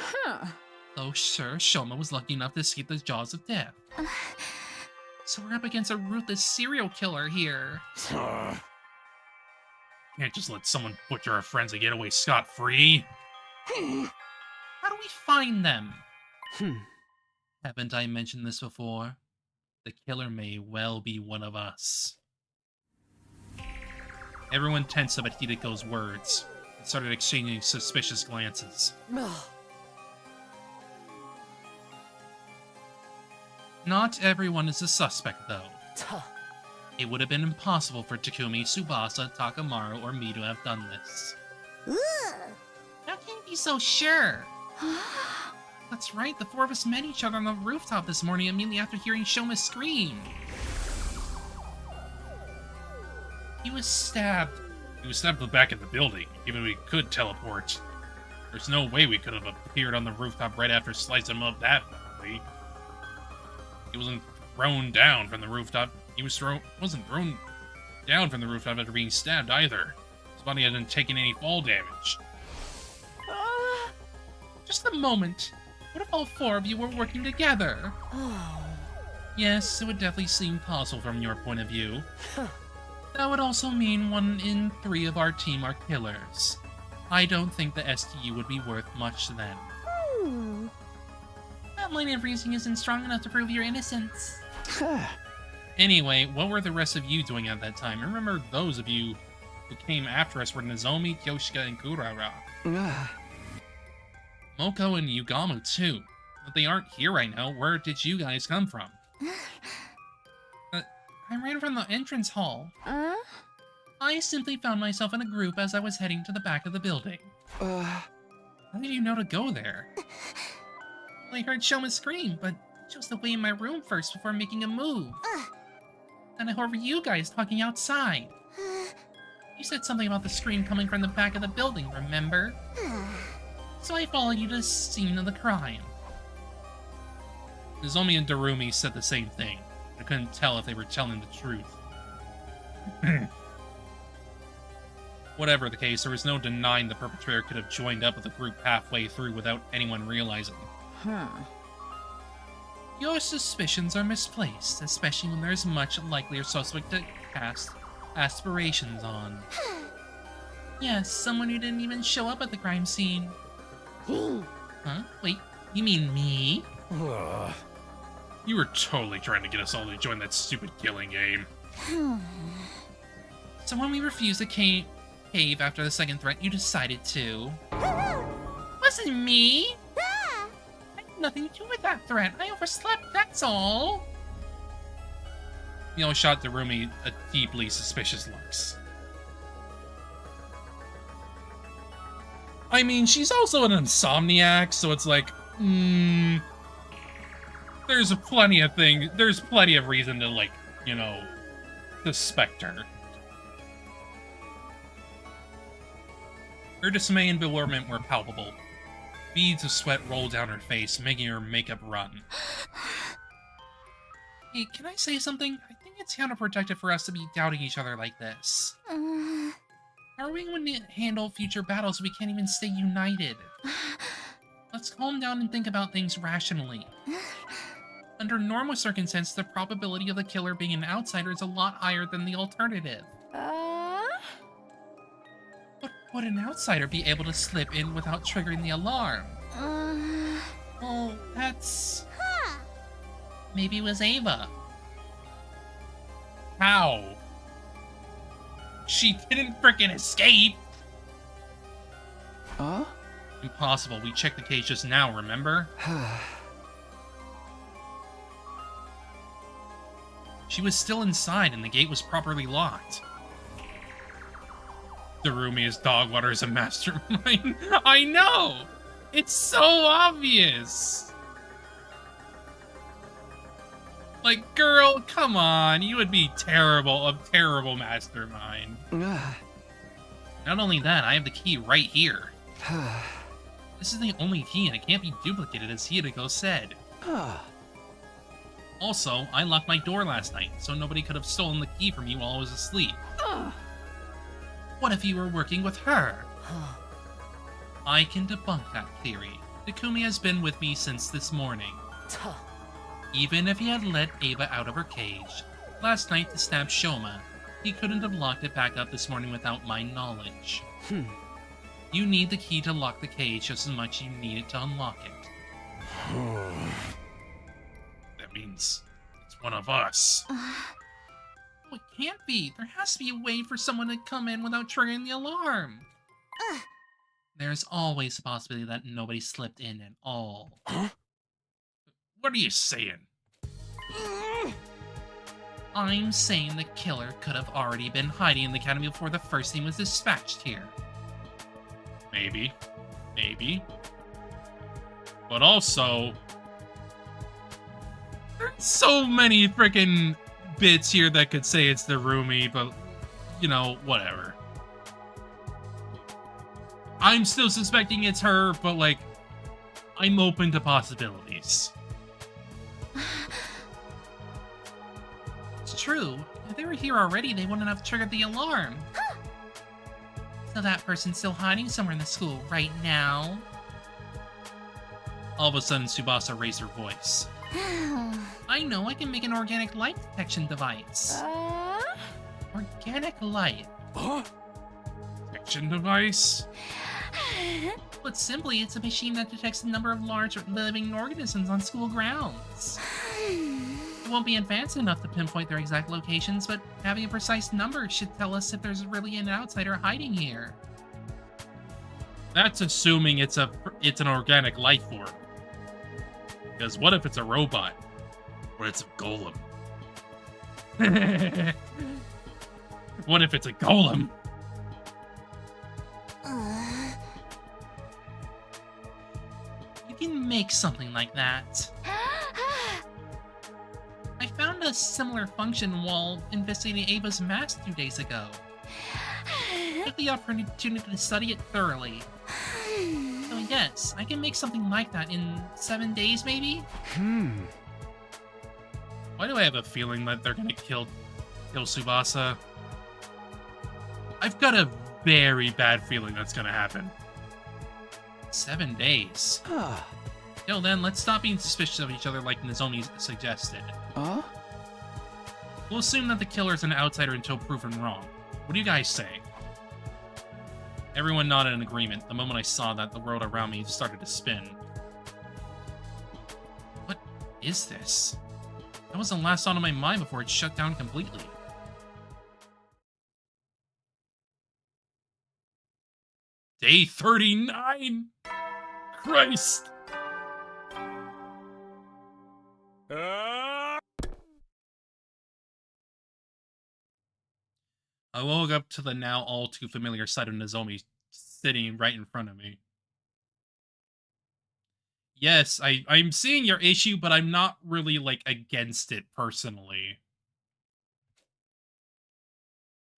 Though Sir Shoma was lucky enough to escape the jaws of death. So we're up against a ruthless serial killer here. Can't just let someone butcher our friends and get away scot-free. How do we find them? Haven't I mentioned this before? The killer may well be one of us. Everyone tensed up at Hidiko's words and started exchanging suspicious glances. Not everyone is a suspect, though. It would have been impossible for Takumi, Tsubasa, Takamaru, or me to have done this. How can you be so sure? That's right, the 4 of us met each other on the rooftop this morning immediately after hearing Shoma scream. He was stabbed. He was stabbed at the back of the building, even if we could teleport. There's no way we could have appeared on the rooftop right after slicing him up that way. He wasn't thrown down from the rooftop. He wasn't thrown down from the rooftop after being stabbed either. His body hadn't taken any fall damage. Just a moment. What if all 4 of you were working together? Yes, it would definitely seem possible from your point of view. That would also mean 1 in 3 of our team are killers. I don't think the STU would be worth much then. That line of reasoning isn't strong enough to prove your innocence. Anyway, what were the rest of you doing at that time? Remember those of you who came after us were Nozomi, Kyoshika, and Kurara. Moko and Yugamu too. But they aren't here right now. Where did you guys come from? I ran from the entrance hall. I simply found myself in a group as I was heading to the back of the building. How did you know to go there? I heard Shoma scream, but she was away in my room first before making a move. Then I heard you guys talking outside. You said something about the scream coming from the back of the building, remember? So I followed you to the scene of the crime. Nozomi and Darumi said the same thing. I couldn't tell if they were telling the truth. Whatever the case, there was no denying the perpetrator could have joined up with the group halfway through without anyone realizing. Your suspicions are misplaced, especially when there's much likelier suspect to cast aspirations on. Yes, someone who didn't even show up at the crime scene. Huh? Wait, you mean me? You were totally trying to get us all to join that stupid killing game. So when we refused the cave after the second threat, you decided to... Wasn't me! I had nothing to do with that threat. I overslept, that's all. Mio shot Darumi a deeply suspicious looks. I mean, she's also an insomniac, so it's like, there's plenty of reason to, like, you know, suspect her. Her dismay and bewilderment were palpable. Beads of sweat rolled down her face, making her makeup run. Hey, can I say something? I think it's counterproductive for us to be doubting each other like this. How are we going to handle future battles if we can't even stay united? Let's calm down and think about things rationally. Under normal circumstances, the probability of the killer being an outsider is a lot higher than the alternative. But would an outsider be able to slip in without triggering the alarm? Well, that's... Maybe it was Ava. How? She didn't frickin' escape! Impossible. We checked the cage just now, remember? She was still inside and the gate was properly locked. Darumi's dog water is a mastermind. I know! It's so obvious! Like, girl, come on. You would be a terrible mastermind. Not only that, I have the key right here. This is the only key and it can't be duplicated, as Hideko said. Also, I locked my door last night, so nobody could have stolen the key from you while I was asleep. What if you were working with her? I can debunk that theory. Takumi has been with me since this morning. Even if he had let Ava out of her cage last night to stab Shoma, he couldn't have locked it back up this morning without my knowledge. You need the key to lock the cage just as much as you need it to unlock it. That means it's one of us. It can't be. There has to be a way for someone to come in without triggering the alarm. There's always the possibility that nobody slipped in at all. What are you saying? I'm saying the killer could have already been hiding in the academy before the first team was dispatched here. Maybe. But also, there's so many freaking bits here that could say it's Darumi, but, you know, whatever. I'm still suspecting it's her, but, like, I'm open to possibilities. It's true. If they were here already, they wouldn't have triggered the alarm. So that person's still hiding somewhere in the school right now. All of a sudden, Tsubasa raised her voice. I know, I can make an organic light detection device. Organic light? Detection device? Put simply, it's a machine that detects the number of large living organisms on school grounds. It won't be advanced enough to pinpoint their exact locations, but having a precise number should tell us if there's really an outsider hiding here. That's assuming it's an organic life form. Because what if it's a robot? Or it's a golem? What if it's a golem? You can make something like that. I found a similar function while investigating Ava's mask 2 days ago. I took the opportunity to study it thoroughly. So yes, I can make something like that in 7 days, maybe? Why do I have a feeling that they're gonna kill Tsubasa? I've got a very bad feeling that's gonna happen. 7 days. Till then, let's stop being suspicious of each other like Nozomi suggested. We'll assume that the killer is an outsider until proven wrong. What do you guys say? Everyone nodded in agreement. The moment I saw that, the world around me started to spin. What is this? That was the last thought on my mind before it shut down completely. Day 39! Christ! I woke up to the now all too familiar sight of Nozomi sitting right in front of me. Yes, I'm seeing your issue, but I'm not really, like, against it personally.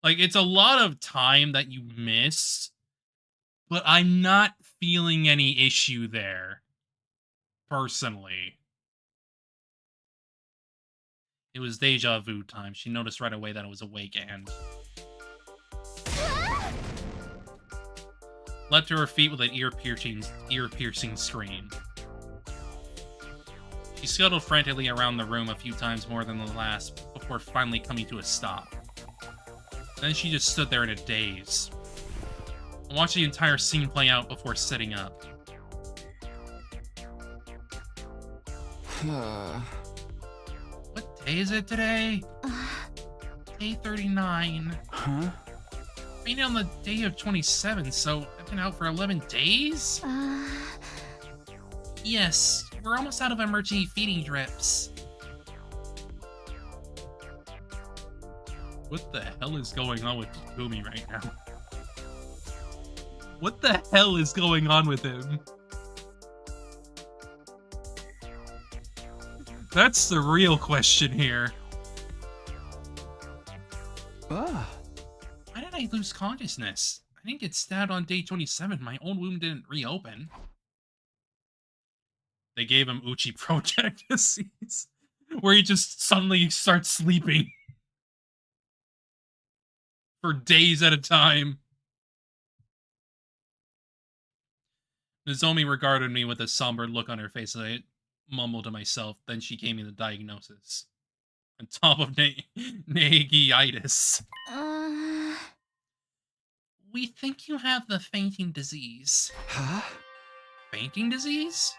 Like, it's a lot of time that you miss, but I'm not feeling any issue there, personally. It was deja vu time. She noticed right away that I was awake and leapt to her feet with an ear-piercing scream. She scuttled frantically around the room a few times more than the last, before finally coming to a stop. Then she just stood there in a daze. I watched the entire scene play out before sitting up. What day is it today? Day 39. Right on the day of 27, so I've been out for 11 days? Yes, we're almost out of emergency feeding drips. What the hell is going on with Takumi right now? What the hell is going on with him? That's the real question here. Why did I lose consciousness? I didn't get stabbed on day 27. My own wound didn't reopen. They gave him Uchi Project disease, where he just suddenly starts sleeping for days at a time. Nozomi regarded me with a somber look on her face as I mumbled to myself. Then she gave me the diagnosis. On top of Naegeitis. We think you have the fainting disease. Fainting disease?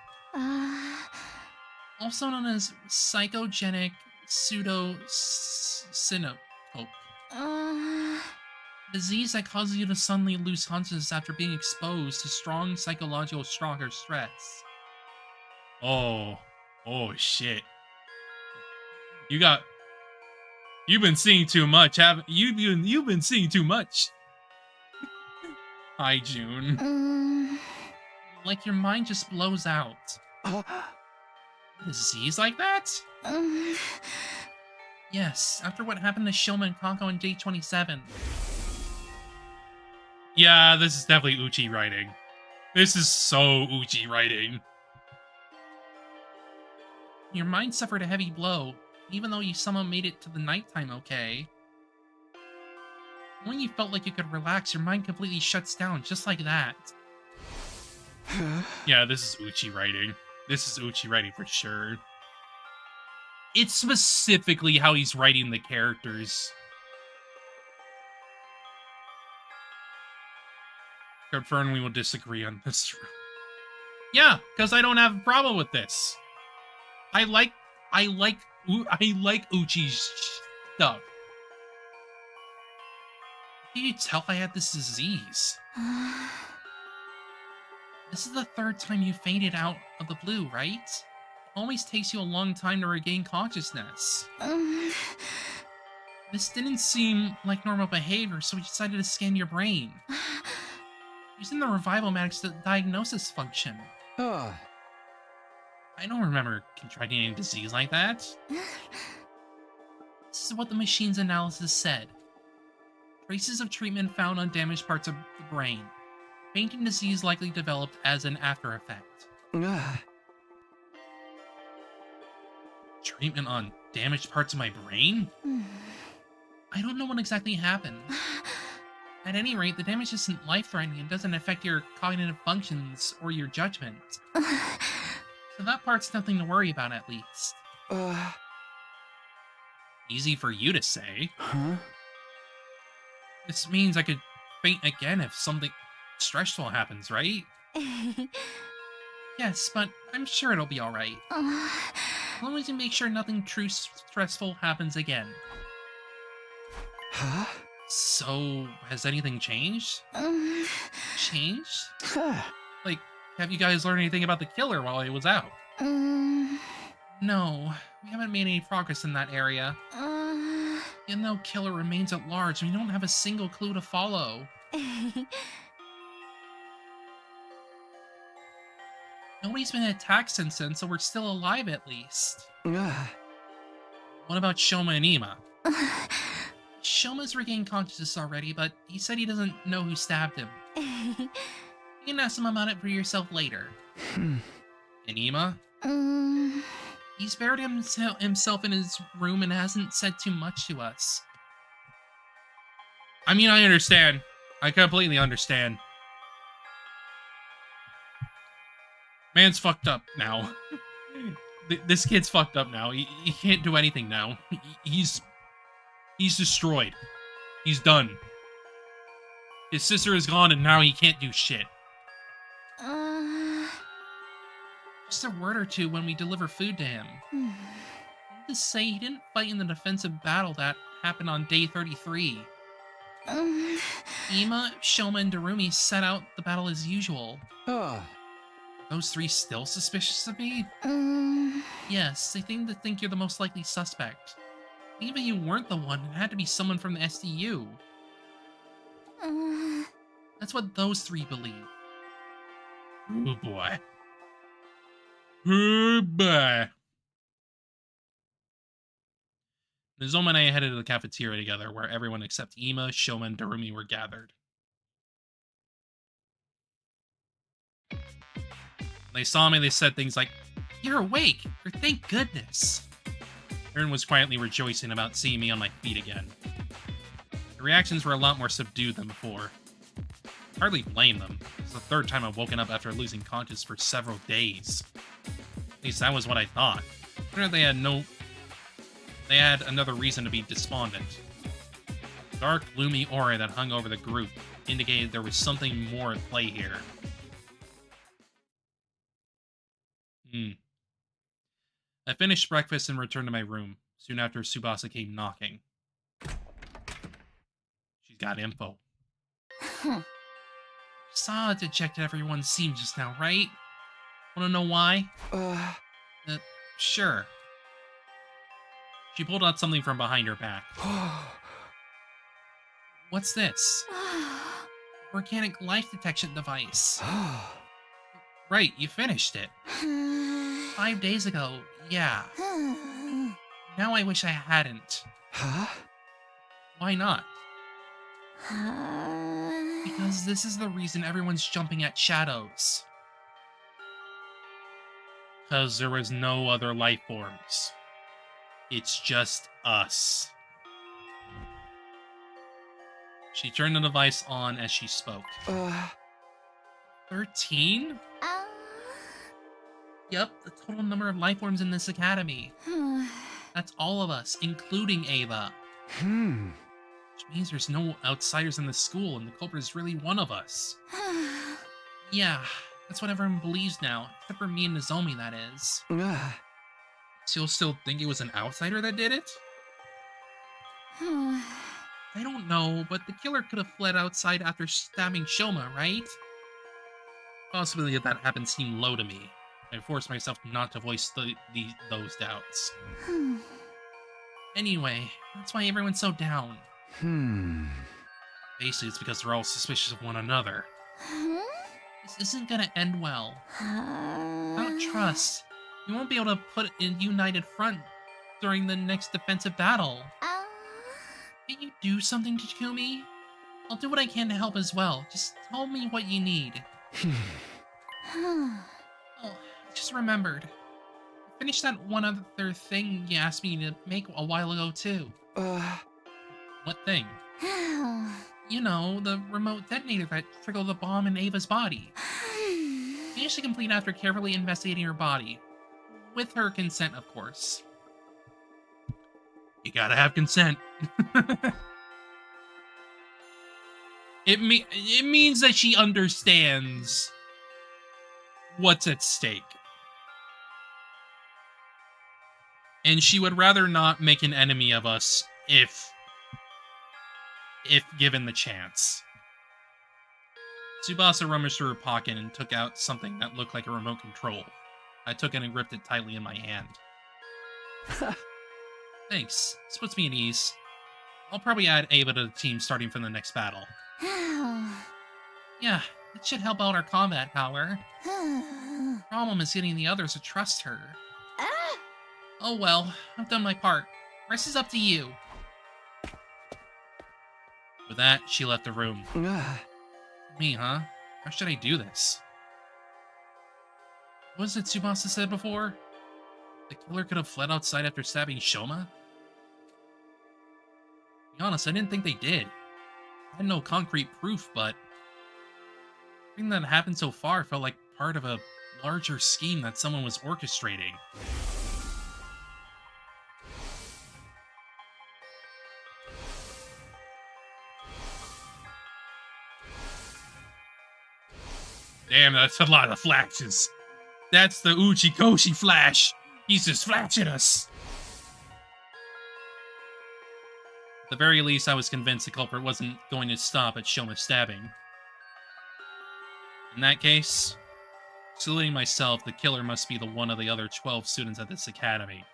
Also known as psychogenic pseudo-syncope. Disease that causes you to suddenly lose consciousness after being exposed to strong psychological shock or stress. Oh shit. You've been seeing too much, haven't you? You've been seeing too much. Hi, June. Like your mind just blows out. Disease like that? Yes, after what happened to Shoma and Kanko on day 27. Yeah, this is definitely Uchi writing. This is so Uchi writing. Your mind suffered a heavy blow, even though you somehow made it to the nighttime okay. When you felt like you could relax, your mind completely shuts down, just like that. Yeah, this is Uchi writing. This is Uchi writing for sure. It's specifically how he's writing the characters. Confirm we will disagree on this. Yeah, because I don't have a problem with this. I like Uchi's stuff. Did you tell I had this disease? This is the third time you fainted out of the blue, right? It always takes you a long time to regain consciousness. This didn't seem like normal behavior, so we decided to scan your brain. Using the revival magics to diagnosis function. I don't remember contracting any disease like that. This is what the machine's analysis said. Traces of treatment found on damaged parts of the brain. Fainting disease likely developed as an after effect. Treatment on damaged parts of my brain? I don't know what exactly happened. At any rate, the damage isn't life-threatening and doesn't affect your cognitive functions or your judgment. So that part's nothing to worry about, at least. Easy for you to say. Huh? This means I could faint again if something stressful happens, right? Yes, but I'm sure it'll be alright. As long as you make sure nothing too stressful happens again. Huh? So, has anything changed? Changed? Like, have you guys learned anything about the killer while he was out? No, we haven't made any progress in that area. Even though Killer remains at large, we don't have a single clue to follow. Nobody's been attacked since then, so we're still alive at least. What about Shoma and Ima? Shoma's regained consciousness already, but he said he doesn't know who stabbed him. You can ask him about it for yourself later. And Ima? He's buried himself in his room and hasn't said too much to us. I mean, I understand. I completely understand. Man's fucked up now. This kid's fucked up now. He can't do anything now. He's destroyed. He's done. His sister is gone and now he can't do shit. Just a word or two when we deliver food to him. To say he didn't fight in the defensive battle that happened on day 33. Ima, Shoma, and Darumi set out the battle as usual. Those three still suspicious of me? Yes, they think you're the most likely suspect. Even if you weren't the one, it had to be someone from the SDU. That's what those three believe. Oh boy. Oh boy. Nozoma and I headed to the cafeteria together, where everyone except Ima, Shoma, and Darumi were gathered. When they saw me, they said things like, "You're awake! Or thank goodness!" Jarren was quietly rejoicing about seeing me on my feet again. The reactions were a lot more subdued than before. Hardly blame them. It's the third time I've woken up after losing consciousness for several days. At least that was what I thought. They had another reason to be despondent. The dark, gloomy aura that hung over the group indicated there was something more at play here. I finished breakfast and returned to my room. Soon after, Tsubasa came knocking. She's got info. Saw how dejected everyone seemed just now, right? Wanna know why? Sure. She pulled out something from behind her back. What's this? Organic life detection device. Right, you finished it. 5 days ago, yeah. Now I wish I hadn't. Why not? Because this is the reason everyone's jumping at shadows. Because there was no other life forms. It's just us. She turned the device on as she spoke. 13? Yep, the total number of life forms in this academy. That's all of us, including Ava. Which means there's no outsiders in the school, and the culprit is really one of us. Yeah, that's what everyone believes now, except for me and Nozomi, that is. So you'll still think it was an outsider that did it? I don't know, but the killer could have fled outside after stabbing Shoma, right? Possibility that happened seemed low to me. I forced myself not to voice those doubts. Anyway, that's why everyone's so down. Basically, it's because they're all suspicious of one another. This isn't gonna end well. Without trust, You won't be able to put in united front during the next defensive battle. Can you do something, Takumi? I'll do what I can to help as well. Just tell me what you need. Oh, I just remembered. I finished that one other thing you asked me to make a while ago, too. What thing? You know, the remote detonator that triggered the bomb in Ava's body. Managed to complete after carefully investigating her body. With her consent, of course. You gotta have consent. It means that she understands what's at stake. And she would rather not make an enemy of us if given the chance. Tsubasa rummaged through her pocket and took out something that looked like a remote control. I took it and gripped it tightly in my hand. Thanks. This puts me at ease. I'll probably add Ava to the team starting from the next battle. Yeah, it should help out our combat power. Problem is getting the others to trust her. Oh well, I've done my part. Rest is up to you. With that, she left the room. Me, huh? How should I do this? What was it Tsubasa said before? The killer could have fled outside after stabbing Shoma? To be honest, I didn't think they did. I had no concrete proof, but everything that happened so far felt like part of a larger scheme that someone was orchestrating. Damn, that's a lot of flashes. That's the Uchikoshi flash. He's just flashing us. At the very least, I was convinced the culprit wasn't going to stop at Shoma's stabbing. In that case, saluting myself, the killer must be the one of the other 12 students at this academy.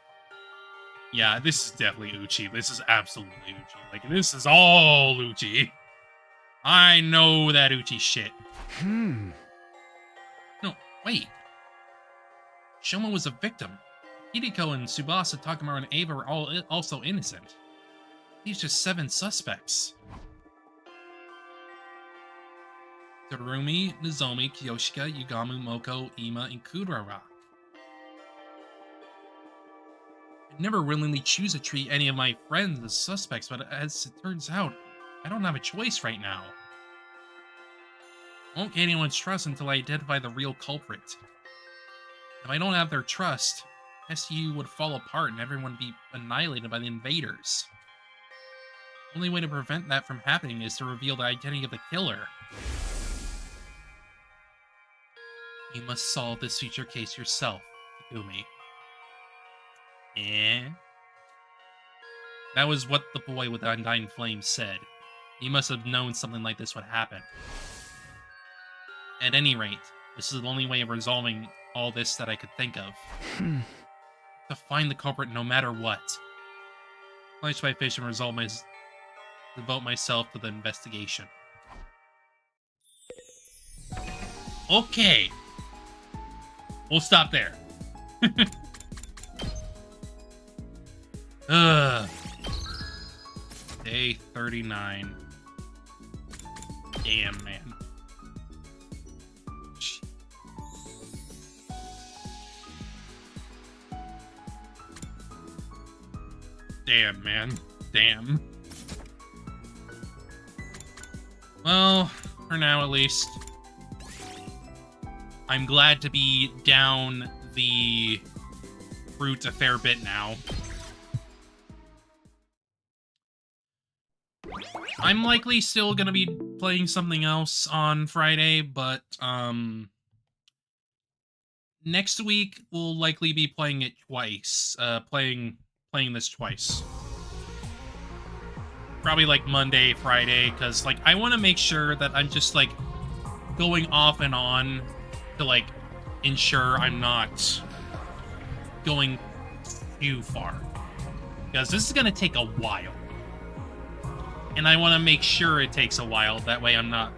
Yeah, this is definitely Uchi. This is absolutely Uchi. Like, this is all Uchi. I know that Uchi shit. No, wait. Shoma was a victim. Hideko and Tsubasa, Takamaru, and Ava were all also innocent. These just 7 suspects. Terumi, Nozomi, Kiyoshika, Yugamu, Moko, Ima, and Kurara. I'd never willingly choose to treat any of my friends as suspects, but as it turns out, I don't have a choice right now. I won't get anyone's trust until I identify the real culprit. If I don't have their trust, SU would fall apart and everyone be annihilated by the invaders. The only way to prevent that from happening is to reveal the identity of the killer. You must solve this future case yourself, Takumi. That was what the boy with the undying flame said. He must have known something like this would happen. At any rate, this is the only way of resolving all this that I could think of. To find the culprit no matter what. Quench my fish and devote myself to the investigation. Okay. We'll stop there. Day 39. Damn, man. Damn, man. Damn. Well, for now at least. I'm glad to be down the fruit a fair bit now. I'm likely still gonna be playing something else on Friday, but next week we'll likely be playing it twice. Playing this twice. Probably like Monday, Friday, because like I want to make sure that I'm just like going off and on to like ensure I'm not going too far. Because this is gonna take a while. And I want to make sure it takes a while, that way I'm not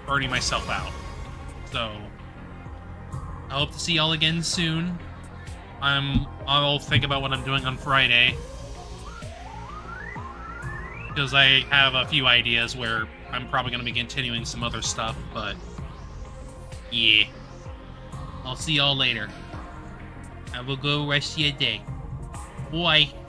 burning myself out. So I hope to see y'all again soon. I'll think about what I'm doing on Friday. Because I have a few ideas where I'm probably going to be continuing some other stuff, but yeah. I'll see y'all later. Have a good rest of your day. Bye.